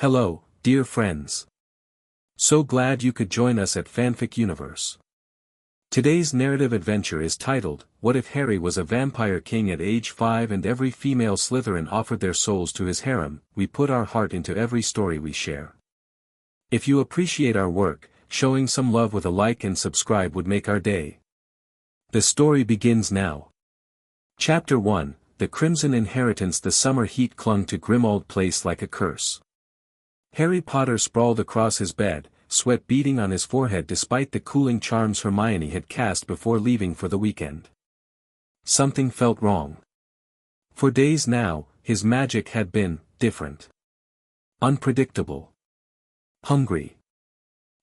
Hello, dear friends. So glad you could join us at Fanfic Universe. Today's narrative adventure is titled, What If Harry Was a Vampire King at age 5 and Every Female Slytherin Offered Their Souls to His Harem? We put our heart into every story we share. If you appreciate our work, showing some love with a like and subscribe would make our day. The story begins now. Chapter 1, The Crimson Inheritance. The summer heat clung to Grimmauld Place like a curse. Harry Potter sprawled across his bed, sweat beading on his forehead despite the cooling charms Hermione had cast before leaving for the weekend. Something felt wrong. For days now, his magic had been different. Unpredictable. Hungry.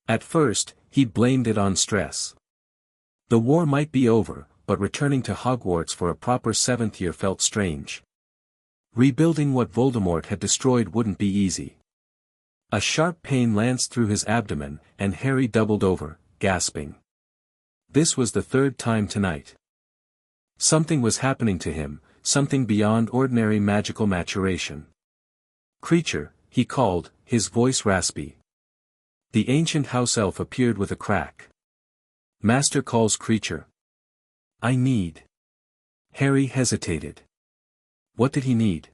At first, he'd blamed it on stress. The war might be over, but returning to Hogwarts for a proper 7th year felt strange. Rebuilding what Voldemort had destroyed wouldn't be easy. A sharp pain lanced through his abdomen, and Harry doubled over, gasping. This was the third time tonight. Something was happening to him, something beyond ordinary magical maturation. "Creature," he called, his voice raspy. The ancient house elf appeared with a crack. "Master calls creature. I need." Harry hesitated. What did he need?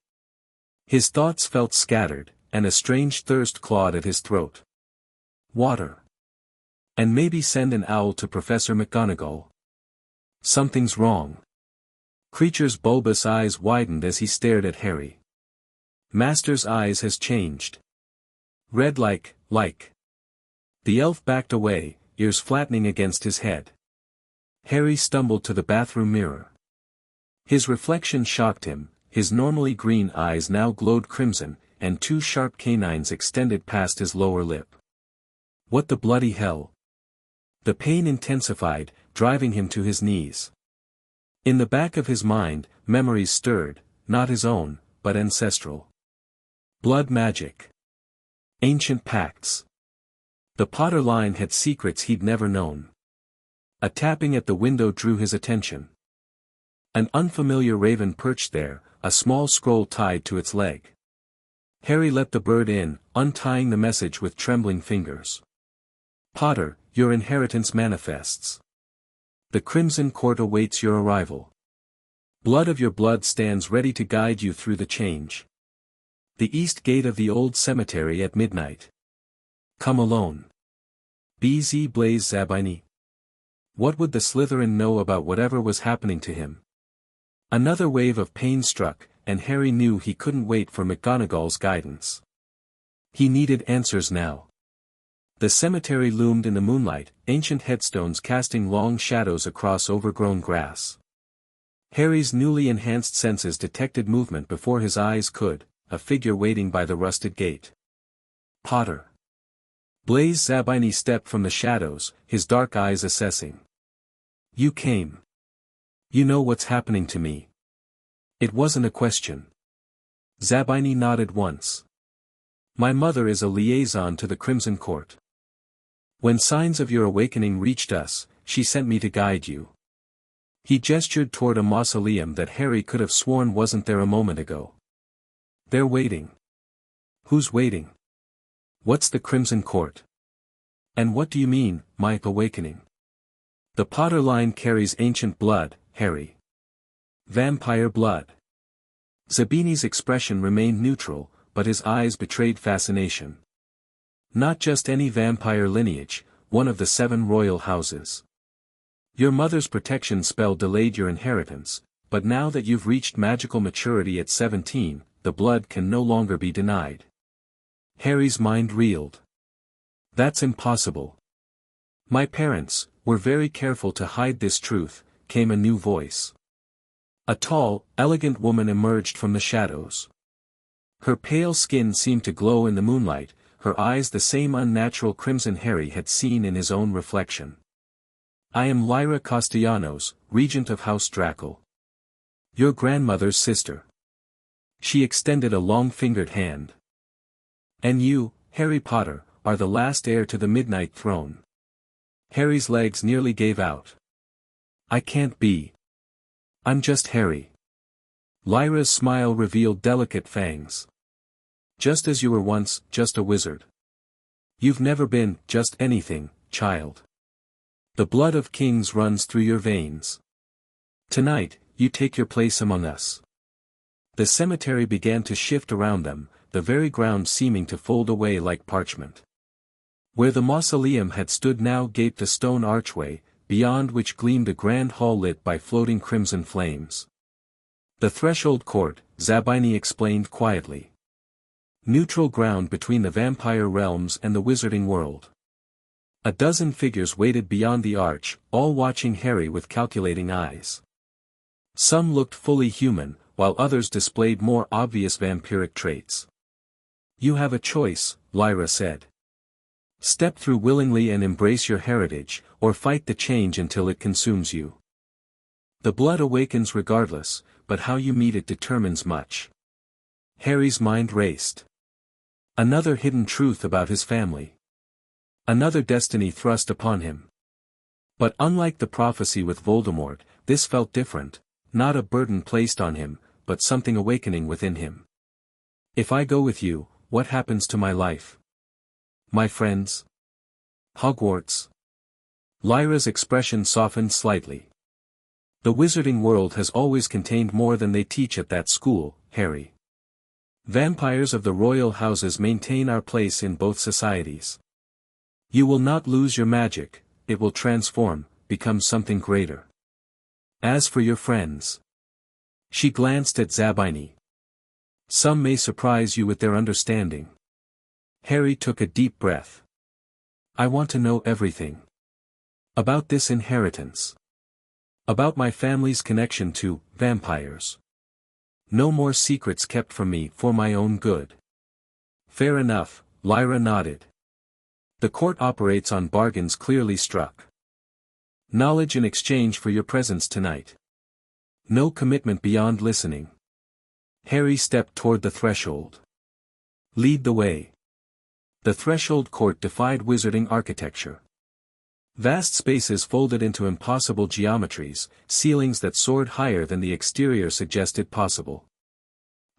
His thoughts felt scattered, and a strange thirst clawed at his throat. Water. And maybe send an owl to Professor McGonagall. Something's wrong. Creature's bulbous eyes widened as he stared at Harry. Master's eyes has changed. Red like. The elf backed away, ears flattening against his head. Harry stumbled to the bathroom mirror. His reflection shocked him, his normally green eyes now glowed crimson, and 2 sharp canines extended past his lower lip. What the bloody hell? The pain intensified, driving him to his knees. In the back of his mind, memories stirred, not his own, but ancestral. Blood magic. Ancient pacts. The Potter line had secrets he'd never known. A tapping at the window drew his attention. An unfamiliar raven perched there, a small scroll tied to its leg. Harry let the bird in, untying the message with trembling fingers. "Potter, your inheritance manifests. The Crimson Court awaits your arrival. Blood of your blood stands ready to guide you through the change. The east gate of the old cemetery at midnight. Come alone. BZ Blaze Zabini." What would the Slytherin know about whatever was happening to him? Another wave of pain struck, and Harry knew he couldn't wait for McGonagall's guidance. He needed answers now. The cemetery loomed in the moonlight, ancient headstones casting long shadows across overgrown grass. Harry's newly enhanced senses detected movement before his eyes could, a figure waiting by the rusted gate. Potter. Blaze Zabini stepped from the shadows, his dark eyes assessing. "You came. You know what's happening to me." It wasn't a question. Zabini nodded once. "My mother is a liaison to the Crimson Court. When signs of your awakening reached us, she sent me to guide you." He gestured toward a mausoleum that Harry could have sworn wasn't there a moment ago. "They're waiting." "Who's waiting? What's the Crimson Court? And what do you mean, my awakening?" "The Potter line carries ancient blood, Harry. Vampire blood." Zabini's expression remained neutral, but his eyes betrayed fascination. "Not just any vampire lineage, one of the 7 royal houses. Your mother's protection spell delayed your inheritance, but now that you've reached magical maturity at 17, the blood can no longer be denied." Harry's mind reeled. "That's impossible. My parents were very careful to hide this truth," came a new voice. A tall, elegant woman emerged from the shadows. Her pale skin seemed to glow in the moonlight, her eyes the same unnatural crimson Harry had seen in his own reflection. "I am Lyra Castellanos, Regent of House Draco. Your grandmother's sister." She extended a long-fingered hand. "And you, Harry Potter, are the last heir to the Midnight Throne." Harry's legs nearly gave out. "I can't be. I'm just Harry." Lyra's smile revealed delicate fangs. Just as you were once, just a wizard. You've never been, just anything, child. The blood of kings runs through your veins. Tonight, you take your place among us. The cemetery began to shift around them, the very ground seeming to fold away like parchment. Where the mausoleum had stood now gaped a stone archway, beyond which gleamed a grand hall lit by floating crimson flames. The threshold court, Zabini explained quietly. Neutral ground between the vampire realms and the wizarding world. A dozen figures waited beyond the arch, all watching Harry with calculating eyes. Some looked fully human, while others displayed more obvious vampiric traits. You have a choice, Lyra said. Step through willingly and embrace your heritage, or fight the change until it consumes you. The blood awakens regardless, but how you meet it determines much. Harry's mind raced. Another hidden truth about his family. Another destiny thrust upon him. But unlike the prophecy with Voldemort, this felt different, not a burden placed on him, but something awakening within him. If I go with you, what happens to my life? My friends? Hogwarts? Lyra's expression softened slightly. The wizarding world has always contained more than they teach at that school, Harry. Vampires of the royal houses maintain our place in both societies. You will not lose your magic, it will transform, become something greater. As for your friends. She glanced at Zabini. Some may surprise you with their understanding. Harry took a deep breath. I want to know everything. About this inheritance. About my family's connection to vampires. No more secrets kept from me for my own good. Fair enough, Lyra nodded. The court operates on bargains clearly struck. Knowledge in exchange for your presence tonight. No commitment beyond listening. Harry stepped toward the threshold. Lead the way. The threshold court defied wizarding architecture. Vast spaces folded into impossible geometries, ceilings that soared higher than the exterior suggested possible.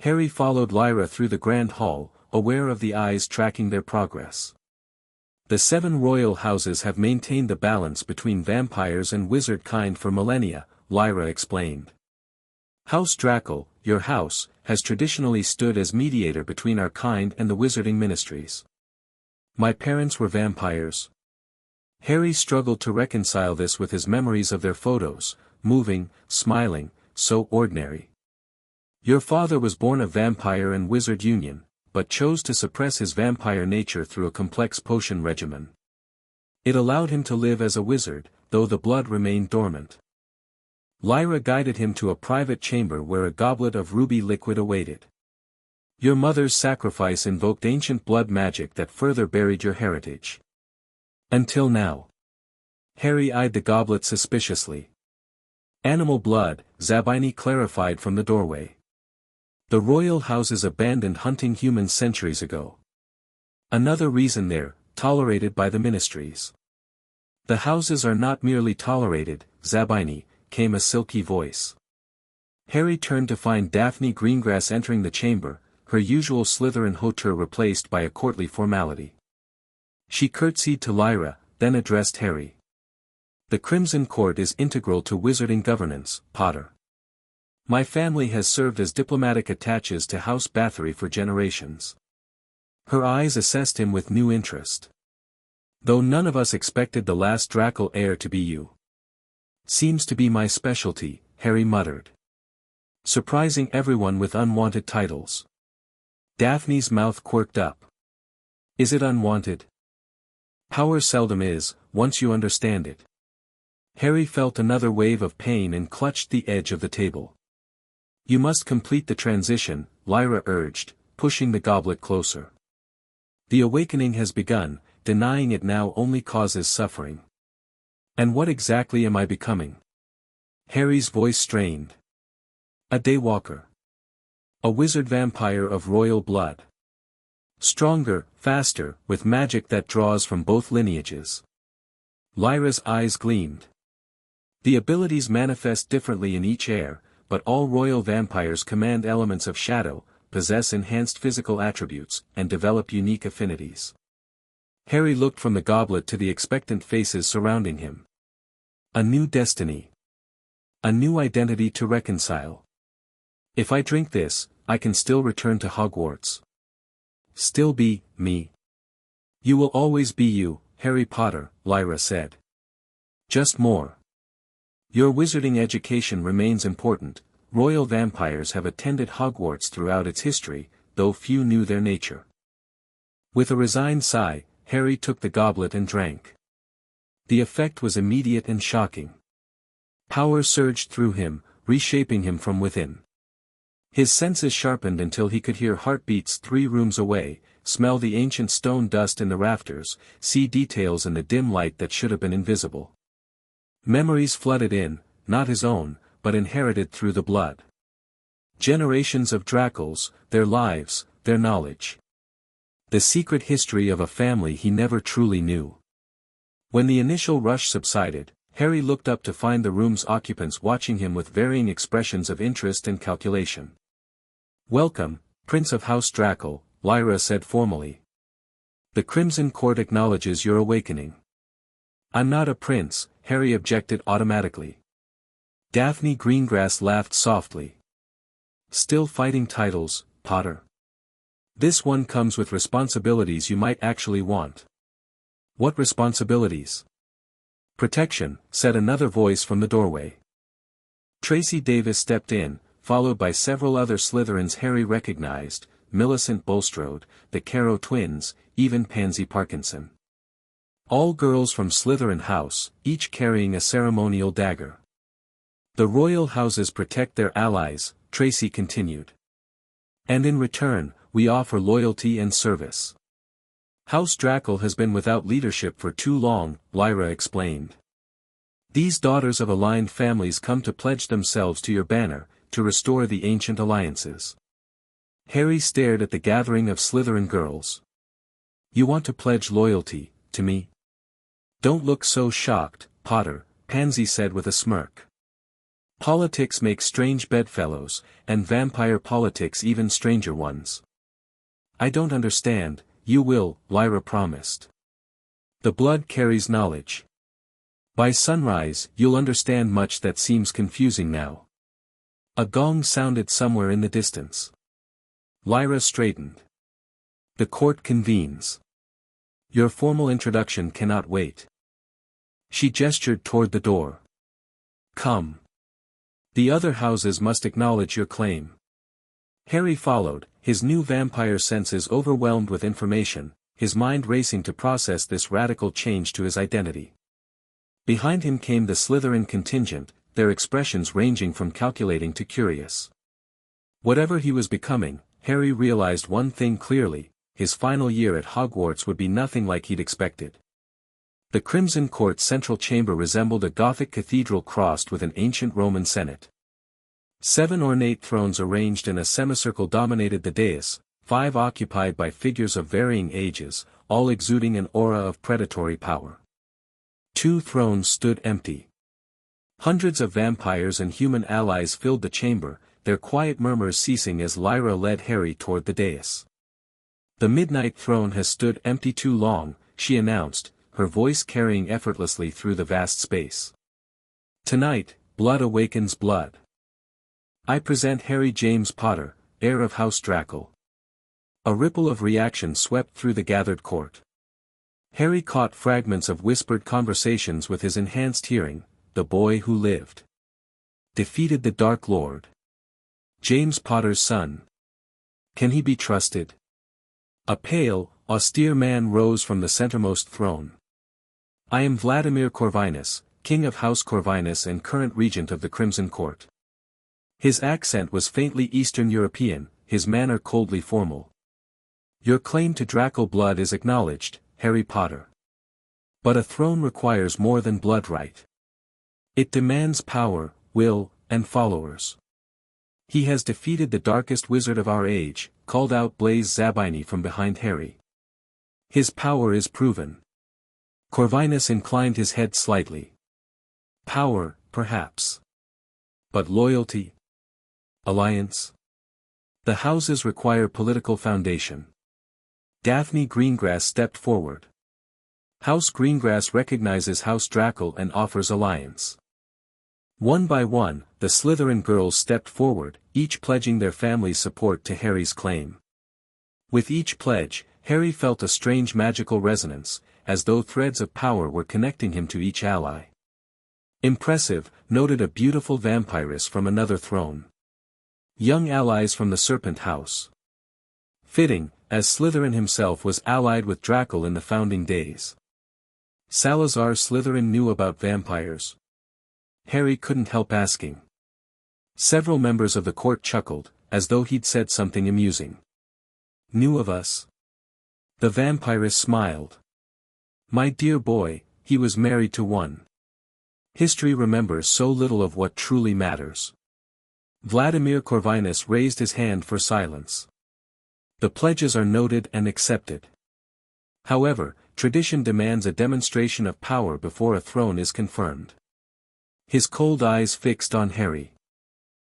Harry followed Lyra through the grand hall, aware of the eyes tracking their progress. The 7 royal houses have maintained the balance between vampires and wizard kind for millennia, Lyra explained. House Draco, your house, has traditionally stood as mediator between our kind and the wizarding ministries. My parents were vampires. Harry struggled to reconcile this with his memories of their photos, moving, smiling, so ordinary. Your father was born a vampire and wizard union, but chose to suppress his vampire nature through a complex potion regimen. It allowed him to live as a wizard, though the blood remained dormant. Lyra guided him to a private chamber where a goblet of ruby liquid awaited. Your mother's sacrifice invoked ancient blood magic that further buried your heritage. Until now. Harry eyed the goblet suspiciously. Animal blood, Zabini clarified from the doorway. The royal houses abandoned hunting humans centuries ago. Another reason they're tolerated by the ministries. The houses are not merely tolerated, Zabini, came a silky voice. Harry turned to find Daphne Greengrass entering the chamber, her usual Slytherin hauteur replaced by a courtly formality. She curtsied to Lyra, then addressed Harry. The Crimson Court is integral to wizarding governance, Potter. My family has served as diplomatic attaches to House Bathory for generations. Her eyes assessed him with new interest. Though none of us expected the last Draco heir to be you. Seems to be my specialty, Harry muttered. Surprising everyone with unwanted titles. Daphne's mouth quirked up. Is it unwanted? Power seldom is, once you understand it. Harry felt another wave of pain and clutched the edge of the table. You must complete the transition, Lyra urged, pushing the goblet closer. The awakening has begun, denying it now only causes suffering. And what exactly am I becoming? Harry's voice strained. A daywalker. A wizard vampire of royal blood. Stronger, faster, with magic that draws from both lineages. Lyra's eyes gleamed. The abilities manifest differently in each heir, but all royal vampires command elements of shadow, possess enhanced physical attributes, and develop unique affinities. Harry looked from the goblet to the expectant faces surrounding him. A new destiny. A new identity to reconcile. If I drink this, I can still return to Hogwarts. Still be, me. You will always be you, Harry Potter, Lyra said. Just more. Your wizarding education remains important. Royal vampires have attended Hogwarts throughout its history, though few knew their nature. With a resigned sigh, Harry took the goblet and drank. The effect was immediate and shocking. Power surged through him, reshaping him from within. His senses sharpened until he could hear heartbeats 3 rooms away, smell the ancient stone dust in the rafters, see details in the dim light that should have been invisible. Memories flooded in, not his own, but inherited through the blood. Generations of Grapples, their lives, their knowledge. The secret history of a family he never truly knew. When the initial rush subsided, Harry looked up to find the room's occupants watching him with varying expressions of interest and calculation. Welcome, Prince of House Draco, Lyra said formally. The Crimson Court acknowledges your awakening. I'm not a prince, Harry objected automatically. Daphne Greengrass laughed softly. Still fighting titles, Potter? This one comes with responsibilities you might actually want. What responsibilities? Protection, said another voice from the doorway. Tracy Davis stepped in, followed by several other Slytherins Harry recognized, Millicent Bulstrode, the Caro twins, even Pansy Parkinson. All girls from Slytherin House, each carrying a ceremonial dagger. The royal houses protect their allies, Tracy continued. And in return, we offer loyalty and service. House Draco has been without leadership for too long, Lyra explained. These daughters of aligned families come to pledge themselves to your banner, to restore the ancient alliances. Harry stared at the gathering of Slytherin girls. You want to pledge loyalty, to me? Don't look so shocked, Potter, Pansy said with a smirk. Politics makes strange bedfellows, and vampire politics even stranger ones. I don't understand, you will, Lyra promised. The blood carries knowledge. By sunrise, you'll understand much that seems confusing now. A gong sounded somewhere in the distance. Lyra straightened. The court convenes. Your formal introduction cannot wait. She gestured toward the door. Come. The other houses must acknowledge your claim. Harry followed, his new vampire senses overwhelmed with information, his mind racing to process this radical change to his identity. Behind him came the Slytherin contingent, their expressions ranging from calculating to curious. Whatever he was becoming, Harry realized one thing clearly, his final year at Hogwarts would be nothing like he'd expected. The Crimson Court's central chamber resembled a Gothic cathedral crossed with an ancient Roman senate. 7 ornate thrones arranged in a semicircle dominated the dais, 5 occupied by figures of varying ages, all exuding an aura of predatory power. 2 thrones stood empty. Hundreds of vampires and human allies filled the chamber, their quiet murmurs ceasing as Lyra led Harry toward the dais. The Midnight Throne has stood empty too long, she announced, her voice carrying effortlessly through the vast space. Tonight, blood awakens blood. I present Harry James Potter, heir of House Draco. A ripple of reaction swept through the gathered court. Harry caught fragments of whispered conversations with his enhanced hearing, the boy who lived. Defeated the Dark Lord. James Potter's son. Can he be trusted? A pale, austere man rose from the centermost throne. I am Vladimir Corvinus, King of House Corvinus and current regent of the Crimson Court. His accent was faintly Eastern European, his manner coldly formal. Your claim to Draco blood is acknowledged, Harry Potter. But a throne requires more than blood right. It demands power, will, and followers. He has defeated the darkest wizard of our age, called out Blaise Zabini from behind Harry. His power is proven. Corvinus inclined his head slightly. Power, perhaps. But loyalty? Alliance? The houses require political foundation. Daphne Greengrass stepped forward. House Greengrass recognizes House Drackle and offers alliance. One by one, the Slytherin girls stepped forward, each pledging their family's support to Harry's claim. With each pledge, Harry felt a strange magical resonance, as though threads of power were connecting him to each ally. Impressive, noted a beautiful vampiress from another throne. Young allies from the Serpent House. Fitting, as Slytherin himself was allied with Drackle in the founding days. Salazar Slytherin knew about vampires. Harry couldn't help asking. Several members of the court chuckled, as though he'd said something amusing. Knew of us? The vampiress smiled. My dear boy, he was married to one. History remembers so little of what truly matters. Vladimir Corvinus raised his hand for silence. The pledges are noted and accepted. However, tradition demands a demonstration of power before a throne is confirmed. His cold eyes fixed on Harry.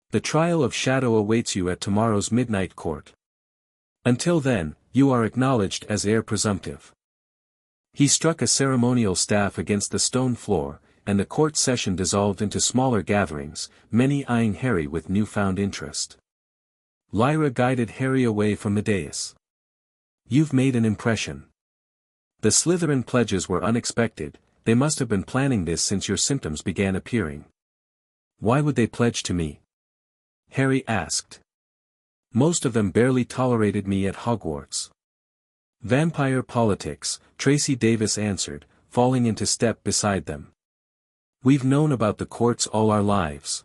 The trial of Shadow awaits you at tomorrow's midnight court. Until then, you are acknowledged as heir presumptive. He struck a ceremonial staff against the stone floor, and the court session dissolved into smaller gatherings, many eyeing Harry with newfound interest. Lyra guided Harry away from the dais. You've made an impression. The Slytherin pledges were unexpected. They must have been planning this since your symptoms began appearing. Why would they pledge to me? Harry asked. Most of them barely tolerated me at Hogwarts. Vampire politics, Tracy Davis answered, falling into step beside them. We've known about the courts all our lives.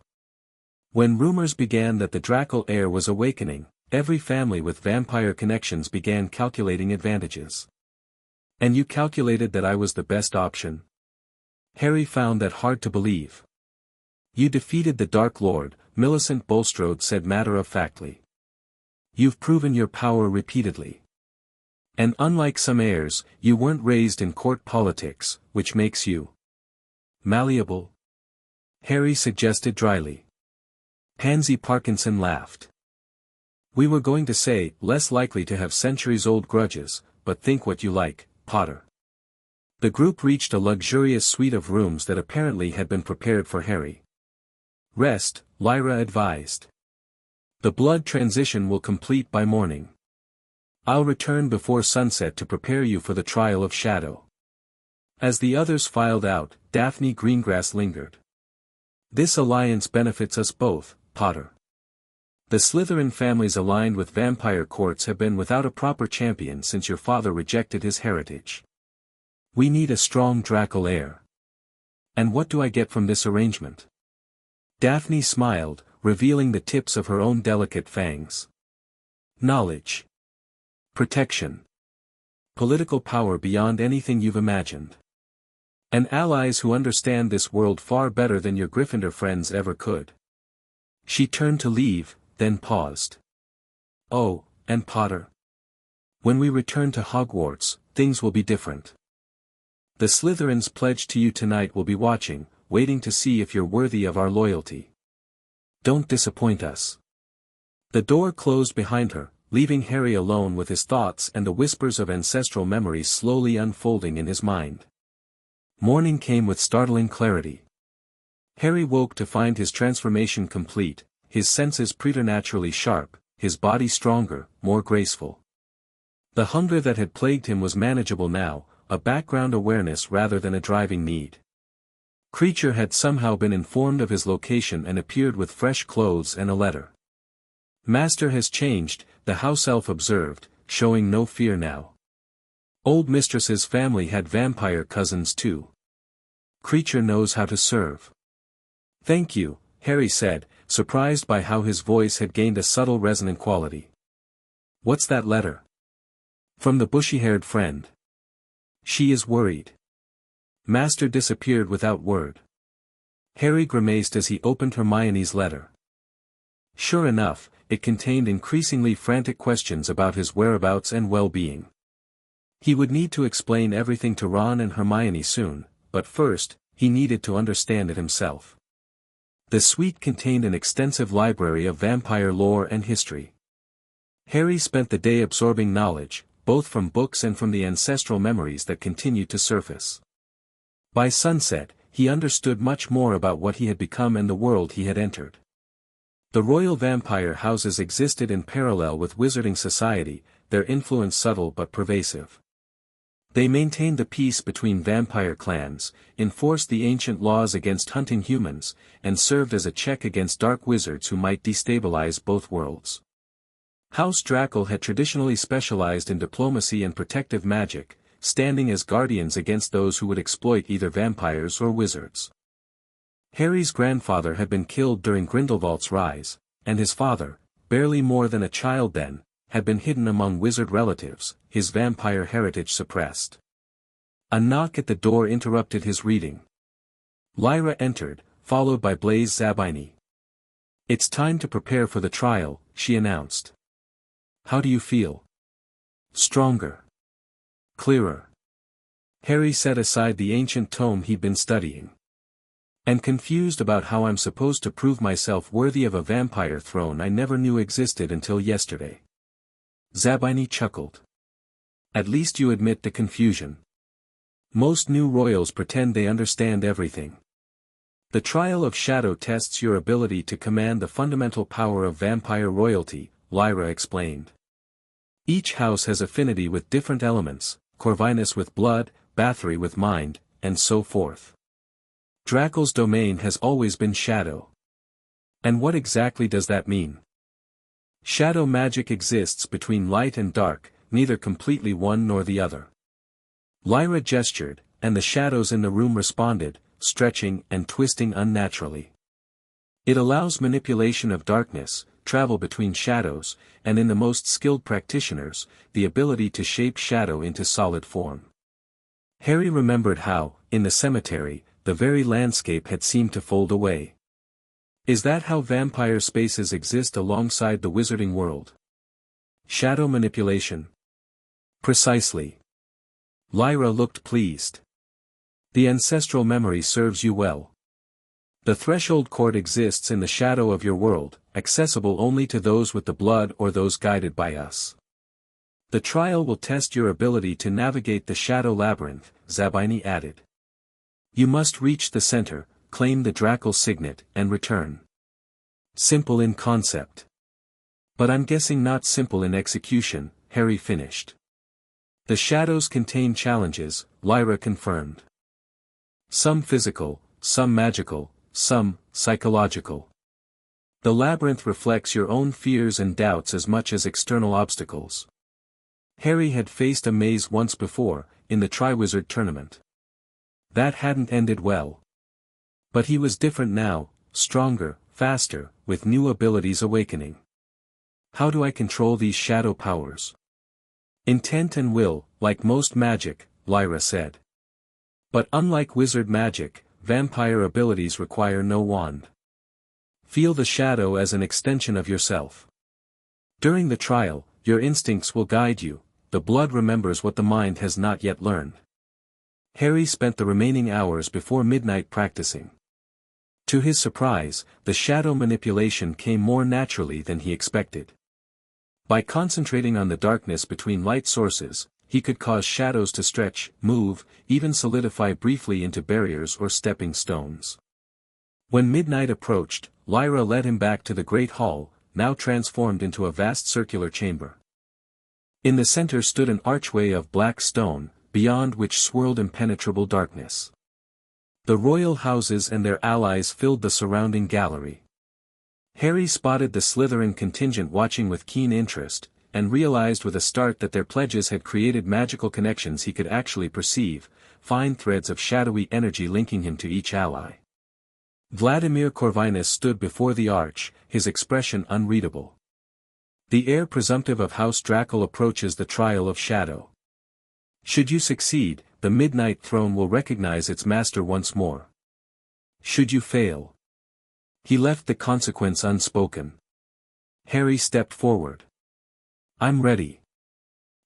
When rumors began that the Drackle heir was awakening, every family with vampire connections began calculating advantages. And you calculated that I was the best option? Harry found that hard to believe. You defeated the Dark Lord, Millicent Bulstrode said matter-of-factly. You've proven your power repeatedly. And unlike some heirs, you weren't raised in court politics, which makes you malleable? Harry suggested dryly. Pansy Parkinson laughed. We were going to say, less likely to have centuries-old grudges, but think what you like, Potter. The group reached a luxurious suite of rooms that apparently had been prepared for Harry. Rest, Lyra advised. The blood transition will complete by morning. I'll return before sunset to prepare you for the trial of Shadow. As the others filed out, Daphne Greengrass lingered. This alliance benefits us both, Potter. The Slytherin families aligned with vampire courts have been without a proper champion since your father rejected his heritage. We need a strong Drackle heir. And what do I get from this arrangement? Daphne smiled, revealing the tips of her own delicate fangs. Knowledge. Protection. Political power beyond anything you've imagined. And allies who understand this world far better than your Gryffindor friends ever could. She turned to leave, then paused. Oh, and Potter. When we return to Hogwarts, things will be different. The Slytherins pledged to you tonight will be watching, waiting to see if you're worthy of our loyalty. Don't disappoint us. The door closed behind her, leaving Harry alone with his thoughts and the whispers of ancestral memories slowly unfolding in his mind. Morning came with startling clarity. Harry woke to find his transformation complete, his senses preternaturally sharp, his body stronger, more graceful. The hunger that had plagued him was manageable now, a background awareness rather than a driving need. Kreacher had somehow been informed of his location and appeared with fresh clothes and a letter. Master has changed, the house elf observed, showing no fear now. Old Mistress's family had vampire cousins too. Kreacher knows how to serve. Thank you, Harry said, surprised by how his voice had gained a subtle resonant quality. What's that letter? From the bushy-haired friend. She is worried. Master disappeared without word. Harry grimaced as he opened Hermione's letter. Sure enough, it contained increasingly frantic questions about his whereabouts and well-being. He would need to explain everything to Ron and Hermione soon, but first, he needed to understand it himself. The suite contained an extensive library of vampire lore and history. Harry spent the day absorbing knowledge, both from books and from the ancestral memories that continued to surface. By sunset, he understood much more about what he had become and the world he had entered. The royal vampire houses existed in parallel with wizarding society, their influence subtle but pervasive. They maintained the peace between vampire clans, enforced the ancient laws against hunting humans, and served as a check against dark wizards who might destabilize both worlds. House Drackle had traditionally specialized in diplomacy and protective magic, standing as guardians against those who would exploit either vampires or wizards. Harry's grandfather had been killed during Grindelwald's rise, and his father, barely more than a child then, had been hidden among wizard relatives, his vampire heritage suppressed. A knock at the door interrupted his reading. Lyra entered, followed by Blaise Zabini. "It's time to prepare for the trial," she announced. "How do you feel?" "Stronger. Clearer." Harry set aside the ancient tome he'd been studying. "And confused about how I'm supposed to prove myself worthy of a vampire throne I never knew existed until yesterday." Zabini chuckled. "At least you admit the confusion. Most new royals pretend they understand everything. The trial of shadow tests your ability to command the fundamental power of vampire royalty," Lyra explained. "Each house has affinity with different elements, Corvinus with blood, Bathory with mind, and so forth. Drackle's domain has always been shadow." "And what exactly does that mean?" "Shadow magic exists between light and dark, neither completely one nor the other." Lyra gestured, and the shadows in the room responded, stretching and twisting unnaturally. "It allows manipulation of darkness, travel between shadows, and in the most skilled practitioners, the ability to shape shadow into solid form." Harry remembered how, in the cemetery, the very landscape had seemed to fold away. Is that how vampire spaces exist alongside the wizarding world? Shadow manipulation? Precisely. Lyra looked pleased. "The ancestral memory serves you well. The threshold court exists in the shadow of your world, accessible only to those with the blood or those guided by us. The trial will test your ability to navigate the shadow labyrinth," Zabini added. "You must reach the center, claim the Drackle signet, and return. Simple in concept. But I'm guessing not simple in execution," Harry finished. "The shadows contain challenges," Lyra confirmed. "Some physical, some magical, some psychological. The labyrinth reflects your own fears and doubts as much as external obstacles." Harry had faced a maze once before, in the Triwizard Tournament. That hadn't ended well. But he was different now, stronger, faster, with new abilities awakening. "How do I control these shadow powers?" "Intent and will, like most magic," Lyra said. "But unlike wizard magic, vampire abilities require no wand. Feel the shadow as an extension of yourself. During the trial, your instincts will guide you, the blood remembers what the mind has not yet learned." Harry spent the remaining hours before midnight practicing. To his surprise, the shadow manipulation came more naturally than he expected. By concentrating on the darkness between light sources, he could cause shadows to stretch, move, even solidify briefly into barriers or stepping stones. When midnight approached, Lyra led him back to the great hall, now transformed into a vast circular chamber. In the center stood an archway of black stone, beyond which swirled impenetrable darkness. The royal houses and their allies filled the surrounding gallery. Harry spotted the Slytherin contingent watching with keen interest, and realized with a start that their pledges had created magical connections he could actually perceive, fine threads of shadowy energy linking him to each ally. Vladimir Corvinus stood before the arch, his expression unreadable. The heir presumptive of House Drackle approaches the trial of shadow. Should you succeed, the Midnight Throne will recognize its master once more. Should you fail, he left the consequence unspoken. Harry stepped forward. "I'm ready."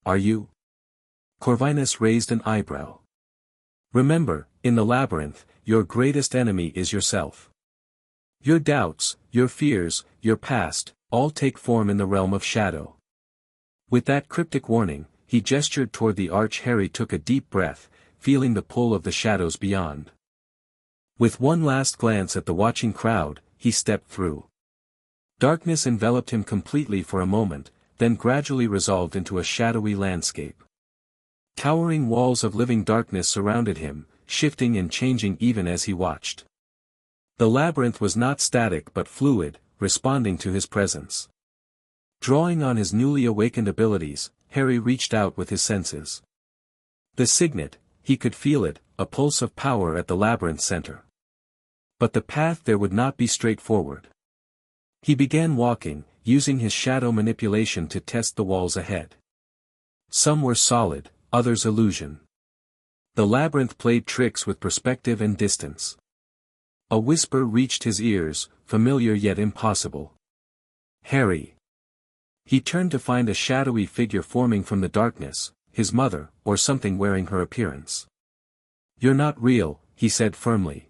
"Are you?" Corvinus raised an eyebrow. "Remember, in the labyrinth, your greatest enemy is yourself. Your doubts, your fears, your past, all take form in the realm of shadow. With that cryptic warning, he gestured toward the arch. Harry took a deep breath, feeling the pull of the shadows beyond. With one last glance at the watching crowd, he stepped through. Darkness enveloped him completely for a moment, then gradually resolved into a shadowy landscape. Towering walls of living darkness surrounded him, shifting and changing even as he watched. The labyrinth was not static but fluid, responding to his presence. Drawing on his newly awakened abilities, Harry reached out with his senses. The signet, he could feel it, a pulse of power at the labyrinth center. But the path there would not be straightforward. He began walking, using his shadow manipulation to test the walls ahead. Some were solid, others illusion. The labyrinth played tricks with perspective and distance. A whisper reached his ears, familiar yet impossible. Harry. He turned to find a shadowy figure forming from the darkness, his mother, or something wearing her appearance. "You're not real," he said firmly.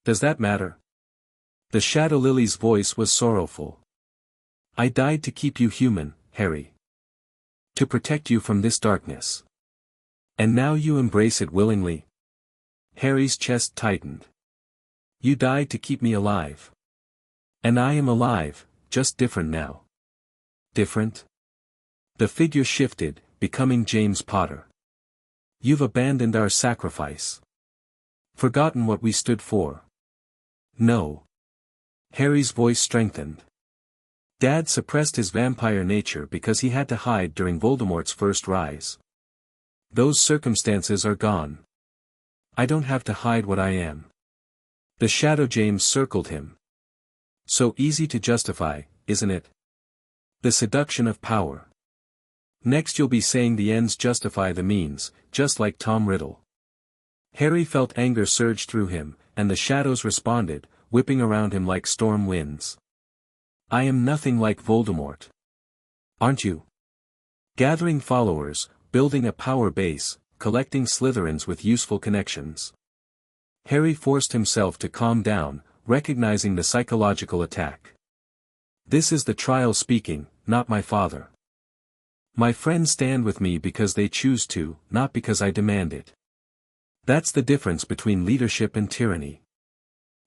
"Does that matter?" The shadow lily's voice was sorrowful. "I died to keep you human, Harry. To protect you from this darkness. And now you embrace it willingly?" Harry's chest tightened. "You died to keep me alive. And I am alive, just different now." "Different?" The figure shifted, becoming James Potter. "You've abandoned our sacrifice. Forgotten what we stood for." "No." Harry's voice strengthened. "Dad suppressed his vampire nature because he had to hide during Voldemort's first rise. Those circumstances are gone. I don't have to hide what I am." The Shadow James circled him. "So easy to justify, isn't it? The seduction of power. Next you'll be saying the ends justify the means, just like Tom Riddle." Harry felt anger surge through him, and the shadows responded, whipping around him like storm winds. "I am nothing like Voldemort. Aren't you? Gathering followers, building a power base, collecting Slytherins with useful connections." Harry forced himself to calm down, recognizing the psychological attack. "This is the trial speaking, not my father. My friends stand with me because they choose to, not because I demand it. That's the difference between leadership and tyranny."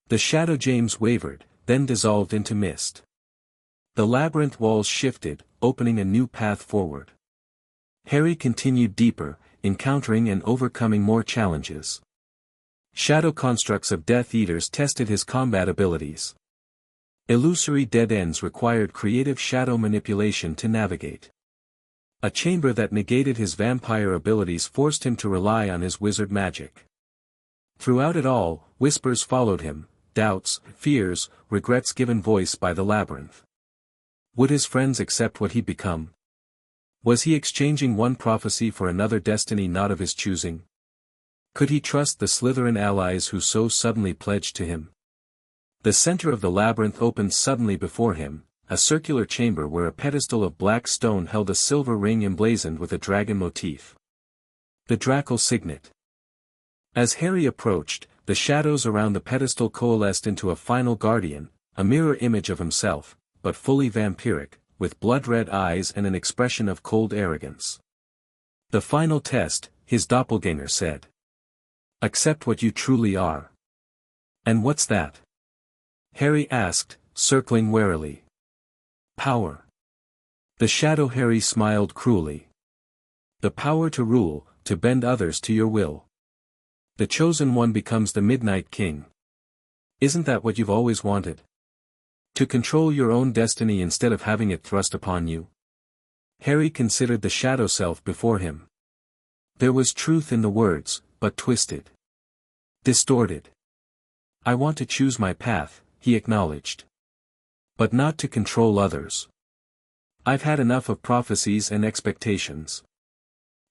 The Shadow James wavered, then dissolved into mist. The labyrinth walls shifted, opening a new path forward. Harry continued deeper, encountering and overcoming more challenges. Shadow constructs of Death Eaters tested his combat abilities. Illusory dead ends required creative shadow manipulation to navigate. A chamber that negated his vampire abilities forced him to rely on his wizard magic. Throughout it all, whispers followed him, doubts, fears, regrets given voice by the labyrinth. Would his friends accept what he'd become? Was he exchanging one prophecy for another destiny not of his choosing? Could he trust the Slytherin allies who so suddenly pledged to him? The center of the labyrinth opened suddenly before him, a circular chamber where a pedestal of black stone held a silver ring emblazoned with a dragon motif. The Dracal signet. As Harry approached, the shadows around the pedestal coalesced into a final guardian, a mirror image of himself, but fully vampiric, with blood-red eyes and an expression of cold arrogance. "The final test," his doppelganger said. "Accept what you truly are." "And what's that?" Harry asked, circling warily. "Power." The Shadow Harry smiled cruelly. "The power to rule, to bend others to your will. The chosen one becomes the Midnight King. Isn't that what you've always wanted? To control your own destiny instead of having it thrust upon you?" Harry considered the shadow self before him. There was truth in the words, but twisted. Distorted. "I want to choose my path," he acknowledged. "But not to control others. I've had enough of prophecies and expectations.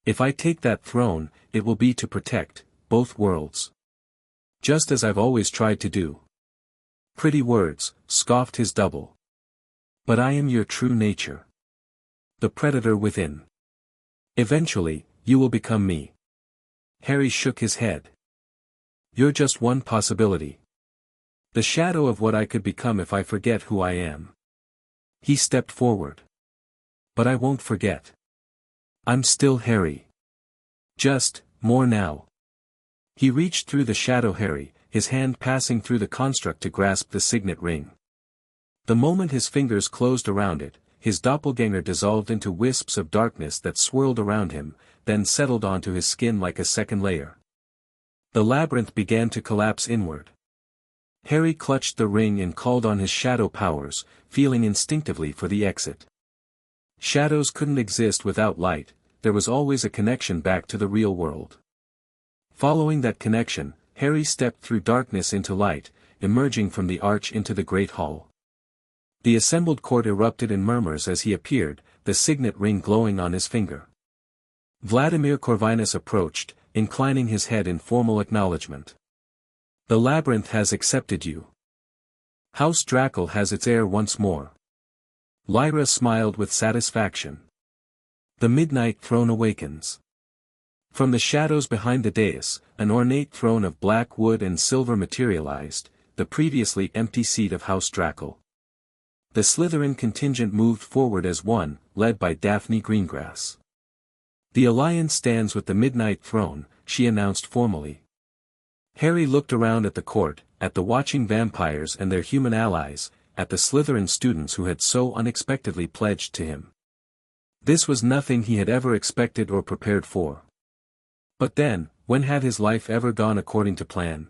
If I take that throne, it will be to protect both worlds. Just as I've always tried to do." "Pretty words," scoffed his double. "But I am your true nature. The predator within. Eventually, you will become me." Harry shook his head. "You're just one possibility. The shadow of what I could become if I forget who I am." He stepped forward. But I won't forget. I'm still Harry. Just, more now. He reached through the shadow Harry, his hand passing through the construct to grasp the signet ring. The moment his fingers closed around it, his doppelganger dissolved into wisps of darkness that swirled around him, then settled onto his skin like a second layer. The labyrinth began to collapse inward. Harry clutched the ring and called on his shadow powers, feeling instinctively for the exit. Shadows couldn't exist without light, there was always a connection back to the real world. Following that connection, Harry stepped through darkness into light, emerging from the arch into the great hall. The assembled court erupted in murmurs as he appeared, the signet ring glowing on his finger. Vladimir Corvinus approached, inclining his head in formal acknowledgement. The labyrinth has accepted you. House Draco has its heir once more. Lyra smiled with satisfaction. The midnight throne awakens. From the shadows behind the dais, an ornate throne of black wood and silver materialized, the previously empty seat of House Draco. The Slytherin contingent moved forward as one, led by Daphne Greengrass. The alliance stands with the midnight throne, she announced formally. Harry looked around at the court, at the watching vampires and their human allies, at the Slytherin students who had so unexpectedly pledged to him. This was nothing he had ever expected or prepared for. But then, when had his life ever gone according to plan?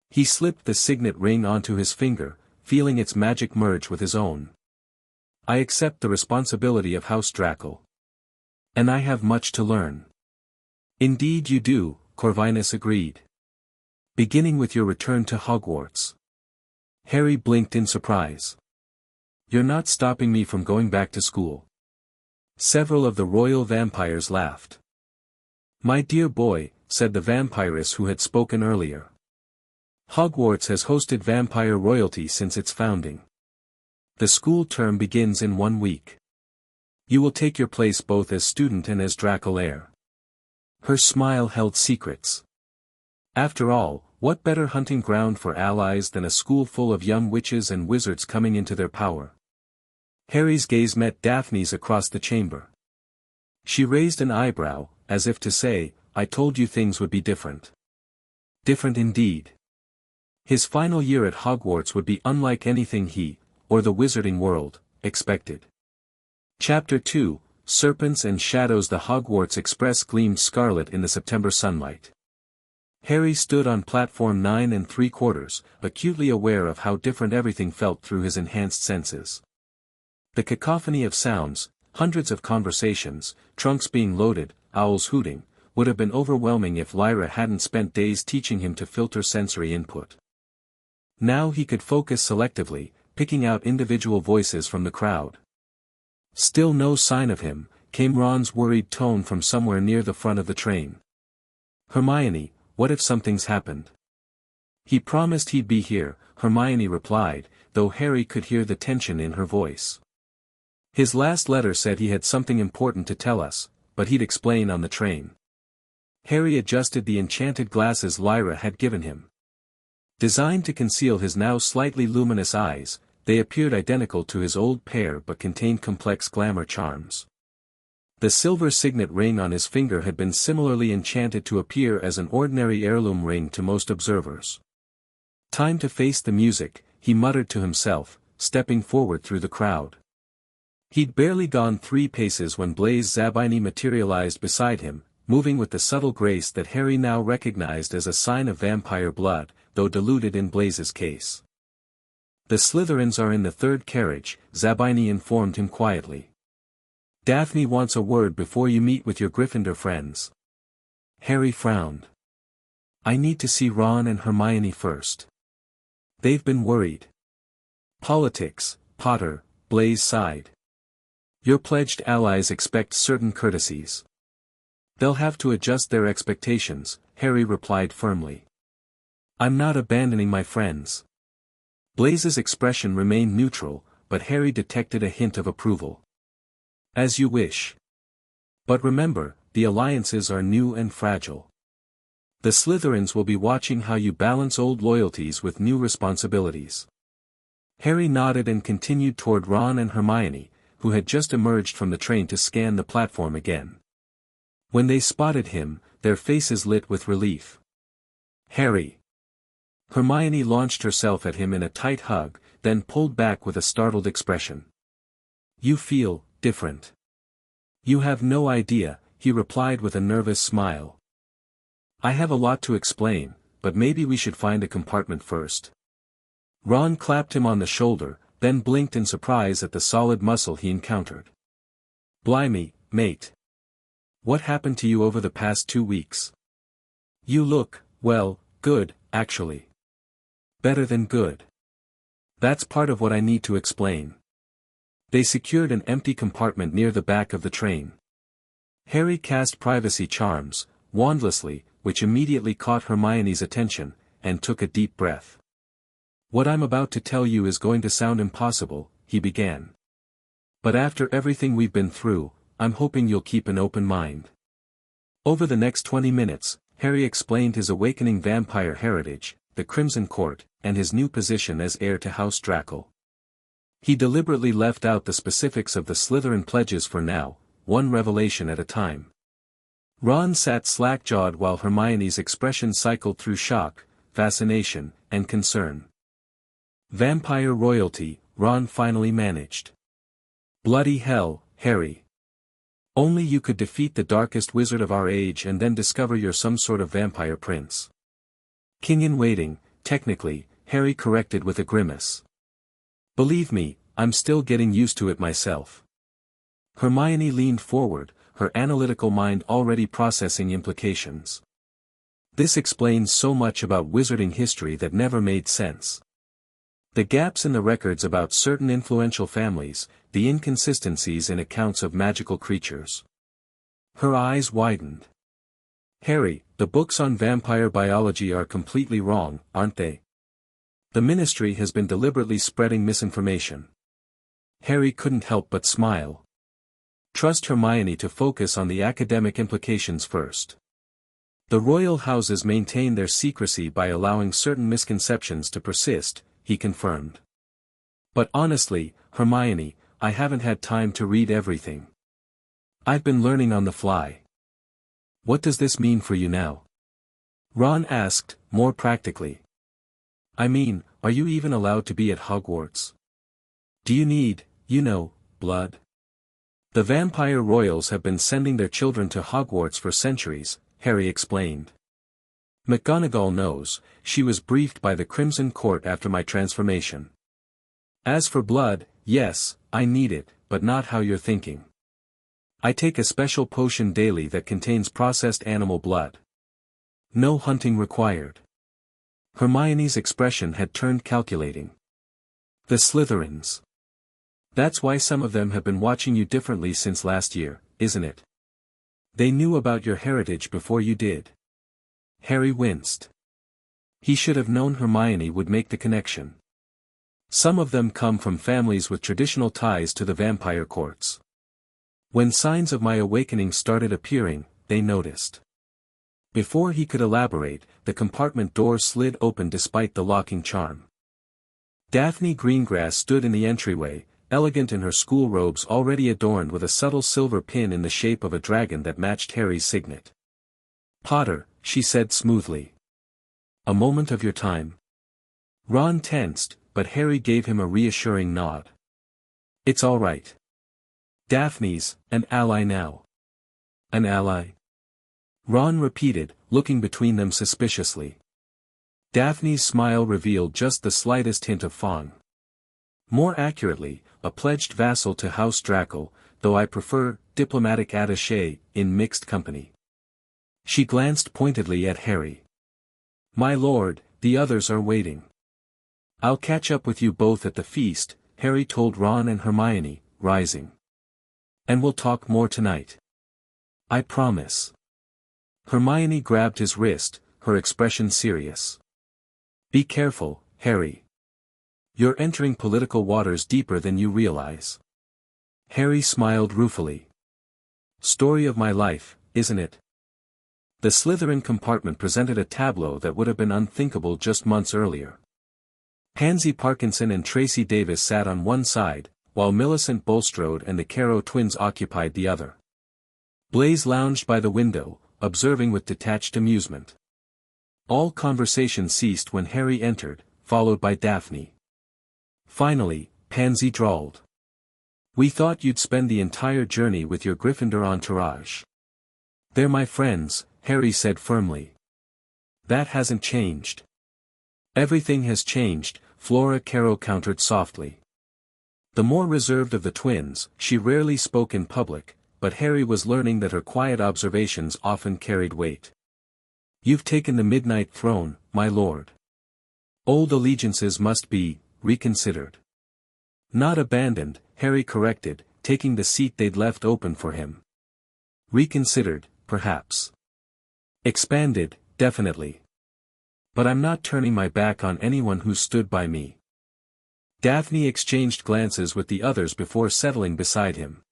He slipped the signet ring onto his finger, feeling its magic merge with his own. I accept the responsibility of House Draco. And I have much to learn. Indeed you do, Corvinus agreed. Beginning with your return to Hogwarts. Harry blinked in surprise. You're not stopping me from going back to school. Several of the royal vampires laughed. My dear boy, said the vampiress who had spoken earlier. Hogwarts has hosted vampire royalty since its founding. The school term begins in 1 week. You will take your place both as student and as Draco heir. Her smile held secrets. After all, what better hunting ground for allies than a school full of young witches and wizards coming into their power? Harry's gaze met Daphne's across the chamber. She raised an eyebrow, as if to say, I told you things would be different. Different indeed. His final year at Hogwarts would be unlike anything he, or the wizarding world, expected. Chapter 2, Serpents and Shadows. The Hogwarts Express gleamed scarlet in the September sunlight. Harry stood on platform 9 3/4, acutely aware of how different everything felt through his enhanced senses. The cacophony of sounds, hundreds of conversations, trunks being loaded, owls hooting, would have been overwhelming if Lyra hadn't spent days teaching him to filter sensory input. Now he could focus selectively, picking out individual voices from the crowd. Still no sign of him, came Ron's worried tone from somewhere near the front of the train. Hermione, what if something's happened? He promised he'd be here, Hermione replied, though Harry could hear the tension in her voice. His last letter said he had something important to tell us, but he'd explain on the train. Harry adjusted the enchanted glasses Lyra had given him. Designed to conceal his now slightly luminous eyes, they appeared identical to his old pair but contained complex glamour charms. The silver signet ring on his finger had been similarly enchanted to appear as an ordinary heirloom ring to most observers. Time to face the music, he muttered to himself, stepping forward through the crowd. He'd barely gone 3 paces when Blaise Zabini materialized beside him, moving with the subtle grace that Harry now recognized as a sign of vampire blood, though diluted in Blaise's case. The Slytherins are in the 3rd carriage, Zabini informed him quietly. Daphne wants a word before you meet with your Gryffindor friends. Harry frowned. I need to see Ron and Hermione first. They've been worried. Politics, Potter, Blaise sighed. Your pledged allies expect certain courtesies. They'll have to adjust their expectations, Harry replied firmly. I'm not abandoning my friends. Blaise's expression remained neutral, but Harry detected a hint of approval. As you wish. But remember, the alliances are new and fragile. The Slytherins will be watching how you balance old loyalties with new responsibilities. Harry nodded and continued toward Ron and Hermione, who had just emerged from the train to scan the platform again. When they spotted him, their faces lit with relief. "Harry!" Hermione launched herself at him in a tight hug, then pulled back with a startled expression. "You feel different." "You have no idea," he replied with a nervous smile. "I have a lot to explain, but maybe we should find a compartment first." Ron clapped him on the shoulder, then blinked in surprise at the solid muscle he encountered. "Blimey, mate. What happened to you over the past 2 weeks? You look, well, good, actually. Better than good." "That's part of what I need to explain." They secured an empty compartment near the back of the train. Harry cast privacy charms, wandlessly, which immediately caught Hermione's attention, and took a deep breath. "What I'm about to tell you is going to sound impossible," he began. "But after everything we've been through, I'm hoping you'll keep an open mind." Over the next 20 minutes, Harry explained his awakening vampire heritage, the Crimson Court, and his new position as heir to House Draco. He deliberately left out the specifics of the Slytherin pledges for now, one revelation at a time. Ron sat slack-jawed while Hermione's expression cycled through shock, fascination, and concern. "Vampire royalty," Ron finally managed. "Bloody hell, Harry. Only you could defeat the darkest wizard of our age and then discover you're some sort of vampire prince." "King in waiting, technically," Harry corrected with a grimace. "Believe me, I'm still getting used to it myself." Hermione leaned forward, her analytical mind already processing implications. This explains so much about wizarding history that never made sense. The gaps in the records about certain influential families, the inconsistencies in accounts of magical creatures. Her eyes widened. "Harry, the books on vampire biology are completely wrong, aren't they? The Ministry has been deliberately spreading misinformation." Harry couldn't help but smile. Trust Hermione to focus on the academic implications first. "The royal houses maintain their secrecy by allowing certain misconceptions to persist," he confirmed. "But honestly, Hermione, I haven't had time to read everything. I've been learning on the fly." "What does this mean for you now?" Ron asked, more practically. "I mean, are you even allowed to be at Hogwarts? Do you need, blood?" "The vampire royals have been sending their children to Hogwarts for centuries," Harry explained. "McGonagall knows, she was briefed by the Crimson Court after my transformation. As for blood, yes, I need it, but not how you're thinking. I take a special potion daily that contains processed animal blood. No hunting required." Hermione's expression had turned calculating. "The Slytherins. That's why some of them have been watching you differently since last year, isn't it? They knew about your heritage before you did." Harry winced. He should have known Hermione would make the connection. "Some of them come from families with traditional ties to the vampire courts. When signs of my awakening started appearing, they noticed." Before he could elaborate, the compartment door slid open despite the locking charm. Daphne Greengrass stood in the entryway, elegant in her school robes already adorned with a subtle silver pin in the shape of a dragon that matched Harry's signet. "Potter," she said smoothly. "A moment of your time?" Ron tensed, but Harry gave him a reassuring nod. "It's all right. Daphne's an ally now." "An ally?" Ron repeated, looking between them suspiciously. Daphne's smile revealed just the slightest hint of fawn. "More accurately, a pledged vassal to House Draco, though I prefer diplomatic attaché in mixed company." She glanced pointedly at Harry. "My lord, the others are waiting." "I'll catch up with you both at the feast," Harry told Ron and Hermione, rising. "And we'll talk more tonight. I promise." Hermione grabbed his wrist, her expression serious. "Be careful, Harry. You're entering political waters deeper than you realize." Harry smiled ruefully. "Story of my life, isn't it?" The Slytherin compartment presented a tableau that would have been unthinkable just months earlier. Pansy Parkinson and Tracy Davis sat on one side, while Millicent Bulstrode and the Caro twins occupied the other. Blaise lounged by the window, observing with detached amusement. All conversation ceased when Harry entered, followed by Daphne. Finally, Pansy drawled. "We thought you'd spend the entire journey with your Gryffindor entourage." "They're my friends," Harry said firmly. "That hasn't changed." "Everything has changed," Flora Caro countered softly. The more reserved of the twins, she rarely spoke in public, but Harry was learning that her quiet observations often carried weight. "You've taken the midnight throne, my lord. Old allegiances must be reconsidered." "Not abandoned," Harry corrected, taking the seat they'd left open for him. "Reconsidered, perhaps. Expanded, definitely. But I'm not turning my back on anyone who stood by me." Daphne exchanged glances with the others before settling beside him.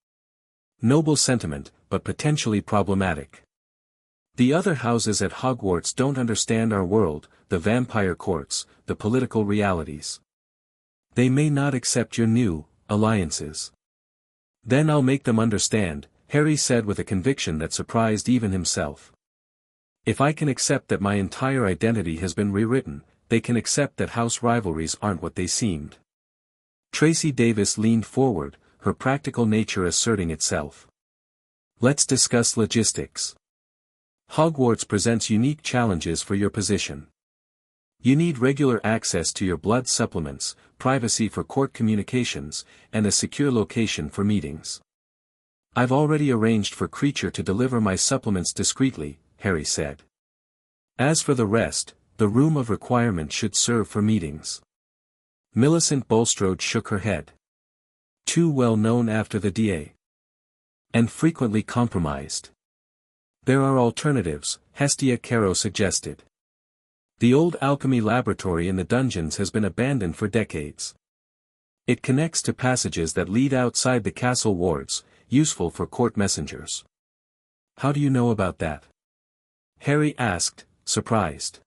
"Noble sentiment, but potentially problematic. The other houses at Hogwarts don't understand our world, the vampire courts, the political realities. They may not accept your new alliances." "Then I'll make them understand," Harry said with a conviction that surprised even himself. "If I can accept that my entire identity has been rewritten, they can accept that house rivalries aren't what they seemed." Tracy Davis leaned forward, her practical nature asserting itself. "Let's discuss logistics. Hogwarts presents unique challenges for your position. You need regular access to your blood supplements, privacy for court communications, and a secure location for meetings." "I've already arranged for Creature to deliver my supplements discreetly," Harry said. "As for the rest, the room of requirement should serve for meetings." Millicent Bulstrode shook her head. "Too well known after the DA. And frequently compromised." "There are alternatives," Hestia Caro suggested. "The old alchemy laboratory in the dungeons has been abandoned for decades. It connects to passages that lead outside the castle wards, useful for court messengers." "How do you know about that?" Harry asked, surprised.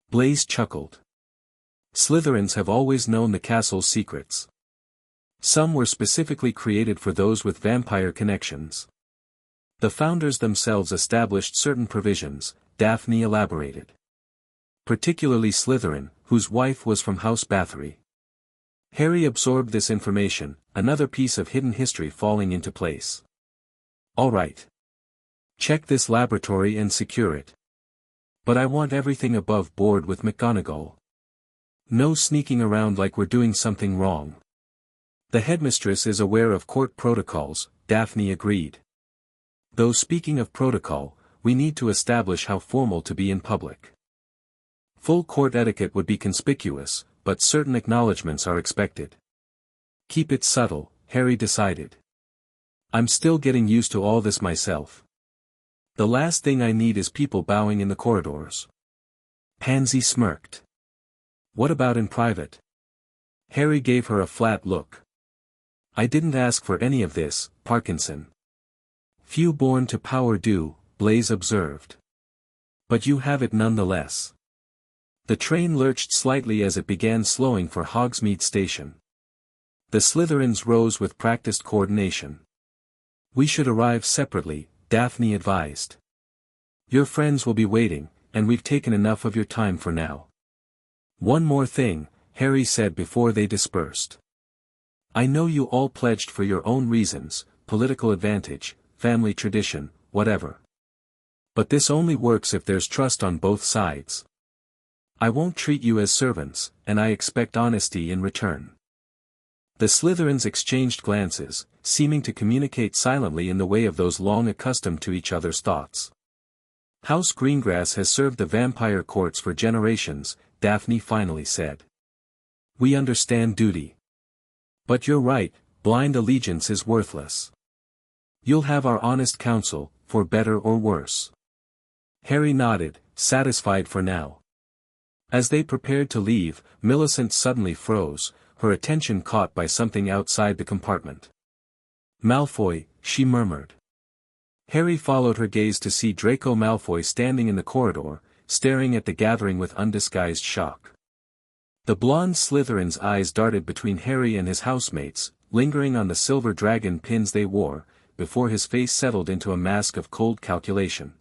Blaise chuckled. "Slytherins have always known the castle's secrets. Some were specifically created for those with vampire connections. The founders themselves established certain provisions," Daphne elaborated. "Particularly Slytherin, whose wife was from House Bathory." Harry absorbed this information, another piece of hidden history falling into place. "All right. Check this laboratory and secure it. But I want everything above board with McGonagall. No sneaking around like we're doing something wrong." "The headmistress is aware of court protocols," Daphne agreed. "Though speaking of protocol, we need to establish how formal to be in public. Full court etiquette would be conspicuous, but certain acknowledgements are expected." "Keep it subtle," Harry decided. "I'm still getting used to all this myself. The last thing I need is people bowing in the corridors." Pansy smirked. "What about in private?" Harry gave her a flat look. "I didn't ask for any of this, Parkinson." "Few born to power do," Blaise observed. "But you have it nonetheless." The train lurched slightly as it began slowing for Hogsmeade Station. The Slytherins rose with practiced coordination. "We should arrive separately," Daphne advised. "Your friends will be waiting, and we've taken enough of your time for now." "One more thing," Harry said before they dispersed. "I know you all pledged for your own reasons, political advantage, family tradition, whatever. But this only works if there's trust on both sides. I won't treat you as servants, and I expect honesty in return." The Slytherins exchanged glances, seeming to communicate silently in the way of those long accustomed to each other's thoughts. "House Greengrass has served the vampire courts for generations," Daphne finally said. "We understand duty. But you're right, blind allegiance is worthless. You'll have our honest counsel, for better or worse." Harry nodded, satisfied for now. As they prepared to leave, Millicent suddenly froze, her attention caught by something outside the compartment. "Malfoy," she murmured. Harry followed her gaze to see Draco Malfoy standing in the corridor, staring at the gathering with undisguised shock. The blonde Slytherin's eyes darted between Harry and his housemates, lingering on the silver dragon pins they wore, before his face settled into a mask of cold calculation.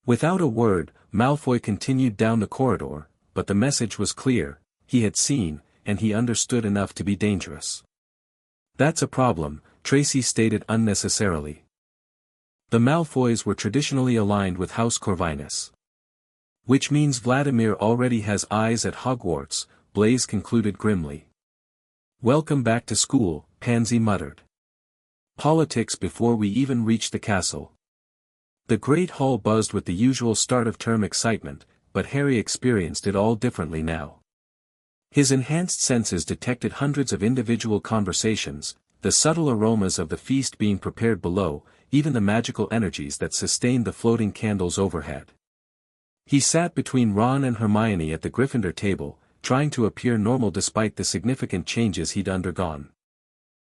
Without a word, Malfoy continued down the corridor, but the message was clear: he had seen, and he understood enough to be dangerous. "That's a problem," Tracy stated unnecessarily. The Malfoys were traditionally aligned with House Corvinus. "Which means Vladimir already has eyes at Hogwarts," Blaise concluded grimly. "Welcome back to school," Pansy muttered. "Politics before we even reach the castle." The Great Hall buzzed with the usual start-of-term excitement, but Harry experienced it all differently now. His enhanced senses detected hundreds of individual conversations, the subtle aromas of the feast being prepared below, even the magical energies that sustained the floating candles overhead. He sat between Ron and Hermione at the Gryffindor table, trying to appear normal despite the significant changes he'd undergone.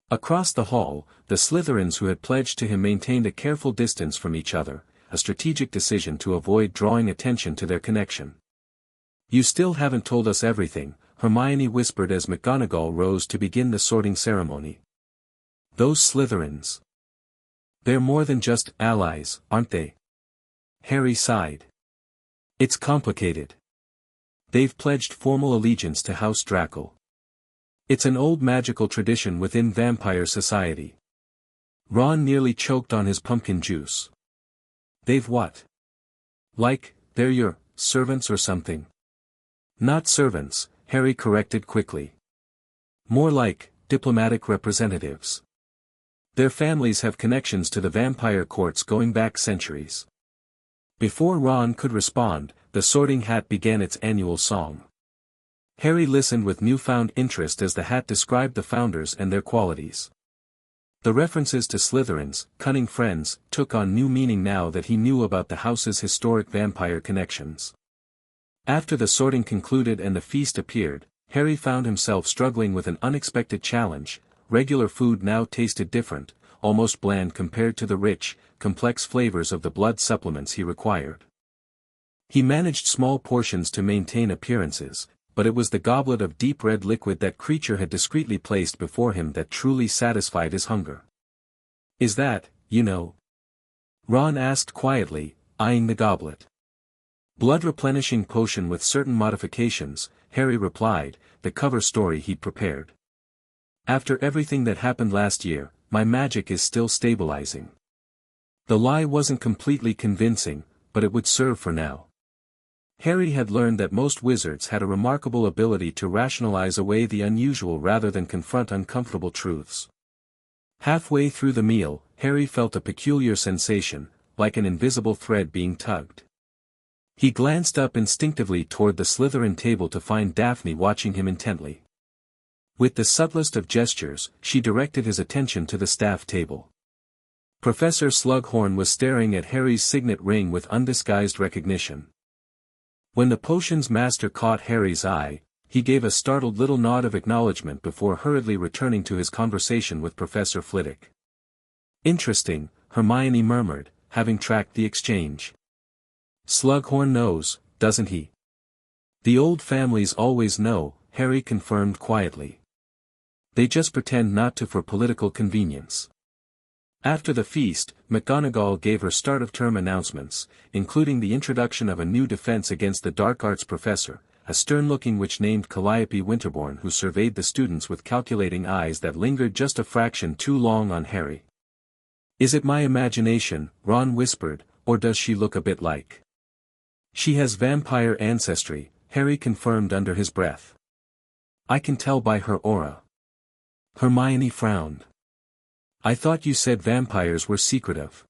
Across the hall, the Slytherins who had pledged to him maintained a careful distance from each other, a strategic decision to avoid drawing attention to their connection. "You still haven't told us everything," Hermione whispered as McGonagall rose to begin the sorting ceremony. "Those Slytherins. They're more than just allies, aren't they?" Harry sighed. "It's complicated. They've pledged formal allegiance to House Draco. It's an old magical tradition within vampire society." Ron nearly choked on his pumpkin juice. "They've what? Like, they're your servants or something?" "Not servants," Harry corrected quickly. "More like diplomatic representatives. Their families have connections to the vampire courts going back centuries." Before Ron could respond, the Sorting Hat began its annual song. Harry listened with newfound interest as the hat described the founders and their qualities. The references to Slytherins, cunning friends, took on new meaning now that he knew about the house's historic vampire connections. After the sorting concluded and the feast appeared, Harry found himself struggling with an unexpected challenge. Regular food now tasted different, almost bland compared to the rich, complex flavors of the blood supplements he required. He managed small portions to maintain appearances, but it was the goblet of deep red liquid that Creature had discreetly placed before him that truly satisfied his hunger. "Is that, you know?" Ron asked quietly, eyeing the goblet. "Blood-replenishing potion with certain modifications," Harry replied, the cover story he'd prepared. "After everything that happened last year, my magic is still stabilizing." The lie wasn't completely convincing, but it would serve for now. Harry had learned that most wizards had a remarkable ability to rationalize away the unusual rather than confront uncomfortable truths. Halfway through the meal, Harry felt a peculiar sensation, like an invisible thread being tugged. He glanced up instinctively toward the Slytherin table to find Daphne watching him intently. With the subtlest of gestures, she directed his attention to the staff table. Professor Slughorn was staring at Harry's signet ring with undisguised recognition. When the potions master caught Harry's eye, he gave a startled little nod of acknowledgement before hurriedly returning to his conversation with Professor Flitwick. "Interesting," Hermione murmured, having tracked the exchange. "Slughorn knows, doesn't he?" "The old families always know," Harry confirmed quietly. "They just pretend not to for political convenience." After the feast, McGonagall gave her start-of-term announcements, including the introduction of a new defense against the dark arts professor, a stern-looking witch named Calliope Winterbourne who surveyed the students with calculating eyes that lingered just a fraction too long on Harry. "Is it my imagination," Ron whispered, "or does she look a bit like?" "She has vampire ancestry," Harry confirmed under his breath. "I can tell by her aura." Hermione frowned. "I thought you said vampires were secretive.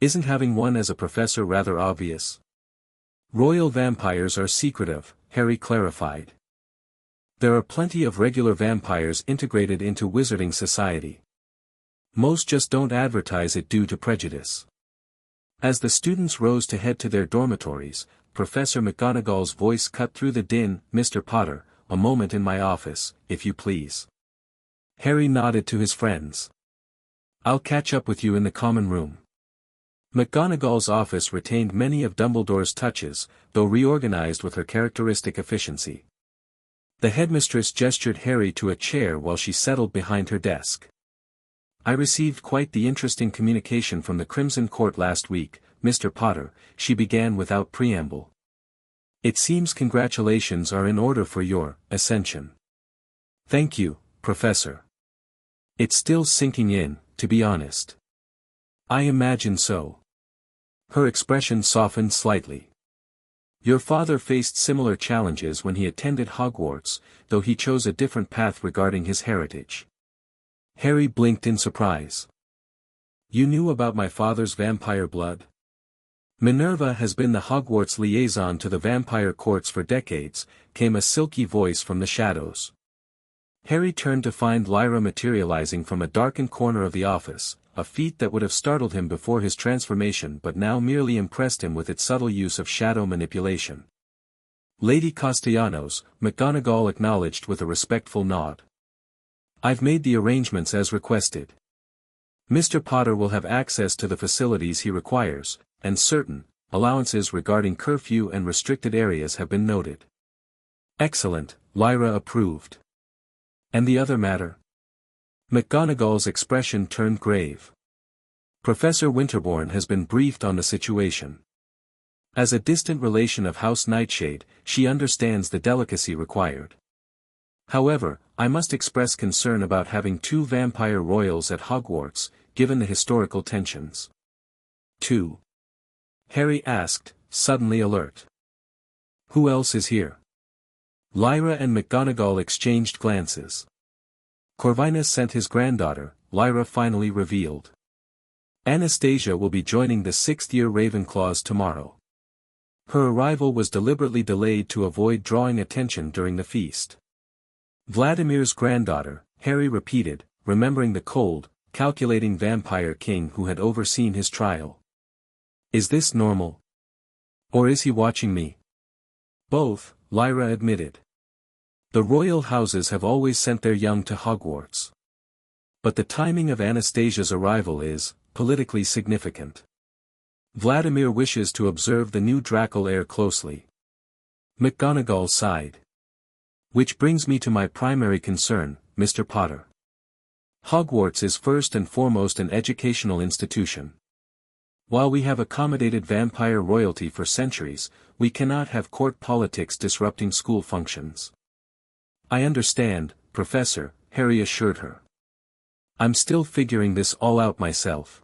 Isn't having one as a professor rather obvious?" "Royal vampires are secretive," Harry clarified. "There are plenty of regular vampires integrated into wizarding society. Most just don't advertise it due to prejudice." As the students rose to head to their dormitories, Professor McGonagall's voice cut through the din. "Mr. Potter, a moment in my office, if you please." Harry nodded to his friends. "I'll catch up with you in the common room." McGonagall's office retained many of Dumbledore's touches, though reorganized with her characteristic efficiency. The headmistress gestured Harry to a chair while she settled behind her desk. I received quite the interesting communication from the Crimson Court last week, Mr. Potter, she began without preamble. It seems congratulations are in order for your ascension. Thank you, Professor. It's still sinking in, to be honest. I imagine so. Her expression softened slightly. Your father faced similar challenges when he attended Hogwarts, though he chose a different path regarding his heritage. Harry blinked in surprise. You knew about my father's vampire blood? Minerva has been the Hogwarts liaison to the vampire courts for decades, came a silky voice from the shadows. Harry turned to find Lyra materializing from a darkened corner of the office, a feat that would have startled him before his transformation but now merely impressed him with its subtle use of shadow manipulation. Lady Castellanos, McGonagall acknowledged with a respectful nod. I've made the arrangements as requested. Mr. Potter will have access to the facilities he requires, and certain allowances regarding curfew and restricted areas have been noted. Excellent, Lyra approved. And the other matter? McGonagall's expression turned grave. Professor Winterbourne has been briefed on the situation. As a distant relation of House Nightshade, she understands the delicacy required. However, I must express concern about having two vampire royals at Hogwarts, given the historical tensions. 2. Harry asked, suddenly alert. Who else is here? Lyra and McGonagall exchanged glances. Corvinus sent his granddaughter, Lyra finally revealed. Anastasia will be joining the 6th-year Ravenclaws tomorrow. Her arrival was deliberately delayed to avoid drawing attention during the feast. Vladimir's granddaughter, Harry repeated, remembering the cold, calculating vampire king who had overseen his trial. Is this normal? Or is he watching me? Both, Lyra admitted. The royal houses have always sent their young to Hogwarts. But the timing of Anastasia's arrival is, politically significant. Vladimir wishes to observe the new Draco heir closely. McGonagall sighed. Which brings me to my primary concern, Mr. Potter. Hogwarts is first and foremost an educational institution. While we have accommodated vampire royalty for centuries, we cannot have court politics disrupting school functions. I understand, Professor, Harry assured her. I'm still figuring this all out myself.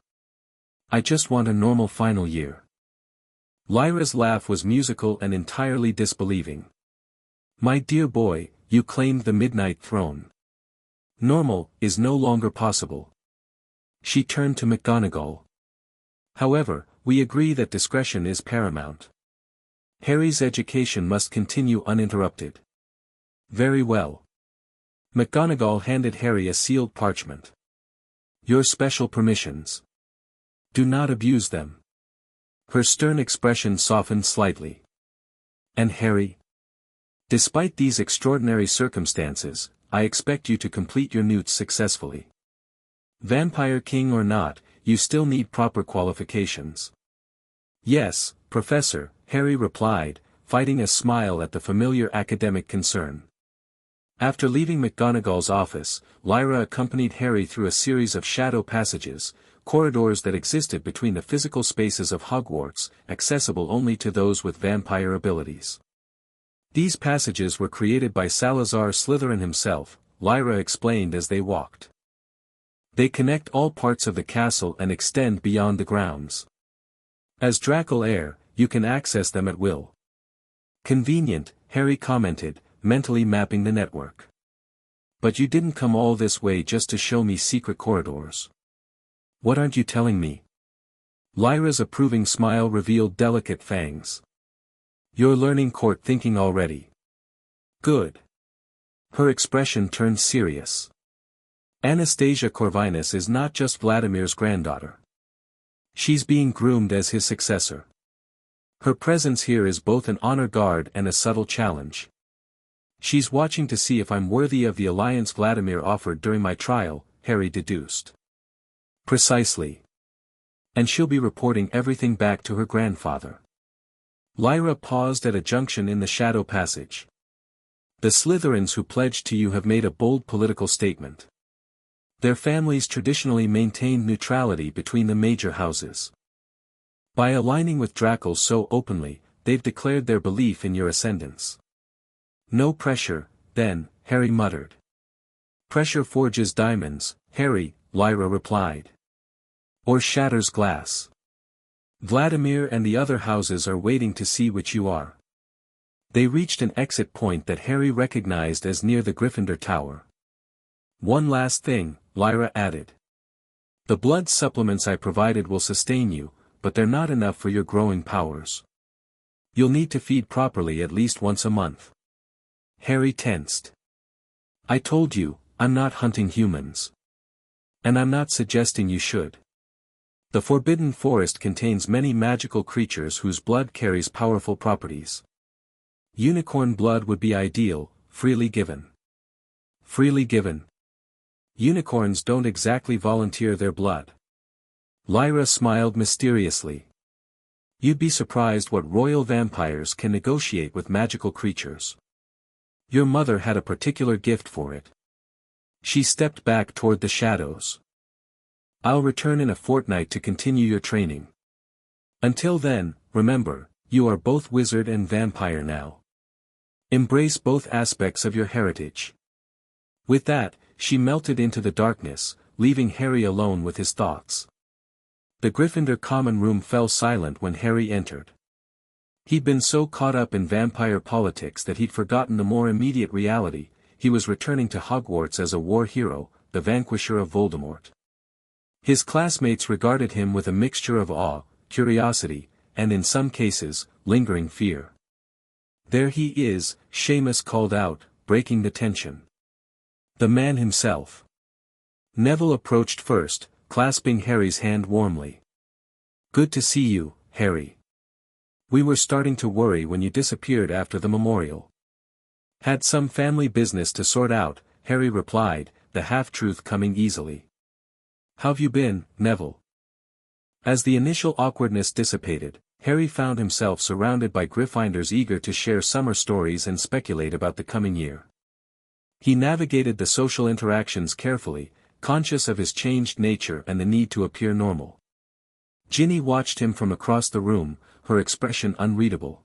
I just want a normal final year. Lyra's laugh was musical and entirely disbelieving. My dear boy, you claimed the Midnight Throne. Normal is no longer possible. She turned to McGonagall. However, we agree that discretion is paramount. Harry's education must continue uninterrupted. Very well. McGonagall handed Harry a sealed parchment. Your special permissions. Do not abuse them. Her stern expression softened slightly. And Harry? Despite these extraordinary circumstances, I expect you to complete your newts successfully. Vampire King or not, you still need proper qualifications. Yes, Professor, Harry replied, fighting a smile at the familiar academic concern. After leaving McGonagall's office, Lyra accompanied Harry through a series of shadow passages, corridors that existed between the physical spaces of Hogwarts, accessible only to those with vampire abilities. These passages were created by Salazar Slytherin himself, Lyra explained as they walked. They connect all parts of the castle and extend beyond the grounds. As Draco heir, you can access them at will. Convenient, Harry commented, mentally mapping the network. But you didn't come all this way just to show me secret corridors. What aren't you telling me? Lyra's approving smile revealed delicate fangs. You're learning court thinking already. Good. Her expression turned serious. Anastasia Corvinus is not just Vladimir's granddaughter. She's being groomed as his successor. Her presence here is both an honor guard and a subtle challenge. She's watching to see if I'm worthy of the alliance Vladimir offered during my trial, Harry deduced. Precisely. And she'll be reporting everything back to her grandfather. Lyra paused at a junction in the shadow passage. The Slytherins who pledged to you have made a bold political statement. Their families traditionally maintained neutrality between the major houses. By aligning with grapples so openly, they've declared their belief in your ascendance. No pressure, then, Harry muttered. Pressure forges diamonds, Harry, Lyra replied. Or shatters glass. Vladimir and the other houses are waiting to see which you are. They reached an exit point that Harry recognized as near the Gryffindor Tower. One last thing, Lyra added. The blood supplements I provided will sustain you, but they're not enough for your growing powers. You'll need to feed properly at least once a month. Harry tensed. I told you, I'm not hunting humans. And I'm not suggesting you should. The Forbidden Forest contains many magical creatures whose blood carries powerful properties. Unicorn blood would be ideal, freely given. Freely given. Unicorns don't exactly volunteer their blood. Lyra smiled mysteriously. You'd be surprised what royal vampires can negotiate with magical creatures. Your mother had a particular gift for it. She stepped back toward the shadows. I'll return in a fortnight to continue your training. Until then, remember, you are both wizard and vampire now. Embrace both aspects of your heritage. With that, she melted into the darkness, leaving Harry alone with his thoughts. The Gryffindor common room fell silent when Harry entered. He'd been so caught up in vampire politics that he'd forgotten the more immediate reality: he was returning to Hogwarts as a war hero, the vanquisher of Voldemort. His classmates regarded him with a mixture of awe, curiosity, and in some cases, lingering fear. There he is, Seamus called out, breaking the tension. The man himself. Neville approached first, clasping Harry's hand warmly. Good to see you, Harry. We were starting to worry when you disappeared after the memorial. Had some family business to sort out, Harry replied, the half-truth coming easily. How've you been, Neville? As the initial awkwardness dissipated, Harry found himself surrounded by Gryffindors eager to share summer stories and speculate about the coming year. He navigated the social interactions carefully, conscious of his changed nature and the need to appear normal. Ginny watched him from across the room, her expression unreadable.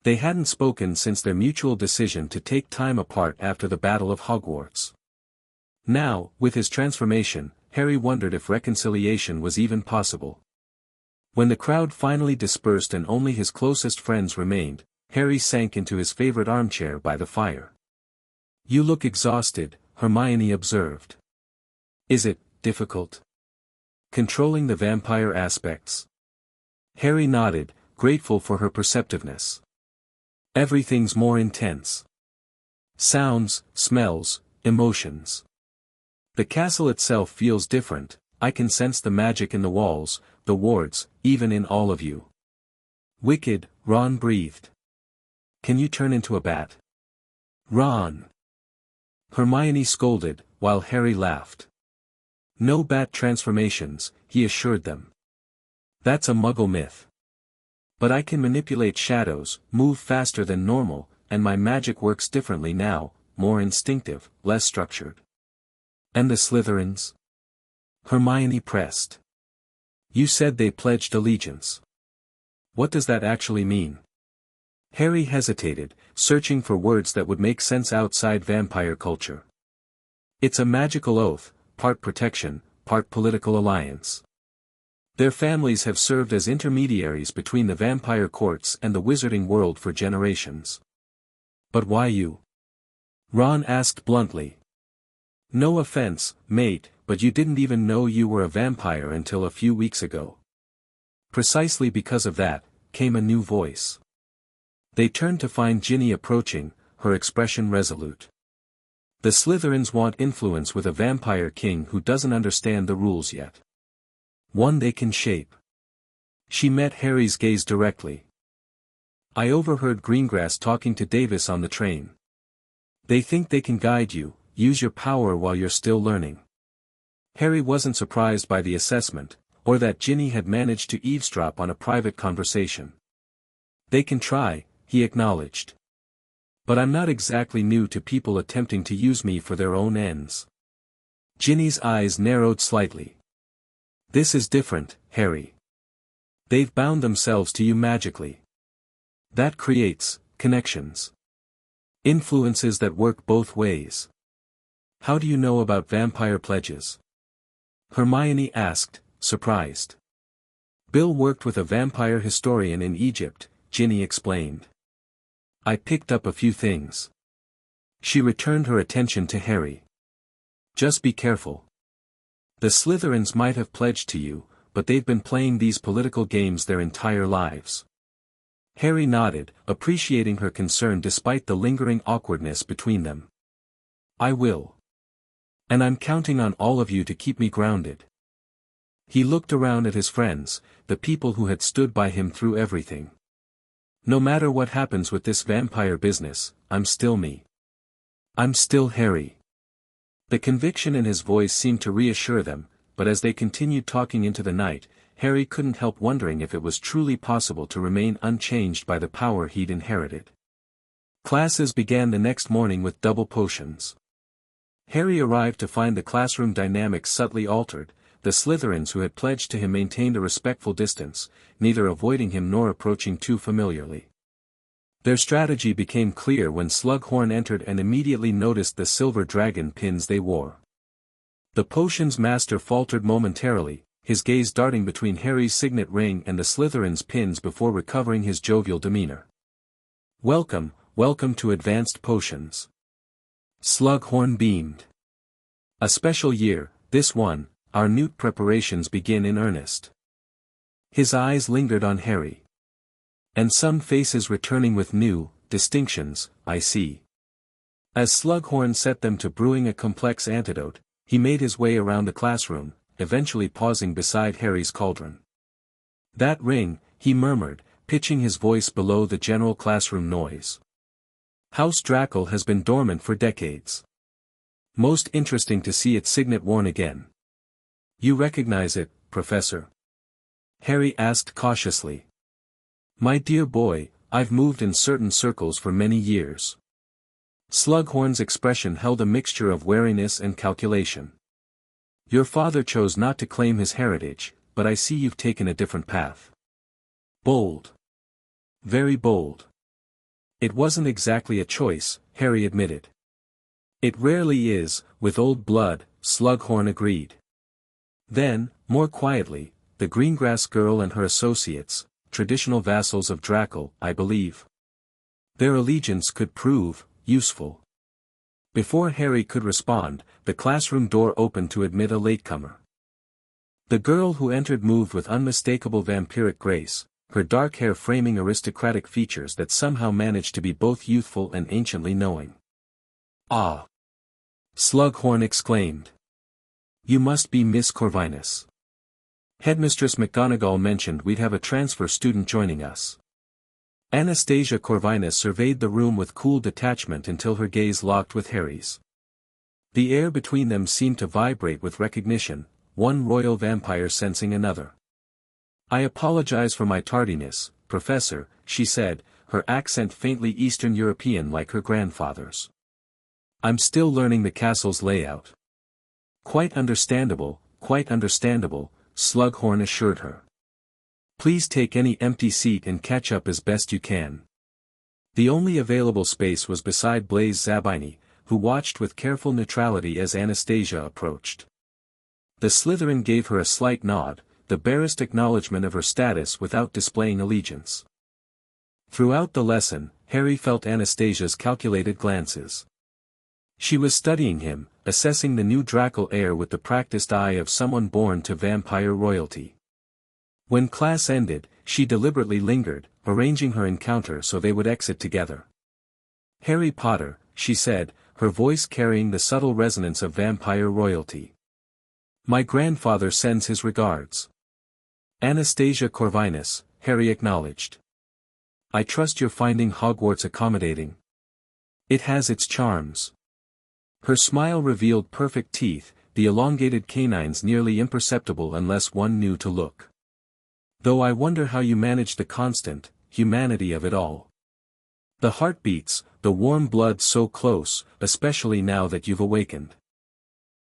They hadn't spoken since their mutual decision to take time apart after the Battle of Hogwarts. Now, with his transformation, Harry wondered if reconciliation was even possible. When the crowd finally dispersed and only his closest friends remained, Harry sank into his favorite armchair by the fire. You look exhausted, Hermione observed. Is it difficult controlling the vampire aspects? Harry nodded, grateful for her perceptiveness. Everything's more intense. Sounds, smells, emotions. The castle itself feels different. I can sense the magic in the walls, the wards, even in all of you. Wicked, Ron breathed. Can you turn into a bat? Ron. Hermione scolded, while Harry laughed. No bat transformations, he assured them. That's a muggle myth. But I can manipulate shadows, move faster than normal, and my magic works differently now, more instinctive, less structured. And the Slytherins? Hermione pressed. You said they pledged allegiance. What does that actually mean? Harry hesitated, searching for words that would make sense outside vampire culture. It's a magical oath, part protection, part political alliance. Their families have served as intermediaries between the vampire courts and the wizarding world for generations. But why you? Ron asked bluntly. No offense, mate, but you didn't even know you were a vampire until a few weeks ago. Precisely because of that, came a new voice. They turned to find Ginny approaching, her expression resolute. The Slytherins want influence with a vampire king who doesn't understand the rules yet. One they can shape. She met Harry's gaze directly. I overheard Greengrass talking to Davis on the train. They think they can guide you, use your power while you're still learning. Harry wasn't surprised by the assessment, or that Ginny had managed to eavesdrop on a private conversation. They can try, he acknowledged. But I'm not exactly new to people attempting to use me for their own ends. Ginny's eyes narrowed slightly. This is different, Harry. They've bound themselves to you magically. That creates connections. Influences that work both ways. How do you know about vampire pledges? Hermione asked, surprised. Bill worked with a vampire historian in Egypt, Ginny explained. I picked up a few things. She returned her attention to Harry. Just be careful. The Slytherins might have pledged to you, but they've been playing these political games their entire lives. Harry nodded, appreciating her concern despite the lingering awkwardness between them. I will. And I'm counting on all of you to keep me grounded. He looked around at his friends, the people who had stood by him through everything. No matter what happens with this vampire business, I'm still me. I'm still Harry. The conviction in his voice seemed to reassure them, but as they continued talking into the night, Harry couldn't help wondering if it was truly possible to remain unchanged by the power he'd inherited. Classes began the next morning with double potions. Harry arrived to find the classroom dynamics subtly altered. The Slytherins who had pledged to him maintained a respectful distance, neither avoiding him nor approaching too familiarly. Their strategy became clear when Slughorn entered and immediately noticed the silver dragon pins they wore. The potions master faltered momentarily, his gaze darting between Harry's signet ring and the Slytherin's pins before recovering his jovial demeanor. Welcome, welcome to Advanced Potions. Slughorn beamed. A special year, this one. Our newt preparations begin in earnest. His eyes lingered on Harry. And some faces returning with new distinctions, I see. As Slughorn set them to brewing a complex antidote, he made his way around the classroom, eventually pausing beside Harry's cauldron. That ring, he murmured, pitching his voice below the general classroom noise. House Drackle has been dormant for decades. Most interesting to see its signet worn again. You recognize it, Professor? Harry asked cautiously. My dear boy, I've moved in certain circles for many years. Slughorn's expression held a mixture of wariness and calculation. Your father chose not to claim his heritage, but I see you've taken a different path. Bold. Very bold. It wasn't exactly a choice, Harry admitted. It rarely is, with old blood, Slughorn agreed. Then, more quietly, the Greengrass girl and her associates, traditional vassals of Drackle, I believe. Their allegiance could prove useful. Before Harry could respond, the classroom door opened to admit a latecomer. The girl who entered moved with unmistakable vampiric grace, her dark hair framing aristocratic features that somehow managed to be both youthful and anciently knowing. Ah! Slughorn exclaimed. You must be Miss Corvinus. Headmistress McGonagall mentioned we'd have a transfer student joining us. Anastasia Corvinus surveyed the room with cool detachment until her gaze locked with Harry's. The air between them seemed to vibrate with recognition, one royal vampire sensing another. I apologize for my tardiness, Professor, she said, her accent faintly Eastern European like her grandfather's. I'm still learning the castle's layout. Quite understandable, Slughorn assured her. Please take any empty seat and catch up as best you can. The only available space was beside Blaise Zabini, who watched with careful neutrality as Anastasia approached. The Slytherin gave her a slight nod, the barest acknowledgement of her status without displaying allegiance. Throughout the lesson, Harry felt Anastasia's calculated glances. She was studying him, assessing the new Drackle heir with the practiced eye of someone born to vampire royalty. When class ended, she deliberately lingered, arranging her encounter so they would exit together. Harry Potter, she said, her voice carrying the subtle resonance of vampire royalty. My grandfather sends his regards. Anastasia Corvinus, Harry acknowledged. I trust you're finding Hogwarts accommodating. It has its charms. Her smile revealed perfect teeth, the elongated canines nearly imperceptible unless one knew to look. Though I wonder how you manage the constant humanity of it all. The heartbeats, the warm blood so close, especially now that you've awakened.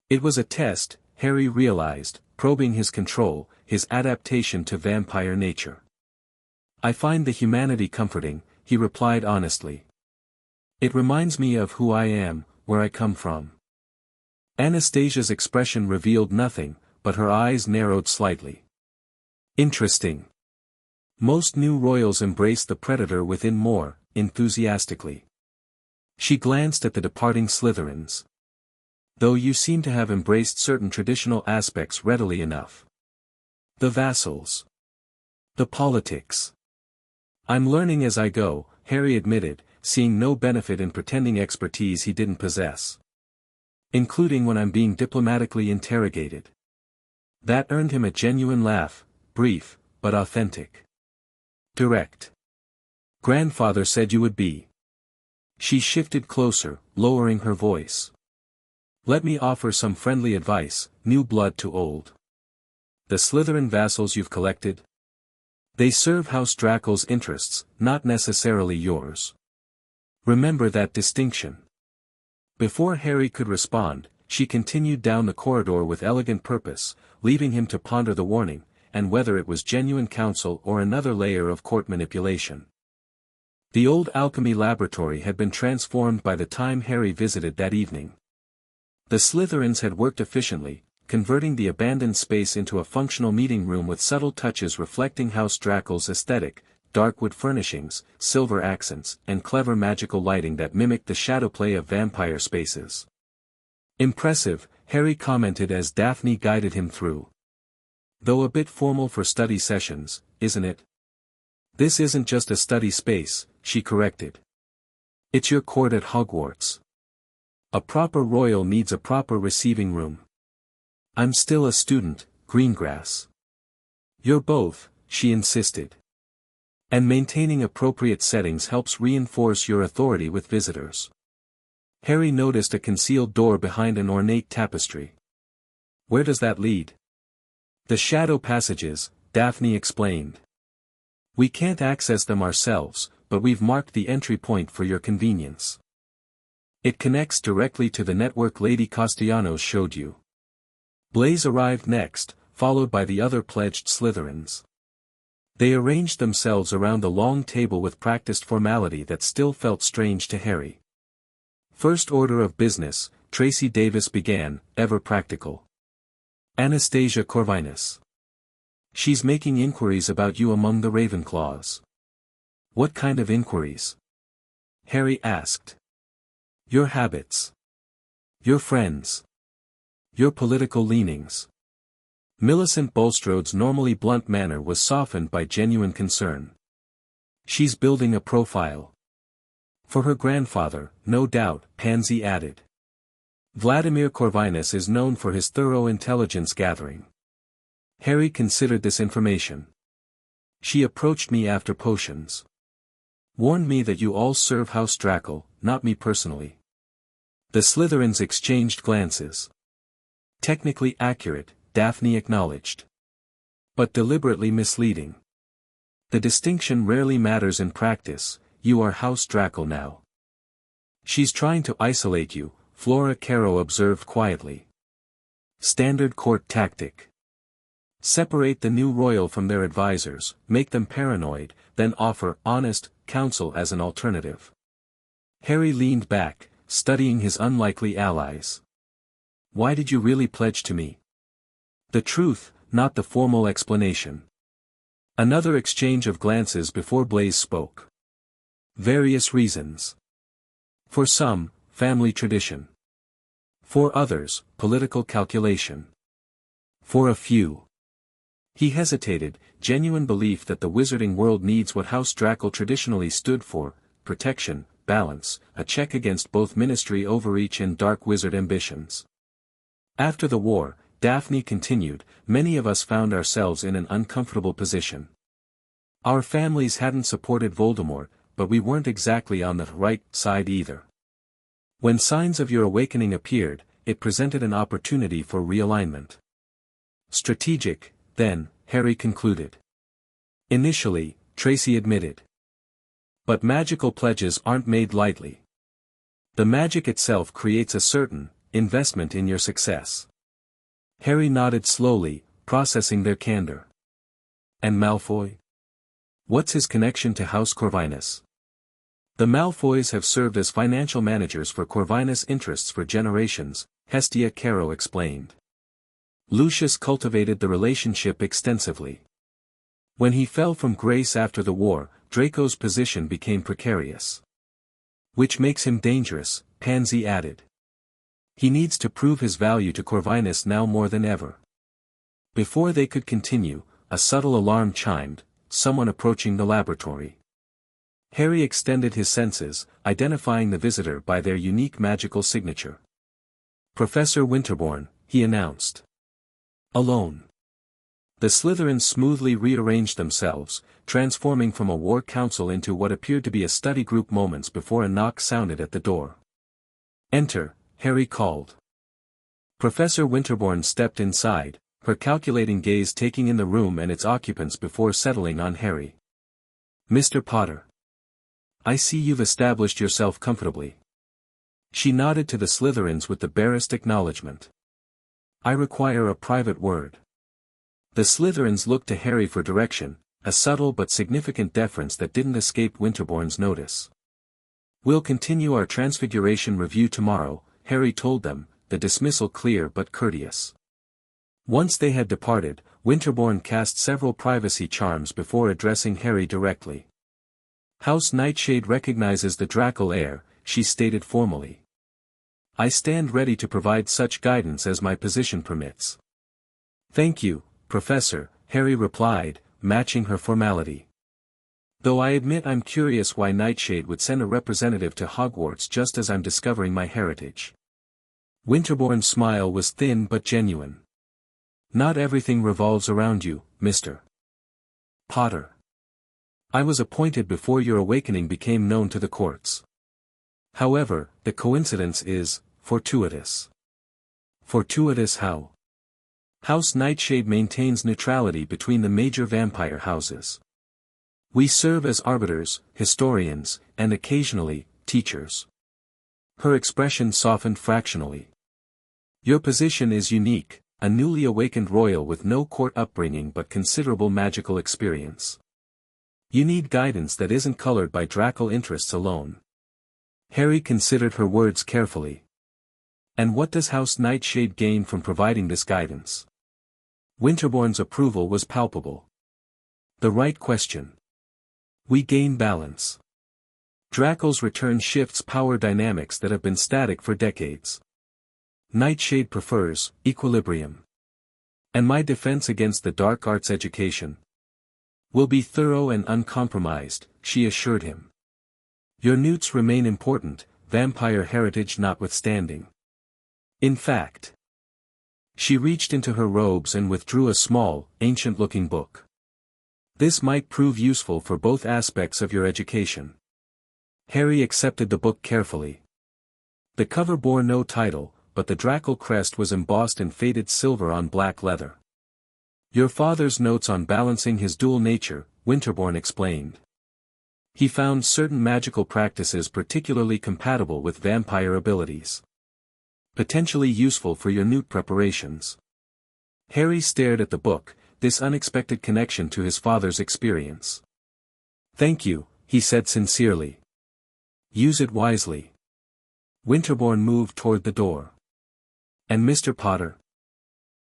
It was a test, Harry realized, probing his control, his adaptation to vampire nature. I find the humanity comforting, he replied honestly. It reminds me of who I am, where I come from. Anastasia's expression revealed nothing, but her eyes narrowed slightly. Interesting. Most new royals embrace the predator within more, enthusiastically. She glanced at the departing Slytherins. Though you seem to have embraced certain traditional aspects readily enough. The vassals. The politics. I'm learning as I go, Harry admitted, seeing no benefit in pretending expertise he didn't possess. Including when I'm being diplomatically interrogated. That earned him a genuine laugh, brief, but authentic. Direct. Grandfather said you would be. She shifted closer, lowering her voice. Let me offer some friendly advice, new blood to old. The Slytherin vassals you've collected? They serve House Draco's interests, not necessarily yours. Remember that distinction. Before Harry could respond, she continued down the corridor with elegant purpose, leaving him to ponder the warning, and whether it was genuine counsel or another layer of court manipulation. The old alchemy laboratory had been transformed by the time Harry visited that evening. The Slytherins had worked efficiently, converting the abandoned space into a functional meeting room with subtle touches reflecting House Draco's aesthetic, dark wood furnishings, silver accents, and clever magical lighting that mimicked the shadowplay of vampire spaces. Impressive, Harry commented as Daphne guided him through. Though a bit formal for study sessions, isn't it? This isn't just a study space, she corrected. It's your court at Hogwarts. A proper royal needs a proper receiving room. I'm still a student, Greengrass. You're both, she insisted. And maintaining appropriate settings helps reinforce your authority with visitors. Harry noticed a concealed door behind an ornate tapestry. Where does that lead? The shadow passages, Daphne explained. We can't access them ourselves, but we've marked the entry point for your convenience. It connects directly to the network Lady Castellanos showed you. Blaise arrived next, followed by the other pledged Slytherins. They arranged themselves around the long table with practiced formality that still felt strange to Harry. First order of business, Tracy Davis began, ever practical. Anastasia Corvinus. She's making inquiries about you among the Ravenclaws. What kind of inquiries? Harry asked. Your habits. Your friends. Your political leanings. Millicent Bulstrode's normally blunt manner was softened by genuine concern. She's building a profile. For her grandfather, no doubt, Pansy added. Vladimir Corvinus is known for his thorough intelligence gathering. Harry considered this information. She approached me after potions. Warned me that you all serve House Draco, not me personally. The Slytherins exchanged glances. Technically accurate, Daphne acknowledged. But deliberately misleading. The distinction rarely matters in practice, you are House Draco now. She's trying to isolate you, Flora Caro observed quietly. Standard court tactic. Separate the new royal from their advisors, make them paranoid, then offer honest counsel as an alternative. Harry leaned back, studying his unlikely allies. Why did you really pledge to me? The truth, not the formal explanation. Another exchange of glances before Blaise spoke. Various reasons. For some, family tradition. For others, political calculation. For a few. He hesitated, genuine belief that the wizarding world needs what House Draco traditionally stood for, protection, balance, a check against both ministry overreach and dark wizard ambitions. After the war, Daphne continued, many of us found ourselves in an uncomfortable position. Our families hadn't supported Voldemort, but we weren't exactly on the right side either. When signs of your awakening appeared, it presented an opportunity for realignment. Strategic, then, Harry concluded. Initially, Tracy admitted. But magical pledges aren't made lightly. The magic itself creates a certain investment in your success. Harry nodded slowly, processing their candor. And Malfoy? What's his connection to House Corvinus? The Malfoys have served as financial managers for Corvinus interests for generations, Hestia Caro explained. Lucius cultivated the relationship extensively. When he fell from grace after the war, Draco's position became precarious. Which makes him dangerous, Pansy added. He needs to prove his value to Corvinus now more than ever. Before they could continue, a subtle alarm chimed, someone approaching the laboratory. Harry extended his senses, identifying the visitor by their unique magical signature. Professor Winterbourne, he announced. Alone. The Slytherins smoothly rearranged themselves, transforming from a war council into what appeared to be a study group moments before a knock sounded at the door. Enter, Harry called. Professor Winterbourne stepped inside, her calculating gaze taking in the room and its occupants before settling on Harry. Mr. Potter. I see you've established yourself comfortably. She nodded to the Slytherins with the barest acknowledgement. I require a private word. The Slytherins looked to Harry for direction, a subtle but significant deference that didn't escape Winterbourne's notice. We'll continue our transfiguration review tomorrow, Harry told them, the dismissal clear but courteous. Once they had departed, Winterbourne cast several privacy charms before addressing Harry directly. House Nightshade recognizes the Draco heir, she stated formally. I stand ready to provide such guidance as my position permits. Thank you, Professor, Harry replied, matching her formality. Though I admit I'm curious why Nightshade would send a representative to Hogwarts just as I'm discovering my heritage. Winterbourne's smile was thin but genuine. Not everything revolves around you, Mr. Potter. I was appointed before your awakening became known to the courts. However, the coincidence is fortuitous. Fortuitous how? House Nightshade maintains neutrality between the major vampire houses. We serve as arbiters, historians, and occasionally, teachers. Her expression softened fractionally. Your position is unique, a newly awakened royal with no court upbringing but considerable magical experience. You need guidance that isn't colored by Draco interests alone. Harry considered her words carefully. And what does House Nightshade gain from providing this guidance? Winterbourne's approval was palpable. The right question. We gain balance. Draco's return shifts power dynamics that have been static for decades. Nightshade prefers equilibrium. And my defense against the dark arts education will be thorough and uncompromised, she assured him. Your newts remain important, vampire heritage notwithstanding. In fact, she reached into her robes and withdrew a small, ancient-looking book. This might prove useful for both aspects of your education. Harry accepted the book carefully. The cover bore no title, but the Draco crest was embossed in faded silver on black leather. Your father's notes on balancing his dual nature, Winterbourne explained. He found certain magical practices particularly compatible with vampire abilities. Potentially useful for your newt preparations. Harry stared at the book, this unexpected connection to his father's experience. Thank you, he said sincerely. Use it wisely. Winterbourne moved toward the door. And Mr. Potter?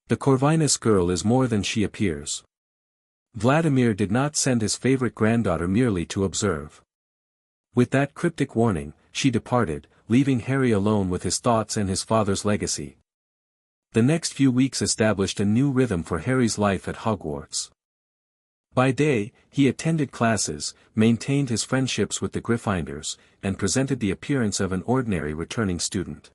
The Corvinus girl is more than she appears. Vladimir did not send his favorite granddaughter merely to observe. With that cryptic warning, she departed, leaving Harry alone with his thoughts and his father's legacy. The next few weeks established a new rhythm for Harry's life at Hogwarts. By day, he attended classes, maintained his friendships with the Gryffindors, and presented the appearance of an ordinary returning student.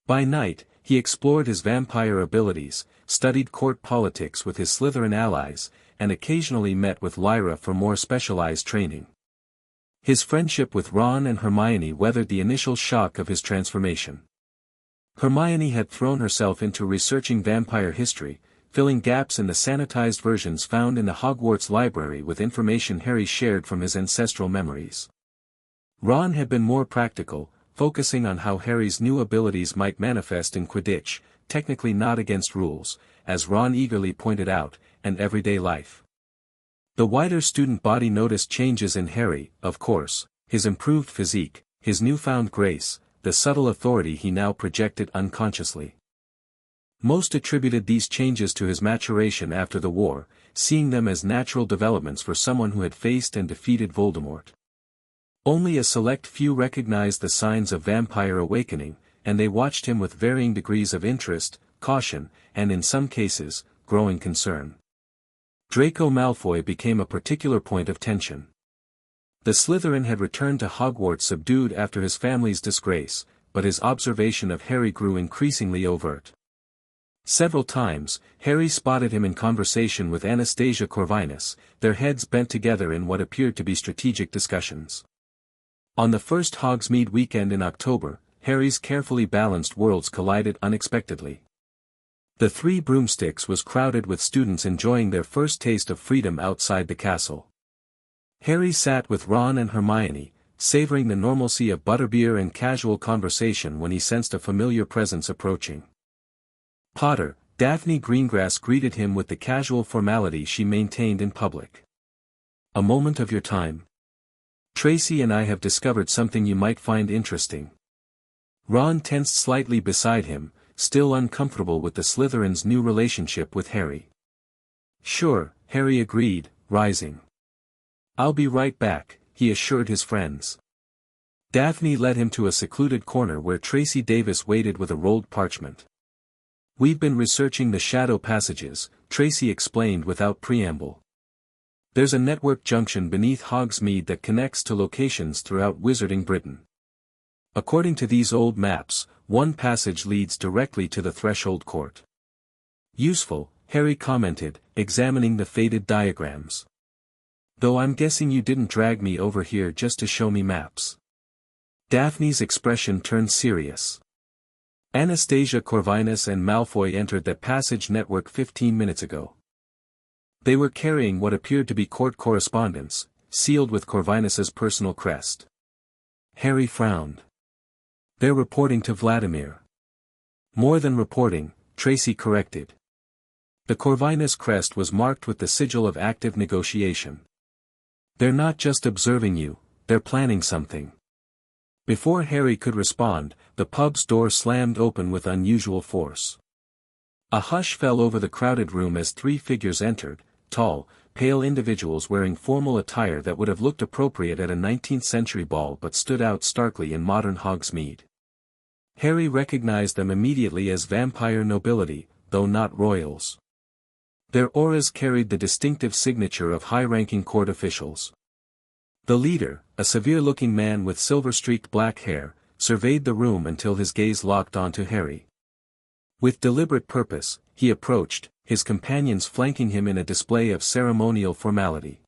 By night, he explored his vampire abilities, studied court politics with his Slytherin allies, and occasionally met with Lyra for more specialized training. His friendship with Ron and Hermione weathered the initial shock of his transformation. Hermione had thrown herself into researching vampire history, filling gaps in the sanitized versions found in the Hogwarts library with information Harry shared from his ancestral memories. Ron had been more practical, focusing on how Harry's new abilities might manifest in Quidditch, technically not against rules, as Ron eagerly pointed out, and everyday life. The wider student body noticed changes in Harry, of course, his improved physique, his newfound grace, the subtle authority he now projected unconsciously. Most attributed these changes to his maturation after the war, seeing them as natural developments for someone who had faced and defeated Voldemort. Only a select few recognized the signs of vampire awakening, and they watched him with varying degrees of interest, caution, and in some cases, growing concern. Draco Malfoy became a particular point of tension. The Slytherin had returned to Hogwarts subdued after his family's disgrace, but his observation of Harry grew increasingly overt. Several times, Harry spotted him in conversation with Anastasia Corvinus, their heads bent together in what appeared to be strategic discussions. On the first Hogsmeade weekend in October, Harry's carefully balanced worlds collided unexpectedly. The Three Broomsticks was crowded with students enjoying their first taste of freedom outside the castle. Harry sat with Ron and Hermione, savoring the normalcy of butterbeer and casual conversation when he sensed a familiar presence approaching. Potter, Daphne Greengrass greeted him with the casual formality she maintained in public. "A moment of your time. Tracy and I have discovered something you might find interesting." Ron tensed slightly beside him, still uncomfortable with the Slytherin's new relationship with Harry. "Sure," Harry agreed, rising. "I'll be right back," he assured his friends. Daphne led him to a secluded corner where Tracy Davis waited with a rolled parchment. "We've been researching the shadow passages," Tracy explained without preamble. "There's a network junction beneath Hogsmeade that connects to locations throughout Wizarding Britain. According to these old maps, one passage leads directly to the Threshold Court." "Useful," Harry commented, examining the faded diagrams. "Though I'm guessing you didn't drag me over here just to show me maps." Daphne's expression turned serious. "Anastasia Corvinus and Malfoy entered that passage network 15 minutes ago. They were carrying what appeared to be court correspondence, sealed with Corvinus's personal crest." Harry frowned. "They're reporting to Vladimir." "More than reporting," Tracy corrected. "The Corvinus crest was marked with the sigil of active negotiation. They're not just observing you, they're planning something." Before Harry could respond, the pub's door slammed open with unusual force. A hush fell over the crowded room as three figures entered, tall, pale individuals wearing formal attire that would have looked appropriate at a 19th-century ball but stood out starkly in modern Hogsmeade. Harry recognized them immediately as vampire nobility, though not royals. Their auras carried the distinctive signature of high-ranking court officials. The leader, a severe-looking man with silver-streaked black hair, surveyed the room until his gaze locked onto Harry. With deliberate purpose, he approached, his companions flanking him in a display of ceremonial formality.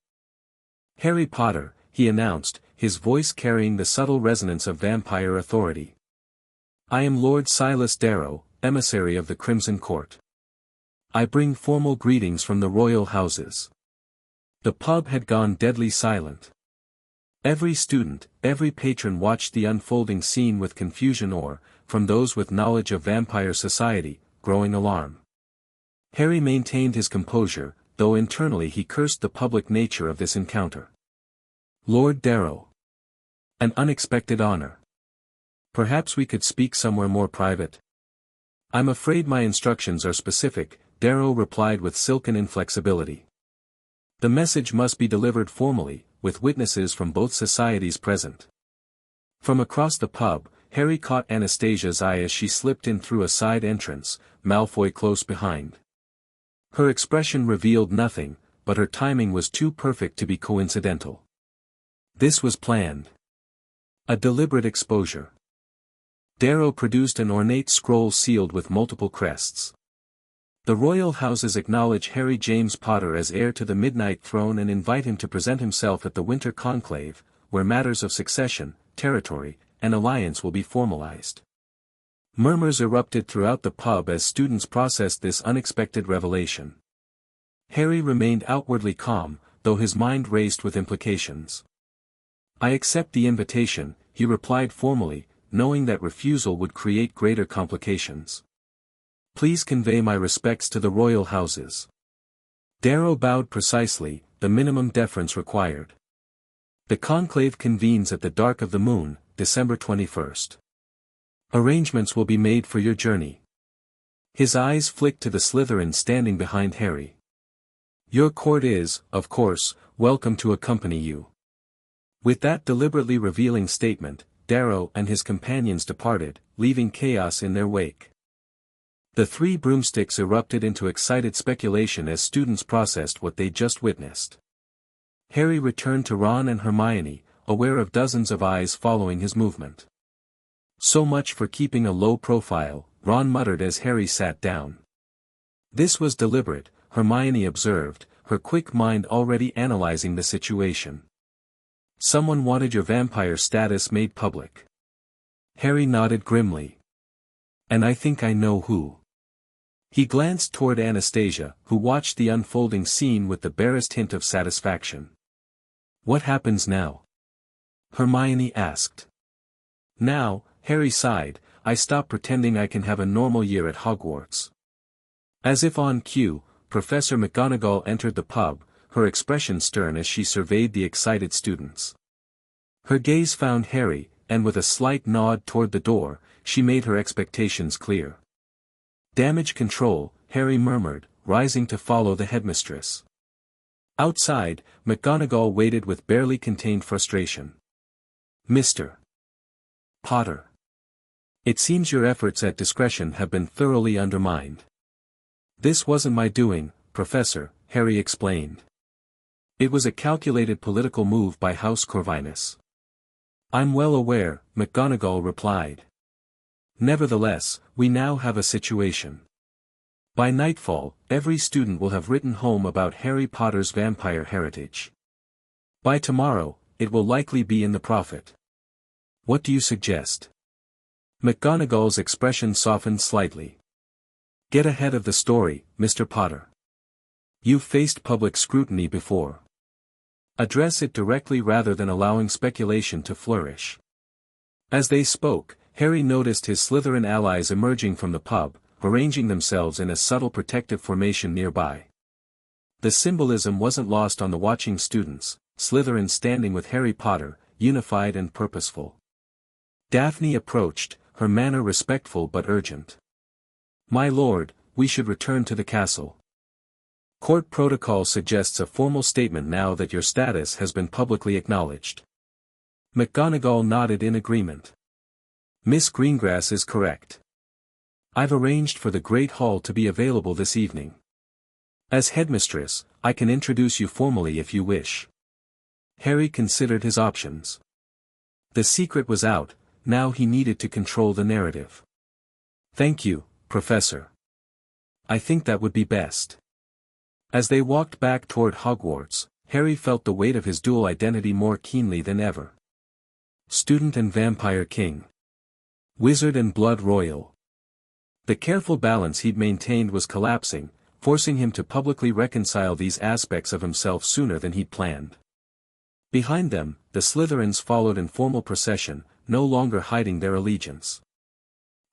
"Harry Potter," he announced, his voice carrying the subtle resonance of vampire authority. "I am Lord Silas Darrow, emissary of the Crimson Court. I bring formal greetings from the royal houses." The pub had gone deadly silent. Every student, every patron watched the unfolding scene with confusion or, from those with knowledge of vampire society, growing alarm. Harry maintained his composure, though internally he cursed the public nature of this encounter. "Lord Darrow. An unexpected honor. Perhaps we could speak somewhere more private." "I'm afraid my instructions are specific," Darrow replied with silken inflexibility. "The message must be delivered formally, with witnesses from both societies present." From across the pub, Harry caught Anastasia's eye as she slipped in through a side entrance, Malfoy close behind. Her expression revealed nothing, but her timing was too perfect to be coincidental. This was planned. A deliberate exposure. Darrow produced an ornate scroll sealed with multiple crests. "The royal houses acknowledge Harry James Potter as heir to the Midnight Throne and invite him to present himself at the Winter Conclave, where matters of succession, territory, and alliance will be formalized." Murmurs erupted throughout the pub as students processed this unexpected revelation. Harry remained outwardly calm, though his mind raced with implications. "I accept the invitation," he replied formally, knowing that refusal would create greater complications. "Please convey my respects to the royal houses." Darrow bowed precisely, the minimum deference required. The conclave convenes at the dark of the moon, December 21st. Arrangements will be made for your journey. His eyes flicked to the Slytherin standing behind Harry. "Your court is, of course, welcome to accompany you." With that deliberately revealing statement, Darrow and his companions departed, leaving chaos in their wake. The three broomsticks erupted into excited speculation as students processed what they'd just witnessed. Harry returned to Ron and Hermione, aware of dozens of eyes following his movement. "So much for keeping a low profile," Ron muttered as Harry sat down. "This was deliberate," Hermione observed, her quick mind already analyzing the situation. "Someone wanted your vampire status made public." Harry nodded grimly. "And I think I know who." He glanced toward Anastasia, who watched the unfolding scene with the barest hint of satisfaction. "What happens now?" Hermione asked. "Now," Harry sighed, "I stop pretending I can have a normal year at Hogwarts." As if on cue, Professor McGonagall entered the pub, her expression stern as she surveyed the excited students. Her gaze found Harry, and with a slight nod toward the door, she made her expectations clear. "Damage control," Harry murmured, rising to follow the headmistress. Outside, McGonagall waited with barely contained frustration. "Mr. Potter. It seems your efforts at discretion have been thoroughly undermined." "This wasn't my doing, Professor," Harry explained. "It was a calculated political move by House Corvinus." "I'm well aware," McGonagall replied. "Nevertheless, we now have a situation. By nightfall, every student will have written home about Harry Potter's vampire heritage. By tomorrow, it will likely be in the Prophet. What do you suggest?" McGonagall's expression softened slightly. "Get ahead of the story, Mr. Potter. You've faced public scrutiny before. Address it directly rather than allowing speculation to flourish." As they spoke, Harry noticed his Slytherin allies emerging from the pub, arranging themselves in a subtle protective formation nearby. The symbolism wasn't lost on the watching students, Slytherin standing with Harry Potter, unified and purposeful. Daphne approached, her manner respectful but urgent. "My lord, we should return to the castle. Court protocol suggests a formal statement now that your status has been publicly acknowledged." McGonagall nodded in agreement. "Miss Greengrass is correct. I've arranged for the Great Hall to be available this evening. As headmistress, I can introduce you formally if you wish." Harry considered his options. The secret was out, now he needed to control the narrative. "Thank you, Professor. I think that would be best." As they walked back toward Hogwarts, Harry felt the weight of his dual identity more keenly than ever. Student and vampire king. Wizard and blood royal. The careful balance he'd maintained was collapsing, forcing him to publicly reconcile these aspects of himself sooner than he'd planned. Behind them, the Slytherins followed in formal procession, no longer hiding their allegiance.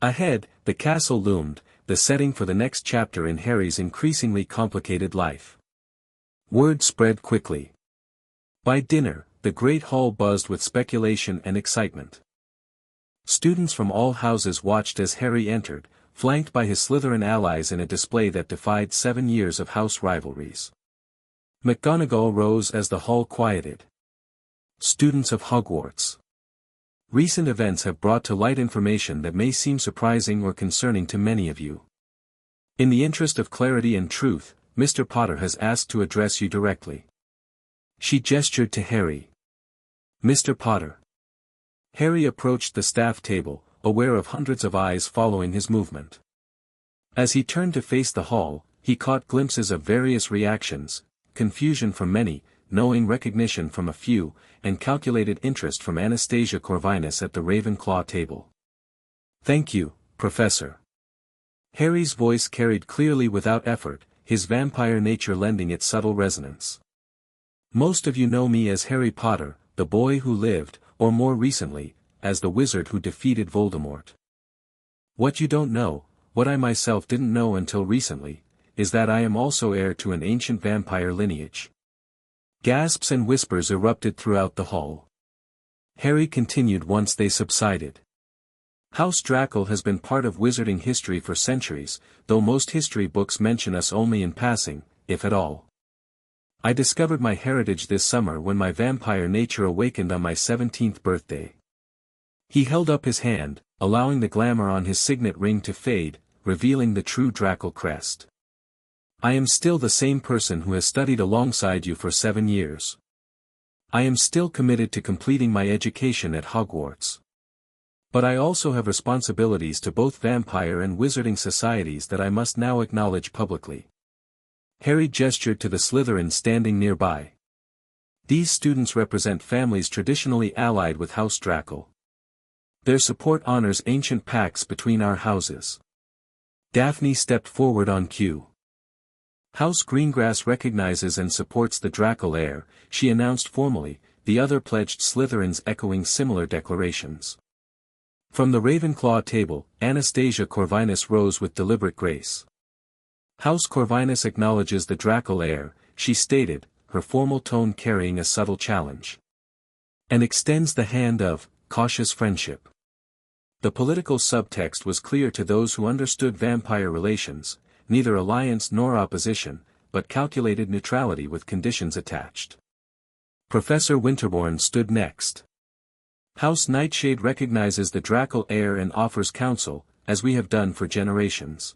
Ahead, the castle loomed, the setting for the next chapter in Harry's increasingly complicated life. Word spread quickly. By dinner, the Great Hall buzzed with speculation and excitement. Students from all houses watched as Harry entered, flanked by his Slytherin allies in a display that defied 7 years of house rivalries. McGonagall rose as the hall quieted. "Students of Hogwarts. Recent events have brought to light information that may seem surprising or concerning to many of you. In the interest of clarity and truth, Mr. Potter has asked to address you directly." She gestured to Harry. "Mr. Potter." Harry approached the staff table, aware of hundreds of eyes following his movement. As he turned to face the hall, he caught glimpses of various reactions, confusion from many, knowing recognition from a few, and calculated interest from Anastasia Corvinus at the Ravenclaw table. "Thank you, Professor." Harry's voice carried clearly without effort, his vampire nature lending its subtle resonance. "Most of you know me as Harry Potter, the boy who lived, or more recently, as the wizard who defeated Voldemort. What you don't know, what I myself didn't know until recently, is that I am also heir to an ancient vampire lineage. Gasps and whispers erupted throughout the hall. Harry continued once they subsided. House Draco has been part of wizarding history for centuries, though most history books mention us only in passing, if at all. I discovered my heritage this summer when my vampire nature awakened on my 17th birthday. He held up his hand, allowing the glamour on his signet ring to fade, revealing the true Draco crest. I am still the same person who has studied alongside you for 7 years. I am still committed to completing my education at Hogwarts. But I also have responsibilities to both vampire and wizarding societies that I must now acknowledge publicly. Harry gestured to the Slytherins standing nearby. These students represent families traditionally allied with House Draco. Their support honors ancient pacts between our houses. Daphne stepped forward on cue. House Greengrass recognizes and supports the Draco heir, she announced formally, the other pledged Slytherins echoing similar declarations. From the Ravenclaw table, Anastasia Corvinus rose with deliberate grace. House Corvinus acknowledges the Draco heir, she stated, her formal tone carrying a subtle challenge. And extends the hand of cautious friendship. The political subtext was clear to those who understood vampire relations, neither alliance nor opposition, but calculated neutrality with conditions attached. Professor Winterbourne stood next. House Nightshade recognizes the Draco heir and offers counsel, as we have done for generations.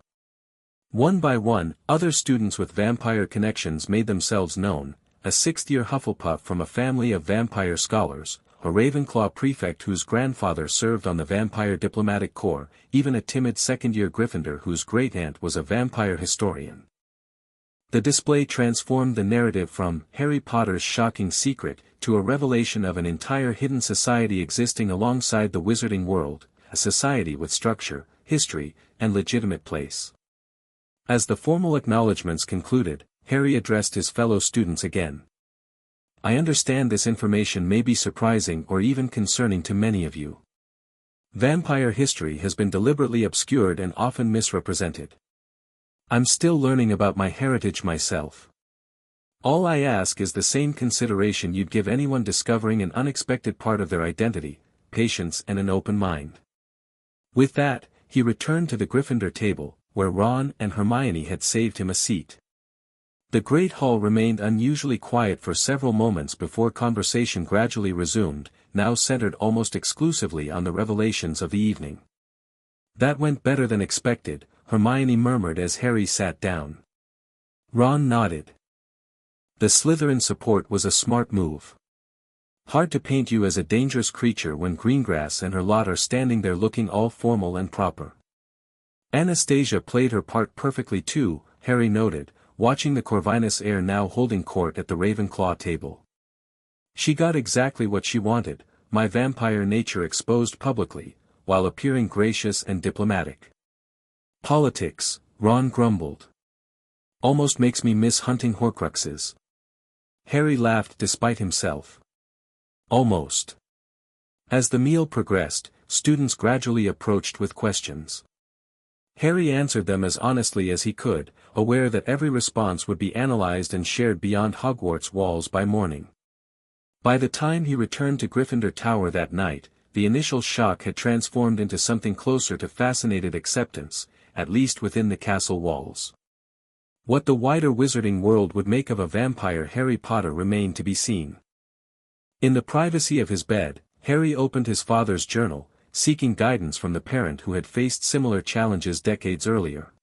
One by one, other students with vampire connections made themselves known, a 6th-year Hufflepuff from a family of vampire scholars, a Ravenclaw prefect whose grandfather served on the Vampire Diplomatic Corps, even a timid 2nd-year Gryffindor whose great-aunt was a vampire historian. The display transformed the narrative from Harry Potter's shocking secret to a revelation of an entire hidden society existing alongside the wizarding world, a society with structure, history, and legitimate place. As the formal acknowledgements concluded, Harry addressed his fellow students again. I understand this information may be surprising or even concerning to many of you. Vampire history has been deliberately obscured and often misrepresented. I'm still learning about my heritage myself. All I ask is the same consideration you'd give anyone discovering an unexpected part of their identity, patience and an open mind. With that, he returned to the Gryffindor table, where Ron and Hermione had saved him a seat. The Great Hall remained unusually quiet for several moments before conversation gradually resumed, now centered almost exclusively on the revelations of the evening. That went better than expected, Hermione murmured as Harry sat down. Ron nodded. The Slytherin support was a smart move. Hard to paint you as a dangerous creature when Greengrass and her lot are standing there looking all formal and proper. Anastasia played her part perfectly too, Harry noted, watching the Corvinus heir now holding court at the Ravenclaw table. She got exactly what she wanted, my vampire nature exposed publicly, while appearing gracious and diplomatic. Politics, Ron grumbled. Almost makes me miss hunting Horcruxes. Harry laughed despite himself. Almost. As the meal progressed, students gradually approached with questions. Harry answered them as honestly as he could, aware that every response would be analyzed and shared beyond Hogwarts walls by morning. By the time he returned to Gryffindor Tower that night, the initial shock had transformed into something closer to fascinated acceptance, at least within the castle walls. What the wider wizarding world would make of a vampire Harry Potter remained to be seen. In the privacy of his bed, Harry opened his father's journal, seeking guidance from the parent who had faced similar challenges decades earlier.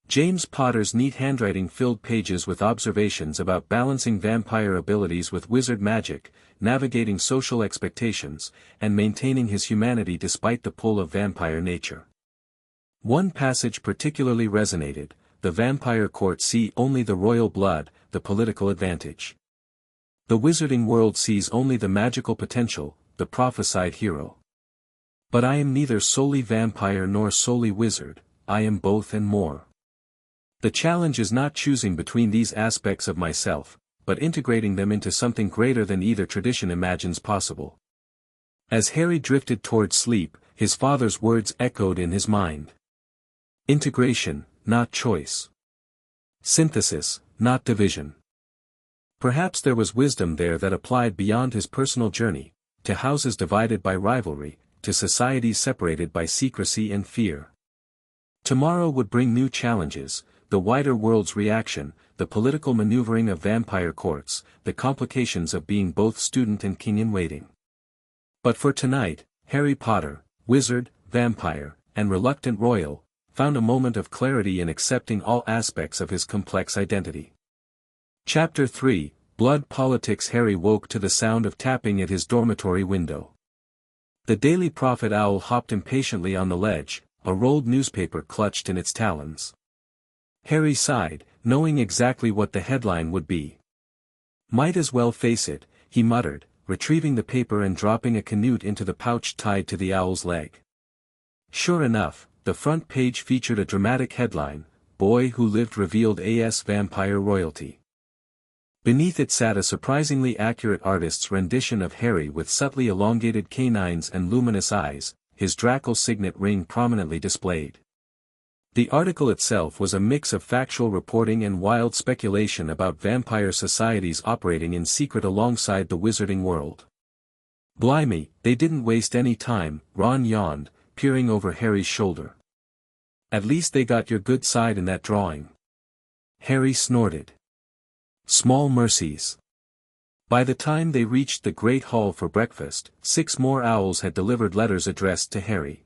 James Potter's neat handwriting filled pages with observations about balancing vampire abilities with wizard magic, navigating social expectations, and maintaining his humanity despite the pull of vampire nature. One passage particularly resonated: the vampire court see only the royal blood, the political advantage. The wizarding world sees only the magical potential, the prophesied hero. But I am neither solely vampire nor solely wizard, I am both and more. The challenge is not choosing between these aspects of myself, but integrating them into something greater than either tradition imagines possible. As Harry drifted toward sleep, his father's words echoed in his mind. Integration, not choice. Synthesis, not division. Perhaps there was wisdom there that applied beyond his personal journey, to houses divided by rivalry, to societies separated by secrecy and fear. Tomorrow would bring new challenges, the wider world's reaction, the political maneuvering of vampire courts, the complications of being both student and king in waiting. But for tonight, Harry Potter, wizard, vampire, and reluctant royal, found a moment of clarity in accepting all aspects of his complex identity. Chapter 3, Blood Politics. Harry woke to the sound of tapping at his dormitory window. The Daily Prophet owl hopped impatiently on the ledge, a rolled newspaper clutched in its talons. Harry sighed, knowing exactly what the headline would be. Might as well face it, he muttered, retrieving the paper and dropping a canute into the pouch tied to the owl's leg. Sure enough, the front page featured a dramatic headline, "Boy Who Lived Revealed as Vampire Royalty." Beneath it sat a surprisingly accurate artist's rendition of Harry with subtly elongated canines and luminous eyes, his Draco signet ring prominently displayed. The article itself was a mix of factual reporting and wild speculation about vampire societies operating in secret alongside the wizarding world. Blimey, they didn't waste any time, Ron yawned, peering over Harry's shoulder. At least they got your good side in that drawing. Harry snorted. Small mercies. By the time they reached the Great Hall for breakfast, 6 more owls had delivered letters addressed to Harry.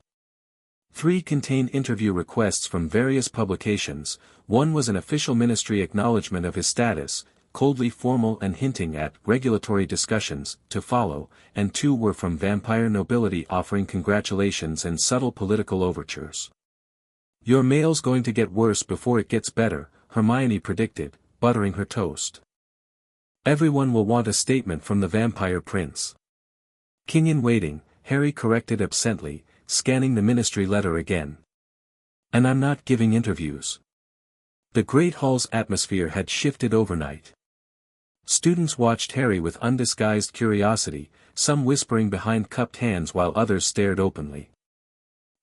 3 contained interview requests from various publications, 1 was an official ministry acknowledgement of his status, coldly formal and hinting at regulatory discussions to follow, and 2 were from vampire nobility offering congratulations and subtle political overtures. Your mail's going to get worse before it gets better, Hermione predicted, buttering her toast. Everyone will want a statement from the vampire prince. King in waiting, Harry corrected absently, scanning the ministry letter again. And I'm not giving interviews. The Great Hall's atmosphere had shifted overnight. Students watched Harry with undisguised curiosity, some whispering behind cupped hands while others stared openly.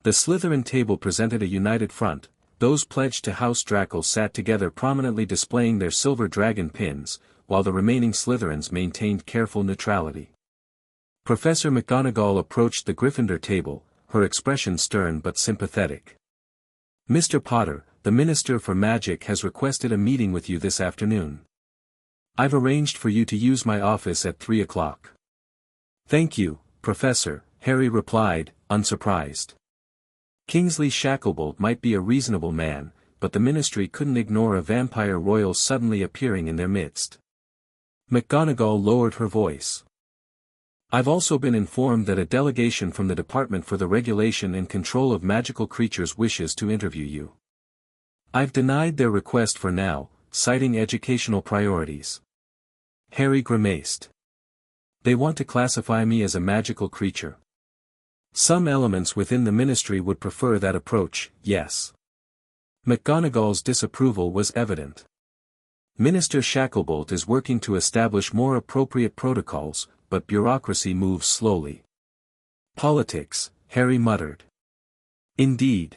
The Slytherin table presented a united front. Those pledged to House Draco sat together prominently displaying their silver dragon pins, while the remaining Slytherins maintained careful neutrality. Professor McGonagall approached the Gryffindor table, her expression stern but sympathetic. Mr. Potter, the Minister for Magic has requested a meeting with you this afternoon. I've arranged for you to use my office at 3 o'clock. Thank you, Professor, Harry replied, unsurprised. Kingsley Shacklebolt might be a reasonable man, but the ministry couldn't ignore a vampire royal suddenly appearing in their midst. McGonagall lowered her voice. I've also been informed that a delegation from the Department for the Regulation and Control of Magical Creatures wishes to interview you. I've denied their request for now, citing educational priorities. Harry grimaced. They want to classify me as a magical creature. Some elements within the ministry would prefer that approach, yes. McGonagall's disapproval was evident. Minister Shacklebolt is working to establish more appropriate protocols, but bureaucracy moves slowly. Politics, Harry muttered. Indeed.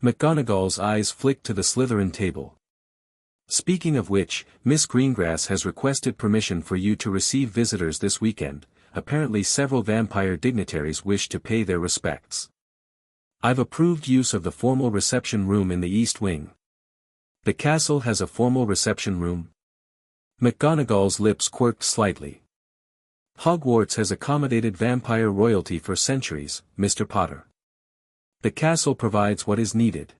McGonagall's eyes flicked to the Slytherin table. Speaking of which, Miss Greengrass has requested permission for you to receive visitors this weekend. Apparently several vampire dignitaries wish to pay their respects. I've approved use of the formal reception room in the East Wing. The castle has a formal reception room? McGonagall's lips quirked slightly. Hogwarts has accommodated vampire royalty for centuries, Mr. Potter. The castle provides what is needed.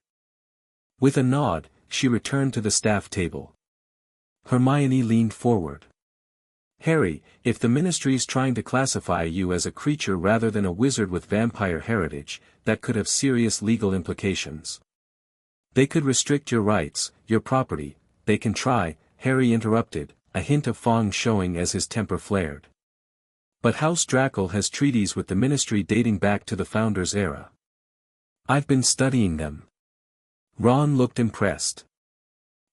With a nod, she returned to the staff table. Hermione leaned forward. Harry, if the ministry's trying to classify you as a creature rather than a wizard with vampire heritage, that could have serious legal implications. They could restrict your rights, your property, they can try, Harry interrupted, a hint of Fong showing as his temper flared. But House Draco has treaties with the ministry dating back to the Founders' era. I've been studying them. Ron looked impressed.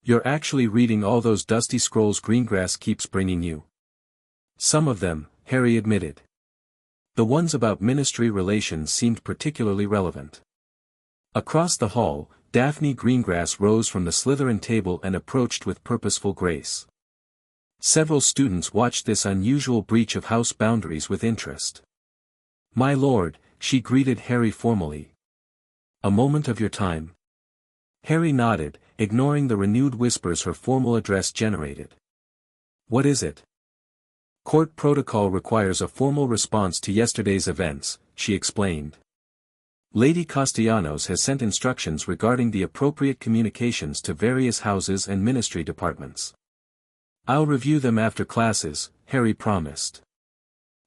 You're actually reading all those dusty scrolls Greengrass keeps bringing you. Some of them, Harry admitted. The ones about ministry relations seemed particularly relevant. Across the hall, Daphne Greengrass rose from the Slytherin table and approached with purposeful grace. Several students watched this unusual breach of house boundaries with interest. "My lord," she greeted Harry formally. "A moment of your time?" Harry nodded, ignoring the renewed whispers her formal address generated. "What is it?" "Court protocol requires a formal response to yesterday's events," she explained. "Lady Castellanos has sent instructions regarding the appropriate communications to various houses and ministry departments. I'll review them after classes," Harry promised.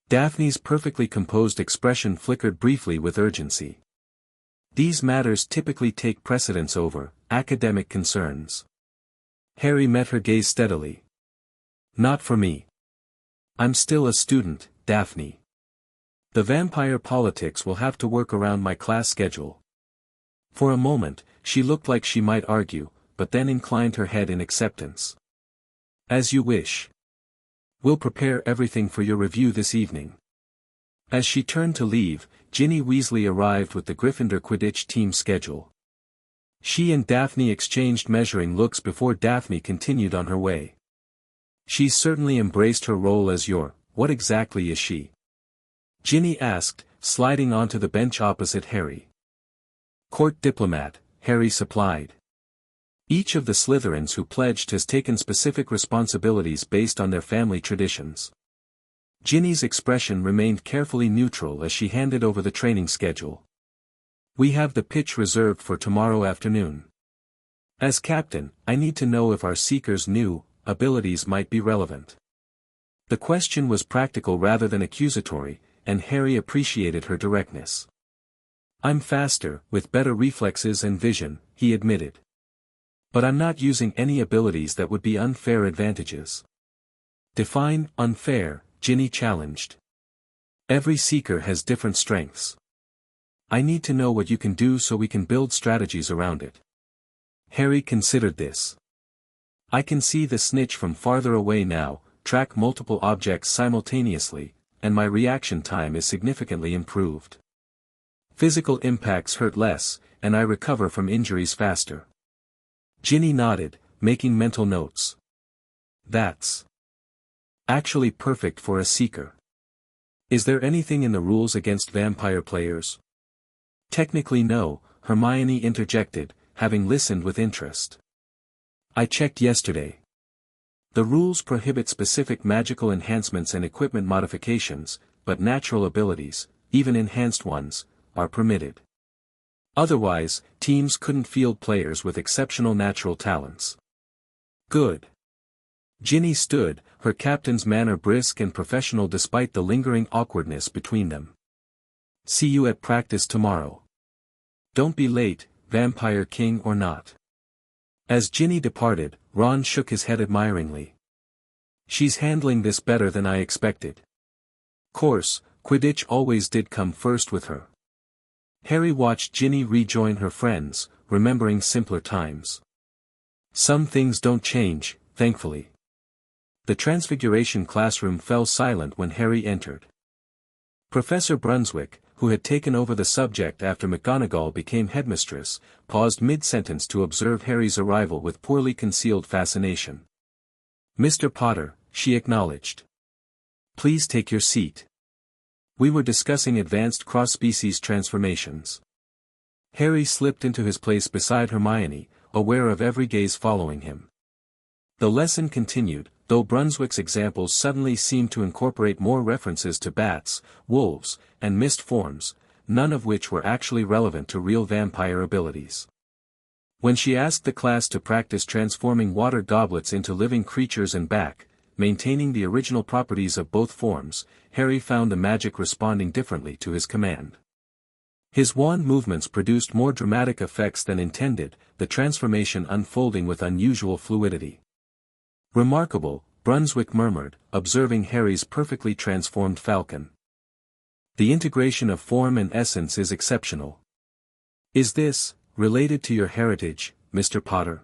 Daphne's perfectly composed expression flickered briefly with urgency. "These matters typically take precedence over academic concerns." Harry met her gaze steadily. "Not for me. I'm still a student, Daphne. The vampire politics will have to work around my class schedule." For a moment, she looked like she might argue, but then inclined her head in acceptance. "As you wish. We'll prepare everything for your review this evening." As she turned to leave, Ginny Weasley arrived with the Gryffindor Quidditch team schedule. She and Daphne exchanged measuring looks before Daphne continued on her way. "She's certainly embraced her role as what exactly is she?" Ginny asked, sliding onto the bench opposite Harry. "Court diplomat," Harry supplied. "Each of the Slytherins who pledged has taken specific responsibilities based on their family traditions." Ginny's expression remained carefully neutral as she handed over the training schedule. "We have the pitch reserved for tomorrow afternoon. As captain, I need to know if our seekers' new abilities might be relevant." The question was practical rather than accusatory, and Harry appreciated her directness. "I'm faster, with better reflexes and vision," he admitted. "But I'm not using any abilities that would be unfair advantages." "Define unfair," Ginny challenged. "Every seeker has different strengths. I need to know what you can do so we can build strategies around it." Harry considered this. "I can see the snitch from farther away now, track multiple objects simultaneously, and my reaction time is significantly improved. Physical impacts hurt less, and I recover from injuries faster." Ginny nodded, making mental notes. "That's actually perfect for a seeker. Is there anything in the rules against vampire players?" "Technically no," Hermione interjected, having listened with interest. "I checked yesterday. The rules prohibit specific magical enhancements and equipment modifications, but natural abilities, even enhanced ones, are permitted. Otherwise, teams couldn't field players with exceptional natural talents." "Good." Ginny stood, her captain's manner brisk and professional despite the lingering awkwardness between them. "See you at practice tomorrow. Don't be late, Vampire King or not." As Ginny departed, Ron shook his head admiringly. "She's handling this better than I expected. Course, Quidditch always did come first with her." Harry watched Ginny rejoin her friends, remembering simpler times. Some things don't change, thankfully. The Transfiguration classroom fell silent when Harry entered. Professor Brunswick, who had taken over the subject after McGonagall became headmistress, paused mid-sentence to observe Harry's arrival with poorly concealed fascination. "Mr. Potter," she acknowledged. "Please take your seat. We were discussing advanced cross-species transformations." Harry slipped into his place beside Hermione, aware of every gaze following him. The lesson continued, though Brunswick's examples suddenly seemed to incorporate more references to bats, wolves, and mist forms, none of which were actually relevant to real vampire abilities. When she asked the class to practice transforming water goblets into living creatures and back, maintaining the original properties of both forms, Harry found the magic responding differently to his command. His wand movements produced more dramatic effects than intended, the transformation unfolding with unusual fluidity. "Remarkable," Brunswick murmured, observing Harry's perfectly transformed falcon. "The integration of form and essence is exceptional. Is this related to your heritage, Mr. Potter?"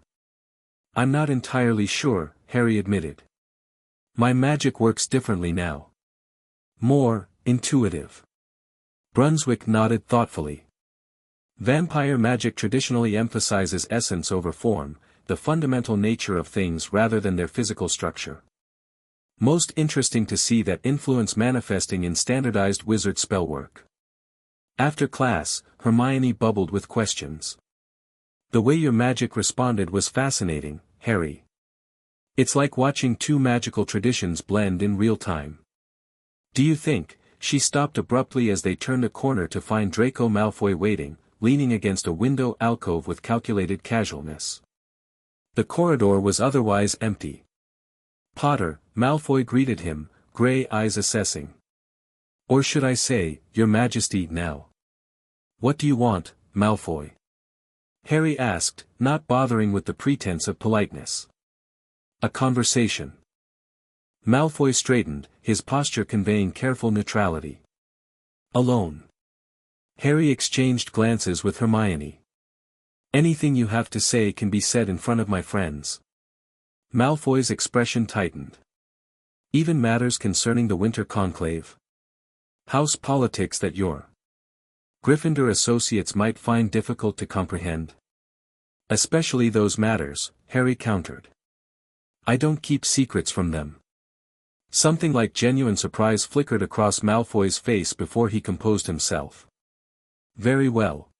I'm not entirely sure, Harry admitted. My magic works differently now. More intuitive. Brunswick nodded thoughtfully. Vampire magic traditionally emphasizes essence over form, the fundamental nature of things rather than their physical structure. Most interesting to see that influence manifesting in standardized wizard spellwork. After class, Hermione bubbled with questions. The way your magic responded was fascinating, Harry. It's like watching two magical traditions blend in real time. Do you think? She stopped abruptly as they turned a corner to find Draco Malfoy waiting, leaning against a window alcove with calculated casualness. The corridor was otherwise empty. Potter, Malfoy greeted him, grey eyes assessing. Or should I say, Your Majesty now? What do you want, Malfoy? Harry asked, not bothering with the pretense of politeness. A conversation. Malfoy straightened, his posture conveying careful neutrality. Alone. Harry exchanged glances with Hermione. Anything you have to say can be said in front of my friends. Malfoy's expression tightened. Even matters concerning the winter conclave? House politics that your Gryffindor associates might find difficult to comprehend? Especially those matters, Harry countered. I don't keep secrets from them. Something like genuine surprise flickered across Malfoy's face before he composed himself. Very well.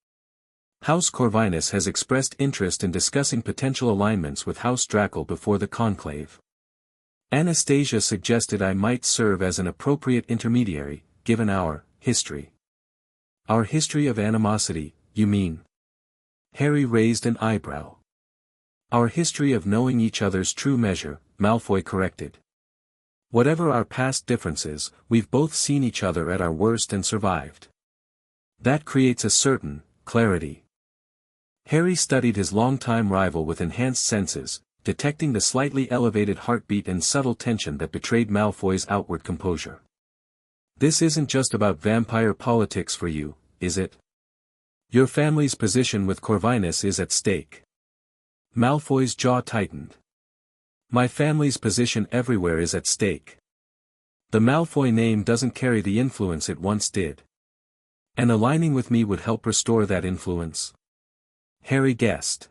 House Corvinus has expressed interest in discussing potential alignments with House Draco before the conclave. Anastasia suggested I might serve as an appropriate intermediary, given our history. Our history of animosity, you mean? Harry raised an eyebrow. Our history of knowing each other's true measure, Malfoy corrected. Whatever our past differences, we've both seen each other at our worst and survived. That creates a certain clarity. Harry studied his longtime rival with enhanced senses, detecting the slightly elevated heartbeat and subtle tension that betrayed Malfoy's outward composure. This isn't just about vampire politics for you, is it? Your family's position with Corvinus is at stake. Malfoy's jaw tightened. My family's position everywhere is at stake. The Malfoy name doesn't carry the influence it once did. And aligning with me would help restore that influence? Harry guessed.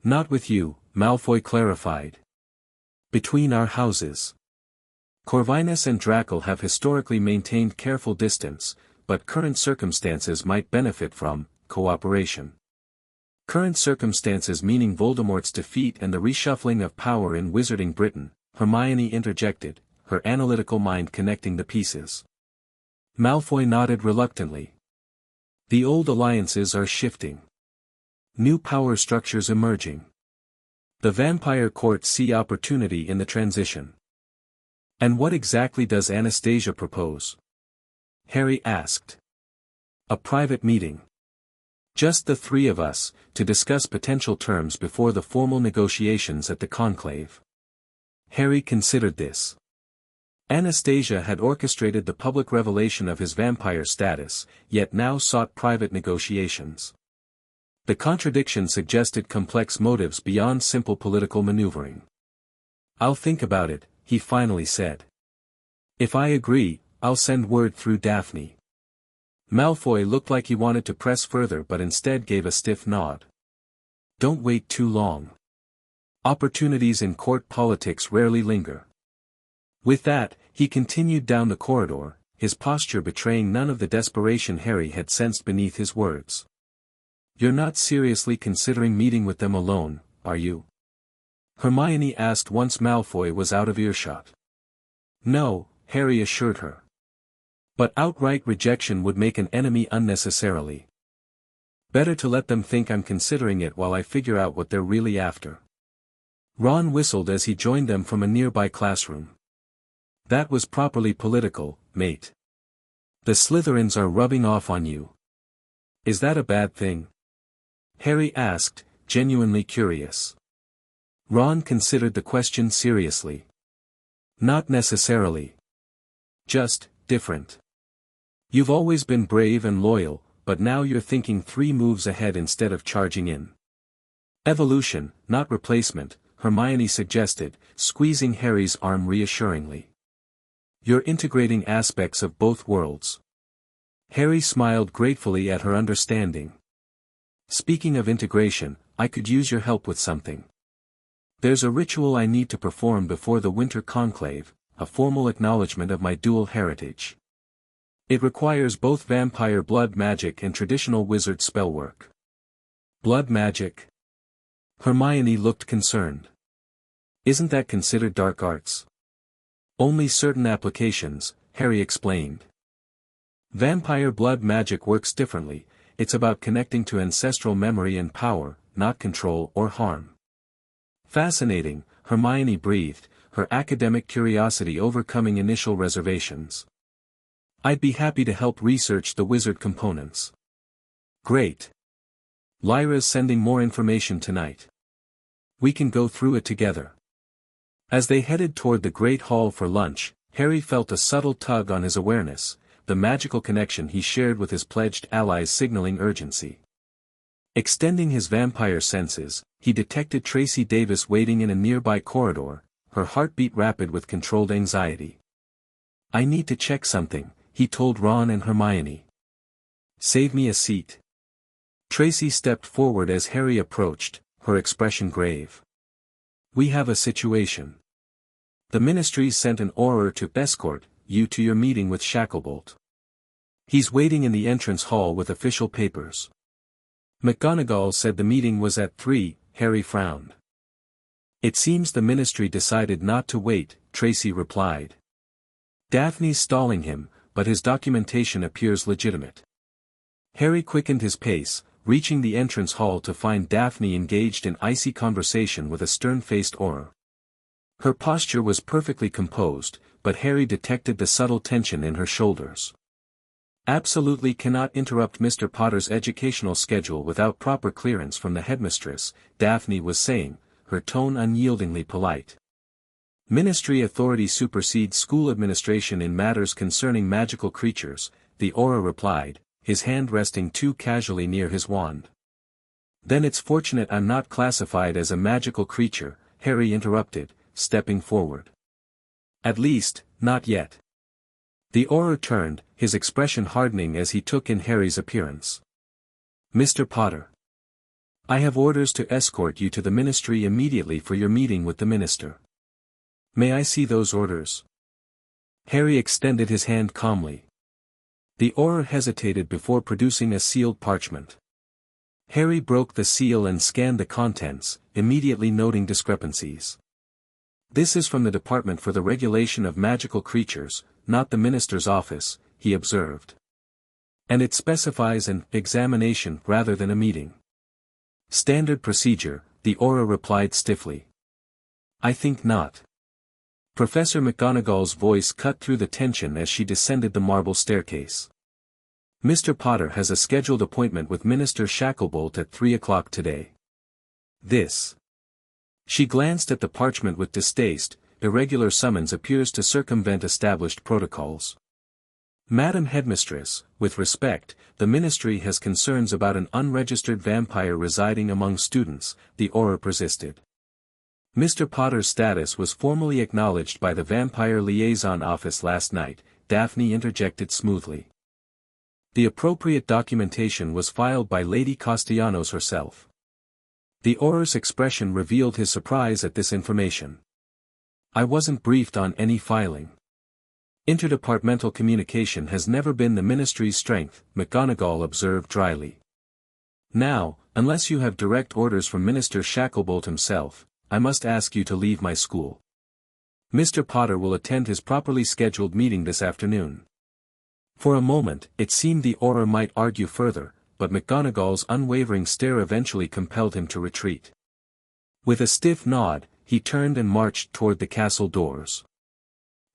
Not with you, Malfoy clarified. Between our houses. Corvinus and Draco have historically maintained careful distance, but current circumstances might benefit from cooperation. Current circumstances meaning Voldemort's defeat and the reshuffling of power in Wizarding Britain, Hermione interjected, her analytical mind connecting the pieces. Malfoy nodded reluctantly. The old alliances are shifting. New power structures emerging. The vampire courts see opportunity in the transition. And what exactly does Anastasia propose? Harry asked. A private meeting. Just the three of us, to discuss potential terms before the formal negotiations at the conclave. Harry considered this. Anastasia had orchestrated the public revelation of his vampire status, yet now sought private negotiations. The contradiction suggested complex motives beyond simple political maneuvering. I'll think about it, he finally said. If I agree, I'll send word through Daphne. Malfoy looked like he wanted to press further but instead gave a stiff nod. Don't wait too long. Opportunities in court politics rarely linger. With that, he continued down the corridor, his posture betraying none of the desperation Harry had sensed beneath his words. You're not seriously considering meeting with them alone, are you? Hermione asked once Malfoy was out of earshot. No, Harry assured her. But outright rejection would make an enemy unnecessarily. Better to let them think I'm considering it while I figure out what they're really after. Ron whistled as he joined them from a nearby classroom. That was properly political, mate. The Slytherins are rubbing off on you. Is that a bad thing? Harry asked, genuinely curious. Ron considered the question seriously. Not necessarily. Just different. You've always been brave and loyal, but now you're thinking 3 moves ahead instead of charging in. Evolution, not replacement, Hermione suggested, squeezing Harry's arm reassuringly. You're integrating aspects of both worlds. Harry smiled gratefully at her understanding. Speaking of integration, I could use your help with something. There's a ritual I need to perform before the Winter Conclave, a formal acknowledgement of my dual heritage. It requires both vampire blood magic and traditional wizard spellwork. Blood magic? Hermione looked concerned. Isn't that considered dark arts? Only certain applications, Harry explained. Vampire blood magic works differently, it's about connecting to ancestral memory and power, not control or harm. Fascinating, Hermione breathed, her academic curiosity overcoming initial reservations. I'd be happy to help research the wizard components. Great. Lyra's sending more information tonight. We can go through it together. As they headed toward the Great Hall for lunch, Harry felt a subtle tug on his awareness, the magical connection he shared with his pledged allies signaling urgency. Extending his vampire senses, he detected Tracy Davis waiting in a nearby corridor, her heartbeat rapid with controlled anxiety. I need to check something, he told Ron and Hermione. Save me a seat. Tracy stepped forward as Harry approached, her expression grave. We have a situation. The Ministry sent an Auror to escort you to your meeting with Shacklebolt. He's waiting in the entrance hall with official papers. McGonagall said the meeting was at 3, Harry frowned. It seems the Ministry decided not to wait, Tracy replied. Daphne's stalling him, but his documentation appears legitimate. Harry quickened his pace, reaching the entrance hall to find Daphne engaged in icy conversation with a stern-faced Auror. Her posture was perfectly composed, but Harry detected the subtle tension in her shoulders. Absolutely cannot interrupt Mr. Potter's educational schedule without proper clearance from the headmistress, Daphne was saying, her tone unyieldingly polite. Ministry authority supersedes school administration in matters concerning magical creatures, the Auror replied, his hand resting too casually near his wand. Then it's fortunate I'm not classified as a magical creature, Harry interrupted, stepping forward. At least, not yet. The Auror turned, his expression hardening as he took in Harry's appearance. Mr. Potter. I have orders to escort you to the Ministry immediately for your meeting with the Minister. May I see those orders? Harry extended his hand calmly. The Auror hesitated before producing a sealed parchment. Harry broke the seal and scanned the contents, immediately noting discrepancies. This is from the Department for the Regulation of Magical Creatures, not the Minister's office, he observed. And it specifies an examination rather than a meeting. Standard procedure, the Auror replied stiffly. I think not. Professor McGonagall's voice cut through the tension as she descended the marble staircase. Mr. Potter has a scheduled appointment with Minister Shacklebolt at 3 o'clock today. This. She glanced at the parchment with distaste, irregular summons appears to circumvent established protocols. Madam Headmistress, with respect, the Ministry has concerns about an unregistered vampire residing among students, the Auror persisted. Mr. Potter's status was formally acknowledged by the Vampire Liaison Office last night, Daphne interjected smoothly. The appropriate documentation was filed by Lady Castellanos herself. The Auror's expression revealed his surprise at this information. I wasn't briefed on any filing. Interdepartmental communication has never been the Ministry's strength, McGonagall observed dryly. Now, unless you have direct orders from Minister Shacklebolt himself, I must ask you to leave my school. Mr. Potter will attend his properly scheduled meeting this afternoon. For a moment, it seemed the Auror might argue further, but McGonagall's unwavering stare eventually compelled him to retreat. With a stiff nod, he turned and marched toward the castle doors.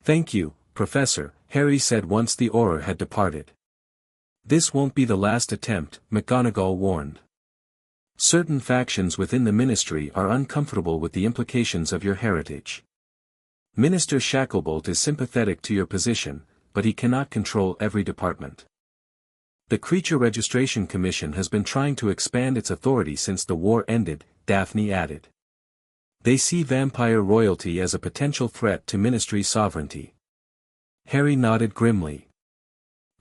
Thank you, Professor, Harry said once the Auror had departed. This won't be the last attempt, McGonagall warned. Certain factions within the Ministry are uncomfortable with the implications of your heritage. Minister Shacklebolt is sympathetic to your position, but he cannot control every department. The Creature Registration Commission has been trying to expand its authority since the war ended, Daphne added. They see vampire royalty as a potential threat to ministry sovereignty. Harry nodded grimly.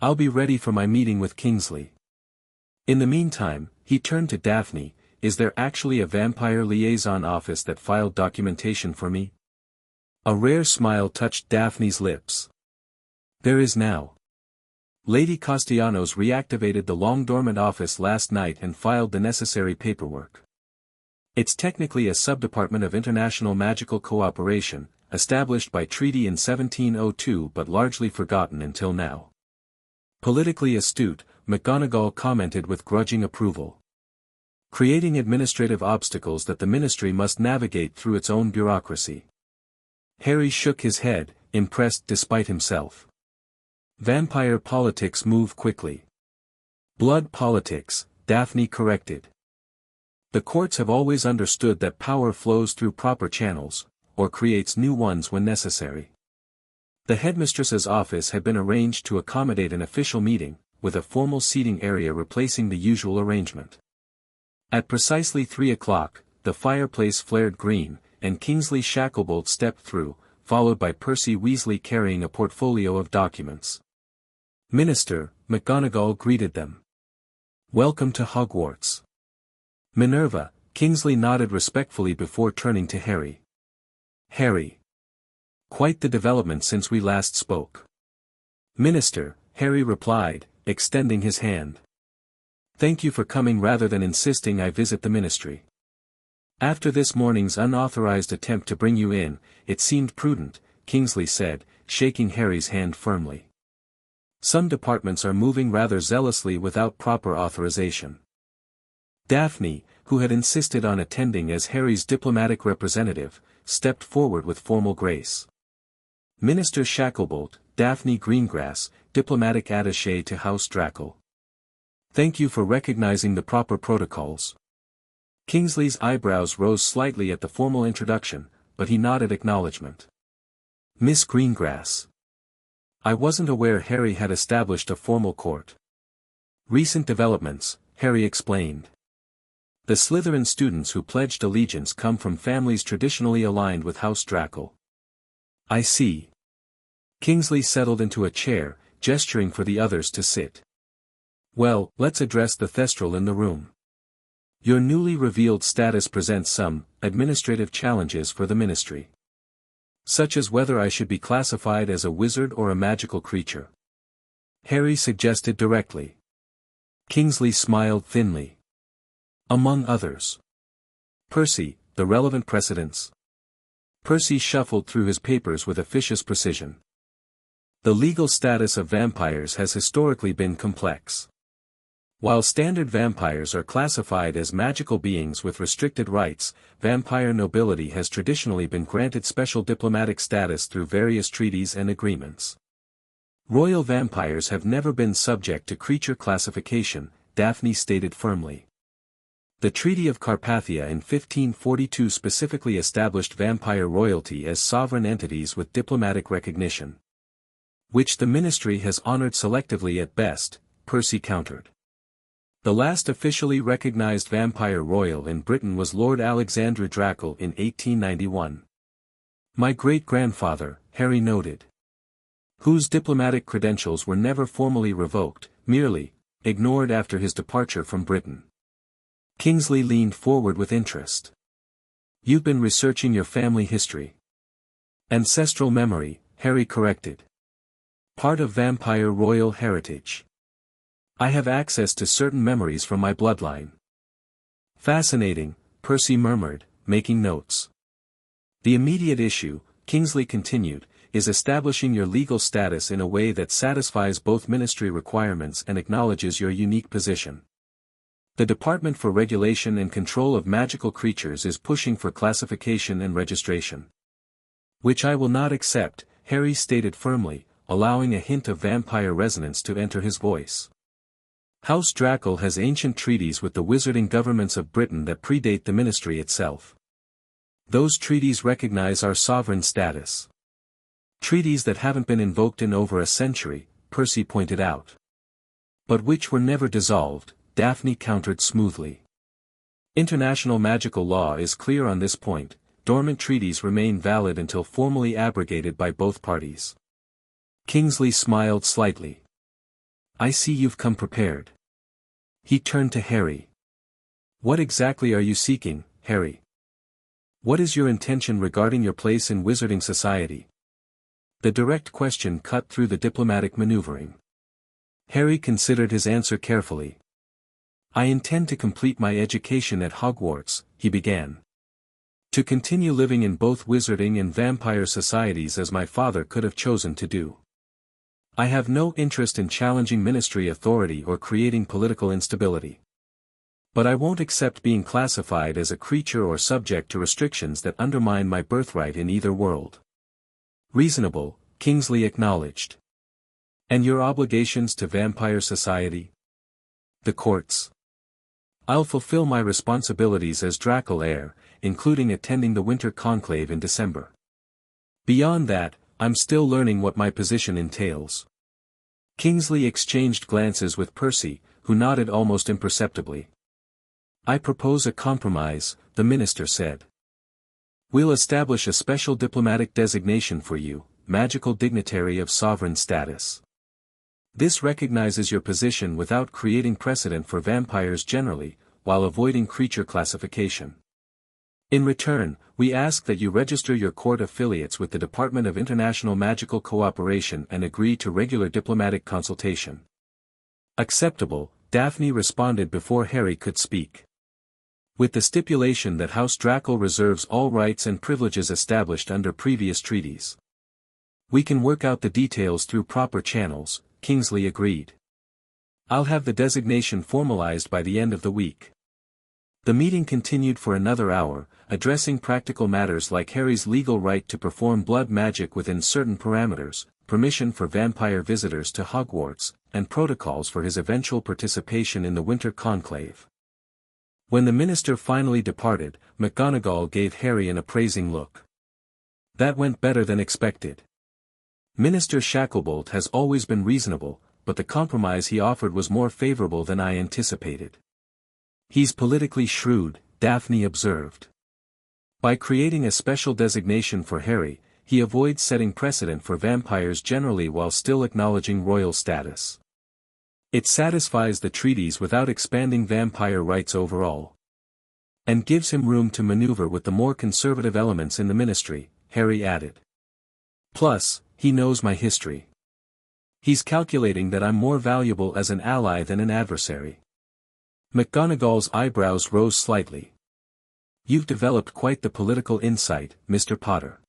I'll be ready for my meeting with Kingsley. In the meantime, he turned to Daphne, is there actually a vampire liaison office that filed documentation for me? A rare smile touched Daphne's lips. There is now. Lady Castellanos reactivated the long-dormant office last night and filed the necessary paperwork. It's technically a subdepartment of international magical cooperation, established by treaty in 1702 but largely forgotten until now. Politically astute, McGonagall commented with grudging approval. Creating administrative obstacles that the ministry must navigate through its own bureaucracy. Harry shook his head, impressed despite himself. Vampire politics move quickly. Blood politics, Daphne corrected. The courts have always understood that power flows through proper channels, or creates new ones when necessary. The headmistress's office had been arranged to accommodate an official meeting, with a formal seating area replacing the usual arrangement. At precisely 3 o'clock, the fireplace flared green, and Kingsley Shacklebolt stepped through, followed by Percy Weasley carrying a portfolio of documents. Minister, McGonagall greeted them. Welcome to Hogwarts. Minerva, Kingsley nodded respectfully before turning to Harry. Harry. Quite the development since we last spoke. Minister, Harry replied, extending his hand. Thank you for coming rather than insisting I visit the ministry. After this morning's unauthorized attempt to bring you in, it seemed prudent, Kingsley said, shaking Harry's hand firmly. Some departments are moving rather zealously without proper authorization. Daphne, who had insisted on attending as Harry's diplomatic representative, stepped forward with formal grace. Minister Shacklebolt, Daphne Greengrass, diplomatic attaché to House Draco. Thank you for recognizing the proper protocols. Kingsley's eyebrows rose slightly at the formal introduction, but he nodded acknowledgement. Miss Greengrass. I wasn't aware Harry had established a formal court. Recent developments, Harry explained. The Slytherin students who pledged allegiance come from families traditionally aligned with House Draco. I see. Kingsley settled into a chair, gesturing for the others to sit. Well, let's address the Thestral in the room. Your newly revealed status presents some administrative challenges for the ministry. Such as whether I should be classified as a wizard or a magical creature. Harry suggested directly. Kingsley smiled thinly. Among others. Percy, the relevant precedents. Percy shuffled through his papers with officious precision. The legal status of vampires has historically been complex. While standard vampires are classified as magical beings with restricted rights, vampire nobility has traditionally been granted special diplomatic status through various treaties and agreements. Royal vampires have never been subject to creature classification, Daphne stated firmly. The Treaty of Carpathia in 1542 specifically established vampire royalty as sovereign entities with diplomatic recognition. Which the ministry has honored selectively at best, Percy countered. The last officially recognized vampire royal in Britain was Lord Alexander Draco in 1891. My great-grandfather, Harry noted. Whose diplomatic credentials were never formally revoked, merely ignored after his departure from Britain. Kingsley leaned forward with interest. You've been researching your family history. Ancestral memory, Harry corrected. Part of vampire royal heritage. I have access to certain memories from my bloodline. Fascinating, Percy murmured, making notes. The immediate issue, Kingsley continued, is establishing your legal status in a way that satisfies both ministry requirements and acknowledges your unique position. The Department for Regulation and Control of Magical Creatures is pushing for classification and registration. Which I will not accept, Harry stated firmly, allowing a hint of vampire resonance to enter his voice. House Draco has ancient treaties with the wizarding governments of Britain that predate the ministry itself. Those treaties recognize our sovereign status. Treaties that haven't been invoked in over a century, Percy pointed out. But which were never dissolved, Daphne countered smoothly. International magical law is clear on this point, dormant treaties remain valid until formally abrogated by both parties. Kingsley smiled slightly. I see you've come prepared. He turned to Harry. What exactly are you seeking, Harry? What is your intention regarding your place in wizarding society? The direct question cut through the diplomatic maneuvering. Harry considered his answer carefully. I intend to complete my education at Hogwarts, he began. To continue living in both wizarding and vampire societies as my father could have chosen to do. I have no interest in challenging ministry authority or creating political instability. But I won't accept being classified as a creature or subject to restrictions that undermine my birthright in either world. Reasonable, Kingsley acknowledged. And your obligations to vampire society? The courts. I'll fulfill my responsibilities as Draco heir, including attending the winter conclave in December. Beyond that, I'm still learning what my position entails. Kingsley exchanged glances with Percy, who nodded almost imperceptibly. I propose a compromise, the minister said. We'll establish a special diplomatic designation for you, magical dignitary of sovereign status. This recognizes your position without creating precedent for vampires generally, while avoiding creature classification. In return, we ask that you register your court affiliates with the Department of International Magical Cooperation and agree to regular diplomatic consultation. Acceptable, Daphne responded before Harry could speak. With the stipulation that House Draco reserves all rights and privileges established under previous treaties. We can work out the details through proper channels, Kingsley agreed. I'll have the designation formalized by the end of the week. The meeting continued for another hour, addressing practical matters like Harry's legal right to perform blood magic within certain parameters, permission for vampire visitors to Hogwarts, and protocols for his eventual participation in the winter conclave. When the minister finally departed, McGonagall gave Harry an appraising look. That went better than expected. Minister Shacklebolt has always been reasonable, but the compromise he offered was more favorable than I anticipated. He's politically shrewd, Daphne observed. By creating a special designation for Harry, he avoids setting precedent for vampires generally while still acknowledging royal status. It satisfies the treaties without expanding vampire rights overall. And gives him room to maneuver with the more conservative elements in the ministry, Harry added. Plus, he knows my history. He's calculating that I'm more valuable as an ally than an adversary. McGonagall's eyebrows rose slightly. You've developed quite the political insight, Mr. Potter.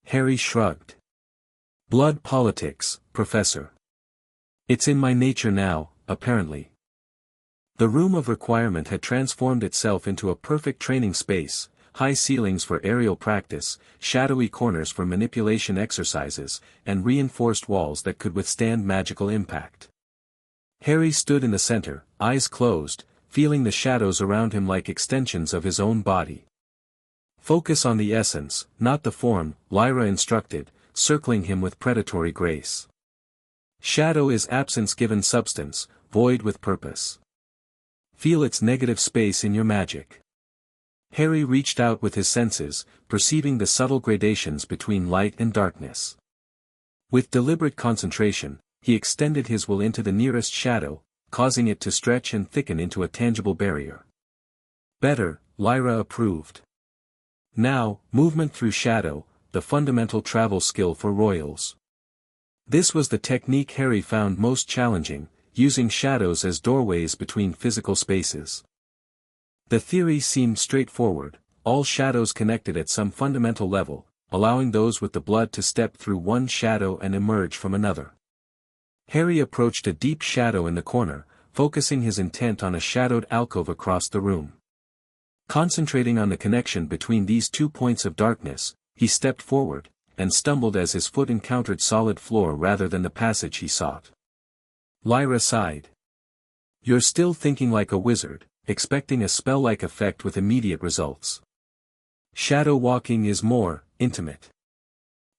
Harry shrugged. Blood politics, Professor. It's in my nature now, apparently. The room of requirement had transformed itself into a perfect training space, high ceilings for aerial practice, shadowy corners for manipulation exercises, and reinforced walls that could withstand magical impact. Harry stood in the center, eyes closed, feeling the shadows around him like extensions of his own body. Focus on the essence, not the form, Lyra instructed, circling him with predatory grace. Shadow is absence given substance, void with purpose. Feel its negative space in your magic. Harry reached out with his senses, perceiving the subtle gradations between light and darkness. With deliberate concentration, he extended his will into the nearest shadow, causing it to stretch and thicken into a tangible barrier. Better, Lyra approved. Now, movement through shadow, the fundamental travel skill for royals. This was the technique Harry found most challenging, using shadows as doorways between physical spaces. The theory seemed straightforward, all shadows connected at some fundamental level, allowing those with the blood to step through one shadow and emerge from another. Harry approached a deep shadow in the corner, focusing his intent on a shadowed alcove across the room. Concentrating on the connection between these 2 points of darkness, he stepped forward, and stumbled as his foot encountered solid floor rather than the passage he sought. Lyra sighed. You're still thinking like a wizard, expecting a spell-like effect with immediate results. Shadow walking is more intimate.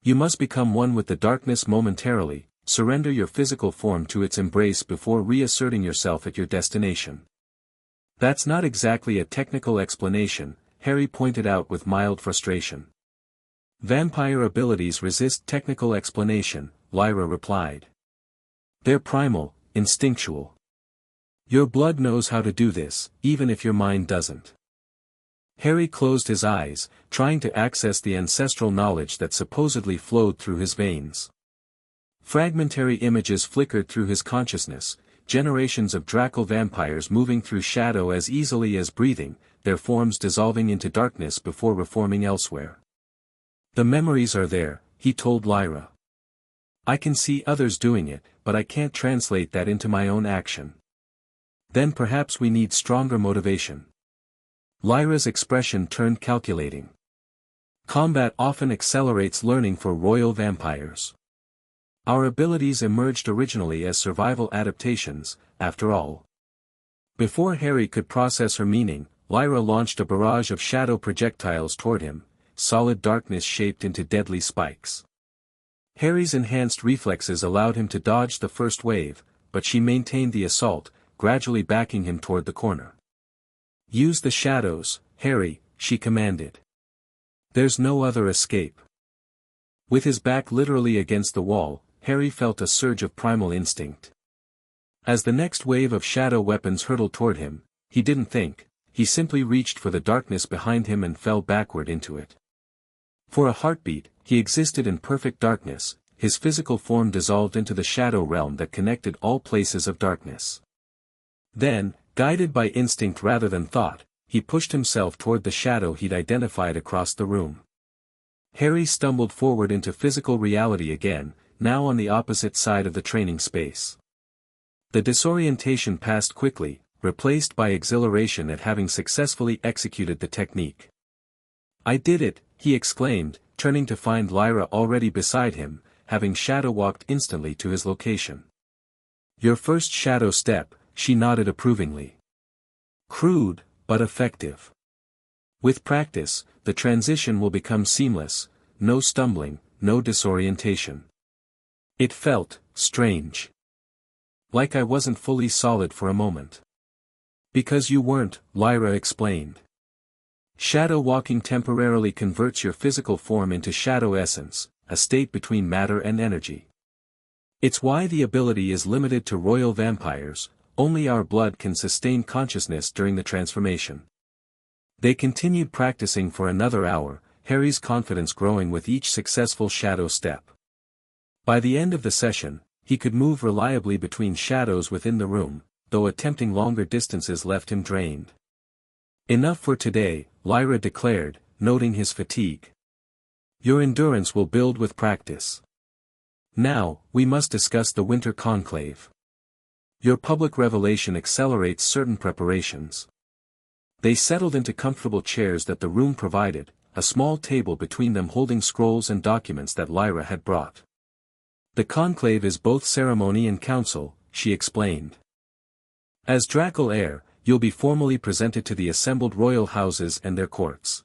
You must become one with the darkness momentarily, surrender your physical form to its embrace before reasserting yourself at your destination. That's not exactly a technical explanation, Harry pointed out with mild frustration. Vampire abilities resist technical explanation, Lyra replied. They're primal, instinctual. Your blood knows how to do this, even if your mind doesn't. Harry closed his eyes, trying to access the ancestral knowledge that supposedly flowed through his veins. Fragmentary images flickered through his consciousness, generations of Draco vampires moving through shadow as easily as breathing, their forms dissolving into darkness before reforming elsewhere. The memories are there, he told Lyra. I can see others doing it, but I can't translate that into my own action. Then perhaps we need stronger motivation. Lyra's expression turned calculating. Combat often accelerates learning for royal vampires. Our abilities emerged originally as survival adaptations, after all. Before Harry could process her meaning, Lyra launched a barrage of shadow projectiles toward him, solid darkness shaped into deadly spikes. Harry's enhanced reflexes allowed him to dodge the first wave, but she maintained the assault, gradually backing him toward the corner. Use the shadows, Harry, she commanded. There's no other escape. With his back literally against the wall, Harry felt a surge of primal instinct. As the next wave of shadow weapons hurtled toward him, he didn't think, he simply reached for the darkness behind him and fell backward into it. For a heartbeat, he existed in perfect darkness, his physical form dissolved into the shadow realm that connected all places of darkness. Then, guided by instinct rather than thought, he pushed himself toward the shadow he'd identified across the room. Harry stumbled forward into physical reality again, now on the opposite side of the training space. The disorientation passed quickly, replaced by exhilaration at having successfully executed the technique. I did it, he exclaimed, turning to find Lyra already beside him, having shadow-walked instantly to his location. Your first shadow step, she nodded approvingly. Crude, but effective. With practice, the transition will become seamless, no stumbling, no disorientation. It felt strange. Like I wasn't fully solid for a moment. Because you weren't, Lyra explained. Shadow walking temporarily converts your physical form into shadow essence, a state between matter and energy. It's why the ability is limited to royal vampires, only our blood can sustain consciousness during the transformation. They continued practicing for another hour, Harry's confidence growing with each successful shadow step. By the end of the session, he could move reliably between shadows within the room, though attempting longer distances left him drained. Enough for today, Lyra declared, noting his fatigue. Your endurance will build with practice. Now, we must discuss the winter conclave. Your public revelation accelerates certain preparations. They settled into comfortable chairs that the room provided, a small table between them holding scrolls and documents that Lyra had brought. The conclave is both ceremony and council, she explained. As Draco heir, you'll be formally presented to the assembled royal houses and their courts.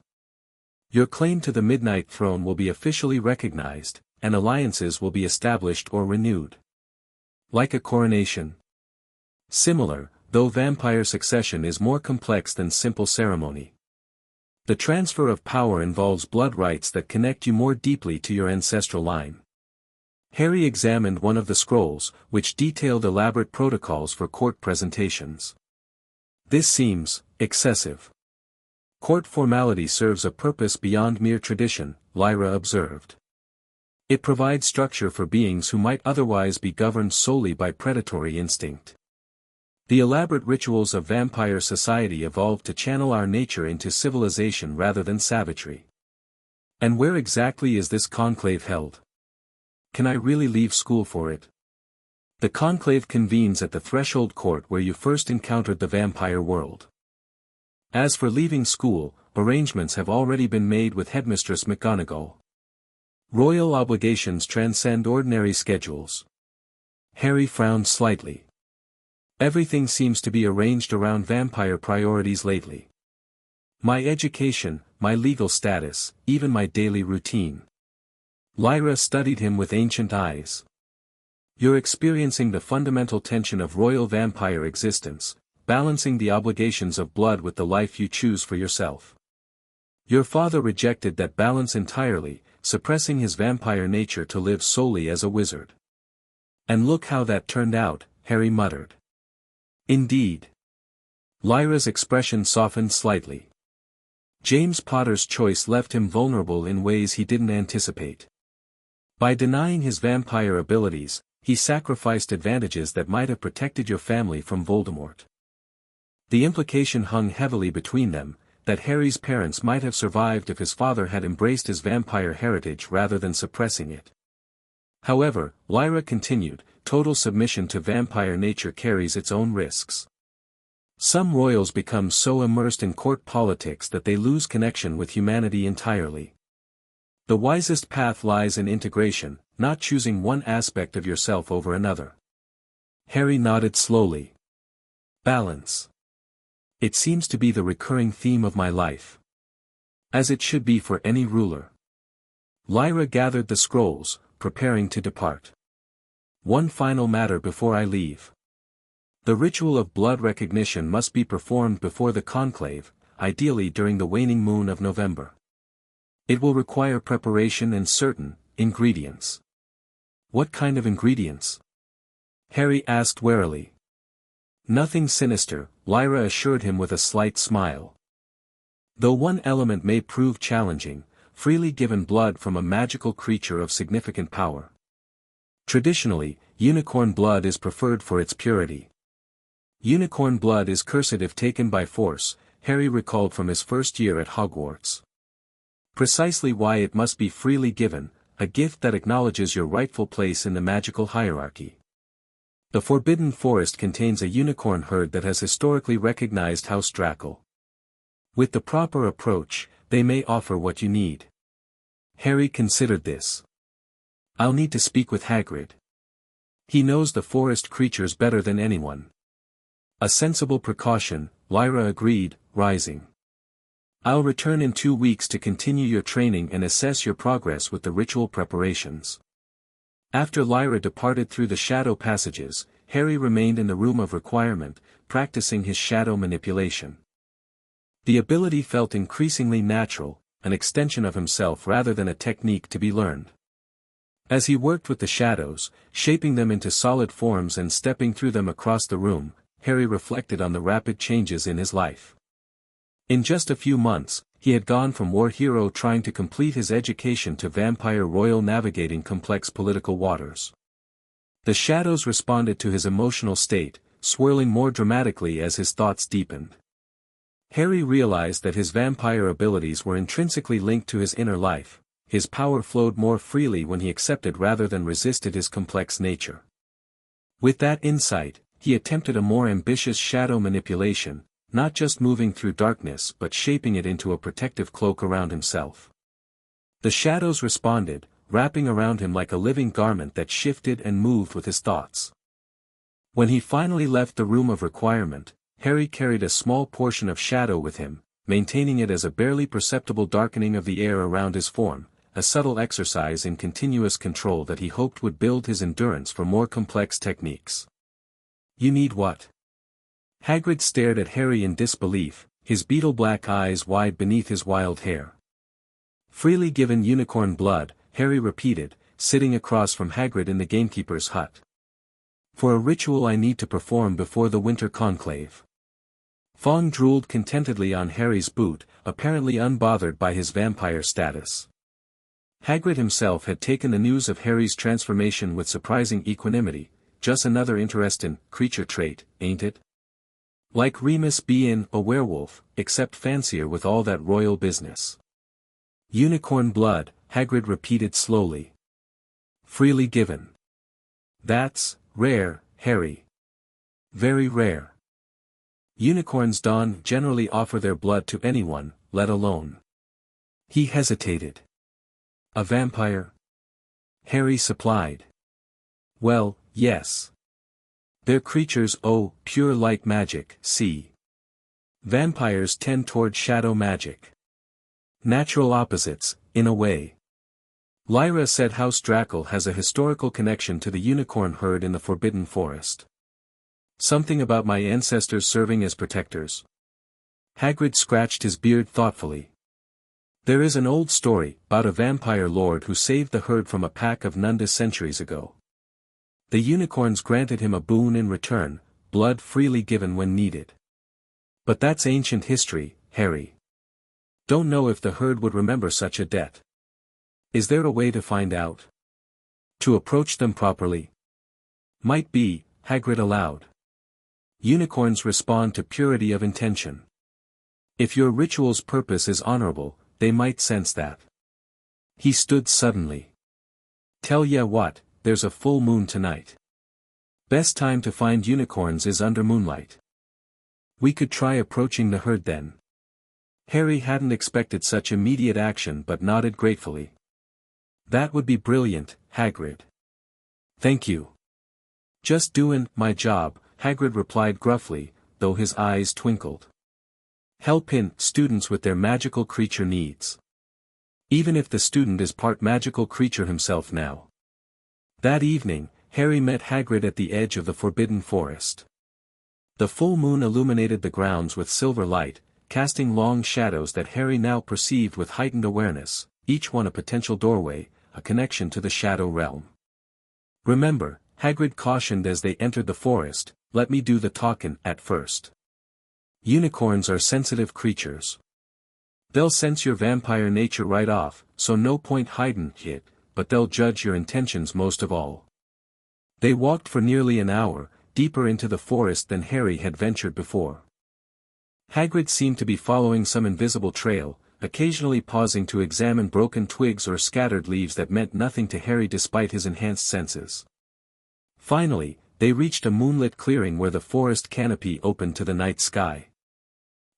Your claim to the Midnight Throne will be officially recognized, and alliances will be established or renewed. Like a coronation. Similar, though vampire succession is more complex than simple ceremony. The transfer of power involves blood rights that connect you more deeply to your ancestral line. Harry examined one of the scrolls, which detailed elaborate protocols for court presentations. This seems excessive. Court formality serves a purpose beyond mere tradition, Lyra observed. It provides structure for beings who might otherwise be governed solely by predatory instinct. The elaborate rituals of vampire society evolved to channel our nature into civilization rather than savagery. And where exactly is this conclave held? Can I really leave school for it? The conclave convenes at the threshold court where you first encountered the vampire world. As for leaving school, arrangements have already been made with Headmistress McGonagall. Royal obligations transcend ordinary schedules. Harry frowned slightly. Everything seems to be arranged around vampire priorities lately. My education, my legal status, even my daily routine. Lyra studied him with ancient eyes. You're experiencing the fundamental tension of royal vampire existence, balancing the obligations of blood with the life you choose for yourself. Your father rejected that balance entirely, suppressing his vampire nature to live solely as a wizard. And look how that turned out, Harry muttered. Indeed. Lyra's expression softened slightly. James Potter's choice left him vulnerable in ways he didn't anticipate. By denying his vampire abilities, he sacrificed advantages that might have protected your family from Voldemort. The implication hung heavily between them, that Harry's parents might have survived if his father had embraced his vampire heritage rather than suppressing it. However, Lyra continued, total submission to vampire nature carries its own risks. Some royals become so immersed in court politics that they lose connection with humanity entirely. The wisest path lies in integration, not choosing one aspect of yourself over another. Harry nodded slowly. Balance. It seems to be the recurring theme of my life. As it should be for any ruler. Lyra gathered the scrolls, preparing to depart. One final matter before I leave. The ritual of blood recognition must be performed before the conclave, ideally during the waning moon of November. It will require preparation and certain ingredients. What kind of ingredients? Harry asked warily. Nothing sinister, Lyra assured him with a slight smile. Though one element may prove challenging, freely given blood from a magical creature of significant power. Traditionally, unicorn blood is preferred for its purity. Unicorn blood is cursed if taken by force, Harry recalled from his first year at Hogwarts. Precisely why it must be freely given, a gift that acknowledges your rightful place in the magical hierarchy. The Forbidden Forest contains a unicorn herd that has historically recognized House Draco. With the proper approach, they may offer what you need. Harry considered this. I'll need to speak with Hagrid. He knows the forest creatures better than anyone. A sensible precaution, Lyra agreed, rising. I'll return in 2 weeks to continue your training and assess your progress with the ritual preparations. After Lyra departed through the shadow passages, Harry remained in the room of requirement, practicing his shadow manipulation. The ability felt increasingly natural, an extension of himself rather than a technique to be learned. As he worked with the shadows, shaping them into solid forms and stepping through them across the room, Harry reflected on the rapid changes in his life. In just a few months, he had gone from war hero trying to complete his education to vampire royal navigating complex political waters. The shadows responded to his emotional state, swirling more dramatically as his thoughts deepened. Harry realized that his vampire abilities were intrinsically linked to his inner life, his power flowed more freely when he accepted rather than resisted his complex nature. With that insight, he attempted a more ambitious shadow manipulation, not just moving through darkness but shaping it into a protective cloak around himself. The shadows responded, wrapping around him like a living garment that shifted and moved with his thoughts. When he finally left the room of requirement, Harry carried a small portion of shadow with him, maintaining it as a barely perceptible darkening of the air around his form, a subtle exercise in continuous control that he hoped would build his endurance for more complex techniques. You need what? Hagrid stared at Harry in disbelief, his beetle-black eyes wide beneath his wild hair. Freely given unicorn blood, Harry repeated, sitting across from Hagrid in the gamekeeper's hut. For a ritual I need to perform before the winter conclave. Fong drooled contentedly on Harry's boot, apparently unbothered by his vampire status. Hagrid himself had taken the news of Harry's transformation with surprising equanimity. Just another interesting creature trait, ain't it? Like Remus being a werewolf, except fancier with all that royal business. Unicorn blood, Hagrid repeated slowly. Freely given. That's rare, Harry. Very rare. Unicorns don't generally offer their blood to anyone, let alone. He hesitated. A vampire? Harry supplied. Well, yes. They're creatures pure light magic, see. Vampires tend toward shadow magic. Natural opposites, in a way. Lyra said House Draco has a historical connection to the unicorn herd in the Forbidden Forest. Something about my ancestors serving as protectors. Hagrid scratched his beard thoughtfully. There is an old story about a vampire lord who saved the herd from a pack of Nunda centuries ago. The unicorns granted him a boon in return, blood freely given when needed. But that's ancient history, Harry. Don't know if the herd would remember such a debt. Is there a way to find out? To approach them properly? Might be, Hagrid allowed. Unicorns respond to purity of intention. If your ritual's purpose is honorable, they might sense that. He stood suddenly. Tell ya what, there's a full moon tonight. Best time to find unicorns is under moonlight. We could try approaching the herd then. Harry hadn't expected such immediate action but nodded gratefully. That would be brilliant, Hagrid. Thank you. Just doin' my job, Hagrid replied gruffly, though his eyes twinkled. Helpin' students with their magical creature needs. Even if the student is part magical creature himself now. That evening, Harry met Hagrid at the edge of the Forbidden Forest. The full moon illuminated the grounds with silver light, casting long shadows that Harry now perceived with heightened awareness, each one a potential doorway, a connection to the shadow realm. Remember, Hagrid cautioned as they entered the forest, let me do the talkin' at first. Unicorns are sensitive creatures. They'll sense your vampire nature right off, so no point hidin' it, but they'll judge your intentions most of all. They walked for nearly an hour, deeper into the forest than Harry had ventured before. Hagrid seemed to be following some invisible trail, occasionally pausing to examine broken twigs or scattered leaves that meant nothing to Harry despite his enhanced senses. Finally, they reached a moonlit clearing where the forest canopy opened to the night sky.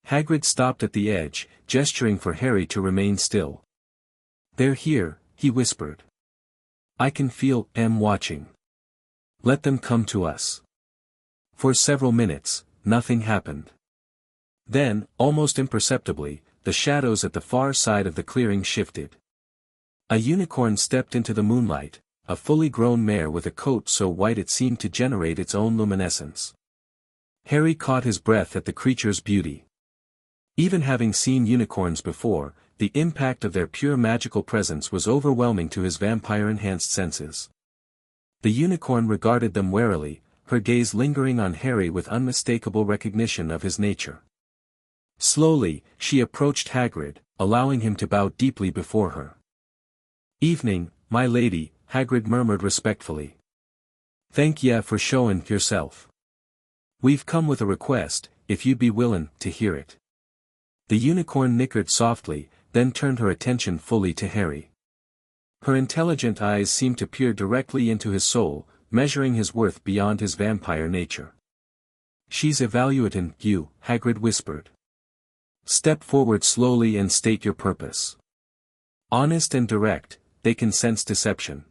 Hagrid stopped at the edge, gesturing for Harry to remain still. They're here, he whispered. I can feel them watching. Let them come to us. For several minutes, nothing happened. Then, almost imperceptibly, the shadows at the far side of the clearing shifted. A unicorn stepped into the moonlight, a fully grown mare with a coat so white it seemed to generate its own luminescence. Harry caught his breath at the creature's beauty. Even having seen unicorns before, the impact of their pure magical presence was overwhelming to his vampire-enhanced senses. The unicorn regarded them warily, her gaze lingering on Harry with unmistakable recognition of his nature. Slowly, she approached Hagrid, allowing him to bow deeply before her. Evening, my lady, Hagrid murmured respectfully. Thank ya for showin' yourself. We've come with a request, if you'd be willin' to hear it. The unicorn nickered softly, then turned her attention fully to Harry. Her intelligent eyes seemed to peer directly into his soul, measuring his worth beyond his vampire nature. She's evaluatin' you, Hagrid whispered. Step forward slowly and state your purpose. Honest and direct, they can sense deception.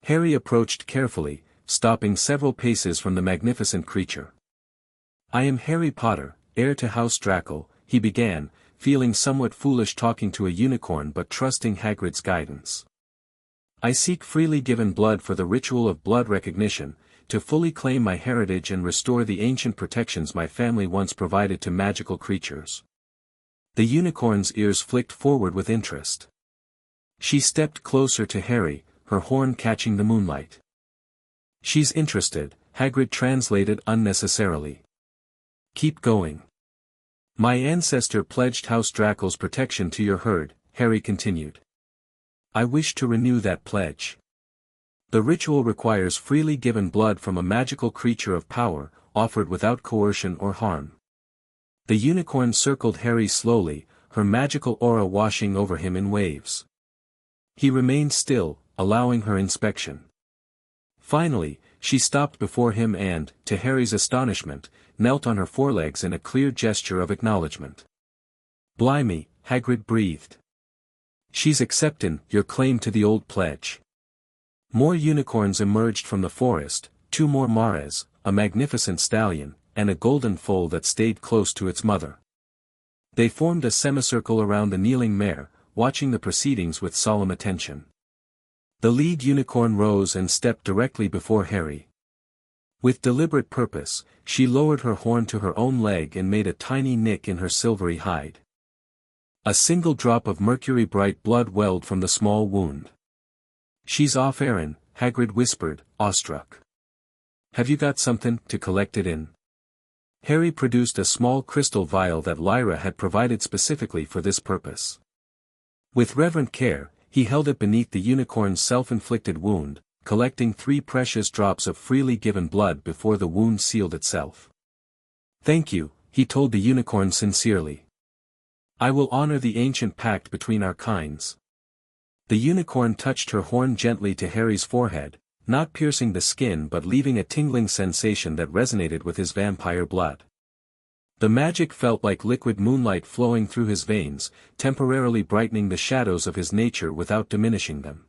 Harry approached carefully, stopping several paces from the magnificent creature. I am Harry Potter, heir to House Draco, he began, feeling somewhat foolish talking to a unicorn but trusting Hagrid's guidance. I seek freely given blood for the ritual of blood recognition, to fully claim my heritage and restore the ancient protections my family once provided to magical creatures. The unicorn's ears flicked forward with interest. She stepped closer to Harry, her horn catching the moonlight. She's interested, Hagrid translated unnecessarily. Keep going. My ancestor pledged House Draco's protection to your herd, Harry continued. I wish to renew that pledge. The ritual requires freely given blood from a magical creature of power, offered without coercion or harm. The unicorn circled Harry slowly, her magical aura washing over him in waves. He remained still, allowing her inspection. Finally, she stopped before him and, to Harry's astonishment, knelt on her forelegs in a clear gesture of acknowledgement. Blimey, Hagrid breathed. She's acceptin' your claim to the old pledge. More unicorns emerged from the forest, 2 more mares, a magnificent stallion, and a golden foal that stayed close to its mother. They formed a semicircle around the kneeling mare, watching the proceedings with solemn attention. The lead unicorn rose and stepped directly before Harry. With deliberate purpose, she lowered her horn to her own leg and made a tiny nick in her silvery hide. A single drop of mercury-bright blood welled from the small wound. "She's off Aaron," Hagrid whispered, awestruck. "Have you got something to collect it in?" Harry produced a small crystal vial that Lyra had provided specifically for this purpose. With reverent care, he held it beneath the unicorn's self-inflicted wound, collecting 3 precious drops of freely given blood before the wound sealed itself. "Thank you," he told the unicorn sincerely. "I will honor the ancient pact between our kinds." The unicorn touched her horn gently to Harry's forehead, not piercing the skin but leaving a tingling sensation that resonated with his vampire blood. The magic felt like liquid moonlight flowing through his veins, temporarily brightening the shadows of his nature without diminishing them.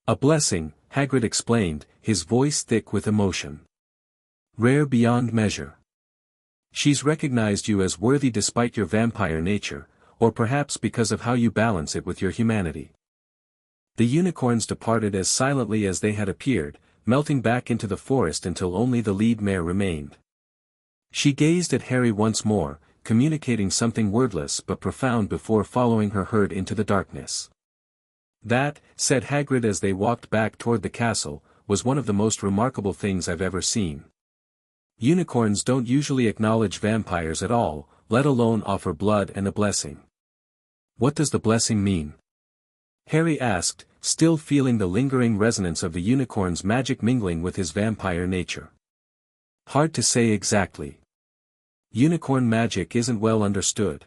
"A blessing," Hagrid explained, his voice thick with emotion. "Rare beyond measure. She's recognized you as worthy despite your vampire nature, or perhaps because of how you balance it with your humanity." The unicorns departed as silently as they had appeared, melting back into the forest until only the lead mare remained. She gazed at Harry once more, communicating something wordless but profound before following her herd into the darkness. "That," said Hagrid as they walked back toward the castle, "was one of the most remarkable things I've ever seen. Unicorns don't usually acknowledge vampires at all, let alone offer blood and a blessing." "What does the blessing mean?" Harry asked, still feeling the lingering resonance of the unicorn's magic mingling with his vampire nature. "Hard to say exactly. Unicorn magic isn't well understood.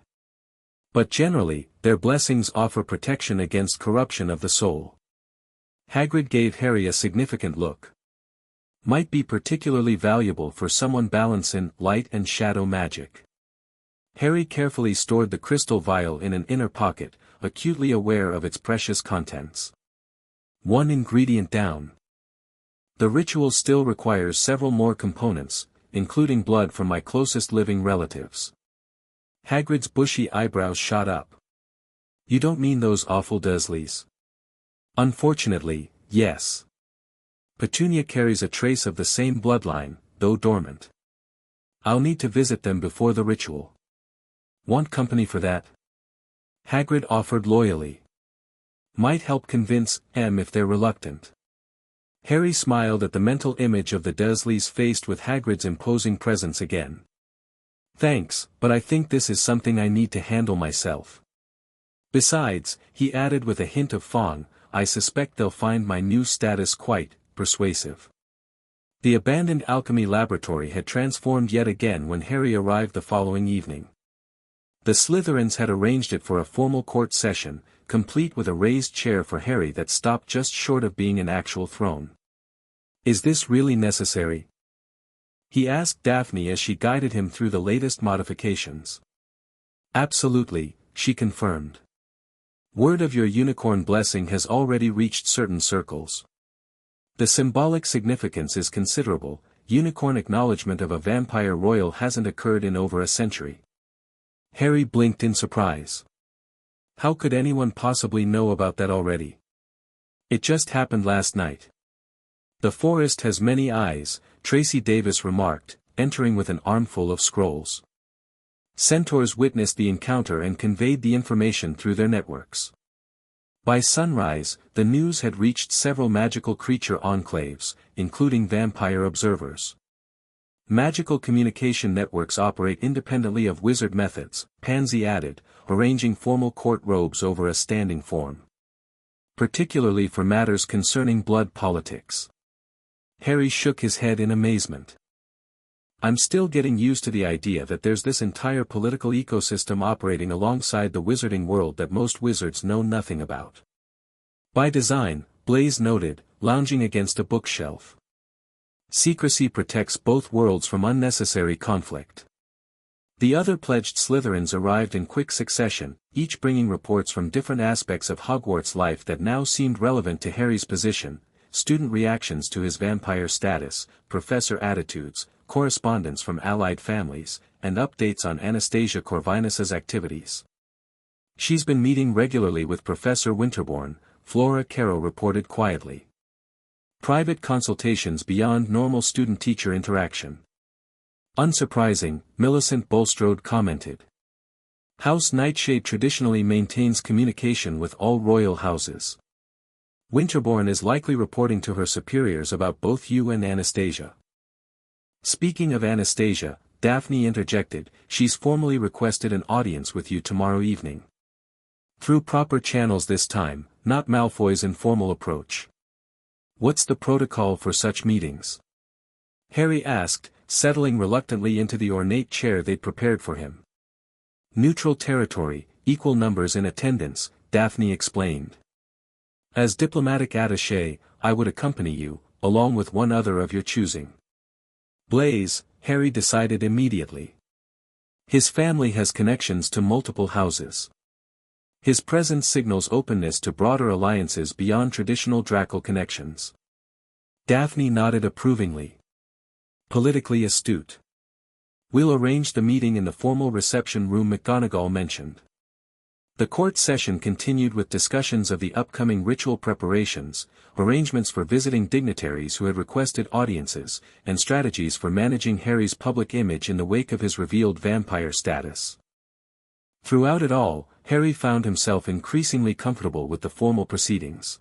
But generally, their blessings offer protection against corruption of the soul." Hagrid gave Harry a significant look. "Might be particularly valuable for someone balancing light and shadow magic." Harry carefully stored the crystal vial in an inner pocket, acutely aware of its precious contents. "One ingredient down. The ritual still requires several more components, including blood from my closest living relatives." Hagrid's bushy eyebrows shot up. "You don't mean those awful Dursleys?" "Unfortunately, yes. Petunia carries a trace of the same bloodline, though dormant. I'll need to visit them before the ritual." "Want company for that?" Hagrid offered loyally. "Might help convince M if they're reluctant." Harry smiled at the mental image of the Dursleys faced with Hagrid's imposing presence again. "Thanks, but I think this is something I need to handle myself. Besides," he added with a hint of fawn, "I suspect they'll find my new status quite persuasive." The abandoned alchemy laboratory had transformed yet again when Harry arrived the following evening. The Slytherins had arranged it for a formal court session, complete with a raised chair for Harry that stopped just short of being an actual throne. "Is this really necessary?" he asked Daphne as she guided him through the latest modifications. "Absolutely," she confirmed. "Word of your unicorn blessing has already reached certain circles. The symbolic significance is considerable. Unicorn acknowledgement of a vampire royal hasn't occurred in over a century." Harry blinked in surprise. How could anyone possibly know about that already? "It just happened last night." "The forest has many eyes," Tracy Davis remarked, entering with an armful of scrolls. "Centaurs witnessed the encounter and conveyed the information through their networks. By sunrise, the news had reached several magical creature enclaves, including vampire observers. Magical communication networks operate independently of wizard methods," Pansy added, arranging formal court robes over a standing form. "Particularly for matters concerning blood politics." Harry shook his head in amazement. "I'm still getting used to the idea that there's this entire political ecosystem operating alongside the wizarding world that most wizards know nothing about." "By design," Blaze noted, lounging against a bookshelf. "Secrecy protects both worlds from unnecessary conflict." The other pledged Slytherins arrived in quick succession, each bringing reports from different aspects of Hogwarts life that now seemed relevant to Harry's position: student reactions to his vampire status, professor attitudes, correspondence from allied families, and updates on Anastasia Corvinus's activities. "She's been meeting regularly with Professor Winterbourne," Flora Carroll reported quietly. "Private consultations beyond normal student-teacher interaction." "Unsurprising," Millicent Bulstrode commented. House Nightshade traditionally maintains communication with all royal houses. Winterbourne is likely reporting to her superiors about both you and Anastasia. Speaking of Anastasia, Daphne interjected, she's formally requested an audience with you tomorrow evening. Through proper channels this time, not Malfoy's informal approach. What's the protocol for such meetings? Harry asked, settling reluctantly into the ornate chair they'd prepared for him. Neutral territory, equal numbers in attendance, Daphne explained. As diplomatic attaché, I would accompany you, along with one other of your choosing. Blaise, Harry decided immediately. His family has connections to multiple houses. His presence signals openness to broader alliances beyond traditional Draco connections. Daphne nodded approvingly. Politically astute. We'll arrange the meeting in the formal reception room McGonagall mentioned. The court session continued with discussions of the upcoming ritual preparations, arrangements for visiting dignitaries who had requested audiences, and strategies for managing Harry's public image in the wake of his revealed vampire status. Throughout it all, Harry found himself increasingly comfortable with the formal proceedings.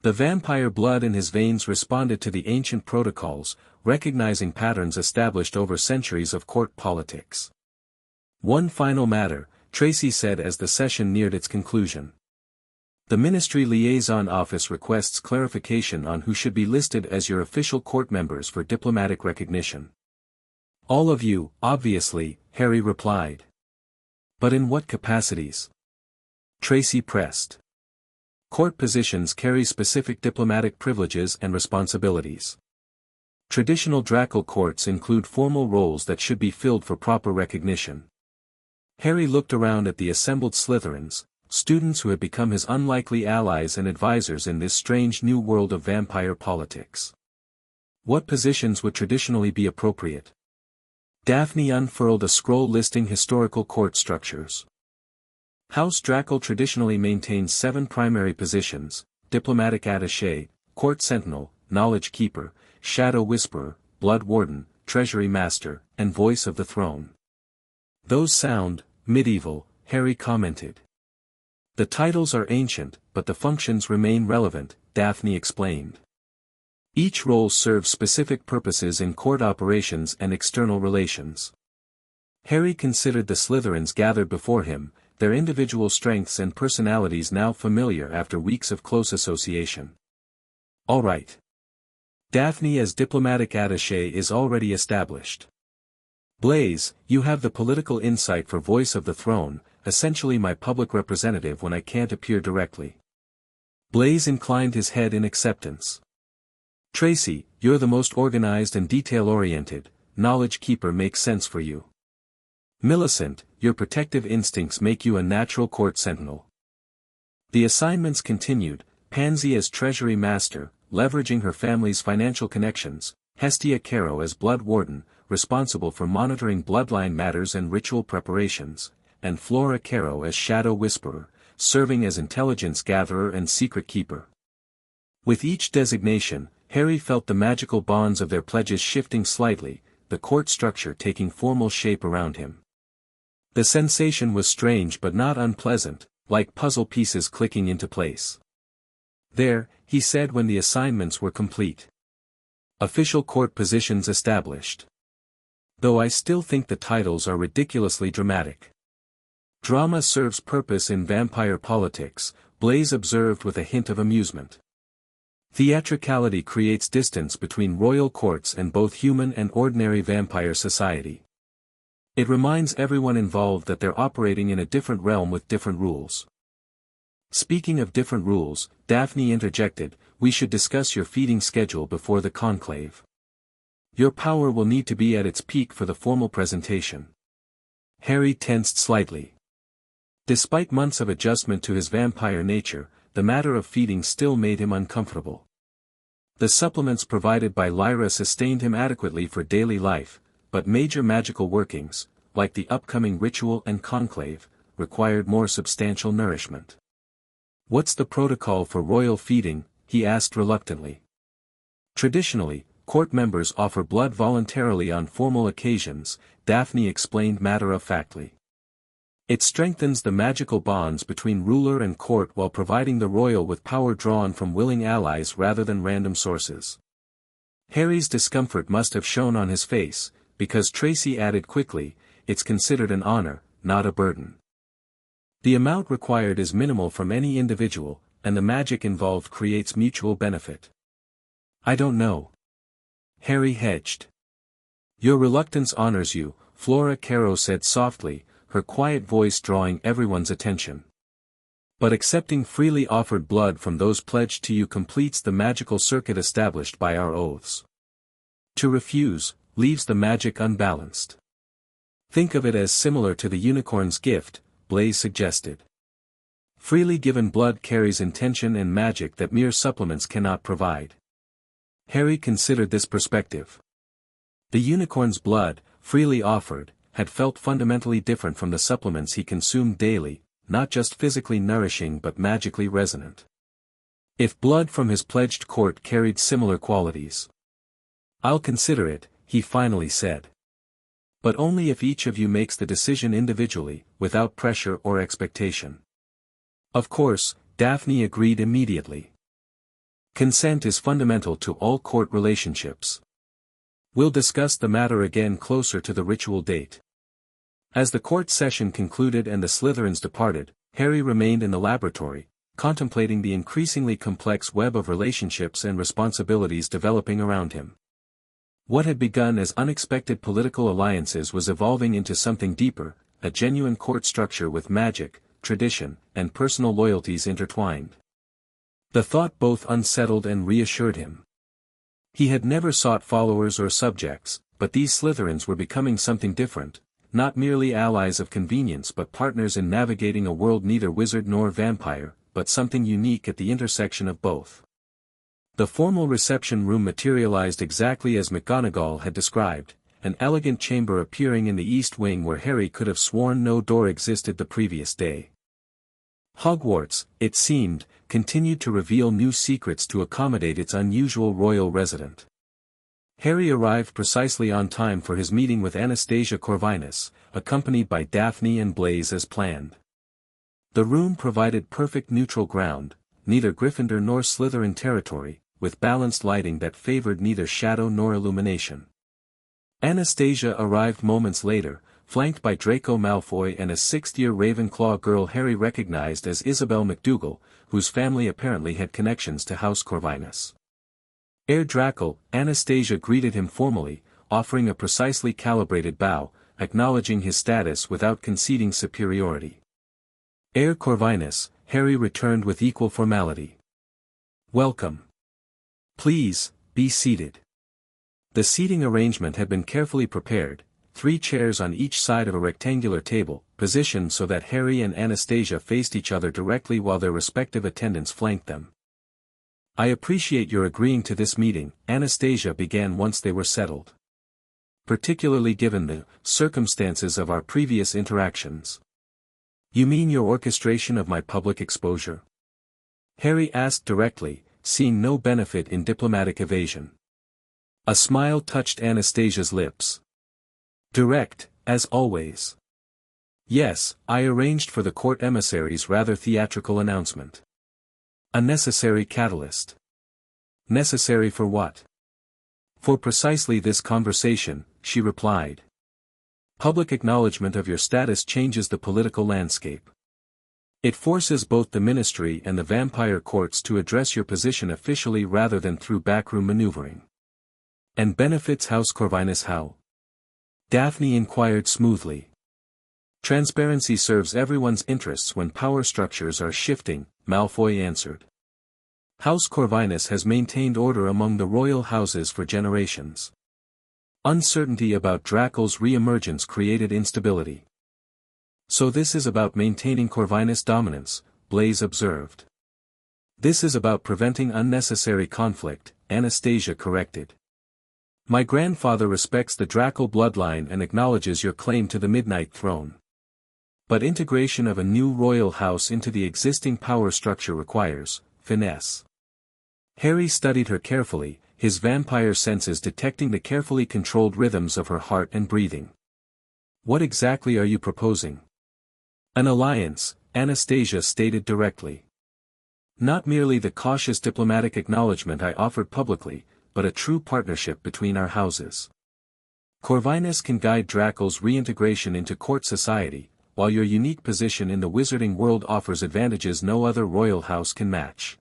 The vampire blood in his veins responded to the ancient protocols, recognizing patterns established over centuries of court politics. One final matter, Tracy said as the session neared its conclusion. The Ministry Liaison Office requests clarification on who should be listed as your official court members for diplomatic recognition. All of you, obviously, Harry replied. But in what capacities? Tracy pressed. Court positions carry specific diplomatic privileges and responsibilities. Traditional Draco courts include formal roles that should be filled for proper recognition. Harry looked around at the assembled Slytherins, students who had become his unlikely allies and advisors in this strange new world of vampire politics. What positions would traditionally be appropriate? Daphne unfurled a scroll listing historical court structures. House Draco traditionally maintains 7 primary positions: diplomatic attaché, court sentinel, knowledge keeper, shadow whisperer, blood warden, treasury master, and voice of the throne. Those sound medieval, Harry commented. The titles are ancient, but the functions remain relevant, Daphne explained. Each role serves specific purposes in court operations and external relations. Harry considered the Slytherins gathered before him, their individual strengths and personalities now familiar after weeks of close association. All right. Daphne as diplomatic attaché is already established. Blaise, you have the political insight for voice of the throne, essentially my public representative when I can't appear directly. Blaise inclined his head in acceptance. Tracy, you're the most organized and detail-oriented, knowledge keeper makes sense for you. Millicent, your protective instincts make you a natural court sentinel. The assignments continued, Pansy as treasury master, leveraging her family's financial connections, Hestia Caro as blood warden, responsible for monitoring bloodline matters and ritual preparations, and Flora Caro as shadow whisperer, serving as intelligence gatherer and secret keeper. With each designation, Harry felt the magical bonds of their pledges shifting slightly, the court structure taking formal shape around him. The sensation was strange but not unpleasant, like puzzle pieces clicking into place. There, he said when the assignments were complete. Official court positions established. Though I still think the titles are ridiculously dramatic. Drama serves purpose in vampire politics, Blaise observed with a hint of amusement. Theatricality creates distance between royal courts and both human and ordinary vampire society. It reminds everyone involved that they're operating in a different realm with different rules. Speaking of different rules, Daphne interjected, we should discuss your feeding schedule before the conclave. Your power will need to be at its peak for the formal presentation. Harry tensed slightly. Despite months of adjustment to his vampire nature, the matter of feeding still made him uncomfortable. The supplements provided by Lyra sustained him adequately for daily life, but major magical workings, like the upcoming ritual and conclave, required more substantial nourishment. What's the protocol for royal feeding? He asked reluctantly. Traditionally, court members offer blood voluntarily on formal occasions, Daphne explained matter-of-factly. It strengthens the magical bonds between ruler and court while providing the royal with power drawn from willing allies rather than random sources. Harry's discomfort must have shown on his face, because Tracy added quickly, "It's considered an honor, not a burden. The amount required is minimal from any individual, and the magic involved creates mutual benefit." "I don't know." Harry hedged. "Your reluctance honors you," Flora Caro said softly, her quiet voice drawing everyone's attention. "But accepting freely offered blood from those pledged to you completes the magical circuit established by our oaths. To refuse, leaves the magic unbalanced." "Think of it as similar to the unicorn's gift," Blaze suggested. "Freely given blood carries intention and magic that mere supplements cannot provide." Harry considered this perspective. The unicorn's blood, freely offered, had felt fundamentally different from the supplements he consumed daily, not just physically nourishing but magically resonant. If blood from his pledged court carried similar qualities. "I'll consider it," he finally said. "But only if each of you makes the decision individually, without pressure or expectation." Of course, Daphne agreed immediately. "Consent is fundamental to all court relationships. We'll discuss the matter again closer to the ritual date." As the court session concluded and the Slytherins departed, Harry remained in the laboratory, contemplating the increasingly complex web of relationships and responsibilities developing around him. What had begun as unexpected political alliances was evolving into something deeper, a genuine court structure with magic, tradition, and personal loyalties intertwined. The thought both unsettled and reassured him. He had never sought followers or subjects, but these Slytherins were becoming something different. Not merely allies of convenience but partners in navigating a world neither wizard nor vampire, but something unique at the intersection of both. The formal reception room materialized exactly as McGonagall had described, an elegant chamber appearing in the east wing where Harry could have sworn no door existed the previous day. Hogwarts, it seemed, continued to reveal new secrets to accommodate its unusual royal resident. Harry arrived precisely on time for his meeting with Anastasia Corvinus, accompanied by Daphne and Blaze as planned. The room provided perfect neutral ground, neither Gryffindor nor Slytherin territory, with balanced lighting that favored neither shadow nor illumination. Anastasia arrived moments later, flanked by Draco Malfoy and a sixth-year Ravenclaw girl Harry recognized as Isabel McDougal, whose family apparently had connections to House Corvinus. Heir Draco, Anastasia greeted him formally, offering a precisely calibrated bow, acknowledging his status without conceding superiority. Heir Corvinus, Harry returned with equal formality. "Welcome. Please, be seated." The seating arrangement had been carefully prepared, 3 chairs on each side of a rectangular table, positioned so that Harry and Anastasia faced each other directly while their respective attendants flanked them. "I appreciate your agreeing to this meeting," Anastasia began once they were settled. "Particularly given the circumstances of our previous interactions." "You mean your orchestration of my public exposure?" Harry asked directly, seeing no benefit in diplomatic evasion. A smile touched Anastasia's lips. "Direct, as always." "Yes, I arranged for the court emissary's rather theatrical announcement. A necessary catalyst." "Necessary for what?" "For precisely this conversation," she replied. "Public acknowledgement of your status changes the political landscape. It forces both the ministry and the vampire courts to address your position officially rather than through backroom maneuvering." "And benefits House Corvinus how?" Daphne inquired smoothly. "Transparency serves everyone's interests when power structures are shifting," Malfoy answered. "House Corvinus has maintained order among the royal houses for generations. Uncertainty about Draco's re-emergence created instability. So this is about maintaining Corvinus dominance," Blaze observed. "This is about preventing unnecessary conflict," Anastasia corrected. "My grandfather respects the Draco bloodline and acknowledges your claim to the Midnight Throne. But integration of a new royal house into the existing power structure requires finesse." Harry studied her carefully, his vampire senses detecting the carefully controlled rhythms of her heart and breathing. "What exactly are you proposing?" An alliance, Anastasia stated directly. Not merely the cautious diplomatic acknowledgement I offered publicly, but a true partnership between our houses. Corvinus can guide Draco's reintegration into court society, while your unique position in the wizarding world offers advantages no other royal house can match.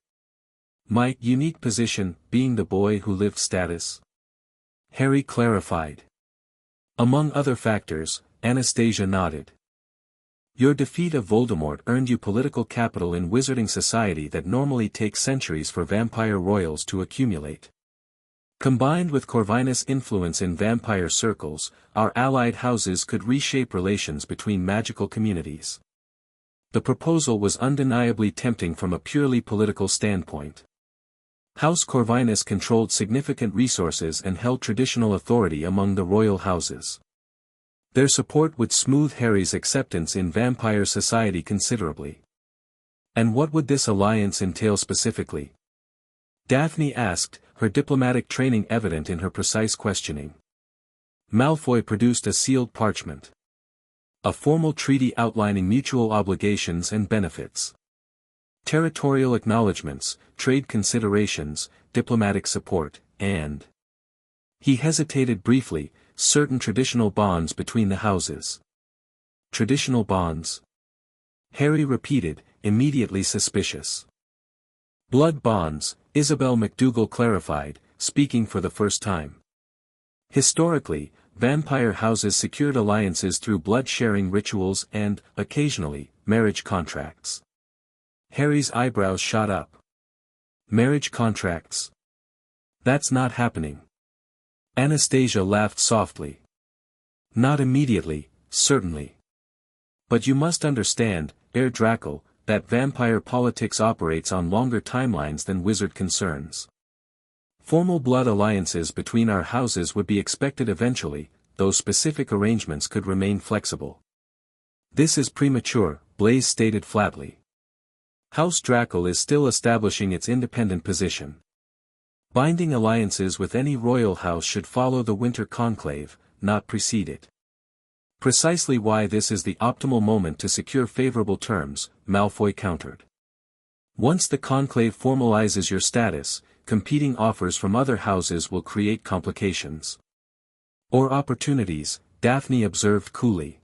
My unique position, being the boy who lived status? Harry clarified. Among other factors, Anastasia nodded. Your defeat of Voldemort earned you political capital in wizarding society that normally takes centuries for vampire royals to accumulate. Combined with Corvinus' influence in vampire circles, our allied houses could reshape relations between magical communities. The proposal was undeniably tempting from a purely political standpoint. House Corvinus controlled significant resources and held traditional authority among the royal houses. Their support would smooth Harry's acceptance in vampire society considerably. And what would this alliance entail specifically? Daphne asked, her diplomatic training evident in her precise questioning. Malfoy produced a sealed parchment. A formal treaty outlining mutual obligations and benefits. Territorial acknowledgements, trade considerations, diplomatic support, and... He hesitated briefly, certain traditional bonds between the houses. Traditional bonds? Harry repeated, immediately suspicious. Blood bonds, Isabel McDougal clarified, speaking for the first time. Historically, vampire houses secured alliances through blood-sharing rituals and, occasionally, marriage contracts. Harry's eyebrows shot up. Marriage contracts? That's not happening. Anastasia laughed softly. Not immediately, certainly. But you must understand, Heir Draco, that vampire politics operates on longer timelines than wizard concerns. Formal blood alliances between our houses would be expected eventually, though specific arrangements could remain flexible. This is premature, Blaise stated flatly. House Draco is still establishing its independent position. Binding alliances with any royal house should follow the Winter Conclave, not precede it. Precisely why this is the optimal moment to secure favorable terms, Malfoy countered. Once the conclave formalizes your status, competing offers from other houses will create complications. Or opportunities, Daphne observed coolly.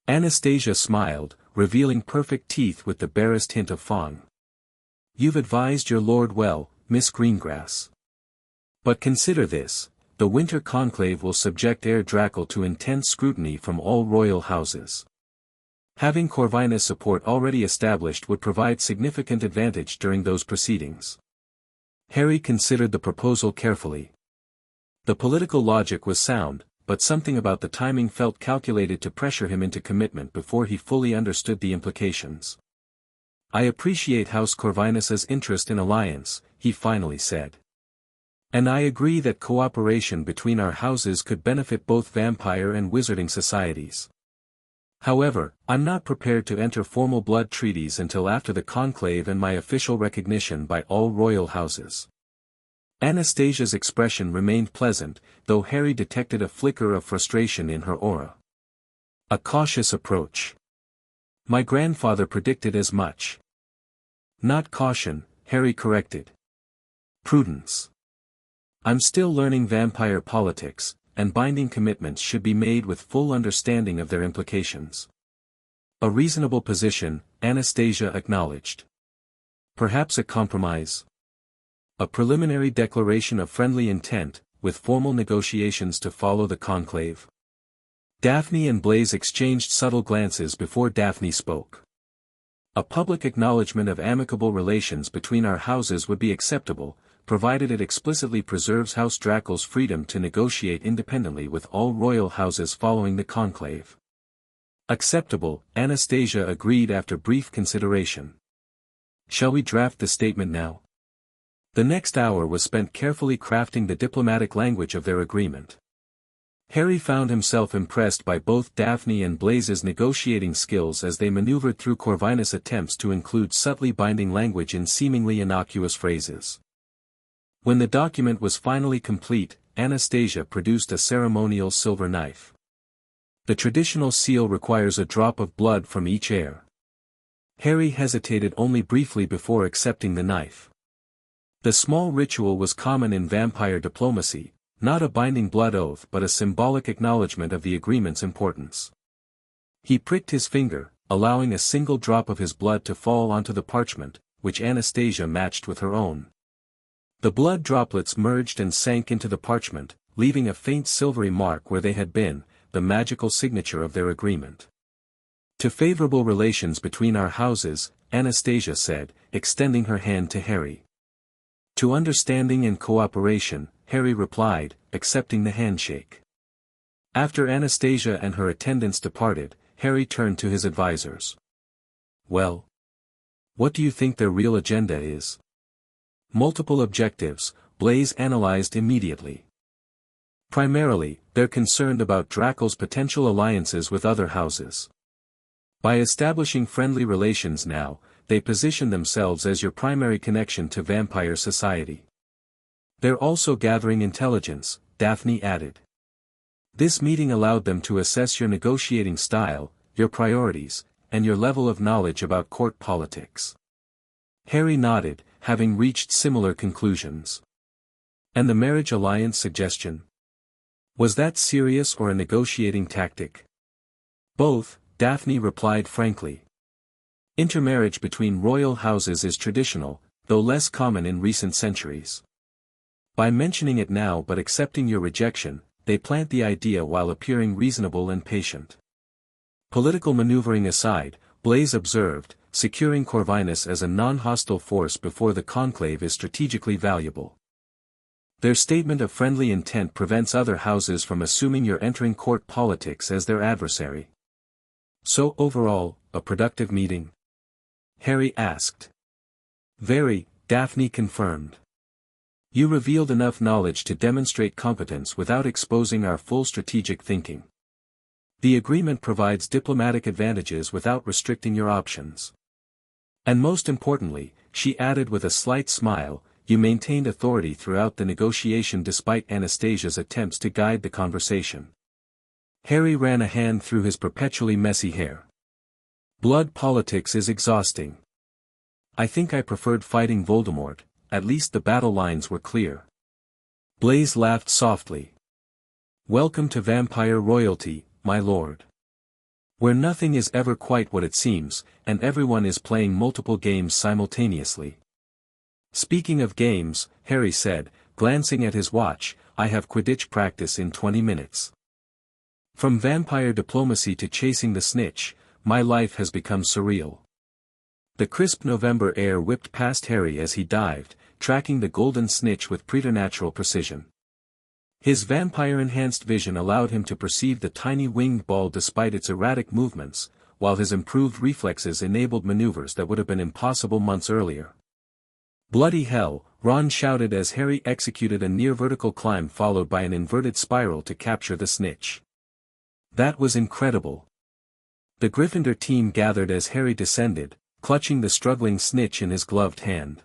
Anastasia smiled, revealing perfect teeth with the barest hint of fawn. You've advised your lord well, Miss Greengrass. But consider this, the Winter Conclave will subject Heir Draco to intense scrutiny from all royal houses. Having Corvinus support already established would provide significant advantage during those proceedings. Harry considered the proposal carefully. The political logic was sound, but something about the timing felt calculated to pressure him into commitment before he fully understood the implications. I appreciate House Corvinus's interest in alliance, he finally said. And I agree that cooperation between our houses could benefit both vampire and wizarding societies. However, I'm not prepared to enter formal blood treaties until after the conclave and my official recognition by all royal houses. Anastasia's expression remained pleasant, though Harry detected a flicker of frustration in her aura. A cautious approach. My grandfather predicted as much. Not caution, Harry corrected. Prudence. I'm still learning vampire politics, and binding commitments should be made with full understanding of their implications. A reasonable position, Anastasia acknowledged. Perhaps a compromise. A preliminary declaration of friendly intent, with formal negotiations to follow the conclave. Daphne and Blaise exchanged subtle glances before Daphne spoke. A public acknowledgement of amicable relations between our houses would be acceptable, provided it explicitly preserves House Draco's freedom to negotiate independently with all royal houses following the conclave. Acceptable, Anastasia agreed after brief consideration. Shall we draft the statement now? The next hour was spent carefully crafting the diplomatic language of their agreement. Harry found himself impressed by both Daphne and Blaise's negotiating skills as they maneuvered through Corvinus' attempts to include subtly binding language in seemingly innocuous phrases. When the document was finally complete, Anastasia produced a ceremonial silver knife. The traditional seal requires a drop of blood from each heir. Harry hesitated only briefly before accepting the knife. The small ritual was common in vampire diplomacy, not a binding blood oath but a symbolic acknowledgement of the agreement's importance. He pricked his finger, allowing a single drop of his blood to fall onto the parchment, which Anastasia matched with her own. The blood droplets merged and sank into the parchment, leaving a faint silvery mark where they had been, the magical signature of their agreement. To favorable relations between our houses, Anastasia said, extending her hand to Harry. To understanding and cooperation, Harry replied, accepting the handshake. After Anastasia and her attendants departed, Harry turned to his advisors. Well, what do you think their real agenda is? Multiple objectives, Blaise analyzed immediately. Primarily, they're concerned about Draco's potential alliances with other houses. By establishing friendly relations now, they position themselves as your primary connection to vampire society. They're also gathering intelligence, Daphne added. This meeting allowed them to assess your negotiating style, your priorities, and your level of knowledge about court politics. Harry nodded, having reached similar conclusions. And the marriage alliance suggestion? Was that serious or a negotiating tactic? Both, Daphne replied frankly. Intermarriage between royal houses is traditional, though less common in recent centuries. By mentioning it now but accepting your rejection, they plant the idea while appearing reasonable and patient. Political maneuvering aside, Blaise observed, securing Corvinus as a non-hostile force before the conclave is strategically valuable. Their statement of friendly intent prevents other houses from assuming you're entering court politics as their adversary. So overall, a productive meeting? Harry asked. Very, Daphne confirmed. You revealed enough knowledge to demonstrate competence without exposing our full strategic thinking. The agreement provides diplomatic advantages without restricting your options. And most importantly, she added with a slight smile, you maintained authority throughout the negotiation despite Anastasia's attempts to guide the conversation. Harry ran a hand through his perpetually messy hair. Blood politics is exhausting. I think I preferred fighting Voldemort, at least the battle lines were clear. Blaise laughed softly. Welcome to vampire royalty, my lord. Where nothing is ever quite what it seems, and everyone is playing multiple games simultaneously. Speaking of games, Harry said, glancing at his watch, I have Quidditch practice in 20 minutes. From vampire diplomacy to chasing the snitch, my life has become surreal. The crisp November air whipped past Harry as he dived, tracking the golden snitch with preternatural precision. His vampire-enhanced vision allowed him to perceive the tiny winged ball despite its erratic movements, while his improved reflexes enabled maneuvers that would have been impossible months earlier. Bloody hell, Ron shouted as Harry executed a near-vertical climb followed by an inverted spiral to capture the snitch. That was incredible. The Gryffindor team gathered as Harry descended, clutching the struggling snitch in his gloved hand.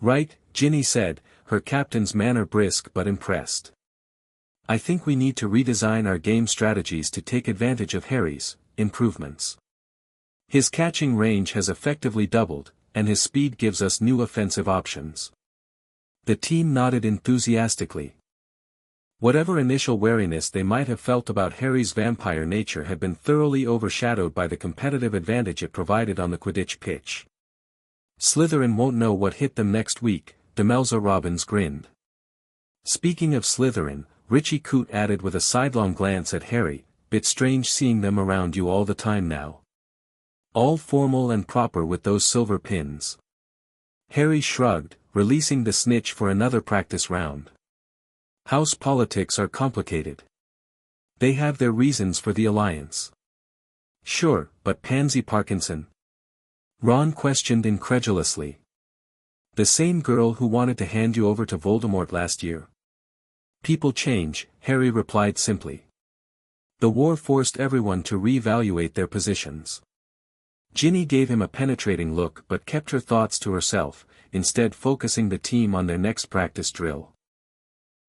Right, Ginny said, her captain's manner brisk but impressed. I think we need to redesign our game strategies to take advantage of Harry's improvements. His catching range has effectively doubled, and his speed gives us new offensive options. The team nodded enthusiastically. Whatever initial wariness they might have felt about Harry's vampire nature had been thoroughly overshadowed by the competitive advantage it provided on the Quidditch pitch. Slytherin won't know what hit them next week, Demelza Robbins grinned. Speaking of Slytherin, Richie Coot added with a sidelong glance at Harry, bit strange seeing them around you all the time now. All formal and proper with those silver pins. Harry shrugged, releasing the snitch for another practice round. House politics are complicated. They have their reasons for the alliance. Sure, but Pansy Parkinson? Ron questioned incredulously. The same girl who wanted to hand you over to Voldemort last year. People change, Harry replied simply. The war forced everyone to re-evaluate their positions. Ginny gave him a penetrating look but kept her thoughts to herself, instead focusing the team on their next practice drill.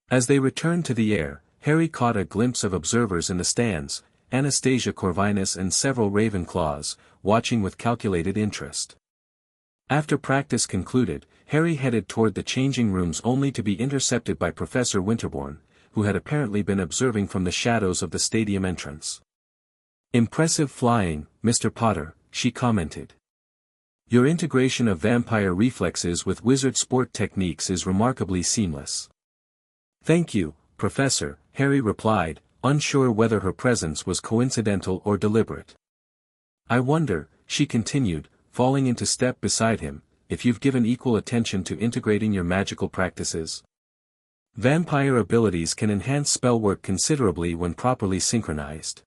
As they returned to the air, Harry caught a glimpse of observers in the stands, Anastasia Corvinus and several Ravenclaws, watching with calculated interest. After practice concluded, Harry headed toward the changing rooms only to be intercepted by Professor Winterbourne, who had apparently been observing from the shadows of the stadium entrance. "Impressive flying, Mr. Potter," she commented. "Your integration of vampire reflexes with wizard sport techniques is remarkably seamless." "Thank you, Professor," Harry replied, unsure whether her presence was coincidental or deliberate. "I wonder," she continued, falling into step beside him, "if you've given equal attention to integrating your magical practices. Vampire abilities can enhance spellwork considerably when properly synchronized."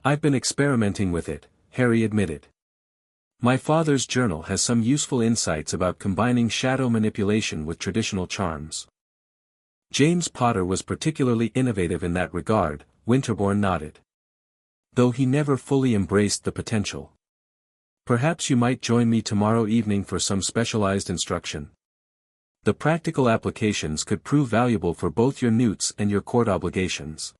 "I've been experimenting with it," Harry admitted. "My father's journal has some useful insights about combining shadow manipulation with traditional charms." James Potter was particularly innovative in that regard, Winterbourne nodded. "Though he never fully embraced the potential. Perhaps you might join me tomorrow evening for some specialized instruction. The practical applications could prove valuable for both your newts and your court obligations."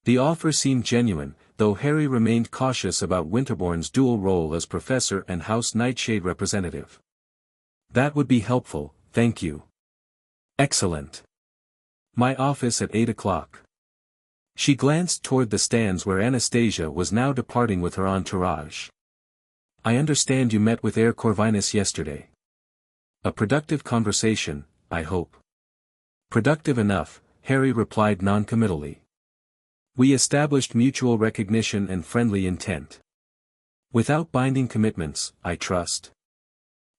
The offer seemed genuine, though Harry remained cautious about Winterbourne's dual role as professor and House Nightshade representative. "That would be helpful, thank you." "Excellent. My office at 8 o'clock. She glanced toward the stands where Anastasia was now departing with her entourage. "I understand you met with Heir Corvinus yesterday. A productive conversation, I hope." "Productive enough," Harry replied noncommittally. "We established mutual recognition and friendly intent. Without binding commitments, I trust."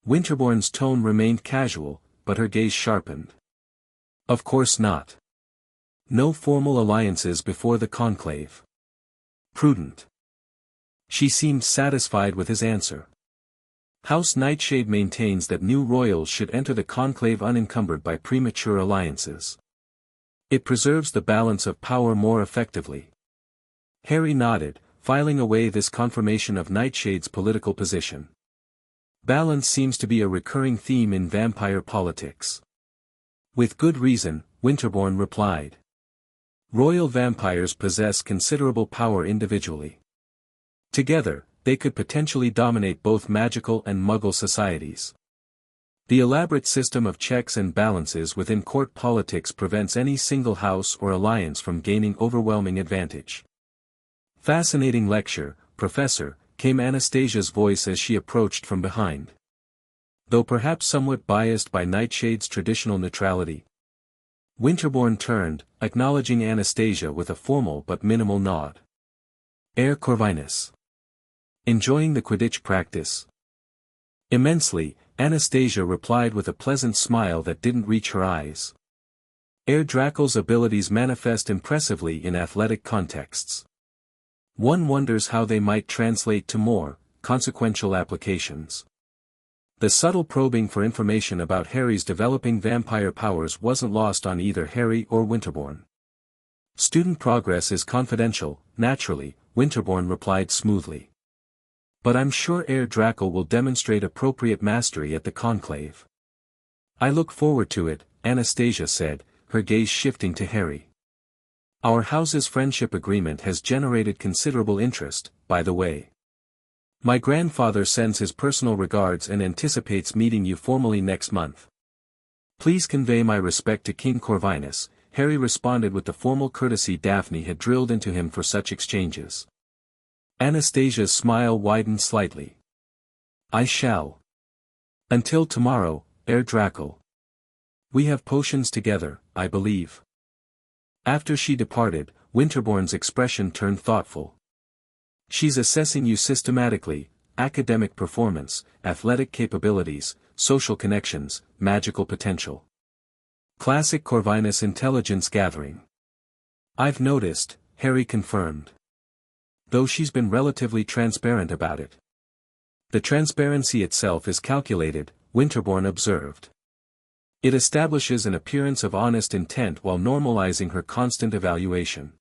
Winterbourne's tone remained casual, but her gaze sharpened. "Of course not. No formal alliances before the conclave." "Prudent." She seemed satisfied with his answer. "House Nightshade maintains that new royals should enter the conclave unencumbered by premature alliances. It preserves the balance of power more effectively." Harry nodded, filing away this confirmation of Nightshade's political position. "Balance seems to be a recurring theme in vampire politics." "With good reason," Winterbourne replied. "Royal vampires possess considerable power individually. Together, they could potentially dominate both magical and Muggle societies. The elaborate system of checks and balances within court politics prevents any single house or alliance from gaining overwhelming advantage." "Fascinating lecture, Professor," came Anastasia's voice as she approached from behind. "Though perhaps somewhat biased by Nightshade's traditional neutrality." Winterbourne turned, acknowledging Anastasia with a formal but minimal nod. "Heir Corvinus. Enjoying the Quidditch practice?" "Immensely," Anastasia replied with a pleasant smile that didn't reach her eyes. "Heir Draco's abilities manifest impressively in athletic contexts. One wonders how they might translate to more consequential applications." The subtle probing for information about Harry's developing vampire powers wasn't lost on either Harry or Winterbourne. "Student progress is confidential, naturally," Winterbourne replied smoothly. "But I'm sure Heir Draco will demonstrate appropriate mastery at the conclave." "I look forward to it," Anastasia said, her gaze shifting to Harry. "Our house's friendship agreement has generated considerable interest, by the way. My grandfather sends his personal regards and anticipates meeting you formally next month. Please convey my respect to King Corvinus," Harry responded with the formal courtesy Daphne had drilled into him for such exchanges. Anastasia's smile widened slightly. "I shall. Until tomorrow, Heir Draco. We have potions together, I believe." After she departed, Winterbourne's expression turned thoughtful. "She's assessing you systematically: academic performance, athletic capabilities, social connections, magical potential. Classic Corvinus intelligence gathering." "I've noticed," Harry confirmed. "Though she's been relatively transparent about it." "The transparency itself is calculated," Winterbourne observed. "It establishes an appearance of honest intent while normalizing her constant evaluation.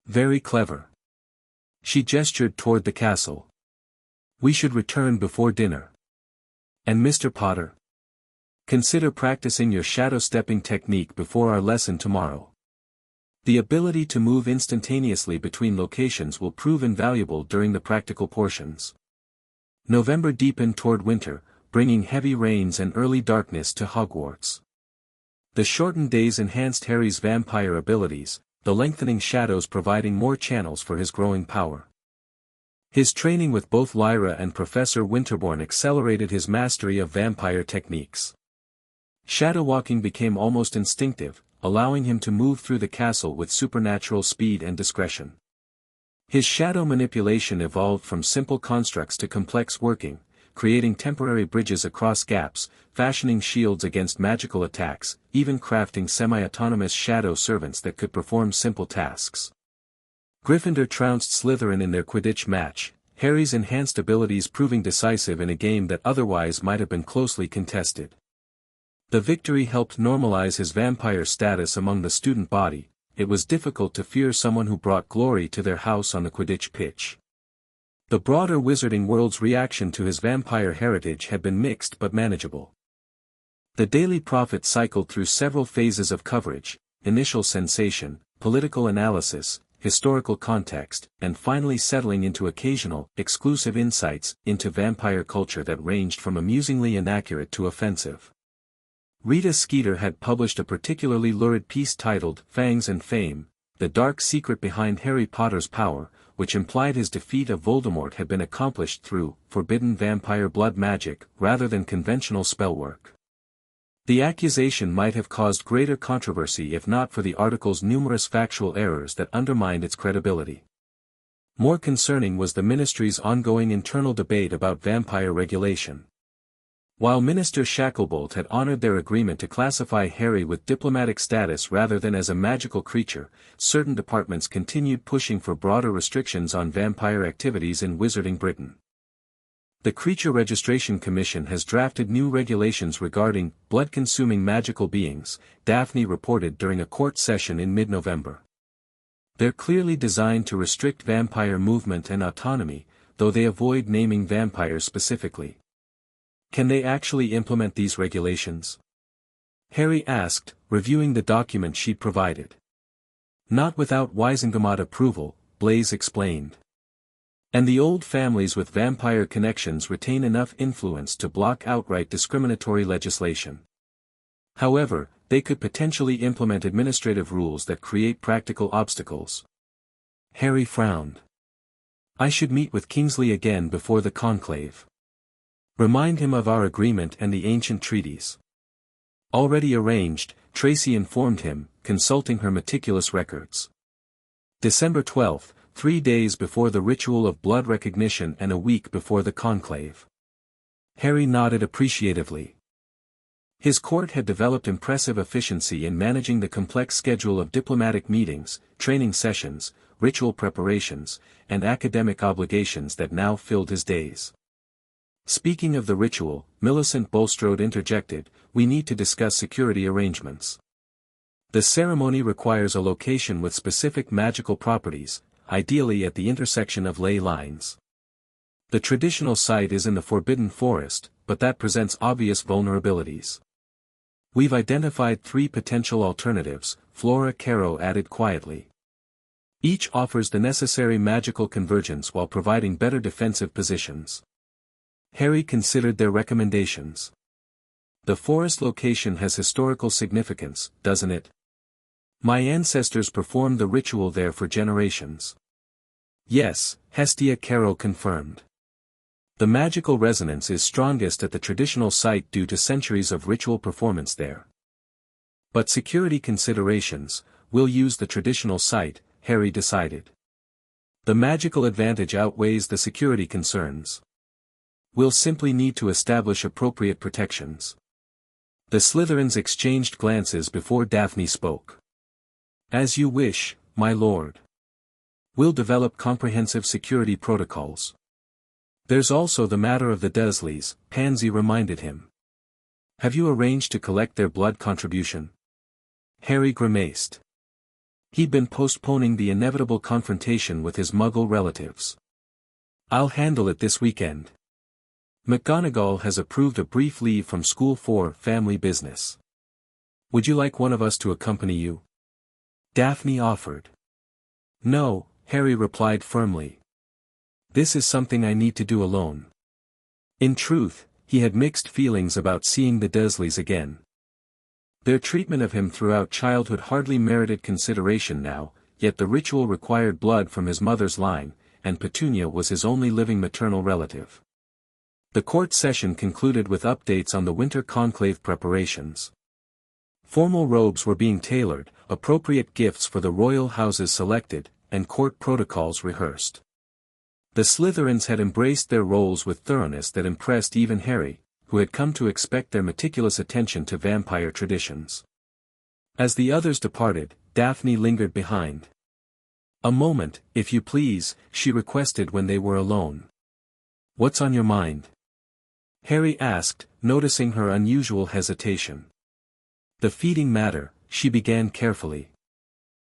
Very clever." She gestured toward the castle. "We should return before dinner. And Mr. Potter? Consider practicing your shadow-stepping technique before our lesson tomorrow." The ability to move instantaneously between locations will prove invaluable during the practical portions. November deepened toward winter, bringing heavy rains and early darkness to Hogwarts. The shortened days enhanced Harry's vampire abilities, the lengthening shadows providing more channels for his growing power. His training with both Lyra and Professor Winterbourne accelerated his mastery of vampire techniques. Shadowwalking became almost instinctive, allowing him to move through the castle with supernatural speed and discretion. His shadow manipulation evolved from simple constructs to complex working, creating temporary bridges across gaps, fashioning shields against magical attacks, even crafting semi-autonomous shadow servants that could perform simple tasks. Gryffindor trounced Slytherin in their Quidditch match, Harry's enhanced abilities proving decisive in a game that otherwise might have been closely contested. The victory helped normalize his vampire status among the student body. It was difficult to fear someone who brought glory to their house on the Quidditch pitch. The broader wizarding world's reaction to his vampire heritage had been mixed but manageable. The Daily Prophet cycled through several phases of coverage: initial sensation, political analysis, historical context, and finally settling into occasional, exclusive insights into vampire culture that ranged from amusingly inaccurate to offensive. Rita Skeeter had published a particularly lurid piece titled "Fangs and Fame: The Dark Secret Behind Harry Potter's Power," which implied his defeat of Voldemort had been accomplished through forbidden vampire blood magic rather than conventional spellwork. The accusation might have caused greater controversy if not for the article's numerous factual errors that undermined its credibility. More concerning was the ministry's ongoing internal debate about vampire regulation. While Minister Shacklebolt had honored their agreement to classify Harry with diplomatic status rather than as a magical creature, certain departments continued pushing for broader restrictions on vampire activities in Wizarding Britain. The Creature Registration Commission has drafted new regulations regarding blood-consuming magical beings, Daphne reported during a court session in mid-November. They're clearly designed to restrict vampire movement and autonomy, though they avoid naming vampires specifically. Can they actually implement these regulations? Harry asked, reviewing the document she'd provided. Not without Wizengamot approval, Blaise explained. And the old families with vampire connections retain enough influence to block outright discriminatory legislation. However, they could potentially implement administrative rules that create practical obstacles. Harry frowned. I should meet with Kingsley again before the conclave. Remind him of our agreement and the ancient treaties. Already arranged, Tracy informed him, consulting her meticulous records. December 12, 3 days before the ritual of blood recognition and a week before the conclave. Harry nodded appreciatively. His court had developed impressive efficiency in managing the complex schedule of diplomatic meetings, training sessions, ritual preparations, and academic obligations that now filled his days. Speaking of the ritual, Millicent Bulstrode interjected, we need to discuss security arrangements. The ceremony requires a location with specific magical properties, ideally at the intersection of ley lines. The traditional site is in the Forbidden Forest, but that presents obvious vulnerabilities. We've identified 3 potential alternatives, Flora Caro added quietly. Each offers the necessary magical convergence while providing better defensive positions. Harry considered their recommendations. The forest location has historical significance, doesn't it? My ancestors performed the ritual there for generations. Yes, Hestia Caro confirmed. The magical resonance is strongest at the traditional site due to centuries of ritual performance there. But security considerations, we'll use the traditional site, Harry decided. The magical advantage outweighs the security concerns. We'll simply need to establish appropriate protections. The Slytherins exchanged glances before Daphne spoke. As you wish, my lord. We'll develop comprehensive security protocols. There's also the matter of the Dursleys, Pansy reminded him. Have you arranged to collect their blood contribution? Harry grimaced. He'd been postponing the inevitable confrontation with his Muggle relatives. I'll handle it this weekend. McGonagall has approved a brief leave from school for family business. Would you like one of us to accompany you? Daphne offered. No, Harry replied firmly. This is something I need to do alone. In truth, he had mixed feelings about seeing the Dursleys again. Their treatment of him throughout childhood hardly merited consideration now, yet the ritual required blood from his mother's line, and Petunia was his only living maternal relative. The court session concluded with updates on the winter conclave preparations. Formal robes were being tailored, appropriate gifts for the royal houses selected, and court protocols rehearsed. The Slytherins had embraced their roles with thoroughness that impressed even Harry, who had come to expect their meticulous attention to vampire traditions. As the others departed, Daphne lingered behind. A moment, if you please, she requested when they were alone. What's on your mind? Harry asked, noticing her unusual hesitation. The feeding matter, she began carefully.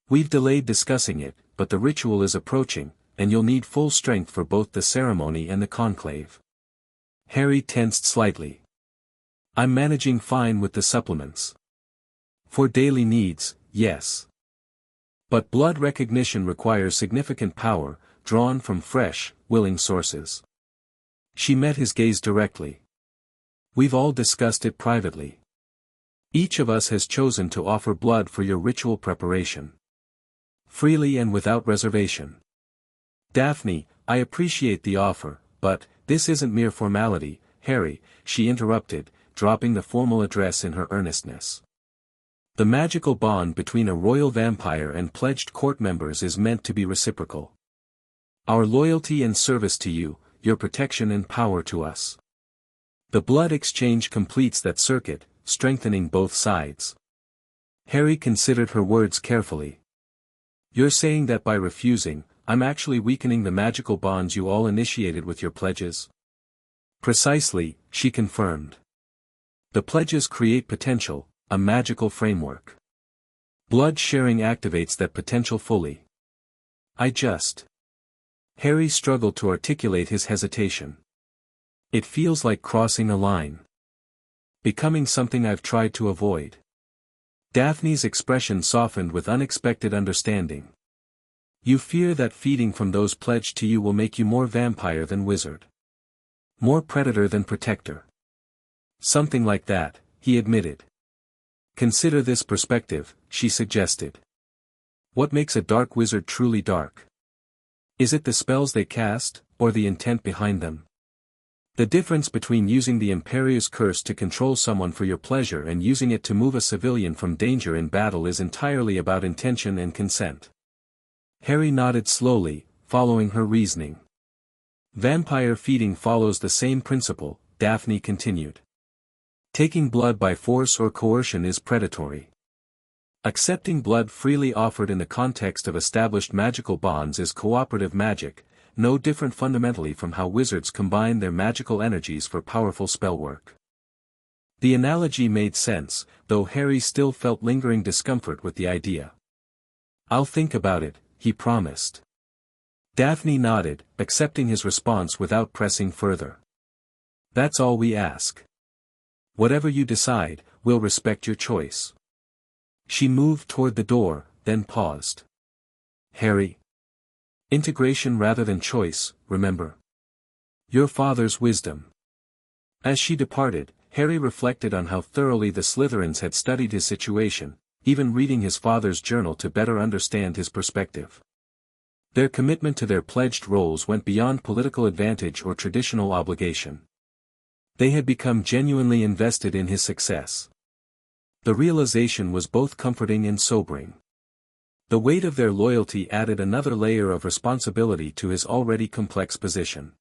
We've delayed discussing it, but the ritual is approaching, and you'll need full strength for both the ceremony and the conclave. Harry tensed slightly. I'm managing fine with the supplements. For daily needs, yes. But blood recognition requires significant power, drawn from fresh, willing sources. She met his gaze directly. We've all discussed it privately. Each of us has chosen to offer blood for your ritual preparation. Freely and without reservation. Daphne, I appreciate the offer, but, this isn't mere formality, Harry, she interrupted, dropping the formal address in her earnestness. The magical bond between a royal vampire and pledged court members is meant to be reciprocal. Our loyalty and service to you, your protection and power to us. The blood exchange completes that circuit, strengthening both sides. Harry considered her words carefully. You're saying that by refusing, I'm actually weakening the magical bonds you all initiated with your pledges? Precisely, she confirmed. The pledges create potential, a magical framework. Blood sharing activates that potential fully. Harry struggled to articulate his hesitation. It feels like crossing a line. Becoming something I've tried to avoid. Daphne's expression softened with unexpected understanding. You fear that feeding from those pledged to you will make you more vampire than wizard. More predator than protector. Something like that, he admitted. Consider this perspective, she suggested. What makes a dark wizard truly dark? Is it the spells they cast, or the intent behind them? The difference between using the Imperious Curse to control someone for your pleasure and using it to move a civilian from danger in battle is entirely about intention and consent. Harry nodded slowly, following her reasoning. Vampire feeding follows the same principle, Daphne continued. Taking blood by force or coercion is predatory. Accepting blood freely offered in the context of established magical bonds is cooperative magic, no different fundamentally from how wizards combine their magical energies for powerful spellwork. The analogy made sense, though Harry still felt lingering discomfort with the idea. I'll think about it, he promised. Daphne nodded, accepting his response without pressing further. That's all we ask. Whatever you decide, we'll respect your choice. She moved toward the door, then paused. Harry. Integration rather than choice, remember. Your father's wisdom. As she departed, Harry reflected on how thoroughly the Slytherins had studied his situation, even reading his father's journal to better understand his perspective. Their commitment to their pledged roles went beyond political advantage or traditional obligation. They had become genuinely invested in his success. The realization was both comforting and sobering. The weight of their loyalty added another layer of responsibility to his already complex position.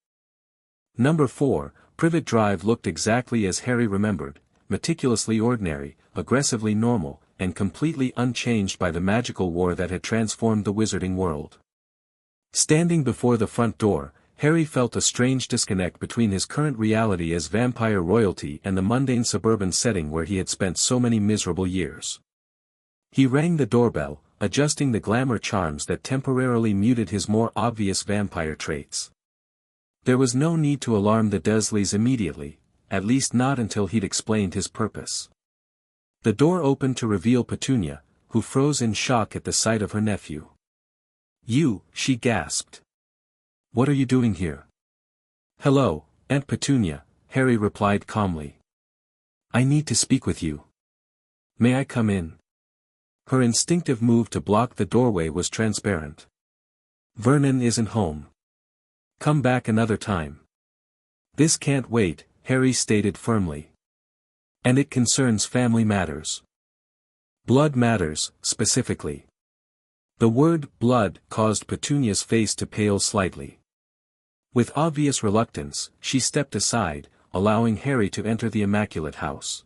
Number 4, Privet Drive looked exactly as Harry remembered, meticulously ordinary, aggressively normal, and completely unchanged by the magical war that had transformed the wizarding world. Standing before the front door, Harry felt a strange disconnect between his current reality as vampire royalty and the mundane suburban setting where he had spent so many miserable years. He rang the doorbell, adjusting the glamour charms that temporarily muted his more obvious vampire traits. There was no need to alarm the Dursleys immediately, at least not until he'd explained his purpose. The door opened to reveal Petunia, who froze in shock at the sight of her nephew. "You," she gasped. "What are you doing here?" "Hello, Aunt Petunia," Harry replied calmly. "I need to speak with you." "May I come in?" Her instinctive move to block the doorway was transparent. "Vernon isn't home. Come back another time." "This can't wait," Harry stated firmly. "And it concerns family matters. Blood matters, specifically." The word blood caused Petunia's face to pale slightly. With obvious reluctance, she stepped aside, allowing Harry to enter the immaculate house.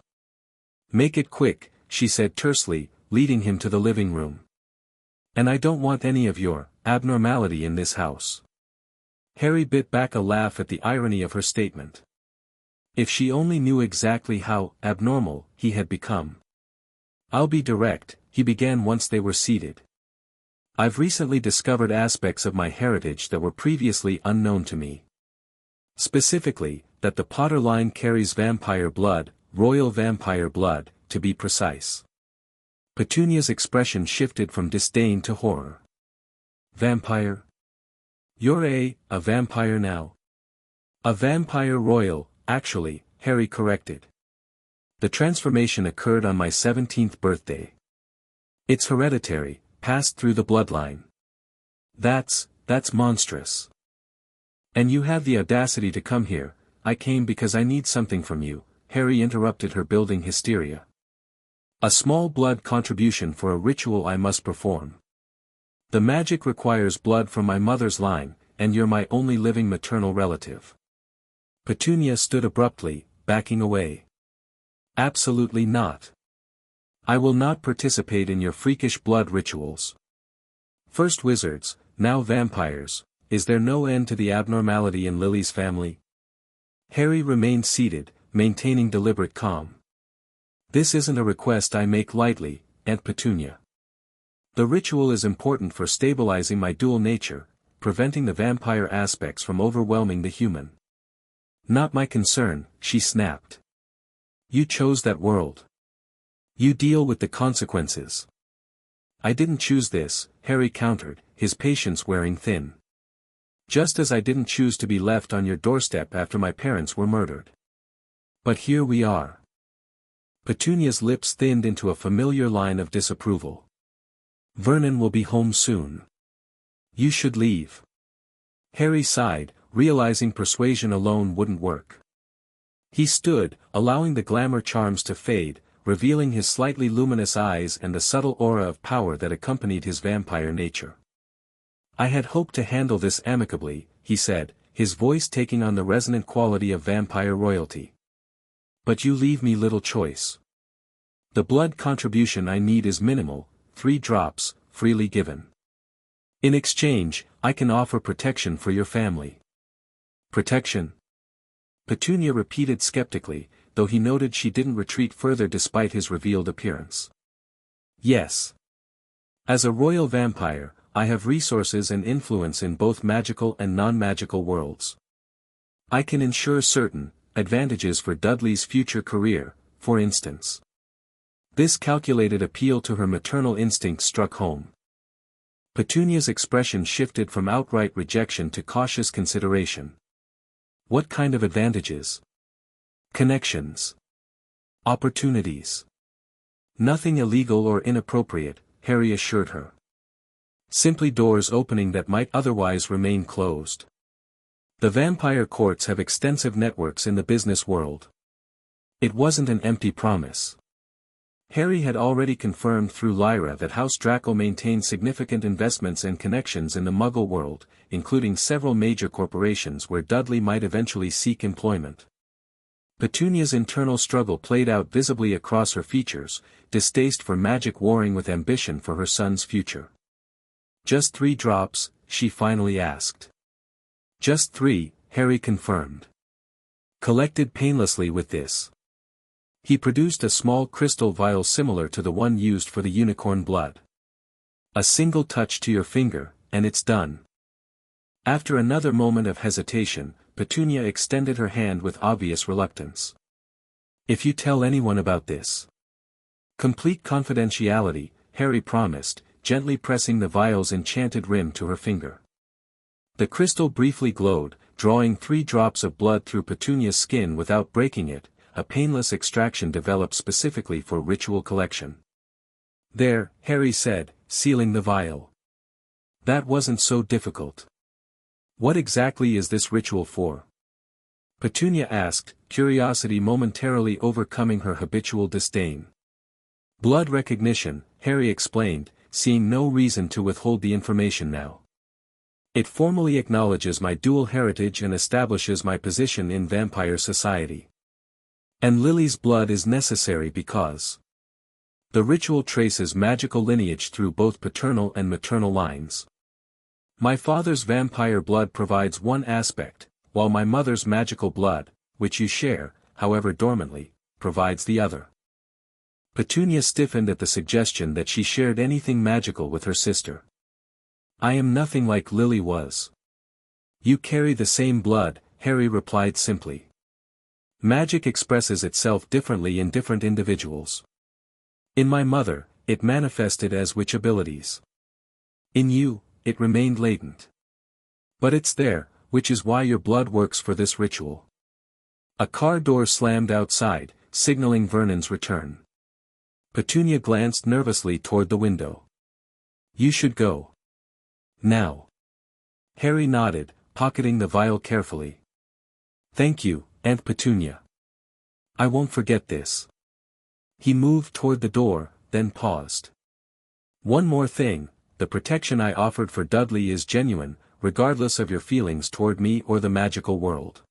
"Make it quick," she said tersely, leading him to the living room. "And I don't want any of your abnormality in this house." Harry bit back a laugh at the irony of her statement. If she only knew exactly how abnormal he had become. "I'll be direct," he began once they were seated. "I've recently discovered aspects of my heritage that were previously unknown to me. Specifically, that the Potter line carries vampire blood, royal vampire blood, to be precise." Petunia's expression shifted from disdain to horror. "Vampire? You're a vampire now?" "A vampire royal, actually," Harry corrected. "The transformation occurred on my 17th birthday. It's hereditary, passed through the bloodline." That's monstrous." "And you have the audacity to come here." "I came because I need something from you," Harry interrupted her building hysteria. "A small blood contribution for a ritual I must perform. The magic requires blood from my mother's line, and you're my only living maternal relative." Petunia stood abruptly, backing away. "Absolutely not. I will not participate in your freakish blood rituals. First wizards, now vampires, is there no end to the abnormality in Lily's family?" Harry remained seated, maintaining deliberate calm. "This isn't a request I make lightly, Aunt Petunia. The ritual is important for stabilizing my dual nature, preventing the vampire aspects from overwhelming the human." "Not my concern," she snapped. "You chose that world. You deal with the consequences." "I didn't choose this," Harry countered, his patience wearing thin. "Just as I didn't choose to be left on your doorstep after my parents were murdered. But here we are." Petunia's lips thinned into a familiar line of disapproval. "Vernon will be home soon. You should leave." Harry sighed, realizing persuasion alone wouldn't work. He stood, allowing the glamour charms to fade, revealing his slightly luminous eyes and the subtle aura of power that accompanied his vampire nature. "I had hoped to handle this amicably," he said, his voice taking on the resonant quality of vampire royalty. "But you leave me little choice. The blood contribution I need is minimal, 3 drops, freely given. In exchange, I can offer protection for your family." "Protection?" Petunia repeated skeptically, though he noted she didn't retreat further despite his revealed appearance. "Yes. As a royal vampire, I have resources and influence in both magical and non-magical worlds. I can ensure certain advantages for Dudley's future career, for instance." This calculated appeal to her maternal instinct struck home. Petunia's expression shifted from outright rejection to cautious consideration. "What kind of advantages?" "Connections. Opportunities. Nothing illegal or inappropriate," Harry assured her. "Simply doors opening that might otherwise remain closed. The vampire courts have extensive networks in the business world." It wasn't an empty promise. Harry had already confirmed through Lyra that House Draco maintained significant investments and connections in the Muggle world, including several major corporations where Dudley might eventually seek employment. Petunia's internal struggle played out visibly across her features, distaste for magic warring with ambition for her son's future. "Just 3 drops?" she finally asked. "Just 3, Harry confirmed. Collected painlessly with this." He produced a small crystal vial similar to the one used for the unicorn blood. "A single touch to your finger, and it's done." After another moment of hesitation, Petunia extended her hand with obvious reluctance. "If you tell anyone about this." "Complete confidentiality," Harry promised, gently pressing the vial's enchanted rim to her finger. The crystal briefly glowed, drawing 3 drops of blood through Petunia's skin without breaking it, a painless extraction developed specifically for ritual collection. "There," Harry said, sealing the vial. "That wasn't so difficult. What exactly is this ritual for?" Petunia asked, curiosity momentarily overcoming her habitual disdain. "Blood recognition," Harry explained, seeing no reason to withhold the information now. "It formally acknowledges my dual heritage and establishes my position in vampire society. And Lily's blood is necessary because the ritual traces magical lineage through both paternal and maternal lines. My father's vampire blood provides one aspect, while my mother's magical blood, which you share, however dormantly, provides the other." Petunia stiffened at the suggestion that she shared anything magical with her sister. "I am nothing like Lily was." "You carry the same blood," Harry replied simply. "Magic expresses itself differently in different individuals. In my mother, it manifested as witch abilities. In you, it remained latent. But it's there, which is why your blood works for this ritual." A car door slammed outside, signaling Vernon's return. Petunia glanced nervously toward the window. "You should go. Now." Harry nodded, pocketing the vial carefully. "Thank you, Aunt Petunia. I won't forget this." He moved toward the door, then paused. "One more thing, the protection I offered for Dudley is genuine, regardless of your feelings toward me or the magical world.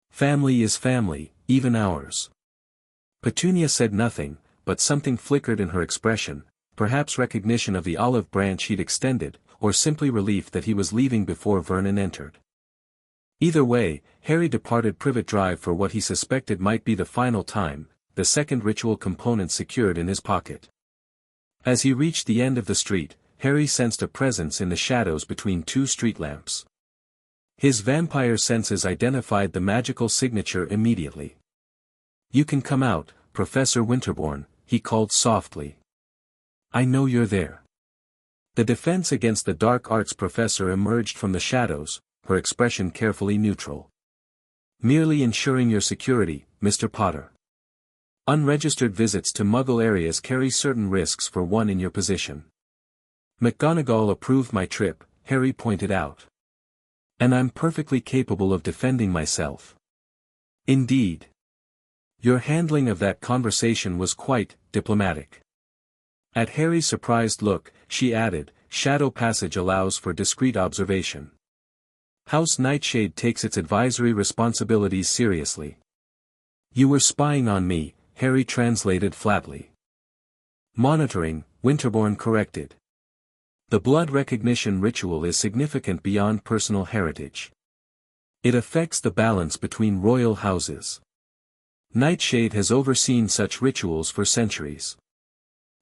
Family is family, even ours." Petunia said nothing, but something flickered in her expression, perhaps recognition of the olive branch he'd extended, or simply relief that he was leaving before Vernon entered. Either way, Harry departed Privet Drive for what he suspected might be the final time, the second ritual component secured in his pocket. As he reached the end of the street, Harry sensed a presence in the shadows between 2 street lamps. His vampire senses identified the magical signature immediately. "You can come out, Professor Winterbourne," he called softly. "I know you're there." The Defense Against the Dark Arts professor emerged from the shadows, her expression carefully neutral. "Merely ensuring your security, Mr. Potter. Unregistered visits to Muggle areas carry certain risks for one in your position." "McGonagall approved my trip," Harry pointed out. "And I'm perfectly capable of defending myself." "Indeed. Your handling of that conversation was quite diplomatic." At Harry's surprised look, she added, "Shadow passage allows for discreet observation. House Nightshade takes its advisory responsibilities seriously." "You were spying on me," Harry translated flatly. "Monitoring," Winterbourne corrected. "The blood recognition ritual is significant beyond personal heritage. It affects the balance between royal houses. Nightshade has overseen such rituals for centuries."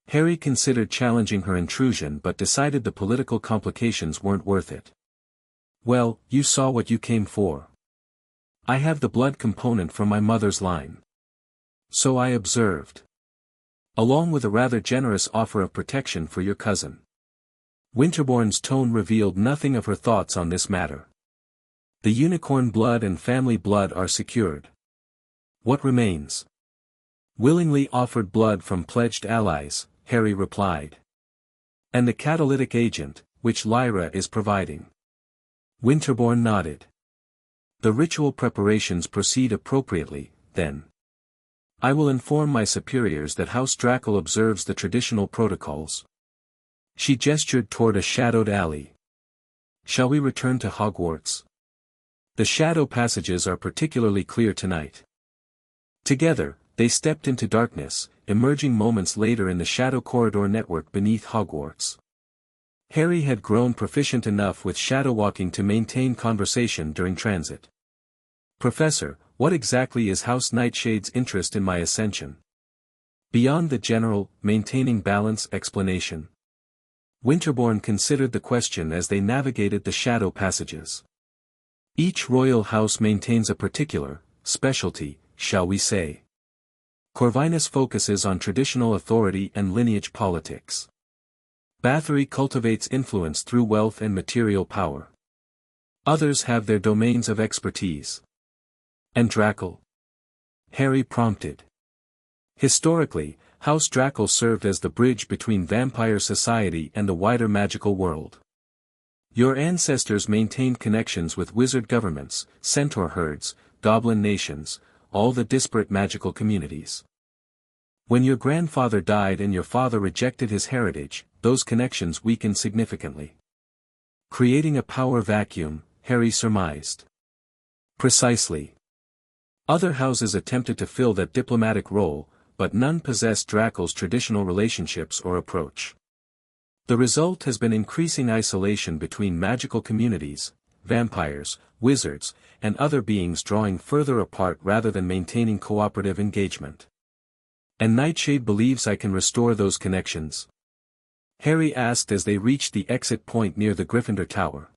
Harry considered challenging her intrusion but decided the political complications weren't worth it. "Well, you saw what you came for. I have the blood component from my mother's line. So I observed. Along with a rather generous offer of protection for your cousin." Winterbourne's tone revealed nothing of her thoughts on this matter. "The unicorn blood and family blood are secured. What remains?" "Willingly offered blood from pledged allies," Harry replied. "And the catalytic agent, which Lyra is providing." Winterbourne nodded. "The ritual preparations proceed appropriately, then. I will inform my superiors that House Drackle observes the traditional protocols." She gestured toward a shadowed alley. "Shall we return to Hogwarts? The shadow passages are particularly clear tonight." Together, they stepped into darkness, emerging moments later in the shadow corridor network beneath Hogwarts. Harry had grown proficient enough with shadow walking to maintain conversation during transit. "Professor, what exactly is House Nightshade's interest in my ascension?" "Beyond the general, maintaining balance explanation." Winterbourne considered the question as they navigated the shadow passages. "Each royal house maintains a particular specialty, shall we say. Corvinus focuses on traditional authority and lineage politics. Bathory cultivates influence through wealth and material power. Others have their domains of expertise. And Drackle? Harry prompted. Historically, House Drackle served as the bridge between vampire society and the wider magical world. Your ancestors maintained connections with wizard governments, centaur herds, goblin nations, all the disparate magical communities. When your grandfather died and your father rejected his heritage, those connections weakened significantly. Creating a power vacuum, Harry surmised. Precisely. Other houses attempted to fill that diplomatic role, but none possessed Drackle's traditional relationships or approach. The result has been increasing isolation between magical communities, vampires, wizards, and other beings drawing further apart rather than maintaining cooperative engagement. And Nightshade believes I can restore those connections? Harry asked as they reached the exit point near the Gryffindor Tower.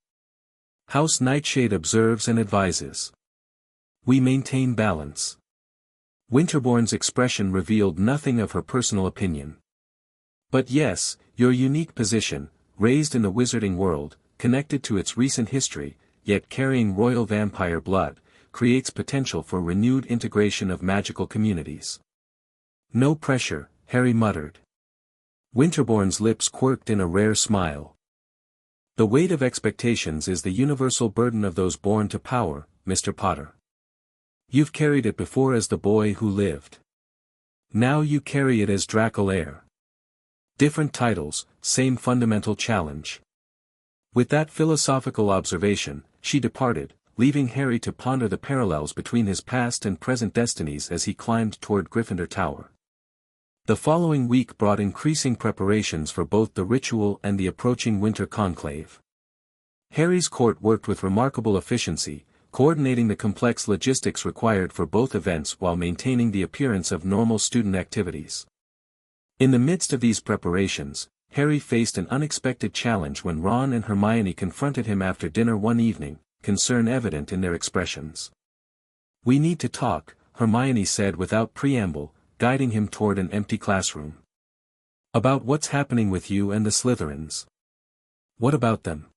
House Nightshade observes and advises. We maintain balance. Winterbourne's expression revealed nothing of her personal opinion. But yes, your unique position, raised in the wizarding world, connected to its recent history, yet carrying royal vampire blood, creates potential for renewed integration of magical communities. No pressure, Harry muttered. Winterbourne's lips quirked in a rare smile. The weight of expectations is the universal burden of those born to power, Mr. Potter. You've carried it before as the boy who lived. Now you carry it as Drackle heir. Different titles, same fundamental challenge. With that philosophical observation, she departed, leaving Harry to ponder the parallels between his past and present destinies as he climbed toward Gryffindor Tower. The following week brought increasing preparations for both the ritual and the approaching winter conclave. Harry's court worked with remarkable efficiency, coordinating the complex logistics required for both events while maintaining the appearance of normal student activities. In the midst of these preparations, Harry faced an unexpected challenge when Ron and Hermione confronted him after dinner one evening, concern evident in their expressions. We need to talk, Hermione said without preamble, guiding him toward an empty classroom. About what's happening with you and the Slytherins. What about them?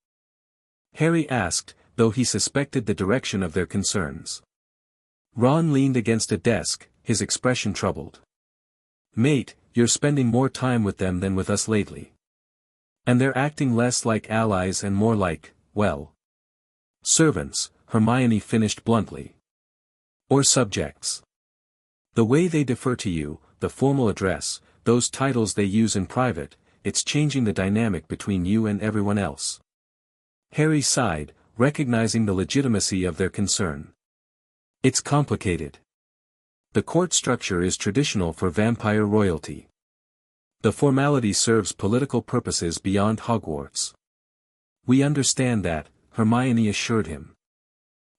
Harry asked, though he suspected the direction of their concerns. Ron leaned against a desk, his expression troubled. Mate, you're spending more time with them than with us lately. And they're acting less like allies and more like, well, servants, Hermione finished bluntly. Or subjects. The way they defer to you, the formal address, those titles they use in private, it's changing the dynamic between you and everyone else. Harry sighed, recognizing the legitimacy of their concern. It's complicated. The court structure is traditional for vampire royalty. The formality serves political purposes beyond Hogwarts. We understand that, Hermione assured him.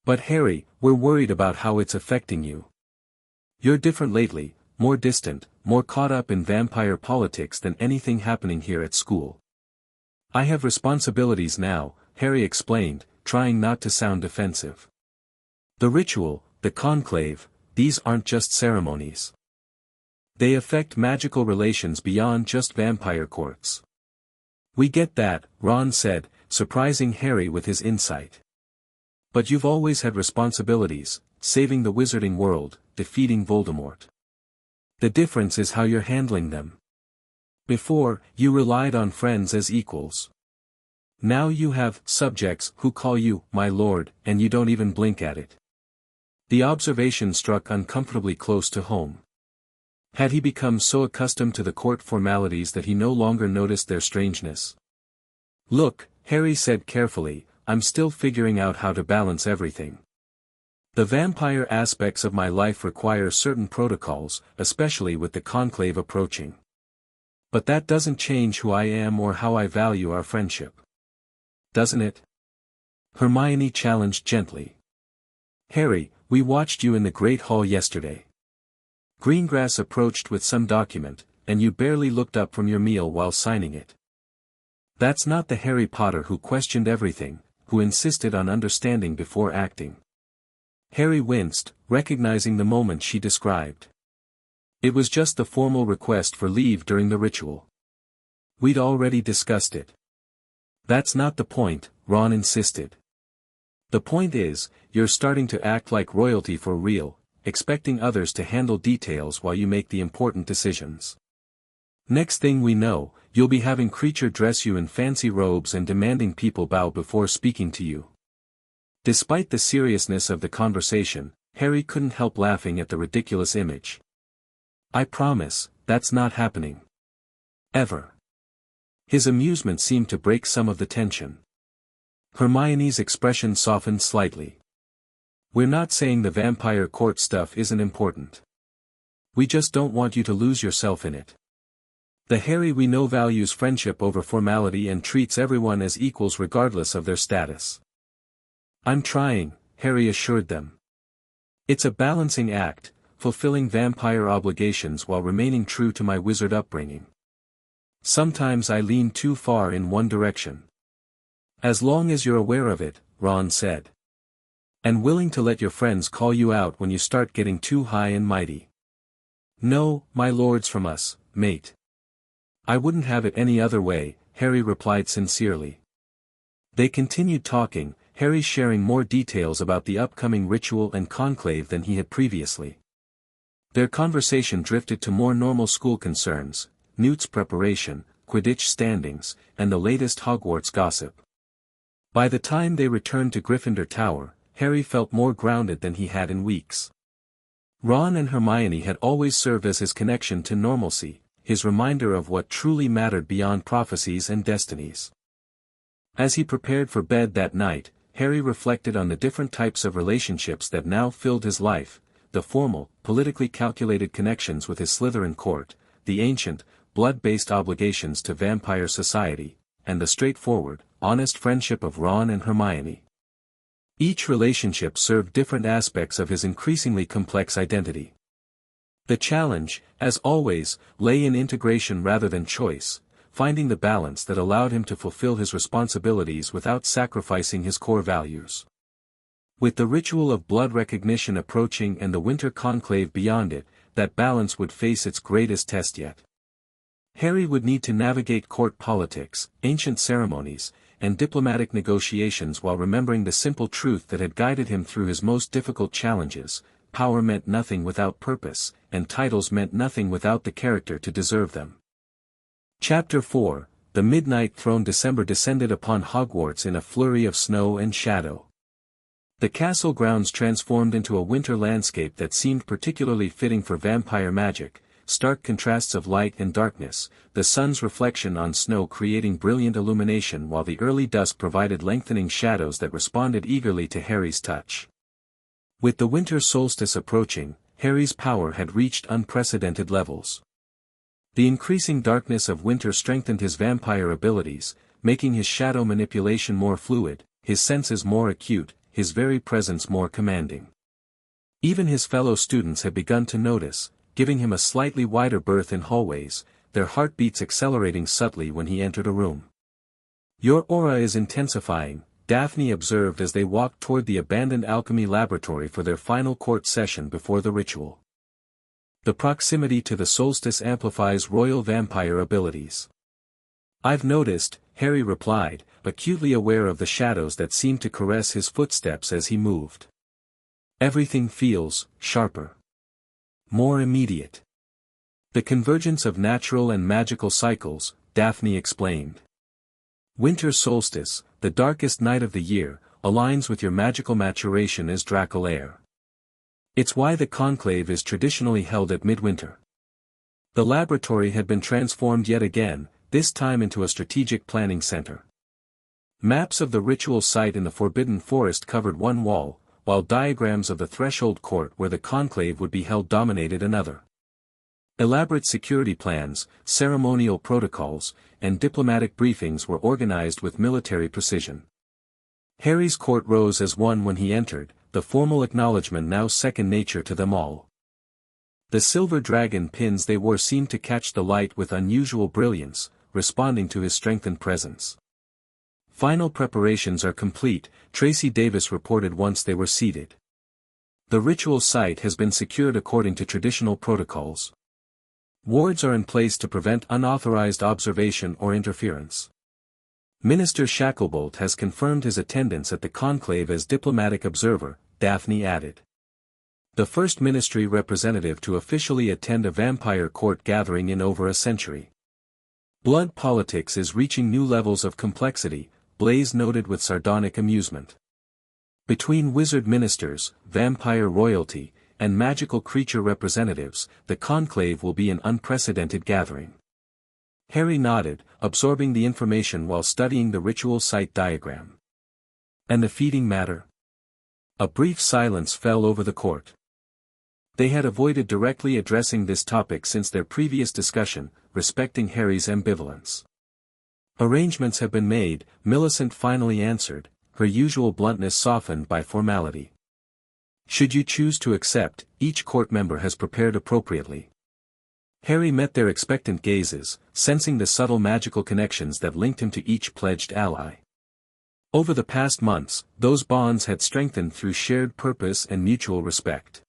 But Harry, we're worried about how it's affecting you. You're different lately, more distant, more caught up in vampire politics than anything happening here at school. I have responsibilities now, Harry explained, trying not to sound defensive. The ritual, the conclave, these aren't just ceremonies. They affect magical relations beyond just vampire courts. We get that, Ron said, surprising Harry with his insight. But you've always had responsibilities, saving the wizarding world, defeating Voldemort. The difference is how you're handling them. Before, you relied on friends as equals. Now you have subjects who call you, my lord, and you don't even blink at it. The observation struck uncomfortably close to home. Had he become so accustomed to the court formalities that he no longer noticed their strangeness? Look, Harry said carefully, I'm still figuring out how to balance everything. The vampire aspects of my life require certain protocols, especially with the conclave approaching. But that doesn't change who I am or how I value our friendship. Doesn't it? Hermione challenged gently. Harry, we watched you in the Great Hall yesterday. Greengrass approached with some document, and you barely looked up from your meal while signing it. That's not the Harry Potter who questioned everything, who insisted on understanding before acting. Harry winced, recognizing the moment she described. It was just the formal request for leave during the ritual. We'd already discussed it. That's not the point, Ron insisted. The point is, you're starting to act like royalty for real, expecting others to handle details while you make the important decisions. Next thing we know, you'll be having Kreacher dress you in fancy robes and demanding people bow before speaking to you. Despite the seriousness of the conversation, Harry couldn't help laughing at the ridiculous image. I promise, that's not happening. Ever. His amusement seemed to break some of the tension. Hermione's expression softened slightly. We're not saying the vampire court stuff isn't important. We just don't want you to lose yourself in it. The Harry we know values friendship over formality and treats everyone as equals regardless of their status. I'm trying, Harry assured them. It's a balancing act, fulfilling vampire obligations while remaining true to my wizard upbringing. Sometimes I lean too far in one direction. As long as you're aware of it, Ron said. And willing to let your friends call you out when you start getting too high and mighty. No, my lords from us, mate. I wouldn't have it any other way, Harry replied sincerely. They continued talking, Harry sharing more details about the upcoming ritual and conclave than he had previously. Their conversation drifted to more normal school concerns, Newt's preparation, Quidditch standings, and the latest Hogwarts gossip. By the time they returned to Gryffindor Tower, Harry felt more grounded than he had in weeks. Ron and Hermione had always served as his connection to normalcy, his reminder of what truly mattered beyond prophecies and destinies. As he prepared for bed that night, Harry reflected on the different types of relationships that now filled his life, the formal, politically calculated connections with his Slytherin court, the ancient, blood-based obligations to vampire society, and the straightforward, honest friendship of Ron and Hermione. Each relationship served different aspects of his increasingly complex identity. The challenge, as always, lay in integration rather than choice, finding the balance that allowed him to fulfill his responsibilities without sacrificing his core values. With the ritual of blood recognition approaching and the winter conclave beyond it, that balance would face its greatest test yet. Harry would need to navigate court politics, ancient ceremonies, and diplomatic negotiations while remembering the simple truth that had guided him through his most difficult challenges: power meant nothing without purpose, and titles meant nothing without the character to deserve them. Chapter 4, The Midnight Throne. December descended upon Hogwarts in a flurry of snow and shadow. The castle grounds transformed into a winter landscape that seemed particularly fitting for vampire magic, stark contrasts of light and darkness, the sun's reflection on snow creating brilliant illumination while the early dusk provided lengthening shadows that responded eagerly to Harry's touch. With the winter solstice approaching, Harry's power had reached unprecedented levels. The increasing darkness of winter strengthened his vampire abilities, making his shadow manipulation more fluid, his senses more acute, his very presence more commanding. Even his fellow students had begun to notice, giving him a slightly wider berth in hallways, their heartbeats accelerating subtly when he entered a room. Your aura is intensifying, Daphne observed as they walked toward the abandoned alchemy laboratory for their final court session before the ritual. The proximity to the solstice amplifies royal vampire abilities. I've noticed, Harry replied, acutely aware of the shadows that seemed to caress his footsteps as he moved. Everything feels sharper. More immediate. The convergence of natural and magical cycles, Daphne explained. Winter solstice, the darkest night of the year, aligns with your magical maturation as Draculair. It's why the conclave is traditionally held at midwinter. The laboratory had been transformed yet again, this time into a strategic planning center. Maps of the ritual site in the Forbidden Forest covered one wall, while diagrams of the threshold court where the conclave would be held dominated another. Elaborate security plans, ceremonial protocols, and diplomatic briefings were organized with military precision. Harry's court rose as one when he entered, the formal acknowledgement now second nature to them all. The silver dragon pins they wore seemed to catch the light with unusual brilliance, responding to his strengthened presence. Final preparations are complete, Tracy Davis reported once they were seated. The ritual site has been secured according to traditional protocols. Wards are in place to prevent unauthorized observation or interference. Minister Shacklebolt has confirmed his attendance at the conclave as diplomatic observer, Daphne added. The first ministry representative to officially attend a vampire court gathering in over a century. Blood politics is reaching new levels of complexity, Blaze noted with sardonic amusement. Between wizard ministers, vampire royalty, and magical creature representatives, the conclave will be an unprecedented gathering. Harry nodded, absorbing the information while studying the ritual site diagram. And the feeding matter? A brief silence fell over the court. They had avoided directly addressing this topic since their previous discussion, respecting Harry's ambivalence. Arrangements have been made, Millicent finally answered, her usual bluntness softened by formality. Should you choose to accept, each court member has prepared appropriately. Harry met their expectant gazes, sensing the subtle magical connections that linked him to each pledged ally. Over the past months, those bonds had strengthened through shared purpose and mutual respect.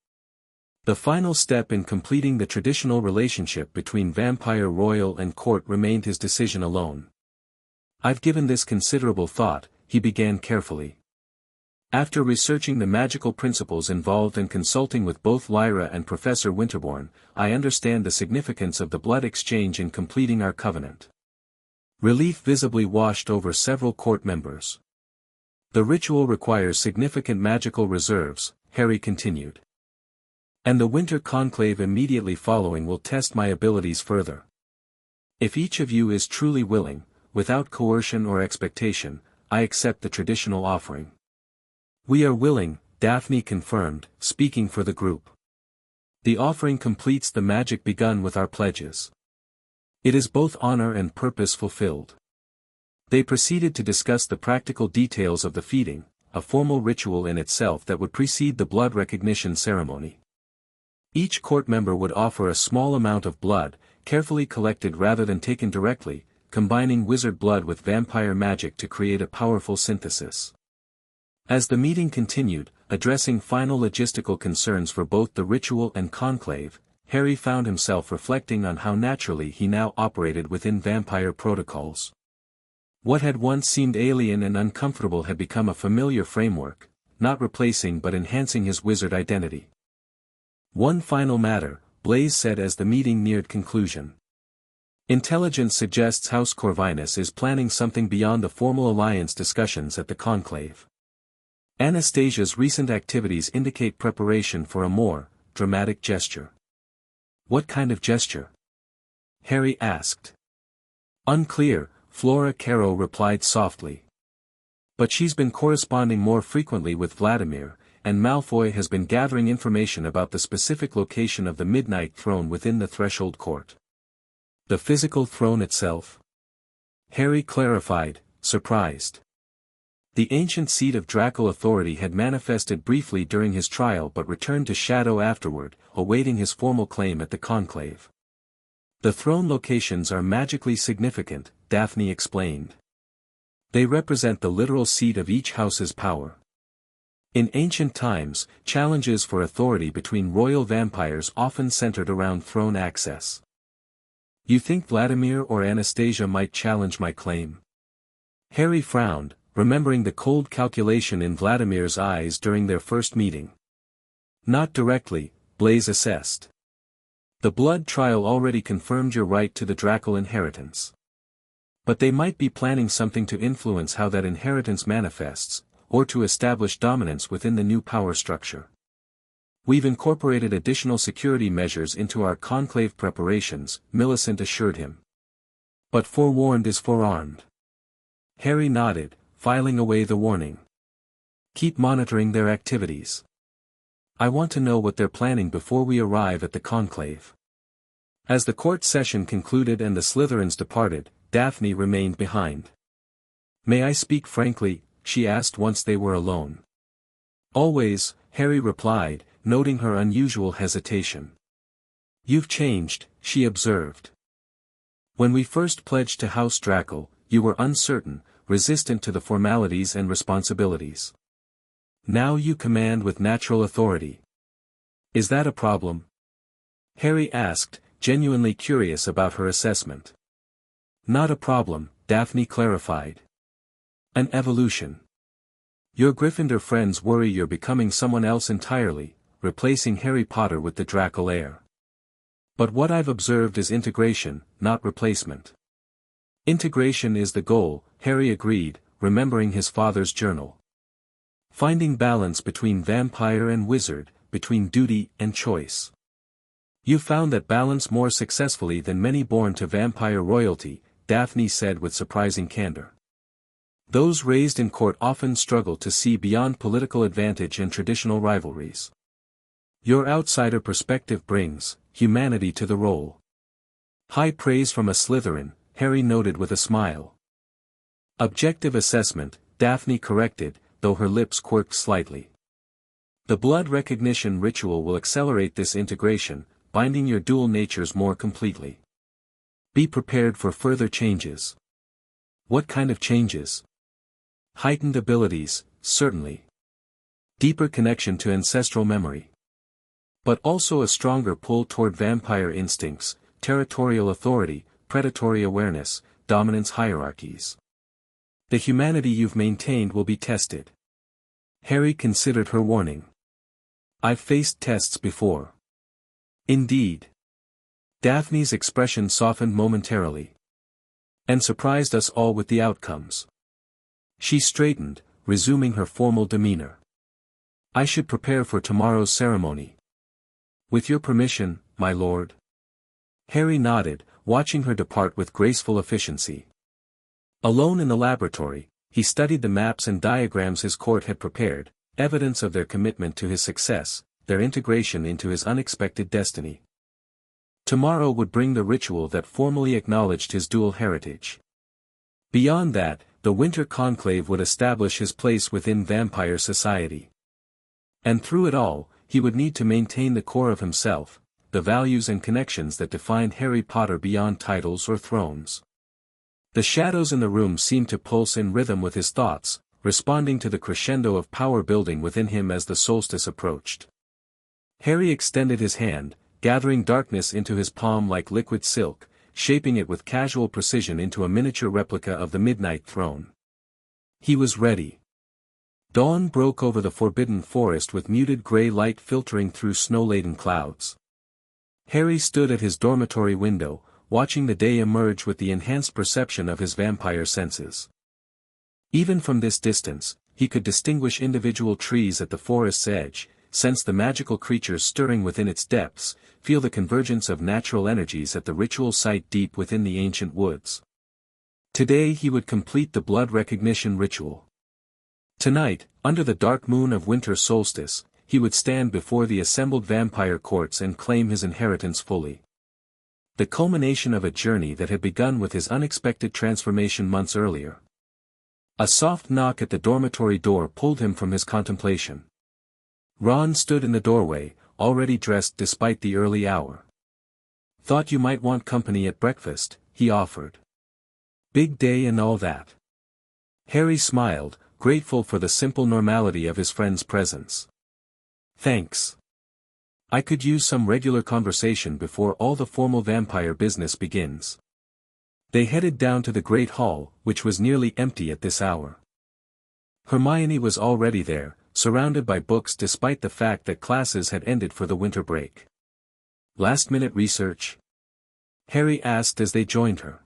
The final step in completing the traditional relationship between vampire royal and court remained his decision alone. I've given this considerable thought, he began carefully. After researching the magical principles involved and consulting with both Lyra and Professor Winterbourne, I understand the significance of the blood exchange in completing our covenant. Relief visibly washed over several court members. The ritual requires significant magical reserves, Harry continued. And the winter conclave immediately following will test my abilities further. If each of you is truly willing, without coercion or expectation, I accept the traditional offering. We are willing, Daphne confirmed, speaking for the group. The offering completes the magic begun with our pledges. It is both honor and purpose fulfilled. They proceeded to discuss the practical details of the feeding, a formal ritual in itself that would precede the blood recognition ceremony. Each court member would offer a small amount of blood, carefully collected rather than taken directly, combining wizard blood with vampire magic to create a powerful synthesis. As the meeting continued, addressing final logistical concerns for both the ritual and conclave, Harry found himself reflecting on how naturally he now operated within vampire protocols. What had once seemed alien and uncomfortable had become a familiar framework, not replacing but enhancing his wizard identity. One final matter, Blaze said as the meeting neared conclusion. Intelligence suggests House Corvinus is planning something beyond the formal alliance discussions at the conclave. Anastasia's recent activities indicate preparation for a more dramatic gesture. What kind of gesture? Harry asked. Unclear, Flora Caro replied softly. But she's been corresponding more frequently with Vladimir, and Malfoy has been gathering information about the specific location of the Midnight Throne within the Threshold Court. The physical throne itself? Harry clarified, surprised. The ancient seat of Draco authority had manifested briefly during his trial but returned to shadow afterward, awaiting his formal claim at the conclave. The throne locations are magically significant, Daphne explained. They represent the literal seat of each house's power. In ancient times, challenges for authority between royal vampires often centered around throne access. You think Vladimir or Anastasia might challenge my claim? Harry frowned, remembering the cold calculation in Vladimir's eyes during their first meeting. Not directly, Blaze assessed. The blood trial already confirmed your right to the Draco inheritance. But they might be planning something to influence how that inheritance manifests, or to establish dominance within the new power structure. We've incorporated additional security measures into our conclave preparations, Millicent assured him. But forewarned is forearmed. Harry nodded, filing away the warning. Keep monitoring their activities. I want to know what they're planning before we arrive at the conclave. As the court session concluded and the Slytherins departed, Daphne remained behind. May I speak frankly? She asked once they were alone. Always, Harry replied, noting her unusual hesitation. You've changed, she observed. When we first pledged to House Draco, you were uncertain, resistant to the formalities and responsibilities. Now you command with natural authority. Is that a problem? Harry asked, genuinely curious about her assessment. Not a problem, Daphne clarified. An evolution. Your Gryffindor friends worry you're becoming someone else entirely, replacing Harry Potter with the Draco heir. But what I've observed is integration, not replacement. Integration is the goal, Harry agreed, remembering his father's journal. Finding balance between vampire and wizard, between duty and choice. You found that balance more successfully than many born to vampire royalty, Daphne said with surprising candor. Those raised in court often struggle to see beyond political advantage and traditional rivalries. Your outsider perspective brings humanity to the role. High praise from a Slytherin, Harry noted with a smile. Objective assessment, Daphne corrected, though her lips quirked slightly. The blood recognition ritual will accelerate this integration, binding your dual natures more completely. Be prepared for further changes. What kind of changes? Heightened abilities, certainly. Deeper connection to ancestral memory. But also a stronger pull toward vampire instincts, territorial authority, predatory awareness, dominance hierarchies. The humanity you've maintained will be tested. Harry considered her warning. I've faced tests before. Indeed. Daphne's expression softened momentarily. And surprised us all with the outcomes. She straightened, resuming her formal demeanor. I should prepare for tomorrow's ceremony. With your permission, my lord. Harry nodded, watching her depart with graceful efficiency. Alone in the laboratory, he studied the maps and diagrams his court had prepared, evidence of their commitment to his success, their integration into his unexpected destiny. Tomorrow would bring the ritual that formally acknowledged his dual heritage. Beyond that, the Winter Conclave would establish his place within vampire society. And through it all, he would need to maintain the core of himself, the values and connections that defined Harry Potter beyond titles or thrones. The shadows in the room seemed to pulse in rhythm with his thoughts, responding to the crescendo of power building within him as the solstice approached. Harry extended his hand, gathering darkness into his palm like liquid silk, shaping it with casual precision into a miniature replica of the Midnight Throne. He was ready. Dawn broke over the forbidden forest with muted gray light filtering through snow-laden clouds. Harry stood at his dormitory window, watching the day emerge with the enhanced perception of his vampire senses. Even from this distance, he could distinguish individual trees at the forest's edge, sense the magical creatures stirring within its depths, feel the convergence of natural energies at the ritual site deep within the ancient woods. Today he would complete the blood recognition ritual. Tonight, under the dark moon of winter solstice, he would stand before the assembled vampire courts and claim his inheritance fully. The culmination of a journey that had begun with his unexpected transformation months earlier. A soft knock at the dormitory door pulled him from his contemplation. Ron stood in the doorway, already dressed despite the early hour. Thought you might want company at breakfast, he offered. Big day and all that. Harry smiled, grateful for the simple normality of his friend's presence. Thanks. I could use some regular conversation before all the formal vampire business begins. They headed down to the Great Hall, which was nearly empty at this hour. Hermione was already there, surrounded by books despite the fact that classes had ended for the winter break. Last-minute research? Harry asked as they joined her.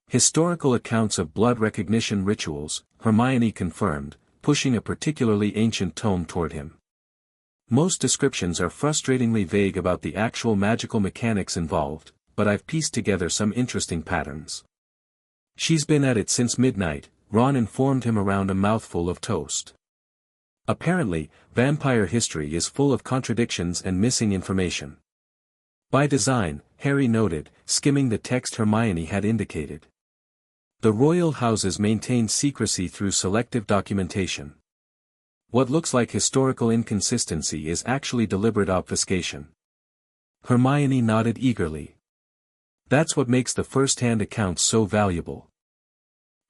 Historical accounts of blood recognition rituals, Hermione confirmed, pushing a particularly ancient tome toward him. Most descriptions are frustratingly vague about the actual magical mechanics involved, but I've pieced together some interesting patterns. She's been at it since midnight, Ron informed him around a mouthful of toast. Apparently, vampire history is full of contradictions and missing information. By design, Harry noted, skimming the text Hermione had indicated. The royal houses maintain secrecy through selective documentation. What looks like historical inconsistency is actually deliberate obfuscation. Hermione nodded eagerly. That's what makes the first-hand accounts so valuable.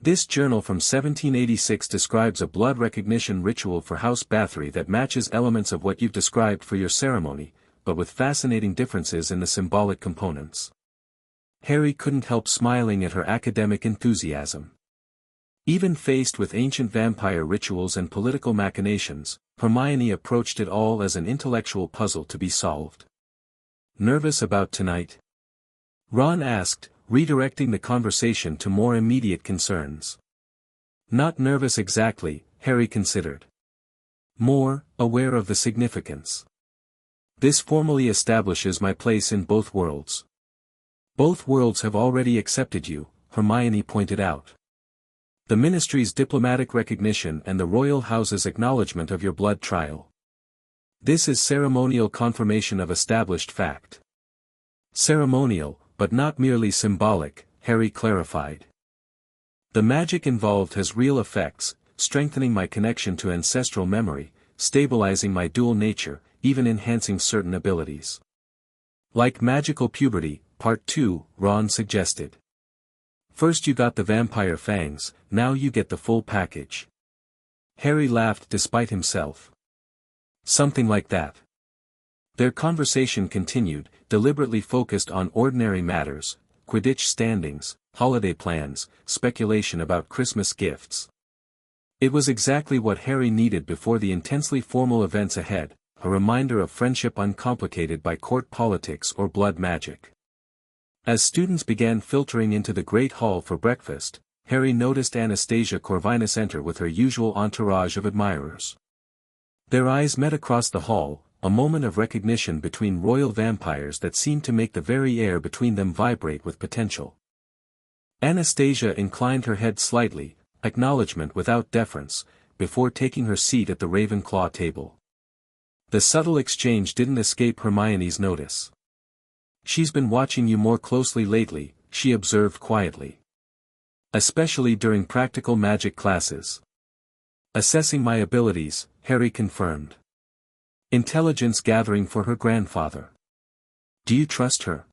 This journal from 1786 describes a blood recognition ritual for House Bathory that matches elements of what you've described for your ceremony, but with fascinating differences in the symbolic components. Harry couldn't help smiling at her academic enthusiasm. Even faced with ancient vampire rituals and political machinations, Hermione approached it all as an intellectual puzzle to be solved. "Nervous about tonight?" Ron asked, redirecting the conversation to more immediate concerns. "Not nervous exactly," Harry considered. "More, aware of the significance. This formally establishes my place in both worlds." "Both worlds have already accepted you," Hermione pointed out. "The Ministry's diplomatic recognition and the Royal House's acknowledgement of your blood trial. This is ceremonial confirmation of established fact." "Ceremonial, but not merely symbolic," Harry clarified. "The magic involved has real effects, strengthening my connection to ancestral memory, stabilizing my dual nature, even enhancing certain abilities." "Like magical puberty, Part 2, Ron suggested. First you got the vampire fangs, now you get the full package." Harry laughed despite himself. "Something like that." Their conversation continued, deliberately focused on ordinary matters, Quidditch standings, holiday plans, speculation about Christmas gifts. It was exactly what Harry needed before the intensely formal events ahead, a reminder of friendship uncomplicated by court politics or blood magic. As students began filtering into the Great Hall for breakfast, Harry noticed Anastasia Corvinus enter with her usual entourage of admirers. Their eyes met across the hall, a moment of recognition between royal vampires that seemed to make the very air between them vibrate with potential. Anastasia inclined her head slightly, acknowledgement without deference, before taking her seat at the Ravenclaw table. The subtle exchange didn't escape Hermione's notice. "She's been watching you more closely lately," she observed quietly. "Especially during practical magic classes." "Assessing my abilities," Harry confirmed. "Intelligence gathering for her grandfather." "Do you trust her?"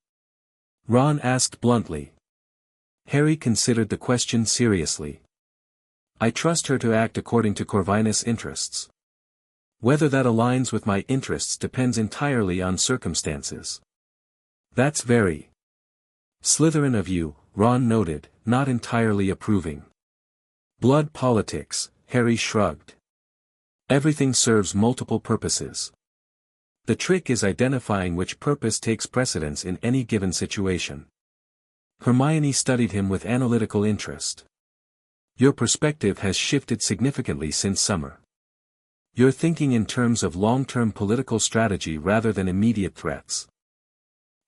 Ron asked bluntly. Harry considered the question seriously. "I trust her to act according to Corvinus' interests. Whether that aligns with my interests depends entirely on circumstances." "That's very Slytherin of you," Ron noted, not entirely approving. "Blood politics," Harry shrugged. "Everything serves multiple purposes. The trick is identifying which purpose takes precedence in any given situation." Hermione studied him with analytical interest. "Your perspective has shifted significantly since summer. You're thinking in terms of long-term political strategy rather than immediate threats."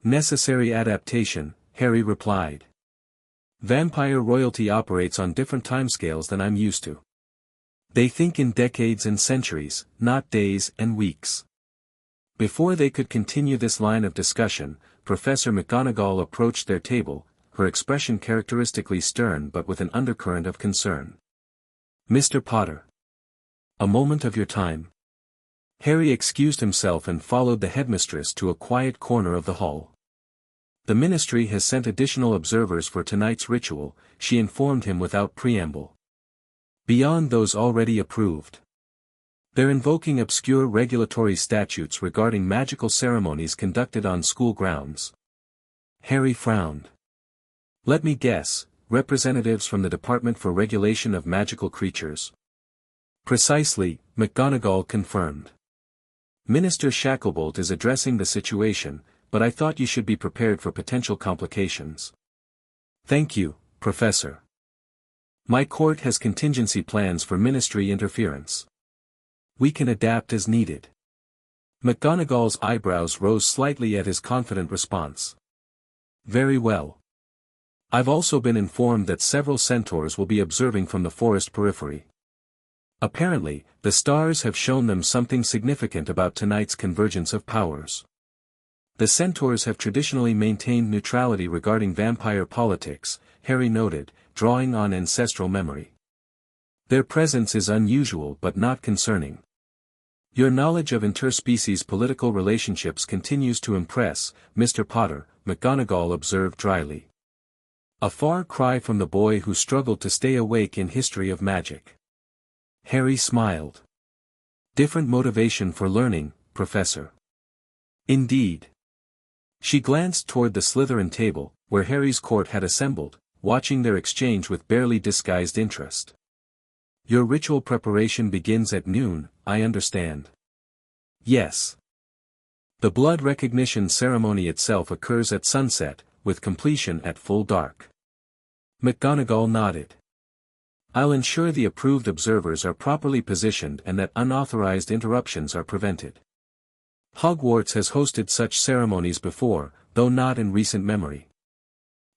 "Necessary adaptation," Harry replied. "Vampire royalty operates on different timescales than I'm used to. They think in decades and centuries, not days and weeks." Before they could continue this line of discussion, Professor McGonagall approached their table, her expression characteristically stern but with an undercurrent of concern. "Mr. Potter. A moment of your time." Harry excused himself and followed the headmistress to a quiet corner of the hall. "The Ministry has sent additional observers for tonight's ritual," she informed him without preamble. "Beyond those already approved. They're invoking obscure regulatory statutes regarding magical ceremonies conducted on school grounds." Harry frowned. "Let me guess, representatives from the Department for Regulation of Magical Creatures?" "Precisely," McGonagall confirmed. "Minister Shacklebolt is addressing the situation, but I thought you should be prepared for potential complications." "Thank you, Professor. My court has contingency plans for ministry interference. We can adapt as needed." McGonagall's eyebrows rose slightly at his confident response. "Very well. I've also been informed that several centaurs will be observing from the forest periphery. Apparently, the stars have shown them something significant about tonight's convergence of powers. The centaurs have traditionally maintained neutrality regarding vampire politics," Harry noted, drawing on ancestral memory. "Their presence is unusual but not concerning. Your knowledge of interspecies political relationships continues to impress, Mr. Potter," McGonagall observed dryly. "A far cry from the boy who struggled to stay awake in History of Magic." Harry smiled. "Different motivation for learning, Professor." Indeed. She glanced toward the Slytherin table, where Harry's court had assembled, watching their exchange with barely disguised interest. Your ritual preparation begins at noon, I understand. Yes. The blood recognition ceremony itself occurs at sunset, with completion at full dark. McGonagall nodded. I'll ensure the approved observers are properly positioned and that unauthorized interruptions are prevented. Hogwarts has hosted such ceremonies before, though not in recent memory.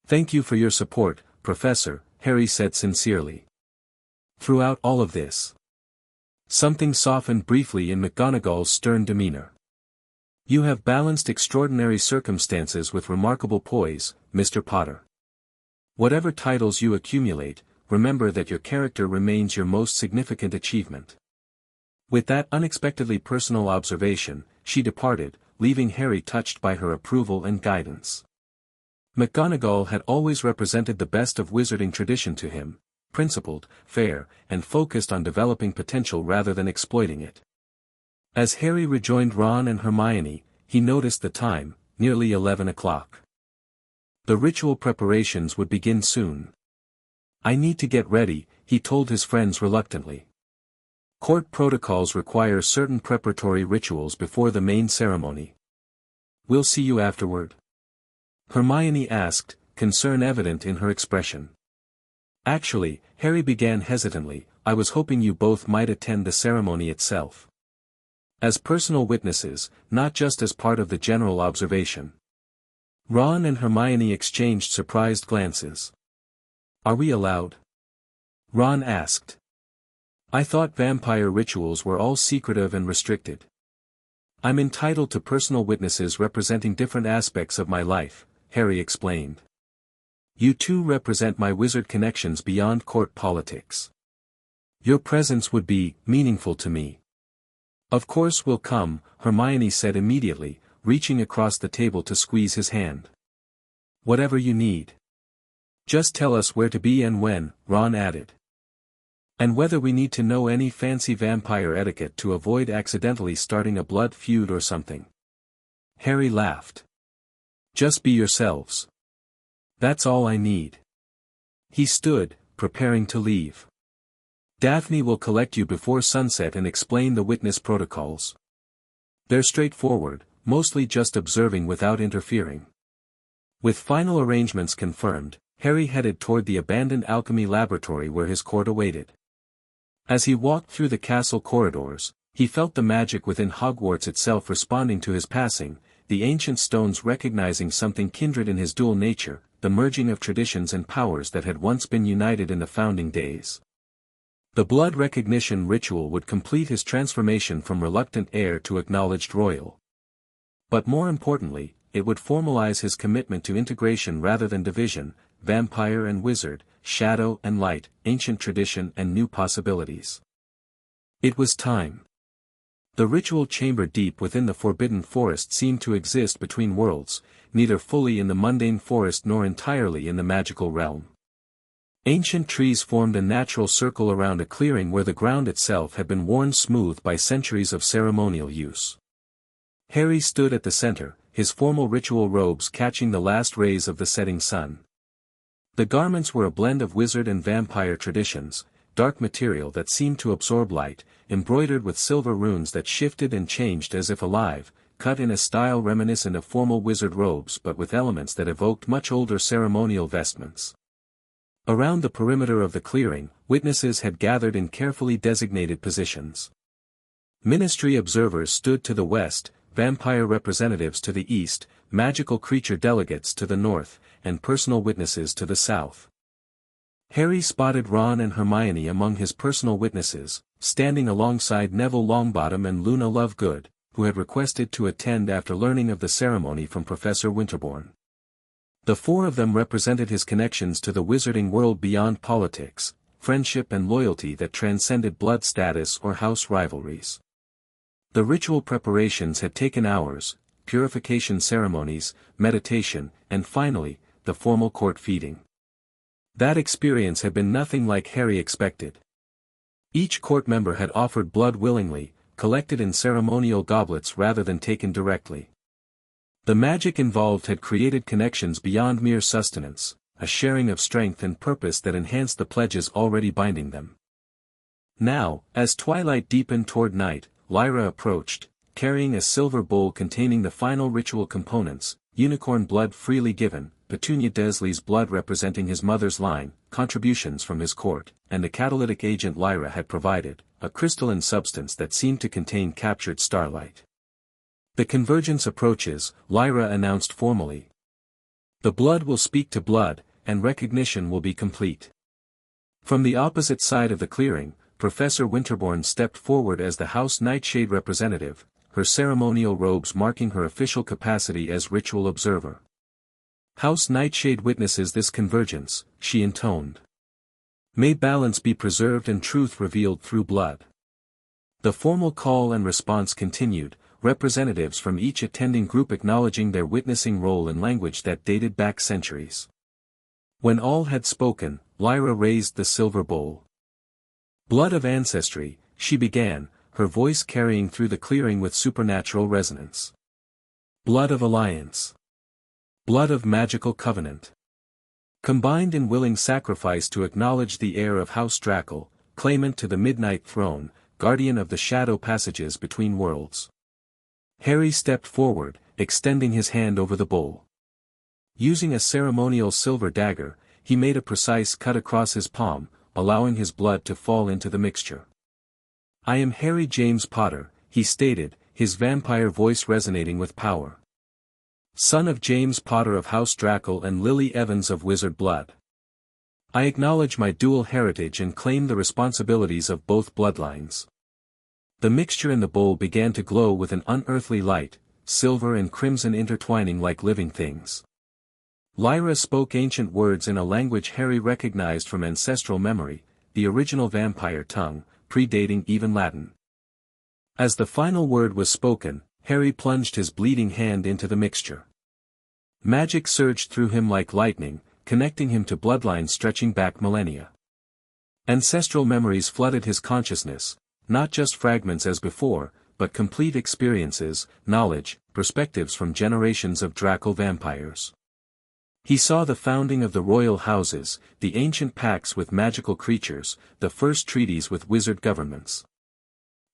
Thank you for your support, Professor, Harry said sincerely. Throughout all of this, something softened briefly in McGonagall's stern demeanor. You have balanced extraordinary circumstances with remarkable poise, Mr. Potter. Whatever titles you accumulate, remember that your character remains your most significant achievement. With that unexpectedly personal observation, she departed, leaving Harry touched by her approval and guidance. McGonagall had always represented the best of wizarding tradition to him, principled, fair, and focused on developing potential rather than exploiting it. As Harry rejoined Ron and Hermione, he noticed the time, nearly 11 o'clock. The ritual preparations would begin soon. I need to get ready, he told his friends reluctantly. Court protocols require certain preparatory rituals before the main ceremony. We'll see you afterward? Hermione asked, concern evident in her expression. Actually, Harry began hesitantly, I was hoping you both might attend the ceremony itself. As personal witnesses, not just as part of the general observation. Ron and Hermione exchanged surprised glances. Are we allowed? Ron asked. I thought vampire rituals were all secretive and restricted. I'm entitled to personal witnesses representing different aspects of my life, Harry explained. You two represent my wizard connections beyond court politics. Your presence would be meaningful to me. Of course we'll come, Hermione said immediately, reaching across the table to squeeze his hand. Whatever you need. Just tell us where to be and when, Ron added. And whether we need to know any fancy vampire etiquette to avoid accidentally starting a blood feud or something. Harry laughed. Just be yourselves. That's all I need. He stood, preparing to leave. Daphne will collect you before sunset and explain the witness protocols. They're straightforward, mostly just observing without interfering. With final arrangements confirmed, Harry headed toward the abandoned alchemy laboratory where his court awaited. As he walked through the castle corridors, he felt the magic within Hogwarts itself responding to his passing, the ancient stones recognizing something kindred in his dual nature, the merging of traditions and powers that had once been united in the founding days. The blood recognition ritual would complete his transformation from reluctant heir to acknowledged royal. But more importantly, it would formalize his commitment to integration rather than division, vampire and wizard, shadow and light, ancient tradition and new possibilities. It was time. The ritual chamber deep within the Forbidden Forest seemed to exist between worlds, neither fully in the mundane forest nor entirely in the magical realm. Ancient trees formed a natural circle around a clearing where the ground itself had been worn smooth by centuries of ceremonial use. Harry stood at the center, his formal ritual robes catching the last rays of the setting sun. The garments were a blend of wizard and vampire traditions, dark material that seemed to absorb light, embroidered with silver runes that shifted and changed as if alive, cut in a style reminiscent of formal wizard robes but with elements that evoked much older ceremonial vestments. Around the perimeter of the clearing, witnesses had gathered in carefully designated positions. Ministry observers stood to the west, vampire representatives to the east, magical creature delegates to the north, and personal witnesses to the south. Harry spotted Ron and Hermione among his personal witnesses, standing alongside Neville Longbottom and Luna Lovegood, who had requested to attend after learning of the ceremony from Professor Winterbourne. The four of them represented his connections to the wizarding world beyond politics, friendship and loyalty that transcended blood status or house rivalries. The ritual preparations had taken hours, purification ceremonies, meditation, and finally, the formal court feeding. That experience had been nothing like Harry expected. Each court member had offered blood willingly, collected in ceremonial goblets rather than taken directly. The magic involved had created connections beyond mere sustenance, a sharing of strength and purpose that enhanced the pledges already binding them. Now, as twilight deepened toward night, Lyra approached, carrying a silver bowl containing the final ritual components: unicorn blood freely given, Petunia Desley's blood representing his mother's line, contributions from his court, and the catalytic agent Lyra had provided, a crystalline substance that seemed to contain captured starlight. The convergence approaches, Lyra announced formally. The blood will speak to blood, and recognition will be complete. From the opposite side of the clearing, Professor Winterbourne stepped forward as the House Nightshade representative, her ceremonial robes marking her official capacity as ritual observer. House Nightshade witnesses this convergence, she intoned. May balance be preserved and truth revealed through blood. The formal call and response continued, representatives from each attending group acknowledging their witnessing role in language that dated back centuries. When all had spoken, Lyra raised the silver bowl. Blood of ancestry, she began, her voice carrying through the clearing with supernatural resonance. Blood of alliance. Blood of magical covenant. Combined in willing sacrifice to acknowledge the heir of House Drackle, claimant to the Midnight Throne, guardian of the shadow passages between worlds. Harry stepped forward, extending his hand over the bowl. Using a ceremonial silver dagger, he made a precise cut across his palm, allowing his blood to fall into the mixture. I am Harry James Potter, he stated, his vampire voice resonating with power. Son of James Potter of House Drackle and Lily Evans of Wizard Blood. I acknowledge my dual heritage and claim the responsibilities of both bloodlines. The mixture in the bowl began to glow with an unearthly light, silver and crimson intertwining like living things. Lyra spoke ancient words in a language Harry recognized from ancestral memory, the original vampire tongue, predating even Latin. As the final word was spoken, Harry plunged his bleeding hand into the mixture. Magic surged through him like lightning, connecting him to bloodlines stretching back millennia. Ancestral memories flooded his consciousness, not just fragments as before, but complete experiences, knowledge, perspectives from generations of Drackle vampires. He saw the founding of the royal houses, the ancient pacts with magical creatures, the first treaties with wizard governments.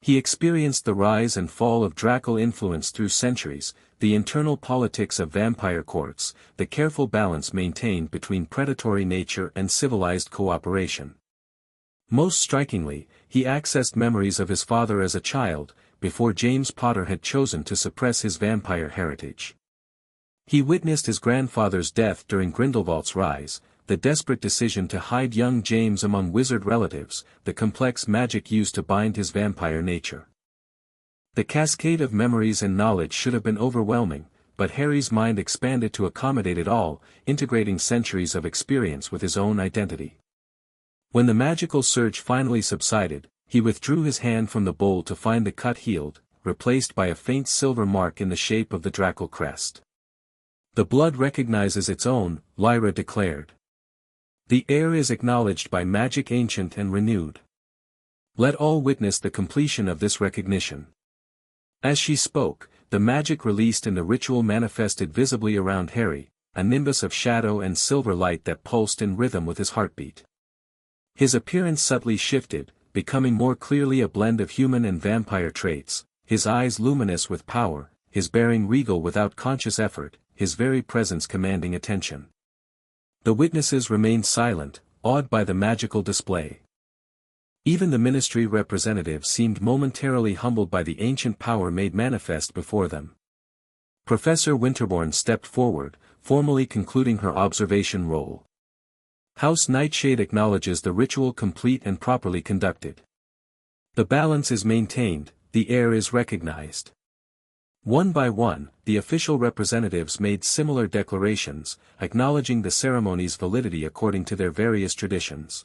He experienced the rise and fall of Drackle influence through centuries, the internal politics of vampire courts, the careful balance maintained between predatory nature and civilized cooperation. Most strikingly, he accessed memories of his father as a child, before James Potter had chosen to suppress his vampire heritage. He witnessed his grandfather's death during Grindelwald's rise, the desperate decision to hide young James among wizard relatives, the complex magic used to bind his vampire nature. The cascade of memories and knowledge should have been overwhelming, but Harry's mind expanded to accommodate it all, integrating centuries of experience with his own identity. When the magical surge finally subsided, he withdrew his hand from the bowl to find the cut healed, replaced by a faint silver mark in the shape of the Drackle crest. The blood recognizes its own, Lyra declared. The heir is acknowledged by magic ancient and renewed. Let all witness the completion of this recognition. As she spoke, the magic released in the ritual manifested visibly around Harry, a nimbus of shadow and silver light that pulsed in rhythm with his heartbeat. His appearance subtly shifted, becoming more clearly a blend of human and vampire traits, his eyes luminous with power, his bearing regal without conscious effort, his very presence commanding attention. The witnesses remained silent, awed by the magical display. Even the ministry representatives seemed momentarily humbled by the ancient power made manifest before them. Professor Winterbourne stepped forward, formally concluding her observation role. House Nightshade acknowledges the ritual complete and properly conducted. The balance is maintained, the heir is recognized. One by one, the official representatives made similar declarations, acknowledging the ceremony's validity according to their various traditions.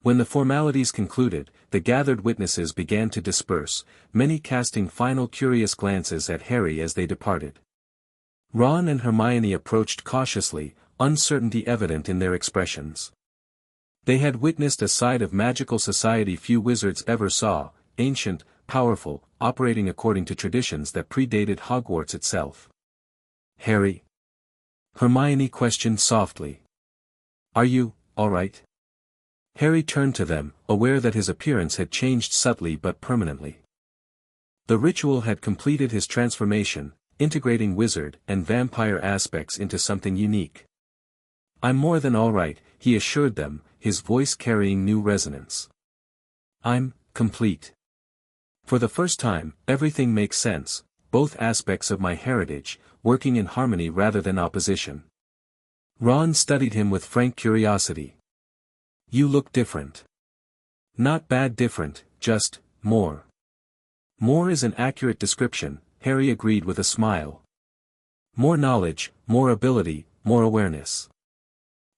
When the formalities concluded, the gathered witnesses began to disperse, many casting final curious glances at Harry as they departed. Ron and Hermione approached cautiously, uncertainty evident in their expressions. They had witnessed a side of magical society few wizards ever saw, ancient, powerful, operating according to traditions that predated Hogwarts itself. Harry?" Hermione questioned softly. "Are you, all right?" Harry turned to them, aware that his appearance had changed subtly but permanently. The ritual had completed his transformation, integrating wizard and vampire aspects into something unique. "I'm more than all right," he assured them, his voice carrying new resonance. "I'm complete. For the first time, everything makes sense, both aspects of my heritage, working in harmony rather than opposition." Ron studied him with frank curiosity. "You look different." "Not bad different, just, more." "More is an accurate description," Harry agreed with a smile. "More knowledge, more ability, more awareness."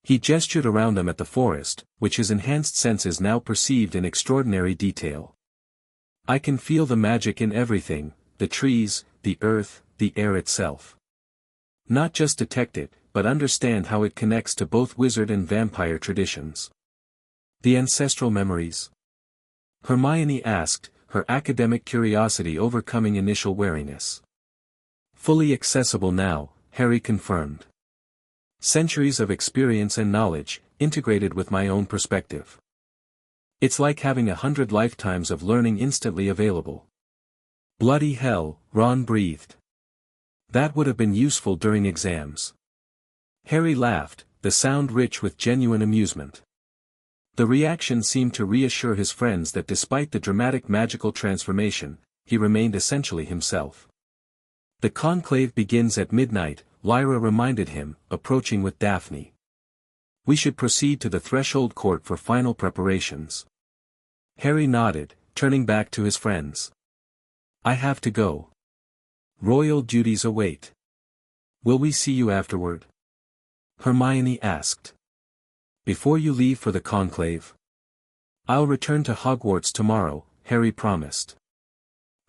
He gestured around them at the forest, which his enhanced senses now perceived in extraordinary detail. "I can feel the magic in everything, the trees, the earth, the air itself. Not just detect it, but understand how it connects to both wizard and vampire traditions." "The ancestral memories?" Hermione asked, her academic curiosity overcoming initial wariness. "Fully accessible now," Harry confirmed. "Centuries of experience and knowledge, integrated with my own perspective. It's like having 100 lifetimes of learning instantly available." "Bloody hell," Ron breathed. "That would have been useful during exams." Harry laughed, the sound rich with genuine amusement. The reaction seemed to reassure his friends that despite the dramatic magical transformation, he remained essentially himself. "The conclave begins at midnight," Lyra reminded him, approaching with Daphne. "We should proceed to the threshold court for final preparations." Harry nodded, turning back to his friends. "I have to go. Royal duties await." "Will we see you afterward?" Hermione asked. "Before you leave for the conclave?" "I'll return to Hogwarts tomorrow," Harry promised.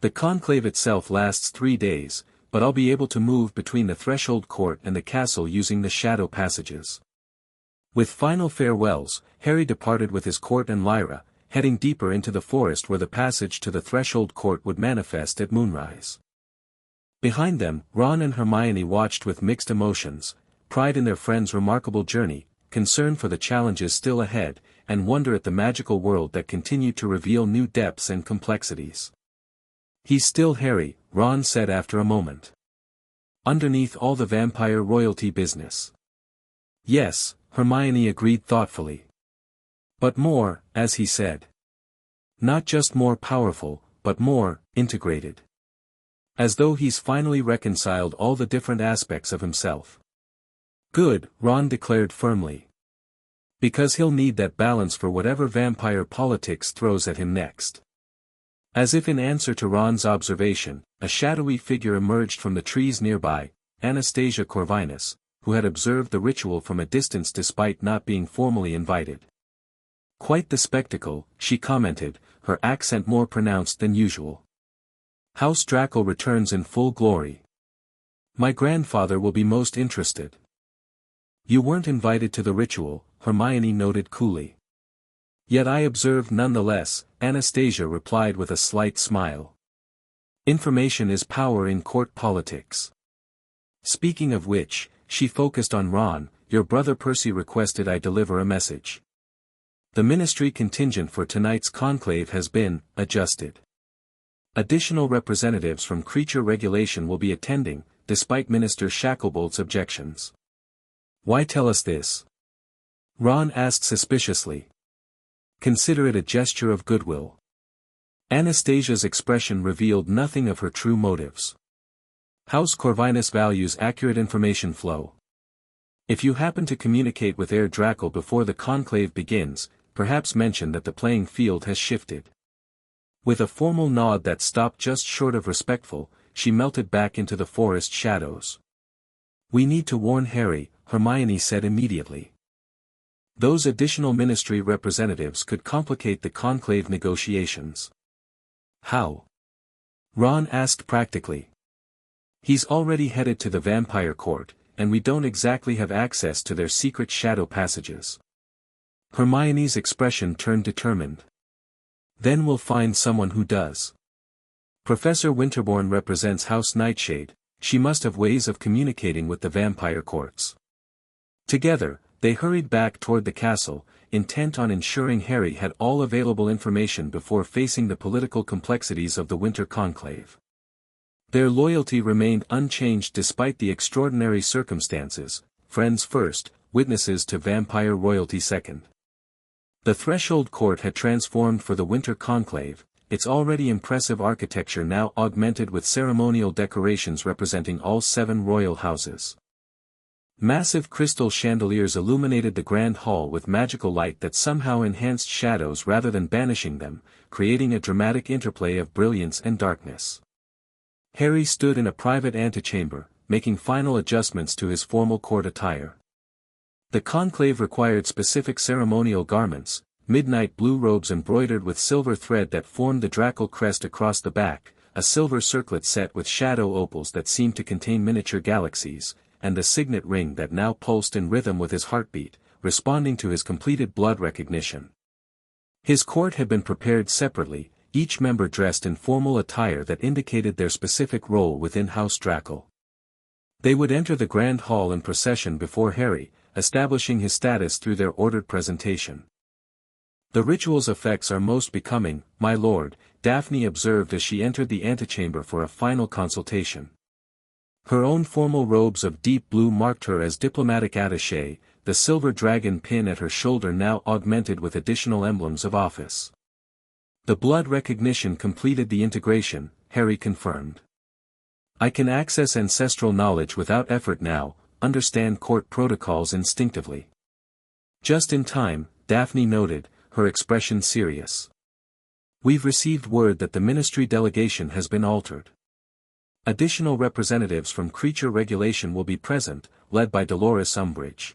"The conclave itself lasts 3 days, but I'll be able to move between the threshold court and the castle using the shadow passages." With final farewells, Harry departed with his court and Lyra, heading deeper into the forest where the passage to the threshold court would manifest at moonrise. Behind them, Ron and Hermione watched with mixed emotions, pride in their friend's remarkable journey, concern for the challenges still ahead, and wonder at the magical world that continued to reveal new depths and complexities. "He's still Harry," Ron said after a moment. "Underneath all the vampire royalty business." "Yes," Hermione agreed thoughtfully. "But more," as he said. "Not just more powerful, but more integrated. As though he's finally reconciled all the different aspects of himself." "Good," Ron declared firmly. "Because he'll need that balance for whatever vampire politics throws at him next." As if in answer to Ron's observation, a shadowy figure emerged from the trees nearby, Anastasia Corvinus, who had observed the ritual from a distance despite not being formally invited. "Quite the spectacle," she commented, her accent more pronounced than usual. "House Draco returns in full glory. My grandfather will be most interested." "You weren't invited to the ritual," Hermione noted coolly. "Yet I observed nonetheless," Anastasia replied with a slight smile. "Information is power in court politics. Speaking of which," she focused on Ron, "your brother Percy requested I deliver a message. The ministry contingent for tonight's conclave has been adjusted. Additional representatives from creature regulation will be attending, despite Minister Shacklebolt's objections." "Why tell us this?" Ron asked suspiciously. "Consider it a gesture of goodwill." Anastasia's expression revealed nothing of her true motives. "House Corvinus values accurate information flow. If you happen to communicate with Heir Draco before the conclave begins, perhaps mention that the playing field has shifted." With a formal nod that stopped just short of respectful, she melted back into the forest shadows. "We need to warn Harry," Hermione said immediately. "Those additional ministry representatives could complicate the conclave negotiations." "How?" Ron asked practically. "He's already headed to the vampire court, and we don't exactly have access to their secret shadow passages." Hermione's expression turned determined. "Then we'll find someone who does. Professor Winterbourne represents House Nightshade, She must have ways of communicating with the vampire courts. Together, they hurried back toward the castle, intent on ensuring Harry had all available information before facing the political complexities of the winter conclave. Their loyalty remained unchanged despite the extraordinary circumstances, friends first, witnesses to vampire royalty second. The Threshold Court had transformed for the winter conclave, its already impressive architecture now augmented with ceremonial decorations representing all 7 royal houses. Massive crystal chandeliers illuminated the grand hall with magical light that somehow enhanced shadows rather than banishing them, creating a dramatic interplay of brilliance and darkness. Harry stood in a private antechamber, making final adjustments to his formal court attire. The conclave required specific ceremonial garments, midnight blue robes embroidered with silver thread that formed the Dracal crest across the back, a silver circlet set with shadow opals that seemed to contain miniature galaxies, and the signet ring that now pulsed in rhythm with his heartbeat, responding to his completed blood recognition. His court had been prepared separately, each member dressed in formal attire that indicated their specific role within House Dracal. They would enter the grand hall in procession before Harry, establishing his status through their ordered presentation. "The ritual's effects are most becoming, my lord," Daphne observed as she entered the antechamber for a final consultation. Her own formal robes of deep blue marked her as diplomatic attaché, the silver dragon pin at her shoulder now augmented with additional emblems of office. The blood recognition completed the integration, Harry confirmed. "I can access ancestral knowledge without effort now, understand court protocols instinctively." "Just in time," Daphne noted, her expression serious. "We've received word that the ministry delegation has been altered. Additional representatives from creature regulation will be present, led by Dolores Umbridge."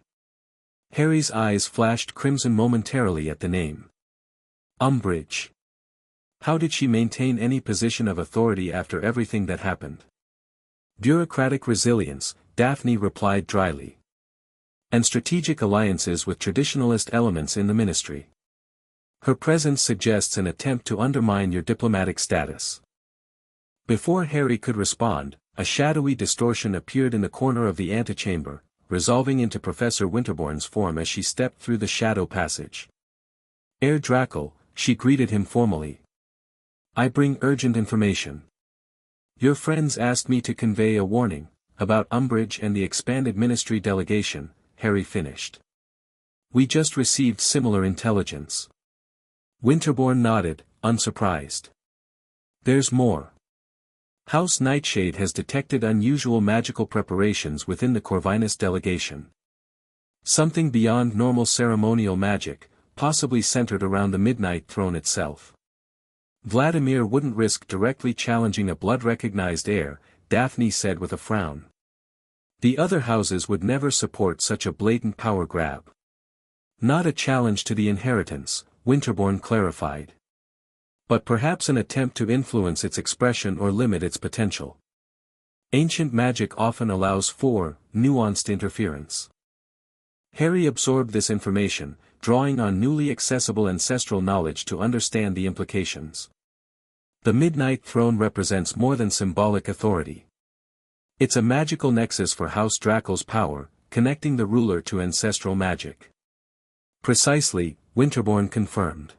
Harry's eyes flashed crimson momentarily at the name. Umbridge. How did she maintain any position of authority after everything that happened? "Bureaucratic resilience," Daphne replied dryly. "And strategic alliances with traditionalist elements in the ministry. Her presence suggests an attempt to undermine your diplomatic status." Before Harry could respond, a shadowy distortion appeared in the corner of the antechamber, resolving into Professor Winterbourne's form as she stepped through the shadow passage. "Heir Dracal," she greeted him formally. "I bring urgent information. Your friends asked me to convey a warning, about Umbridge and the expanded ministry delegation," Harry finished. "We just received similar intelligence." Winterbourne nodded, unsurprised. "There's more. House Nightshade has detected unusual magical preparations within the Corvinus delegation. Something beyond normal ceremonial magic, possibly centered around the Midnight Throne itself. Vladimir wouldn't risk directly challenging a blood-recognized heir, Daphne said with a frown. The other houses would never support such a blatant power grab. "Not a challenge to the inheritance," Winterbourne clarified. "But perhaps an attempt to influence its expression or limit its potential. Ancient magic often allows for nuanced interference." Harry absorbed this information, drawing on newly accessible ancestral knowledge to understand the implications. The Midnight Throne represents more than symbolic authority. It's a magical nexus for House Dracal's power, connecting the ruler to ancestral magic. "Precisely," Winterbourne confirmed.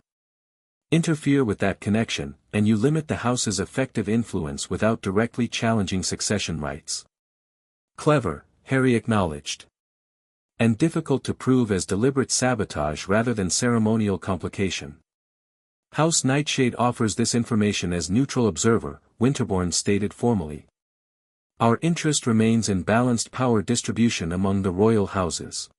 "Interfere with that connection, and you limit the house's effective influence without directly challenging succession rights." "Clever," Harry acknowledged. "And difficult to prove as deliberate sabotage rather than ceremonial complication. House Nightshade offers this information as neutral observer," Winterbourne stated formally. "Our interest remains in balanced power distribution among the royal houses."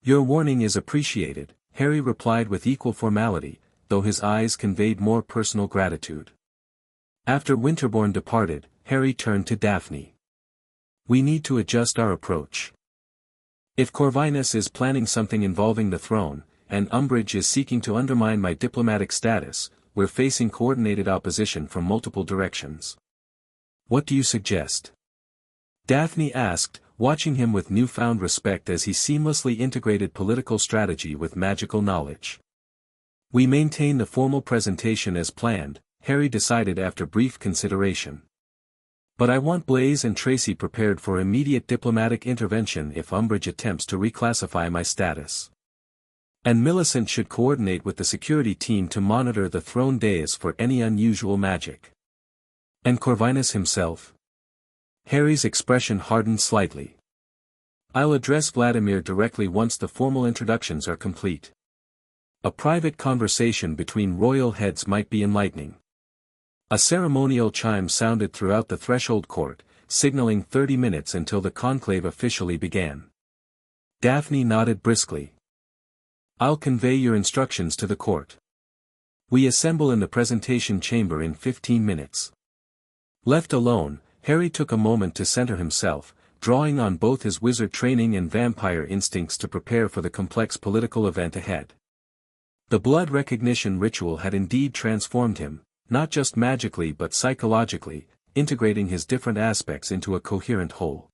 "Your warning is appreciated," Harry replied with equal formality, though his eyes conveyed more personal gratitude. After Winterbourne departed, Harry turned to Daphne. "We need to adjust our approach. If Corvinus is planning something involving the throne, and Umbridge is seeking to undermine my diplomatic status, we're facing coordinated opposition from multiple directions. What do you suggest?" Daphne asked, watching him with newfound respect as he seamlessly integrated political strategy with magical knowledge. "We maintain the formal presentation as planned," Harry decided after brief consideration. But I want Blaze and Tracy prepared for immediate diplomatic intervention if Umbridge attempts to reclassify my status. And Millicent should coordinate with the security team to monitor the throne dais for any unusual magic. And Corvinus himself? Harry's expression hardened slightly. I'll address Vladimir directly once the formal introductions are complete. A private conversation between royal heads might be enlightening. A ceremonial chime sounded throughout the threshold court, signaling 30 minutes until the conclave officially began. Daphne nodded briskly. I'll convey your instructions to the court. We assemble in the presentation chamber in 15 minutes. Left alone, Harry took a moment to center himself, drawing on both his wizard training and vampire instincts to prepare for the complex political event ahead. The blood recognition ritual had indeed transformed him, not just magically but psychologically, integrating his different aspects into a coherent whole.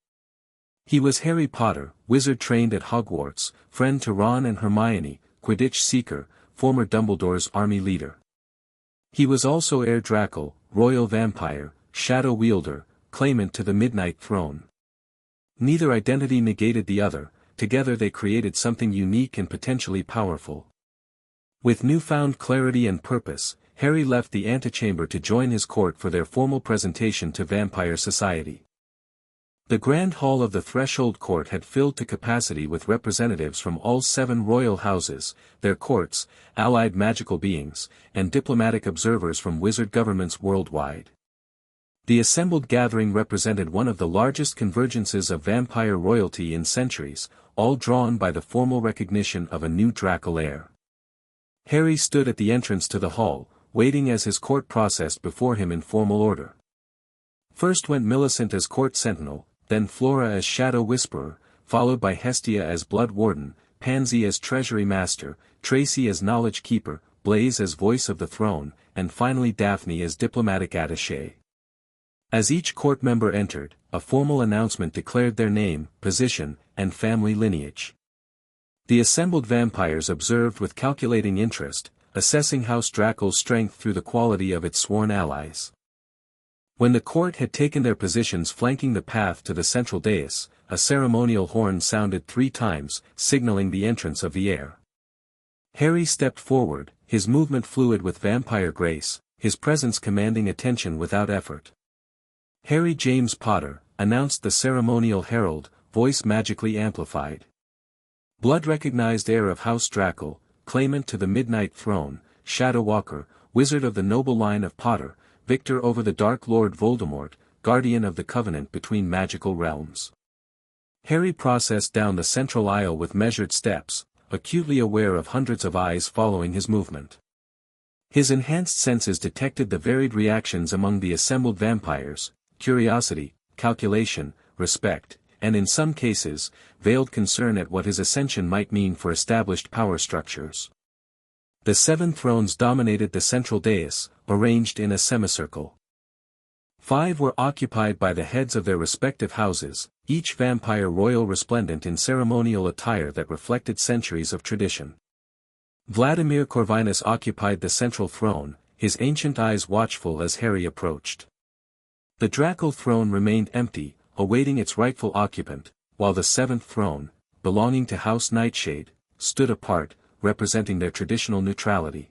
He was Harry Potter, wizard trained at Hogwarts, friend to Ron and Hermione, Quidditch seeker, former Dumbledore's army leader. He was also heir Draco, royal vampire, shadow wielder, claimant to the Midnight Throne. Neither identity negated the other, together they created something unique and potentially powerful. With newfound clarity and purpose, Harry left the antechamber to join his court for their formal presentation to Vampire Society. The grand hall of the Threshold Court had filled to capacity with representatives from all 7 royal houses, their courts, allied magical beings, and diplomatic observers from wizard governments worldwide. The assembled gathering represented one of the largest convergences of vampire royalty in centuries, all drawn by the formal recognition of a new Draco heir. Harry stood at the entrance to the hall, waiting as his court processed before him in formal order. First went Millicent as court sentinel, then Flora as shadow whisperer, followed by Hestia as blood warden, Pansy as treasury master, Tracy as knowledge keeper, Blaze as voice of the throne, and finally Daphne as diplomatic attaché. As each court member entered, a formal announcement declared their name, position, and family lineage. The assembled vampires observed with calculating interest, assessing House Draco's strength through the quality of its sworn allies. When the court had taken their positions flanking the path to the central dais, a ceremonial horn sounded 3 times, signaling the entrance of the heir. Harry stepped forward, his movement fluid with vampire grace, his presence commanding attention without effort. Harry James Potter, announced the ceremonial herald, voice magically amplified. Blood-recognized heir of House Draco, claimant to the Midnight Throne, Shadow Walker, wizard of the noble line of Potter, victor over the Dark Lord Voldemort, guardian of the covenant between magical realms. Harry processed down the central aisle with measured steps, acutely aware of hundreds of eyes following his movement. His enhanced senses detected the varied reactions among the assembled vampires: curiosity, calculation, respect, and in some cases, veiled concern at what his ascension might mean for established power structures. The 7 thrones dominated the central dais, arranged in a semicircle. 5 were occupied by the heads of their respective houses, each vampire royal resplendent in ceremonial attire that reflected centuries of tradition. Vladimir Corvinus occupied the central throne, his ancient eyes watchful as Harry approached. The Draco throne remained empty, awaiting its rightful occupant, while the 7th throne, belonging to House Nightshade, stood apart, representing their traditional neutrality.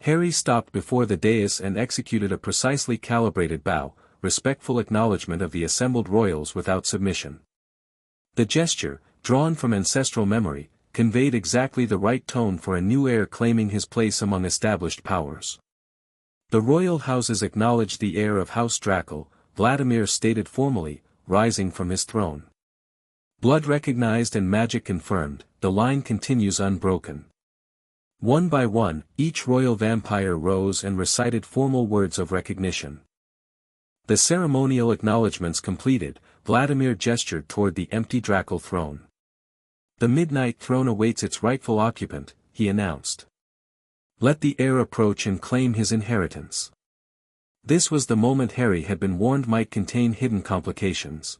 Harry stopped before the dais and executed a precisely calibrated bow, respectful acknowledgement of the assembled royals without submission. The gesture, drawn from ancestral memory, conveyed exactly the right tone for a new heir claiming his place among established powers. The royal houses acknowledged the heir of House Draco, Vladimir stated formally, rising from his throne. Blood recognized and magic confirmed, the line continues unbroken. One by one, each royal vampire rose and recited formal words of recognition. The ceremonial acknowledgements completed, Vladimir gestured toward the empty Draco throne. The Midnight Throne awaits its rightful occupant, he announced. Let the heir approach and claim his inheritance. This was the moment Harry had been warned might contain hidden complications.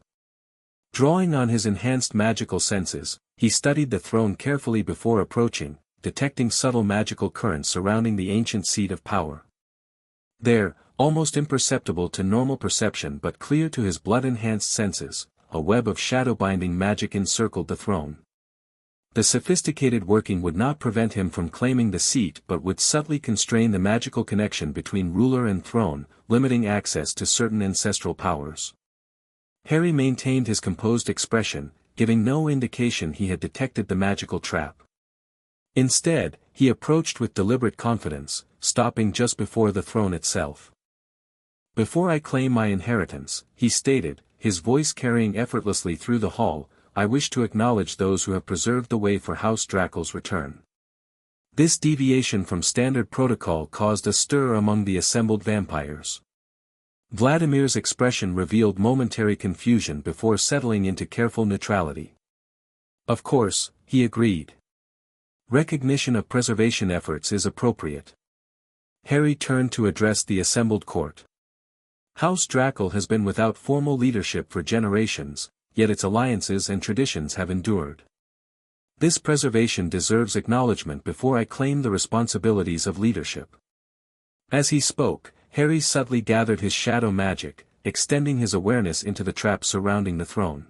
Drawing on his enhanced magical senses, he studied the throne carefully before approaching, detecting subtle magical currents surrounding the ancient seat of power. There, almost imperceptible to normal perception but clear to his blood-enhanced senses, a web of shadow-binding magic encircled the throne. The sophisticated working would not prevent him from claiming the seat but would subtly constrain the magical connection between ruler and throne, limiting access to certain ancestral powers. Harry maintained his composed expression, giving no indication he had detected the magical trap. Instead, he approached with deliberate confidence, stopping just before the throne itself. "Before I claim my inheritance," he stated, his voice carrying effortlessly through the hall, "I wish to acknowledge those who have preserved the way for House Draco's return." This deviation from standard protocol caused a stir among the assembled vampires. Vladimir's expression revealed momentary confusion before settling into careful neutrality. "Of course," he agreed. "Recognition of preservation efforts is appropriate." Harry turned to address the assembled court. "House Draco has been without formal leadership for generations, yet its alliances and traditions have endured. This preservation deserves acknowledgement before I claim the responsibilities of leadership." As he spoke, Harry subtly gathered his shadow magic, extending his awareness into the trap surrounding the throne.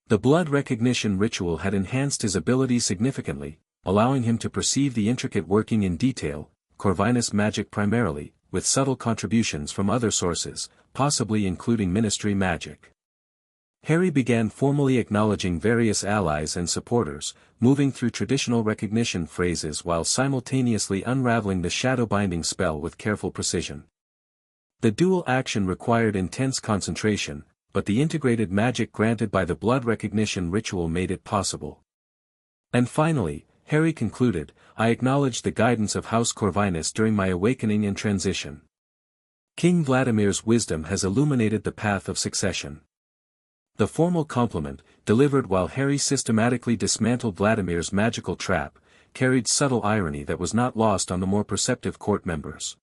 The blood recognition ritual had enhanced his ability significantly, allowing him to perceive the intricate working in detail, Corvinus magic primarily, with subtle contributions from other sources, possibly including ministry magic. Harry began formally acknowledging various allies and supporters, moving through traditional recognition phrases while simultaneously unraveling the shadow-binding spell with careful precision. The dual action required intense concentration, but the integrated magic granted by the blood recognition ritual made it possible. And finally, Harry concluded, "I acknowledge the guidance of House Corvinus during my awakening and transition. King Vladimir's wisdom has illuminated the path of succession." The formal compliment, delivered while Harry systematically dismantled Vladimir's magical trap, carried subtle irony that was not lost on the more perceptive court members.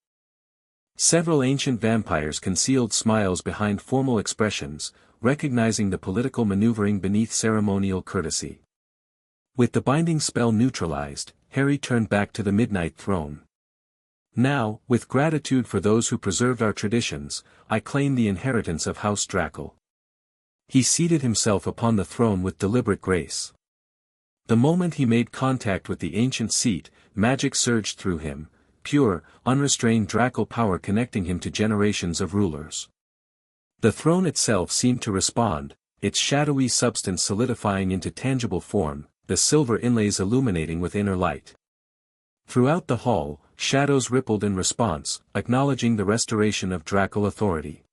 Several ancient vampires concealed smiles behind formal expressions, recognizing the political maneuvering beneath ceremonial courtesy. With the binding spell neutralized, Harry turned back to the Midnight Throne. "Now, with gratitude for those who preserved our traditions, I claim the inheritance of House Draco." He seated himself upon the throne with deliberate grace. The moment he made contact with the ancient seat, magic surged through him, pure, unrestrained Draco power connecting him to generations of rulers. The throne itself seemed to respond, its shadowy substance solidifying into tangible form, the silver inlays illuminating with inner light. Throughout the hall, shadows rippled in response, acknowledging the restoration of Draco authority.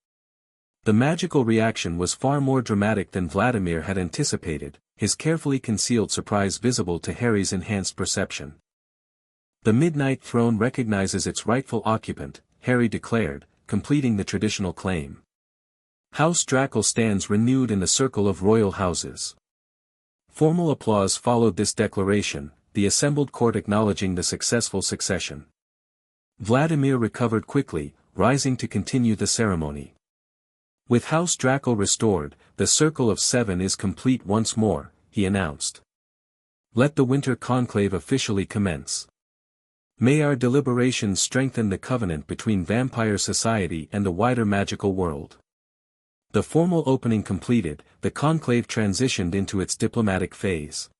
The magical reaction was far more dramatic than Vladimir had anticipated, his carefully concealed surprise visible to Harry's enhanced perception. "The Midnight Throne recognizes its rightful occupant," Harry declared, completing the traditional claim. "House Draco stands renewed in the circle of royal houses." Formal applause followed this declaration, the assembled court acknowledging the successful succession. Vladimir recovered quickly, rising to continue the ceremony. "With House Draco restored, the Circle of Seven is complete once more," he announced. "Let the winter conclave officially commence. May our deliberations strengthen the covenant between vampire society and the wider magical world." The formal opening completed, the conclave transitioned into its diplomatic phase.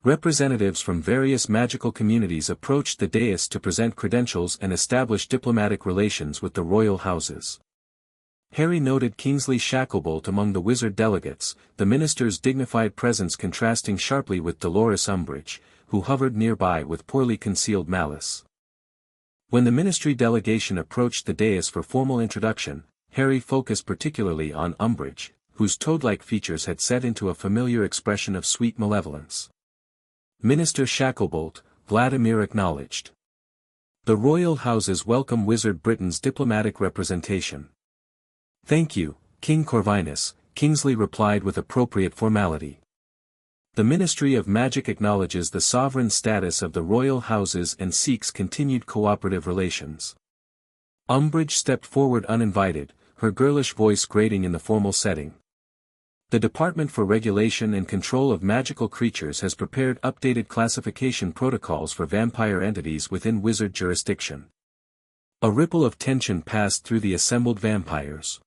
Representatives from various magical communities approached the dais to present credentials and establish diplomatic relations with the royal houses. Harry noted Kingsley Shacklebolt among the wizard delegates, the minister's dignified presence contrasting sharply with Dolores Umbridge, who hovered nearby with poorly concealed malice. When the ministry delegation approached the dais for formal introduction, Harry focused particularly on Umbridge, whose toad-like features had set into a familiar expression of sweet malevolence. "Minister Shacklebolt," Vladimir acknowledged. "The royal houses welcome Wizard Britain's diplomatic representation." "Thank you, King Corvinus," Kingsley replied with appropriate formality. "The Ministry of Magic acknowledges the sovereign status of the royal houses and seeks continued cooperative relations." Umbridge stepped forward uninvited, her girlish voice grating in the formal setting. "The Department for Regulation and Control of Magical Creatures has prepared updated classification protocols for vampire entities within wizard jurisdiction. A ripple of tension passed through the assembled vampires.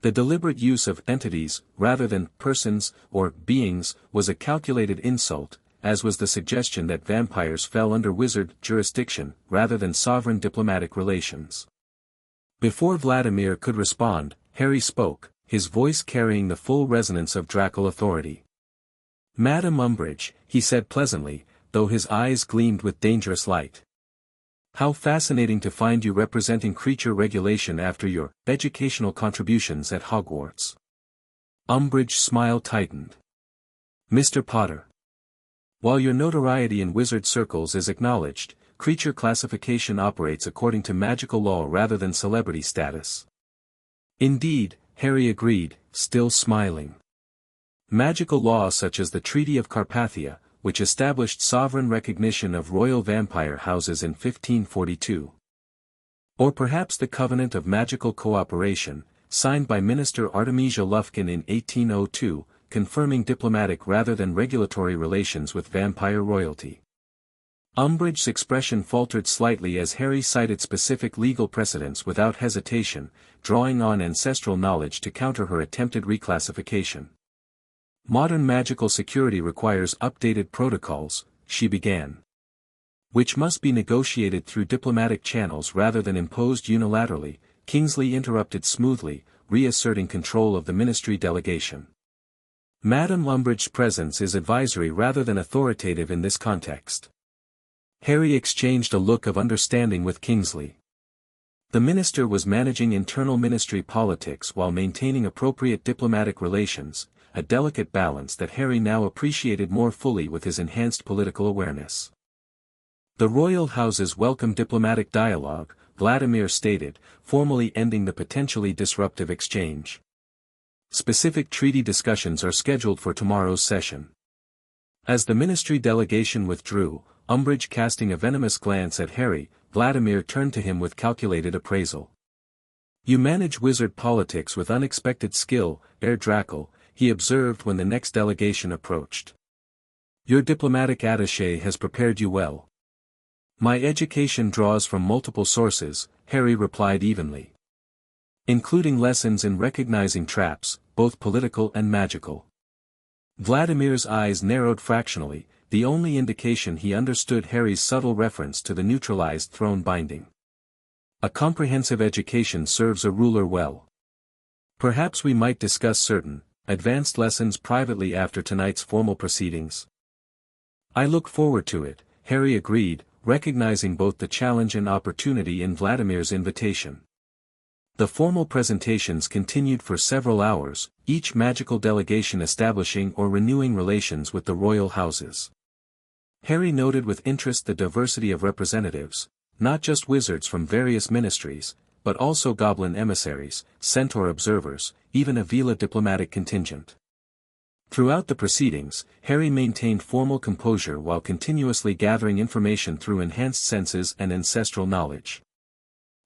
The deliberate use of entities, rather than persons, or beings, was a calculated insult, as was the suggestion that vampires fell under wizard jurisdiction, rather than sovereign diplomatic relations. Before Vladimir could respond, Harry spoke, his voice carrying the full resonance of Dracal authority. "Madam Umbridge," he said pleasantly, though his eyes gleamed with dangerous light. "How fascinating to find you representing creature regulation after your educational contributions at Hogwarts." Umbridge's smile tightened. "Mr. Potter. While your notoriety in wizard circles is acknowledged, creature classification operates according to magical law rather than celebrity status." "Indeed," Harry agreed, still smiling. "Magical law such as the Treaty of Carpathia, which established sovereign recognition of royal vampire houses in 1542. Or perhaps the Covenant of Magical Cooperation, signed by Minister Artemisia Lufkin in 1802, confirming diplomatic rather than regulatory relations with vampire royalty." Umbridge's expression faltered slightly as Harry cited specific legal precedents without hesitation, drawing on ancestral knowledge to counter her attempted reclassification. "Modern magical security requires updated protocols," she began. "Which must be negotiated through diplomatic channels rather than imposed unilaterally," Kingsley interrupted smoothly, reasserting control of the ministry delegation. "Madam Umbridge's presence is advisory rather than authoritative in this context." Harry exchanged a look of understanding with Kingsley. The minister was managing internal ministry politics while maintaining appropriate diplomatic relations, a delicate balance that Harry now appreciated more fully with his enhanced political awareness. "The royal houses welcome diplomatic dialogue," Vladimir stated, formally ending the potentially disruptive exchange. "Specific treaty discussions are scheduled for tomorrow's session." As the ministry delegation withdrew, Umbridge casting a venomous glance at Harry, Vladimir turned to him with calculated appraisal. "You manage wizard politics with unexpected skill, Heir Dracal," he observed when the next delegation approached. "Your diplomatic attaché has prepared you well." "My education draws from multiple sources," Harry replied evenly. "Including lessons in recognizing traps, both political and magical." Vladimir's eyes narrowed fractionally, the only indication he understood Harry's subtle reference to the neutralized throne binding. "A comprehensive education serves a ruler well. Perhaps we might discuss certain advanced lessons privately after tonight's formal proceedings." "I look forward to it," Harry agreed, recognizing both the challenge and opportunity in Vladimir's invitation. The formal presentations continued for several hours, each magical delegation establishing or renewing relations with the royal houses. Harry noted with interest the diversity of representatives, not just wizards from various ministries, but also goblin emissaries, centaur observers, even a Vila diplomatic contingent. Throughout the proceedings, Harry maintained formal composure while continuously gathering information through enhanced senses and ancestral knowledge.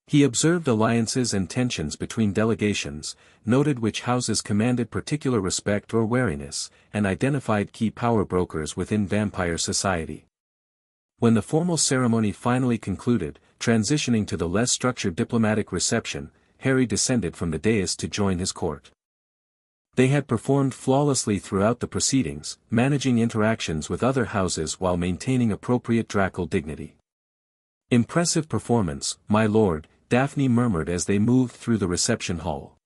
He observed alliances and tensions between delegations, noted which houses commanded particular respect or wariness, and identified key power brokers within vampire society. When the formal ceremony finally concluded, transitioning to the less structured diplomatic reception, Harry descended from the dais to join his court. They had performed flawlessly throughout the proceedings, managing interactions with other houses while maintaining appropriate Dracal dignity. "Impressive performance, my lord," Daphne murmured as they moved through the reception hall.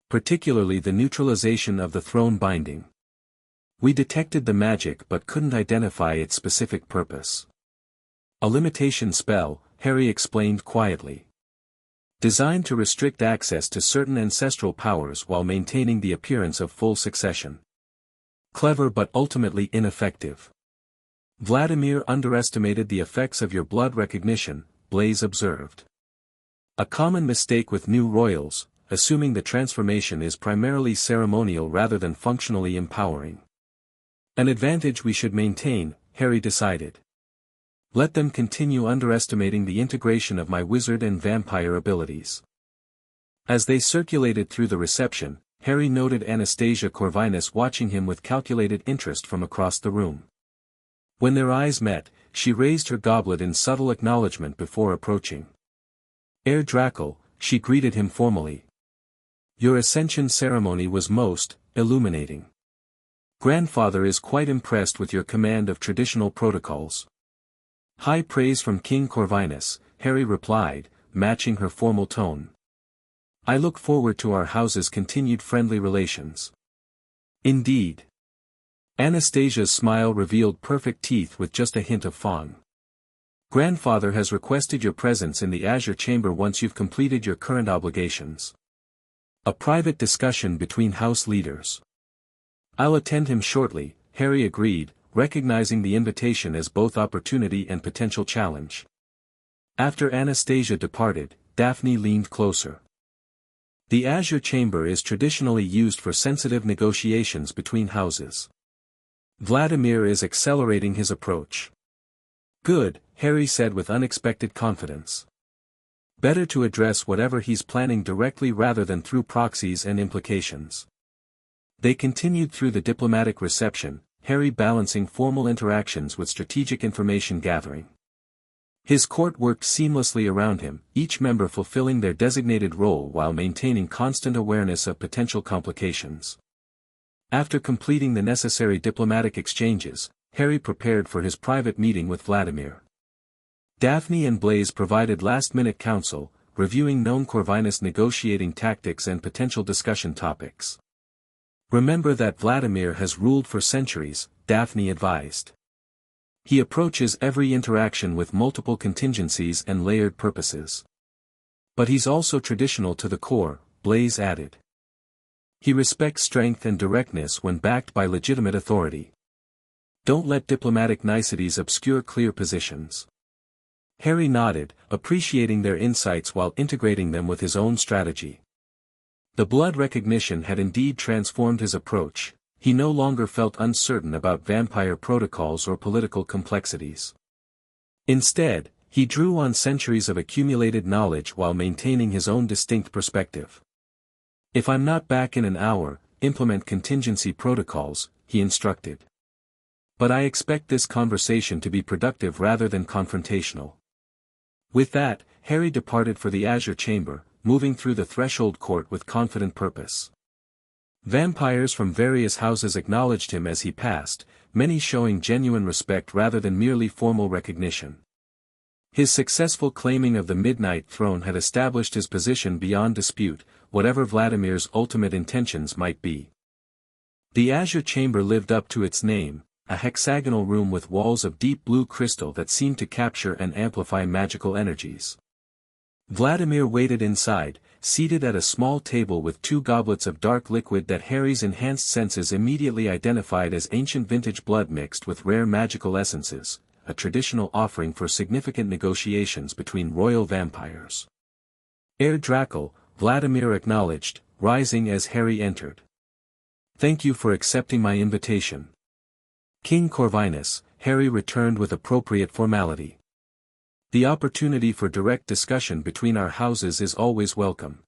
"Particularly the neutralization of the throne binding. We detected the magic but couldn't identify its specific purpose." "A limitation spell," Harry explained quietly. "Designed to restrict access to certain ancestral powers while maintaining the appearance of full succession. Clever but ultimately ineffective." "Vladimir underestimated the effects of your blood recognition," Blaise observed. "A common mistake with new royals, assuming the transformation is primarily ceremonial rather than functionally empowering. An advantage we should maintain," Harry decided. "Let them continue underestimating the integration of my wizard and vampire abilities." As they circulated through the reception, Harry noted Anastasia Corvinus watching him with calculated interest from across the room. When their eyes met, she raised her goblet in subtle acknowledgement before approaching. Heir Drackle, she greeted him formally. Your ascension ceremony was most illuminating. Grandfather is quite impressed with your command of traditional protocols. High praise from King Corvinus, Harry replied, matching her formal tone. I look forward to our house's continued friendly relations. Indeed. Anastasia's smile revealed perfect teeth with just a hint of fawn. Grandfather has requested your presence in the Azure Chamber once you've completed your current obligations. A private discussion between house leaders. I'll attend him shortly, Harry agreed, recognizing the invitation as both opportunity and potential challenge. After Anastasia departed, Daphne leaned closer. The Azure Chamber is traditionally used for sensitive negotiations between houses. Vladimir is accelerating his approach. Good, Harry said with unexpected confidence. Better to address whatever he's planning directly rather than through proxies and implications. They continued through the diplomatic reception, Harry balancing formal interactions with strategic information gathering. His court worked seamlessly around him, each member fulfilling their designated role while maintaining constant awareness of potential complications. After completing the necessary diplomatic exchanges, Harry prepared for his private meeting with Vladimir. Daphne and Blaise provided last-minute counsel, reviewing known Corvinus negotiating tactics and potential discussion topics. Remember that Vladimir has ruled for centuries, Daphne advised. He approaches every interaction with multiple contingencies and layered purposes. But he's also traditional to the core, Blaise added. He respects strength and directness when backed by legitimate authority. Don't let diplomatic niceties obscure clear positions. Harry nodded, appreciating their insights while integrating them with his own strategy. The blood recognition had indeed transformed his approach. He no longer felt uncertain about vampire protocols or political complexities. Instead, he drew on centuries of accumulated knowledge while maintaining his own distinct perspective. If I'm not back in an hour, implement contingency protocols, he instructed. But I expect this conversation to be productive rather than confrontational. With that, Harry departed for the Azure Chamber, moving through the threshold court with confident purpose. Vampires from various houses acknowledged him as he passed, many showing genuine respect rather than merely formal recognition. His successful claiming of the Midnight Throne had established his position beyond dispute, whatever Vladimir's ultimate intentions might be. The Azure Chamber lived up to its name, a hexagonal room with walls of deep blue crystal that seemed to capture and amplify magical energies. Vladimir waited inside, seated at a small table with 2 goblets of dark liquid that Harry's enhanced senses immediately identified as ancient vintage blood mixed with rare magical essences, a traditional offering for significant negotiations between royal vampires. Heir Drackle, Vladimir acknowledged, rising as Harry entered. Thank you for accepting my invitation. King Corvinus, Harry returned with appropriate formality. The opportunity for direct discussion between our houses is always welcome.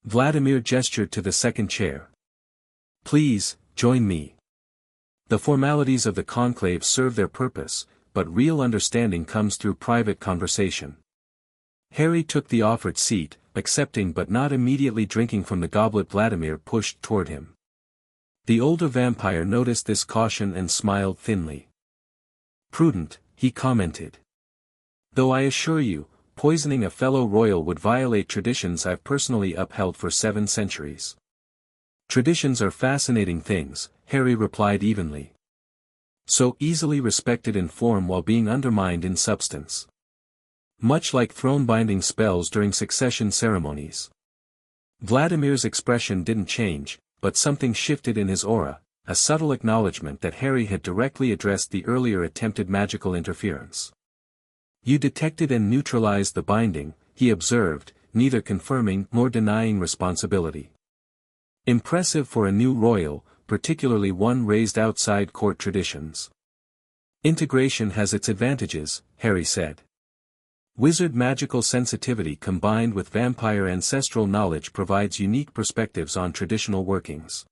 Vladimir gestured to the second chair. Please, join me. The formalities of the conclave serve their purpose, but real understanding comes through private conversation. Harry took the offered seat, accepting but not immediately drinking from the goblet Vladimir pushed toward him. The older vampire noticed this caution and smiled thinly. Prudent, he commented. Though I assure you, poisoning a fellow royal would violate traditions I've personally upheld for 7 centuries. Traditions are fascinating things, Harry replied evenly. So easily respected in form while being undermined in substance. Much like throne-binding spells during succession ceremonies. Vladimir's expression didn't change, but something shifted in his aura, a subtle acknowledgement that Harry had directly addressed the earlier attempted magical interference. You detected and neutralized the binding, he observed, neither confirming nor denying responsibility. Impressive for a new royal, particularly one raised outside court traditions. Integration has its advantages, Harry said. Wizard magical sensitivity combined with vampire ancestral knowledge provides unique perspectives on traditional workings.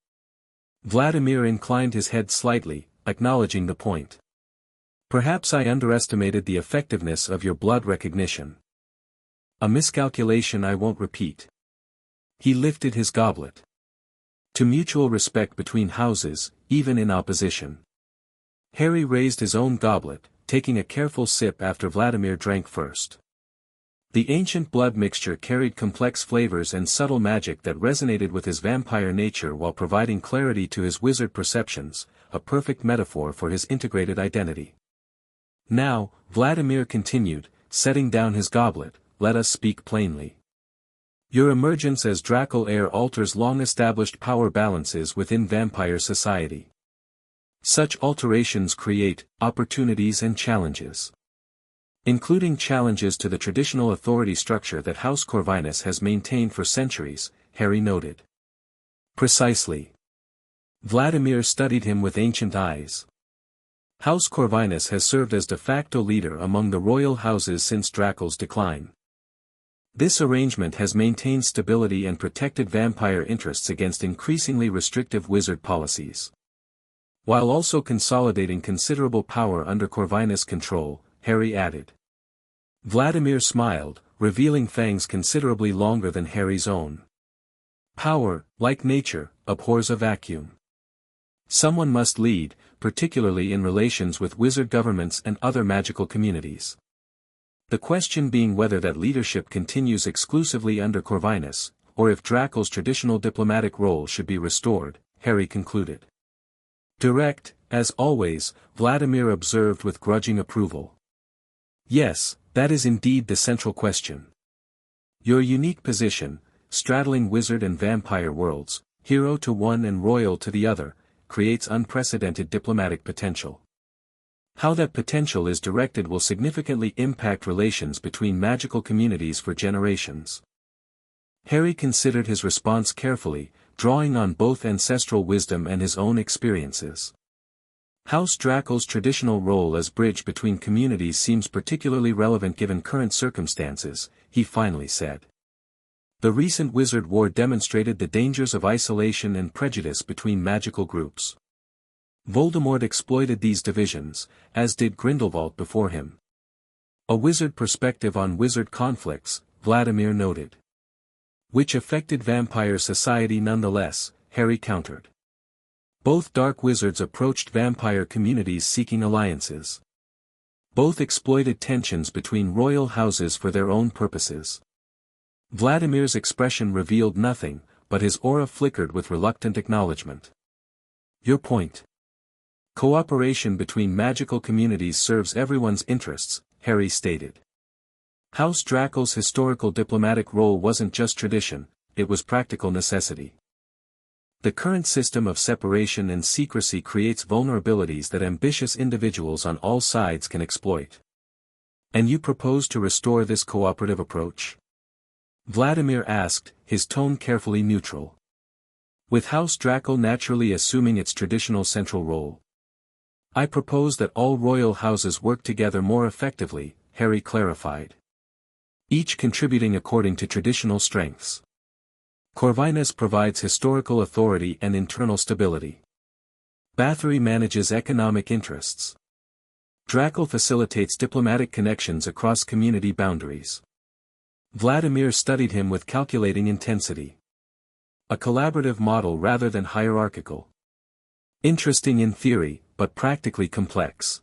Vladimir inclined his head slightly, acknowledging the point. Perhaps I underestimated the effectiveness of your blood recognition. A miscalculation I won't repeat. He lifted his goblet. To mutual respect between houses, even in opposition. Harry raised his own goblet, taking a careful sip after Vladimir drank first. The ancient blood mixture carried complex flavors and subtle magic that resonated with his vampire nature while providing clarity to his wizard perceptions, a perfect metaphor for his integrated identity. Now, Vladimir continued, setting down his goblet, let us speak plainly. Your emergence as Draco heir alters long-established power balances within vampire society. Such alterations create opportunities and challenges. Including challenges to the traditional authority structure that House Corvinus has maintained for centuries, Harry noted. Precisely. Vladimir studied him with ancient eyes. House Corvinus has served as de facto leader among the royal houses since Draco's decline. This arrangement has maintained stability and protected vampire interests against increasingly restrictive wizard policies. While also consolidating considerable power under Corvinus control, Harry added. Vladimir smiled, revealing fangs considerably longer than Harry's own. Power, like nature, abhors a vacuum. Someone must lead, particularly in relations with wizard governments and other magical communities. The question being whether that leadership continues exclusively under Corvinus, or if Draco's traditional diplomatic role should be restored, Harry concluded. Direct, as always, Vladimir observed with grudging approval. Yes, that is indeed the central question. Your unique position, straddling wizard and vampire worlds, hero to one and royal to the other, creates unprecedented diplomatic potential. How that potential is directed will significantly impact relations between magical communities for generations. Harry considered his response carefully, drawing on both ancestral wisdom and his own experiences. House Draco's traditional role as bridge between communities seems particularly relevant given current circumstances, he finally said. The recent Wizard War demonstrated the dangers of isolation and prejudice between magical groups. Voldemort exploited these divisions, as did Grindelwald before him. A wizard perspective on wizard conflicts, Vladimir noted. Which affected vampire society nonetheless, Harry countered. Both dark wizards approached vampire communities seeking alliances. Both exploited tensions between royal houses for their own purposes. Vladimir's expression revealed nothing, but his aura flickered with reluctant acknowledgement. Your point. Cooperation between magical communities serves everyone's interests, Harry stated. House Draco's historical diplomatic role wasn't just tradition, it was practical necessity. The current system of separation and secrecy creates vulnerabilities that ambitious individuals on all sides can exploit. And you propose to restore this cooperative approach? Vladimir asked, his tone carefully neutral. With House Draco naturally assuming its traditional central role. I propose that all royal houses work together more effectively, Harry clarified. Each contributing according to traditional strengths. Corvinus provides historical authority and internal stability. Bathory manages economic interests. Draco facilitates diplomatic connections across community boundaries. Vladimir studied him with calculating intensity. A collaborative model rather than hierarchical. Interesting in theory, but practically complex.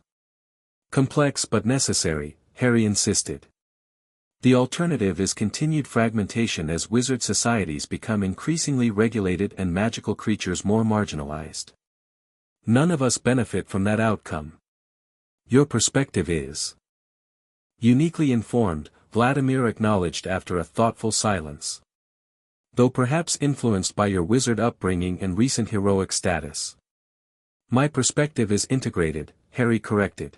Complex but necessary, Harry insisted. The alternative is continued fragmentation as wizard societies become increasingly regulated and magical creatures more marginalized. None of us benefit from that outcome. Your perspective is uniquely informed, Vladimir acknowledged after a thoughtful silence. Though perhaps influenced by your wizard upbringing and recent heroic status. My perspective is integrated, Harry corrected.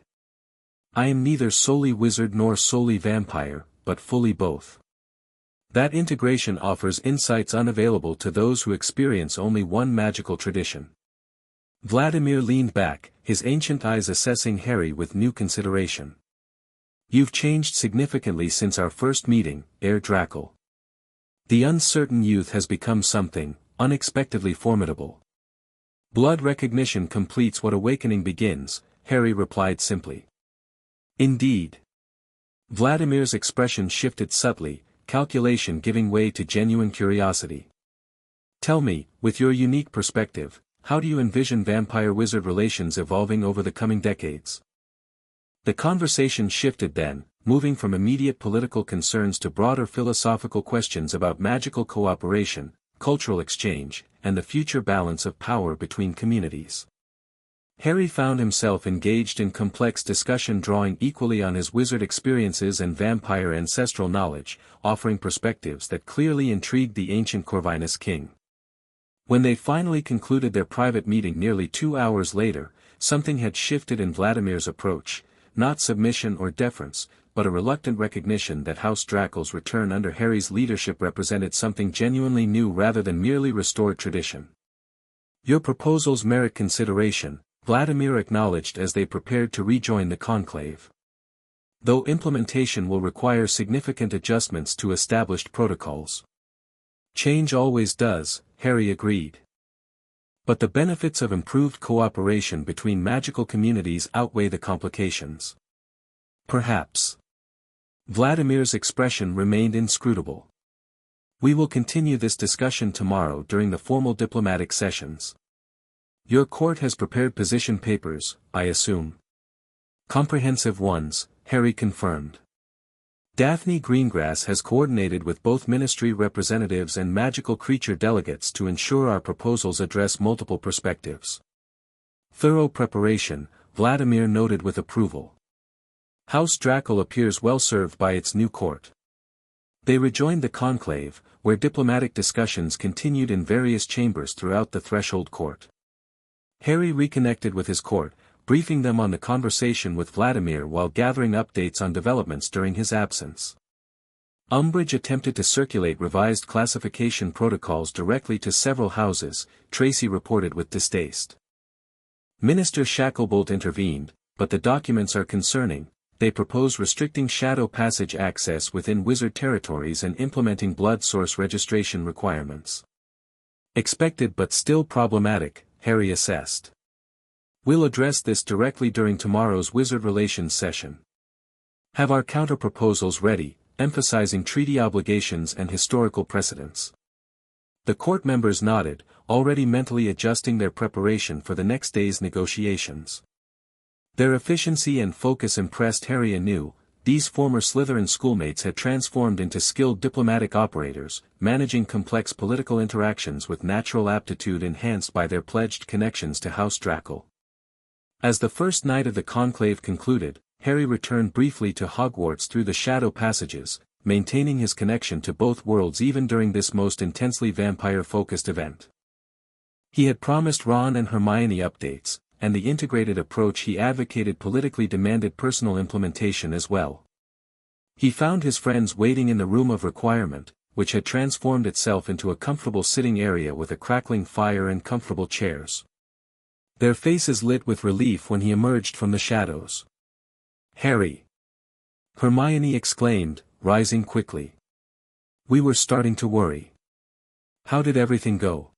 I am neither solely wizard nor solely vampire, but fully both. That integration offers insights unavailable to those who experience only one magical tradition. Vladimir leaned back, his ancient eyes assessing Harry with new consideration. You've changed significantly since our first meeting, Heir Draco. The uncertain youth has become something, unexpectedly formidable. Blood recognition completes what awakening begins, Harry replied simply. Indeed. Vladimir's expression shifted subtly, calculation giving way to genuine curiosity. Tell me, with your unique perspective, how do you envision vampire-wizard relations evolving over the coming decades? The conversation shifted then, moving from immediate political concerns to broader philosophical questions about magical cooperation, cultural exchange, and the future balance of power between communities. Harry found himself engaged in complex discussion drawing equally on his wizard experiences and vampire ancestral knowledge, offering perspectives that clearly intrigued the ancient Corvinus king. When they finally concluded their private meeting nearly 2 hours later, something had shifted in Vladimir's approach, not submission or deference, but a reluctant recognition that House Draco's return under Harry's leadership represented something genuinely new rather than merely restored tradition. Your proposals merit consideration, Vladimir acknowledged as they prepared to rejoin the conclave. Though implementation will require significant adjustments to established protocols. Change always does, Harry agreed. But the benefits of improved cooperation between magical communities outweigh the complications. Perhaps. Vladimir's expression remained inscrutable. We will continue this discussion tomorrow during the formal diplomatic sessions. Your court has prepared position papers, I assume. Comprehensive ones, Harry confirmed. Daphne Greengrass has coordinated with both ministry representatives and magical creature delegates to ensure our proposals address multiple perspectives. Thorough preparation, Vladimir noted with approval. House Draco appears well served by its new court. They rejoined the conclave, where diplomatic discussions continued in various chambers throughout the Threshold Court. Harry reconnected with his court, briefing them on the conversation with Vladimir while gathering updates on developments during his absence. Umbridge attempted to circulate revised classification protocols directly to several houses, Tracy reported with distaste. Minister Shacklebolt intervened, but the documents are concerning. They propose restricting shadow passage access within wizard territories and implementing blood source registration requirements. Expected but still problematic, Harry assessed. We'll address this directly during tomorrow's Wizard Relations session. Have our counter-proposals ready, emphasizing treaty obligations and historical precedents. The court members nodded, already mentally adjusting their preparation for the next day's negotiations. Their efficiency and focus impressed Harry anew. These former Slytherin schoolmates had transformed into skilled diplomatic operators, managing complex political interactions with natural aptitude enhanced by their pledged connections to House Draco. As the first night of the conclave concluded, Harry returned briefly to Hogwarts through the shadow passages, maintaining his connection to both worlds even during this most intensely vampire-focused event. He had promised Ron and Hermione updates, and the integrated approach he advocated politically demanded personal implementation as well. He found his friends waiting in the room of requirement, which had transformed itself into a comfortable sitting area with a crackling fire and comfortable chairs. Their faces lit with relief when he emerged from the shadows. "Harry!" Hermione exclaimed, rising quickly. "We were starting to worry. How did everything go?"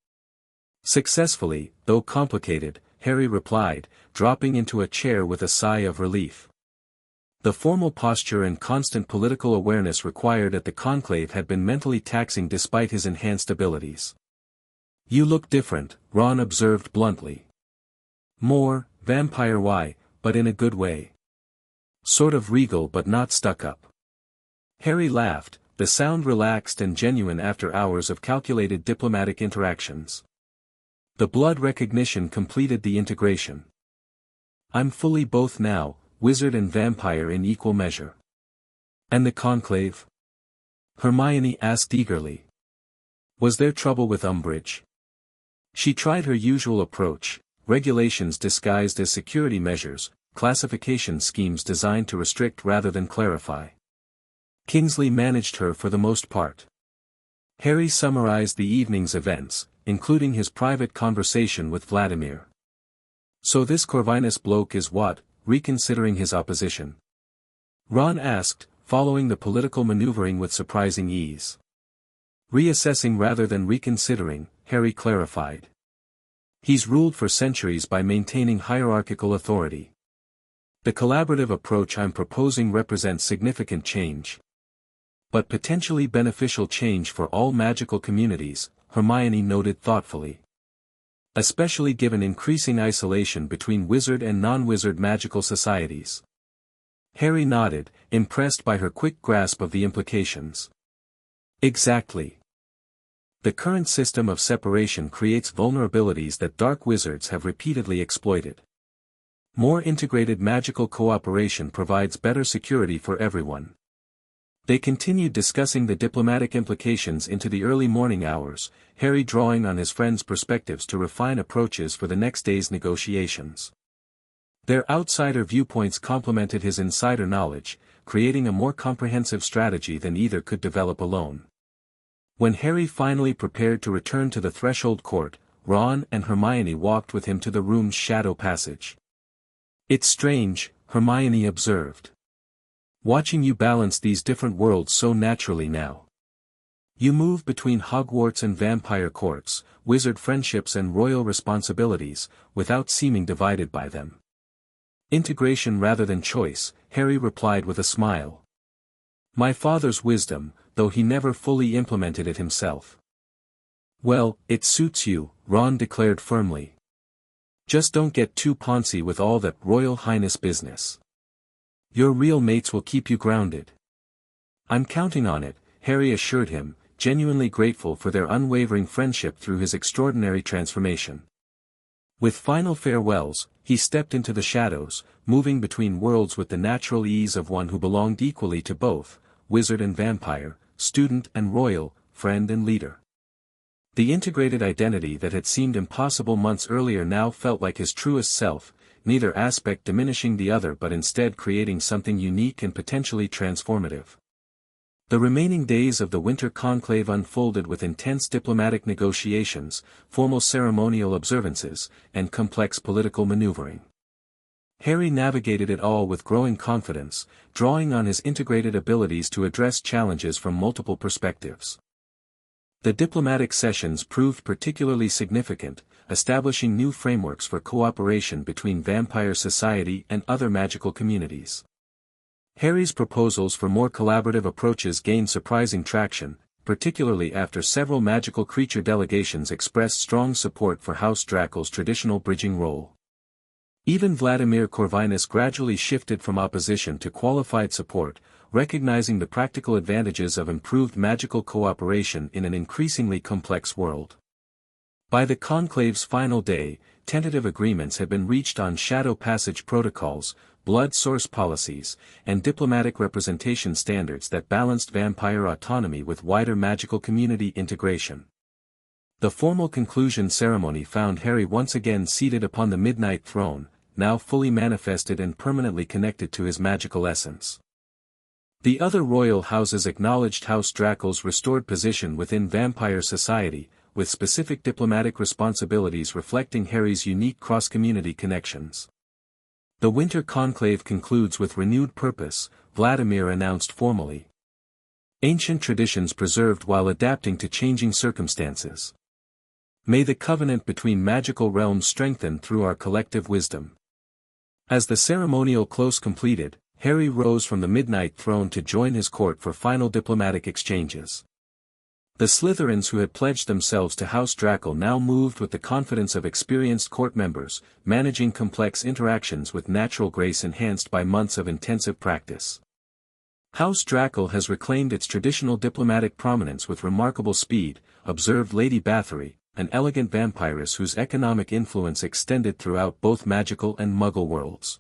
"Successfully, though complicated," Harry replied, dropping into a chair with a sigh of relief. The formal posture and constant political awareness required at the conclave had been mentally taxing despite his enhanced abilities. "You look different," Ron observed bluntly. "More, vampire-y, but in a good way. Sort of regal but not stuck up." Harry laughed, the sound relaxed and genuine after hours of calculated diplomatic interactions. The blood recognition completed the integration. "I'm fully both now, wizard and vampire in equal measure." "And the conclave?" Hermione asked eagerly. Was there trouble with Umbridge? She tried her usual approach, regulations disguised as security measures, classification schemes designed to restrict rather than clarify. Kingsley managed her for the most part. Harry summarized the evening's events, including his private conversation with Vladimir. "So this Corvinus bloke is what, reconsidering his opposition?" Ron asked, following the political maneuvering with surprising ease. "Reassessing rather than reconsidering," Harry clarified. "He's ruled for centuries by maintaining hierarchical authority. The collaborative approach I'm proposing represents significant change. But potentially beneficial change for all magical communities, Hermione noted thoughtfully. Especially given increasing isolation between wizard and non-wizard magical societies. Harry nodded, impressed by her quick grasp of the implications. Exactly. The current system of separation creates vulnerabilities that dark wizards have repeatedly exploited. More integrated magical cooperation provides better security for everyone. They continued discussing the diplomatic implications into the early morning hours, Harry drawing on his friend's perspectives to refine approaches for the next day's negotiations. Their outsider viewpoints complemented his insider knowledge, creating a more comprehensive strategy than either could develop alone. When Harry finally prepared to return to the Threshold Court, Ron and Hermione walked with him to the room's shadow passage. "It's strange," Hermione observed. "Watching you balance these different worlds so naturally now. You move between Hogwarts and vampire courts, wizard friendships and royal responsibilities, without seeming divided by them." "Integration rather than choice," Harry replied with a smile. "My father's wisdom, though he never fully implemented it himself." "Well, it suits you," Ron declared firmly. "Just don't get too poncy with all that Royal Highness business. Your real mates will keep you grounded." "I'm counting on it," Harry assured him, genuinely grateful for their unwavering friendship through his extraordinary transformation. With final farewells, he stepped into the shadows, moving between worlds with the natural ease of one who belonged equally to both, wizard and vampire, student and royal, friend and leader. The integrated identity that had seemed impossible months earlier now felt like his truest self, neither aspect diminishing the other but instead creating something unique and potentially transformative. The remaining days of the winter conclave unfolded with intense diplomatic negotiations, formal ceremonial observances, and complex political maneuvering. Harry navigated it all with growing confidence, drawing on his integrated abilities to address challenges from multiple perspectives. The diplomatic sessions proved particularly significant, establishing new frameworks for cooperation between vampire society and other magical communities. Harry's proposals for more collaborative approaches gained surprising traction, particularly after several magical creature delegations expressed strong support for House Draco's traditional bridging role. Even Vladimir Corvinus gradually shifted from opposition to qualified support, recognizing the practical advantages of improved magical cooperation in an increasingly complex world. By the conclave's final day, tentative agreements had been reached on shadow passage protocols, blood source policies, and diplomatic representation standards that balanced vampire autonomy with wider magical community integration. The formal conclusion ceremony found Harry once again seated upon the Midnight Throne, now fully manifested and permanently connected to his magical essence. The other royal houses acknowledged House Draco's restored position within vampire society, with specific diplomatic responsibilities reflecting Harry's unique cross-community connections. The winter conclave concludes with renewed purpose, Vladimir announced formally. Ancient traditions preserved while adapting to changing circumstances. May the covenant between magical realms strengthen through our collective wisdom. As the ceremonial close completed, Harry rose from the Midnight Throne to join his court for final diplomatic exchanges. The Slytherins who had pledged themselves to House Draco now moved with the confidence of experienced court members, managing complex interactions with natural grace enhanced by months of intensive practice. House Draco has reclaimed its traditional diplomatic prominence with remarkable speed, observed Lady Bathory, an elegant vampiress whose economic influence extended throughout both magical and muggle worlds.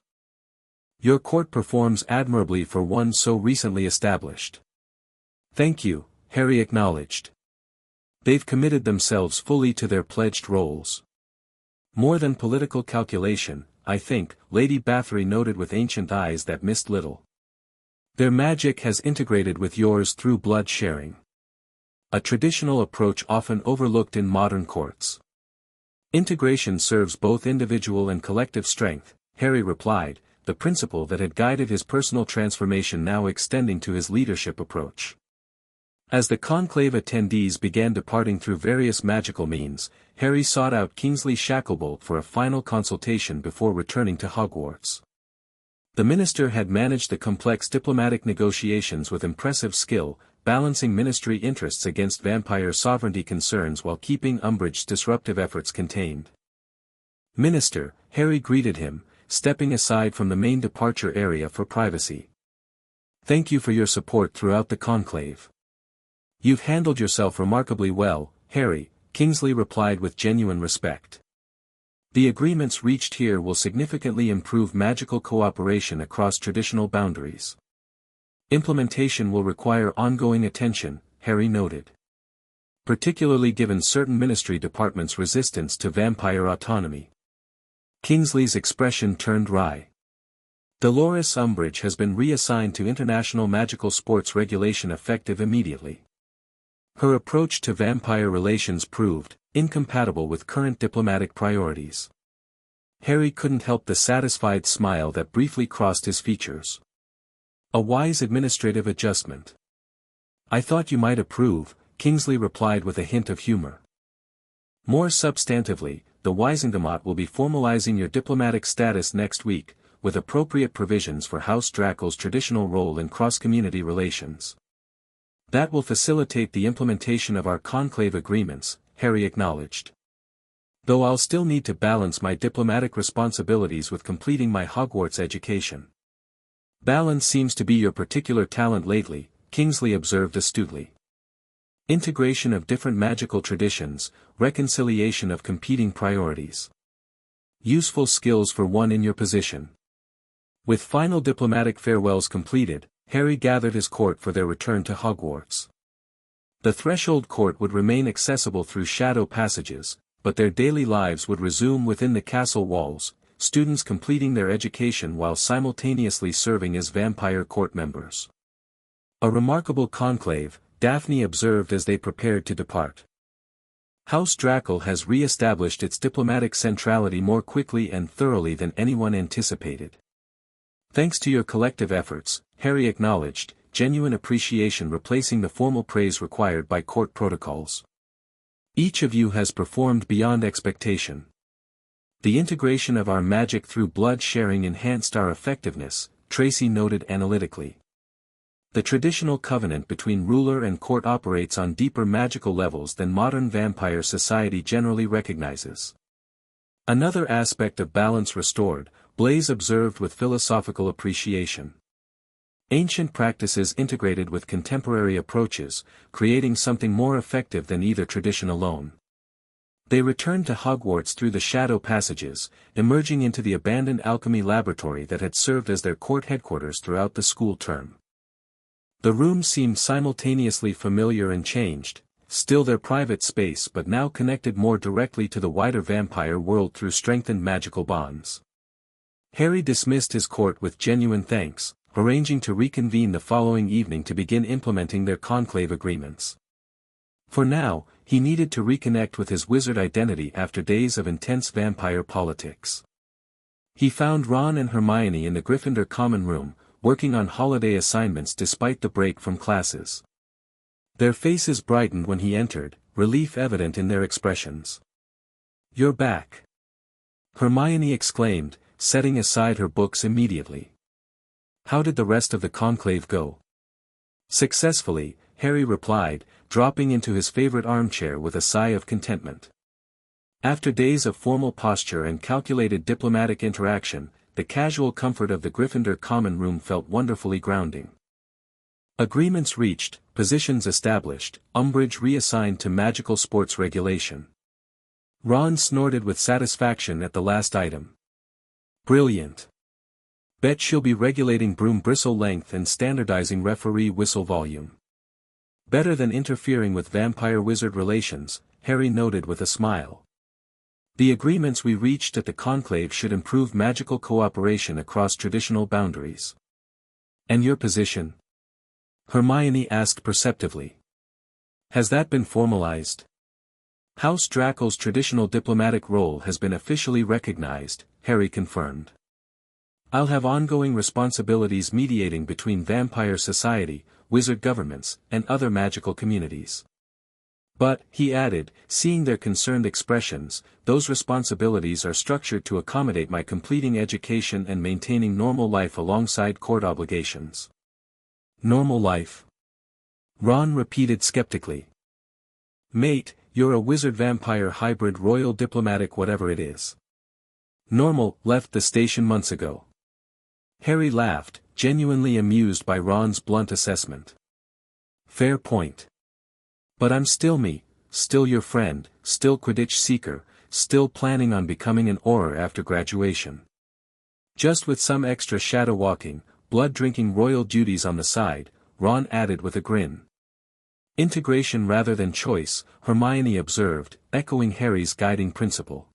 Your court performs admirably for one so recently established. Thank you, Harry acknowledged. They've committed themselves fully to their pledged roles. More than political calculation, I think, Lady Bathory noted with ancient eyes that missed little. Their magic has integrated with yours through blood sharing. A traditional approach often overlooked in modern courts. Integration serves both individual and collective strength, Harry replied, the principle that had guided his personal transformation now extending to his leadership approach. As the conclave attendees began departing through various magical means, Harry sought out Kingsley Shacklebolt for a final consultation before returning to Hogwarts. The minister had managed the complex diplomatic negotiations with impressive skill, balancing ministry interests against vampire sovereignty concerns while keeping Umbridge's disruptive efforts contained. Minister, Harry greeted him, stepping aside from the main departure area for privacy. Thank you for your support throughout the conclave. You've handled yourself remarkably well, Harry, Kingsley replied with genuine respect. The agreements reached here will significantly improve magical cooperation across traditional boundaries. Implementation will require ongoing attention, Harry noted. Particularly given certain ministry departments' resistance to vampire autonomy. Kingsley's expression turned wry. Dolores Umbridge has been reassigned to international magical sports regulation effective immediately. Her approach to vampire relations proved incompatible with current diplomatic priorities. Harry couldn't help the satisfied smile that briefly crossed his features. A wise administrative adjustment. I thought you might approve, Kingsley replied with a hint of humor. More substantively, the Wisengamot will be formalizing your diplomatic status next week, with appropriate provisions for House Draco's traditional role in cross-community relations. That will facilitate the implementation of our conclave agreements, Harry acknowledged. Though I'll still need to balance my diplomatic responsibilities with completing my Hogwarts education. Balance seems to be your particular talent lately, Kingsley observed astutely. Integration of different magical traditions, reconciliation of competing priorities. Useful skills for one in your position. With final diplomatic farewells completed, Harry gathered his court for their return to Hogwarts. The Threshold Court would remain accessible through shadow passages, but their daily lives would resume within the castle walls, students completing their education while simultaneously serving as vampire court members. A remarkable conclave, Daphne observed as they prepared to depart. House Draco has re-established its diplomatic centrality more quickly and thoroughly than anyone anticipated. Thanks to your collective efforts, Harry acknowledged, genuine appreciation replacing the formal praise required by court protocols. Each of you has performed beyond expectation. The integration of our magic through blood sharing enhanced our effectiveness, Tracy noted analytically. The traditional covenant between ruler and court operates on deeper magical levels than modern vampire society generally recognizes. Another aspect of balance restored, Blaise observed with philosophical appreciation. Ancient practices integrated with contemporary approaches, creating something more effective than either tradition alone. They returned to Hogwarts through the shadow passages, emerging into the abandoned alchemy laboratory that had served as their court headquarters throughout the school term. The room seemed simultaneously familiar and changed, still their private space but now connected more directly to the wider vampire world through strengthened magical bonds. Harry dismissed his court with genuine thanks, arranging to reconvene the following evening to begin implementing their conclave agreements. For now, he needed to reconnect with his wizard identity after days of intense vampire politics. He found Ron and Hermione in the Gryffindor common room, working on holiday assignments despite the break from classes. Their faces brightened when he entered, relief evident in their expressions. "You're back!" Hermione exclaimed, setting aside her books immediately. "How did the rest of the conclave go?" "Successfully," Harry replied, dropping into his favorite armchair with a sigh of contentment. After days of formal posture and calculated diplomatic interaction, the casual comfort of the Gryffindor common room felt wonderfully grounding. Agreements reached, positions established, Umbridge reassigned to magical sports regulation. Ron snorted with satisfaction at the last item. "Brilliant. Bet she'll be regulating broom bristle length and standardizing referee whistle volume. Better than interfering with vampire-wizard relations," Harry noted with a smile. "The agreements we reached at the conclave should improve magical cooperation across traditional boundaries." "And your position?" Hermione asked perceptively. "Has that been formalized?" "House Draco's traditional diplomatic role has been officially recognized," Harry confirmed. "I'll have ongoing responsibilities mediating between vampire society, wizard governments, and other magical communities. But," he added, seeing their concerned expressions, "those responsibilities are structured to accommodate my completing education and maintaining normal life alongside court obligations." "Normal life?" Ron repeated skeptically. Mate, you're a wizard-vampire hybrid royal diplomatic whatever it is. Normal, left the station months ago. Harry laughed, genuinely amused by Ron's blunt assessment. Fair point. But I'm still me, still your friend, still Quidditch seeker, still planning on becoming an Auror after graduation. Just with some extra shadow walking, blood-drinking royal duties on the side, Ron added with a grin. Integration rather than choice, Hermione observed, echoing Harry's guiding principle.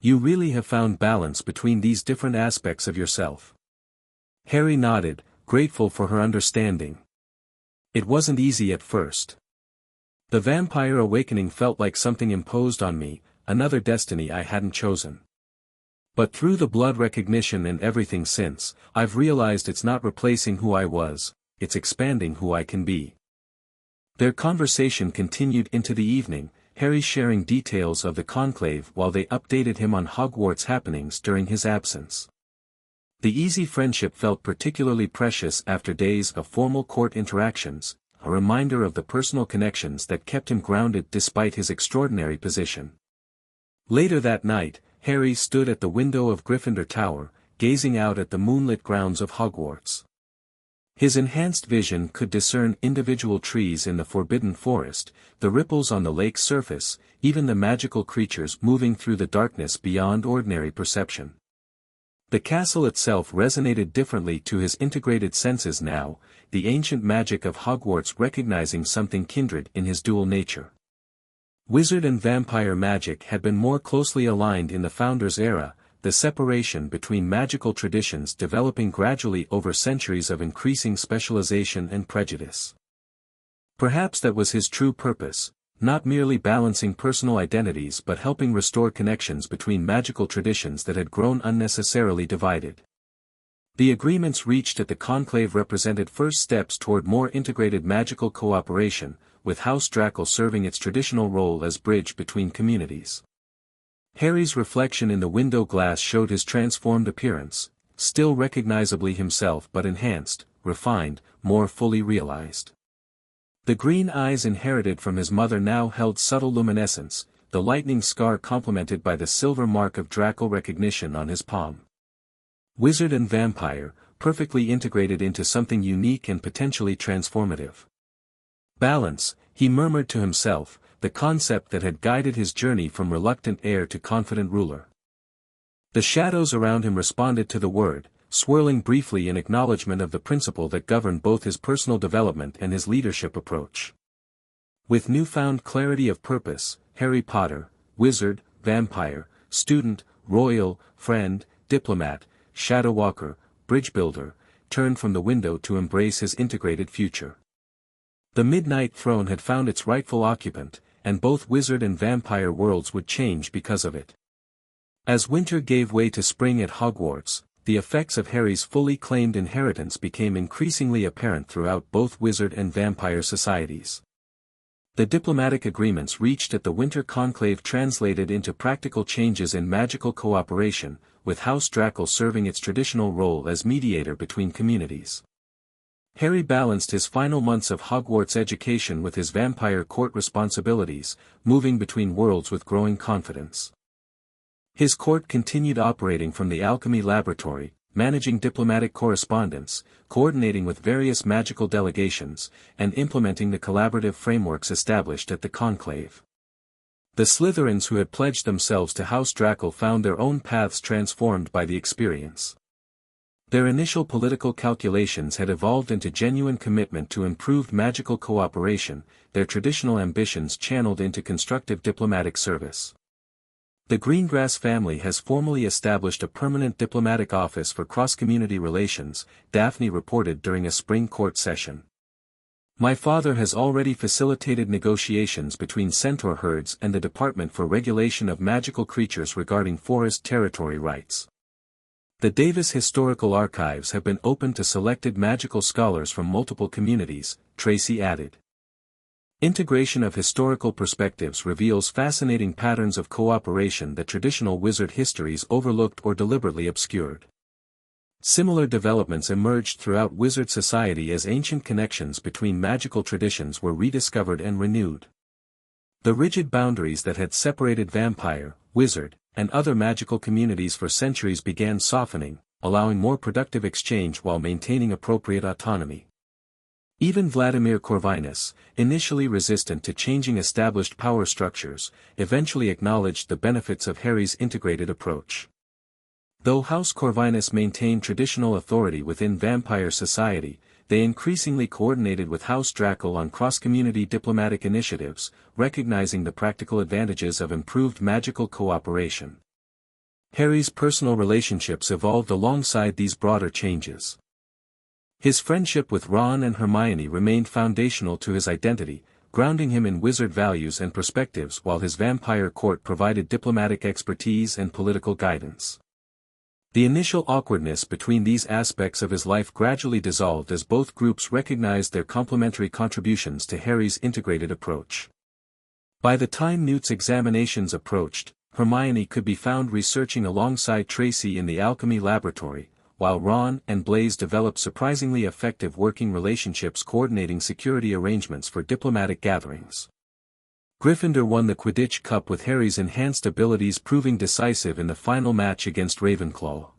You really have found balance between these different aspects of yourself. Harry nodded, grateful for her understanding. It wasn't easy at first. The vampire awakening felt like something imposed on me, another destiny I hadn't chosen. But through the blood recognition and everything since, I've realized it's not replacing who I was, it's expanding who I can be. Their conversation continued into the evening, Harry sharing details of the conclave while they updated him on Hogwarts happenings during his absence. The easy friendship felt particularly precious after days of formal court interactions, a reminder of the personal connections that kept him grounded despite his extraordinary position. Later that night, Harry stood at the window of Gryffindor Tower, gazing out at the moonlit grounds of Hogwarts. His enhanced vision could discern individual trees in the Forbidden Forest, the ripples on the lake's surface, even the magical creatures moving through the darkness beyond ordinary perception. The castle itself resonated differently to his integrated senses now, the ancient magic of Hogwarts recognizing something kindred in his dual nature. Wizard and vampire magic had been more closely aligned in the Founder's era, the separation between magical traditions developing gradually over centuries of increasing specialization and prejudice. Perhaps that was his true purpose, not merely balancing personal identities but helping restore connections between magical traditions that had grown unnecessarily divided. The agreements reached at the conclave represented first steps toward more integrated magical cooperation, with House Draco serving its traditional role as bridge between communities. Harry's reflection in the window glass showed his transformed appearance, still recognizably himself but enhanced, refined, more fully realized. The green eyes inherited from his mother now held subtle luminescence, the lightning scar complemented by the silver mark of Draco recognition on his palm. Wizard and vampire, perfectly integrated into something unique and potentially transformative. Balance, he murmured to himself, the concept that had guided his journey from reluctant heir to confident ruler. The shadows around him responded to the word, swirling briefly in acknowledgement of the principle that governed both his personal development and his leadership approach. With newfound clarity of purpose, Harry Potter, wizard, vampire, student, royal, friend, diplomat, shadow walker, bridge builder, turned from the window to embrace his integrated future. The Midnight Throne had found its rightful occupant, and both wizard and vampire worlds would change because of it. As winter gave way to spring at Hogwarts, the effects of Harry's fully claimed inheritance became increasingly apparent throughout both wizard and vampire societies. The diplomatic agreements reached at the Winter Conclave translated into practical changes in magical cooperation, with House Draco serving its traditional role as mediator between communities. Harry balanced his final months of Hogwarts education with his vampire court responsibilities, moving between worlds with growing confidence. His court continued operating from the alchemy laboratory, managing diplomatic correspondence, coordinating with various magical delegations, and implementing the collaborative frameworks established at the conclave. The Slytherins who had pledged themselves to House Draco found their own paths transformed by the experience. Their initial political calculations had evolved into genuine commitment to improved magical cooperation, their traditional ambitions channeled into constructive diplomatic service. The Greengrass family has formally established a permanent diplomatic office for cross-community relations, Daphne reported during a spring court session. My father has already facilitated negotiations between centaur herds and the Department for Regulation of Magical Creatures regarding forest territory rights. The Davis Historical Archives have been opened to selected magical scholars from multiple communities, Tracy added. Integration of historical perspectives reveals fascinating patterns of cooperation that traditional wizard histories overlooked or deliberately obscured. Similar developments emerged throughout wizard society as ancient connections between magical traditions were rediscovered and renewed. The rigid boundaries that had separated vampire, wizard, and other magical communities for centuries began softening, allowing more productive exchange while maintaining appropriate autonomy. Even Vladimir Corvinus, initially resistant to changing established power structures, eventually acknowledged the benefits of Harry's integrated approach. Though House Corvinus maintained traditional authority within vampire society, they increasingly coordinated with House Draco on cross-community diplomatic initiatives, recognizing the practical advantages of improved magical cooperation. Harry's personal relationships evolved alongside these broader changes. His friendship with Ron and Hermione remained foundational to his identity, grounding him in wizard values and perspectives while his vampire court provided diplomatic expertise and political guidance. The initial awkwardness between these aspects of his life gradually dissolved as both groups recognized their complementary contributions to Harry's integrated approach. By the time Newt's examinations approached, Hermione could be found researching alongside Tracy in the alchemy laboratory, while Ron and Blaise developed surprisingly effective working relationships coordinating security arrangements for diplomatic gatherings. Gryffindor won the Quidditch Cup with Harry's enhanced abilities proving decisive in the final match against Ravenclaw.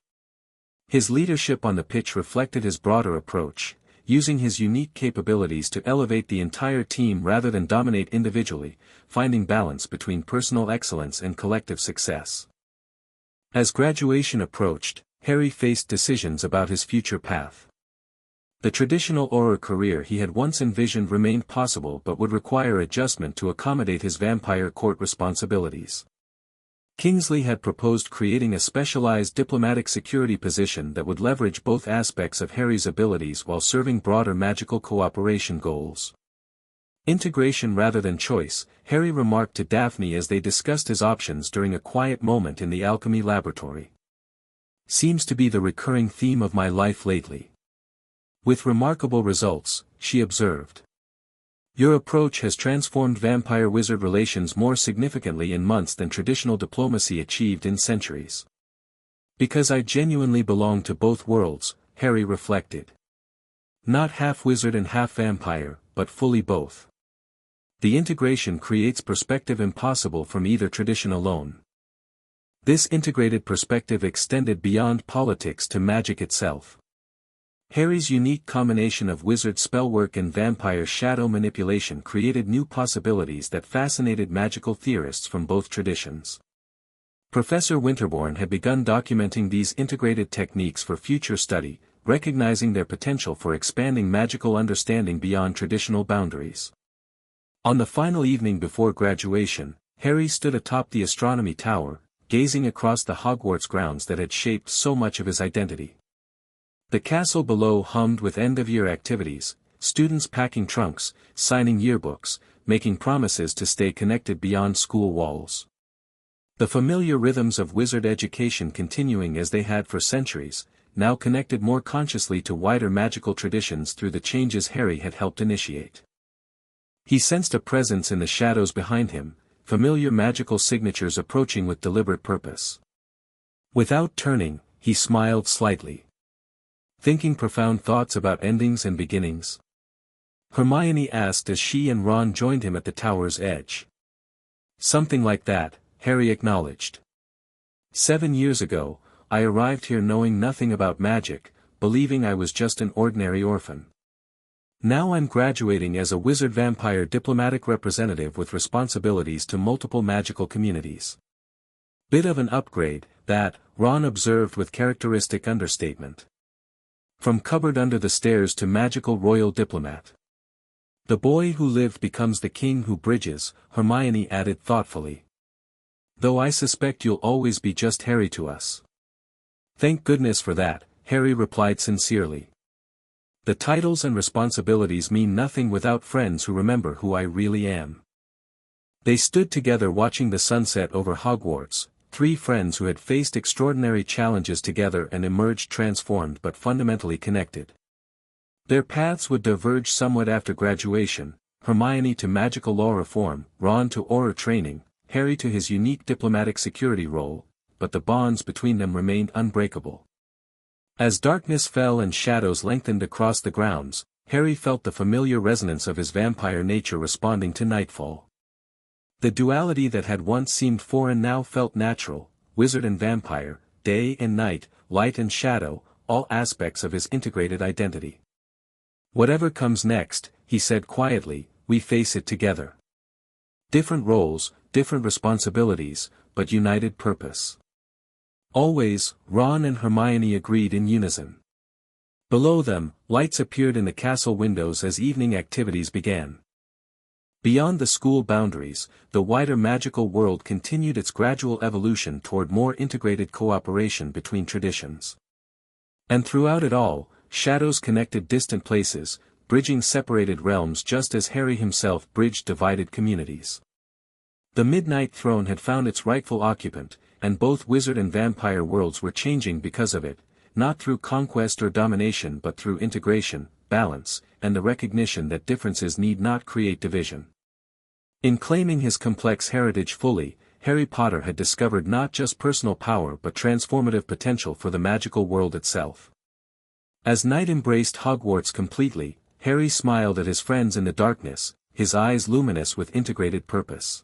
His leadership on the pitch reflected his broader approach, using his unique capabilities to elevate the entire team rather than dominate individually, finding balance between personal excellence and collective success. As graduation approached, Harry faced decisions about his future path. The traditional Auror career he had once envisioned remained possible but would require adjustment to accommodate his vampire court responsibilities. Kingsley had proposed creating a specialized diplomatic security position that would leverage both aspects of Harry's abilities while serving broader magical cooperation goals. Integration rather than choice, Harry remarked to Daphne as they discussed his options during a quiet moment in the alchemy laboratory. Seems to be the recurring theme of my life lately. With remarkable results, she observed. Your approach has transformed vampire-wizard relations more significantly in months than traditional diplomacy achieved in centuries. Because I genuinely belong to both worlds, Harry reflected. Not half wizard and half vampire, but fully both. The integration creates perspective impossible from either tradition alone. This integrated perspective extended beyond politics to magic itself. Harry's unique combination of wizard spellwork and vampire shadow manipulation created new possibilities that fascinated magical theorists from both traditions. Professor Winterbourne had begun documenting these integrated techniques for future study, recognizing their potential for expanding magical understanding beyond traditional boundaries. On the final evening before graduation, Harry stood atop the astronomy tower, gazing across the Hogwarts grounds that had shaped so much of his identity. The castle below hummed with end-of-year activities, students packing trunks, signing yearbooks, making promises to stay connected beyond school walls. The familiar rhythms of wizard education continuing as they had for centuries, now connected more consciously to wider magical traditions through the changes Harry had helped initiate. He sensed a presence in the shadows behind him, familiar magical signatures approaching with deliberate purpose. Without turning, he smiled slightly. Thinking profound thoughts about endings and beginnings? Hermione asked as she and Ron joined him at the tower's edge. Something like that, Harry acknowledged. 7 years ago, I arrived here knowing nothing about magic, believing I was just an ordinary orphan. Now I'm graduating as a wizard-vampire diplomatic representative with responsibilities to multiple magical communities. Bit of an upgrade, that, Ron observed with characteristic understatement. From cupboard under the stairs to magical royal diplomat. The boy who lived becomes the king who bridges, Hermione added thoughtfully. Though I suspect you'll always be just Harry to us. Thank goodness for that, Harry replied sincerely. The titles and responsibilities mean nothing without friends who remember who I really am. They stood together watching the sunset over Hogwarts, 3 friends who had faced extraordinary challenges together and emerged transformed but fundamentally connected. Their paths would diverge somewhat after graduation, Hermione to magical law reform, Ron to Auror training, Harry to his unique diplomatic security role, but the bonds between them remained unbreakable. As darkness fell and shadows lengthened across the grounds, Harry felt the familiar resonance of his vampire nature responding to nightfall. The duality that had once seemed foreign now felt natural, wizard and vampire, day and night, light and shadow, all aspects of his integrated identity. Whatever comes next, he said quietly, we face it together. Different roles, different responsibilities, but united purpose. Always, Ron and Hermione agreed in unison. Below them, lights appeared in the castle windows as evening activities began. Beyond the school boundaries, the wider magical world continued its gradual evolution toward more integrated cooperation between traditions. And throughout it all, shadows connected distant places, bridging separated realms just as Harry himself bridged divided communities. The Midnight Throne had found its rightful occupant, and both wizard and vampire worlds were changing because of it, not through conquest or domination but through integration, balance, and the recognition that differences need not create division. In claiming his complex heritage fully, Harry Potter had discovered not just personal power but transformative potential for the magical world itself. As night embraced Hogwarts completely, Harry smiled at his friends in the darkness, his eyes luminous with integrated purpose.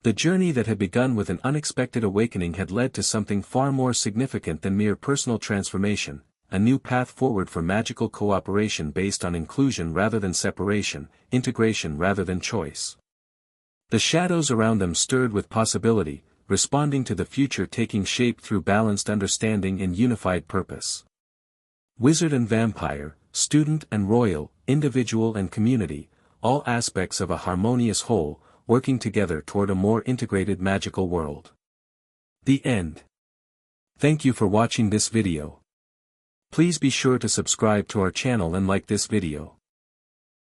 The journey that had begun with an unexpected awakening had led to something far more significant than mere personal transformation, a new path forward for magical cooperation based on inclusion rather than separation, integration rather than choice. The shadows around them stirred with possibility, responding to the future taking shape through balanced understanding and unified purpose. Wizard and vampire, student and royal, individual and community, all aspects of a harmonious whole, working together toward a more integrated magical world. The end. Thank you for watching this video. Please be sure to subscribe to our channel and like this video.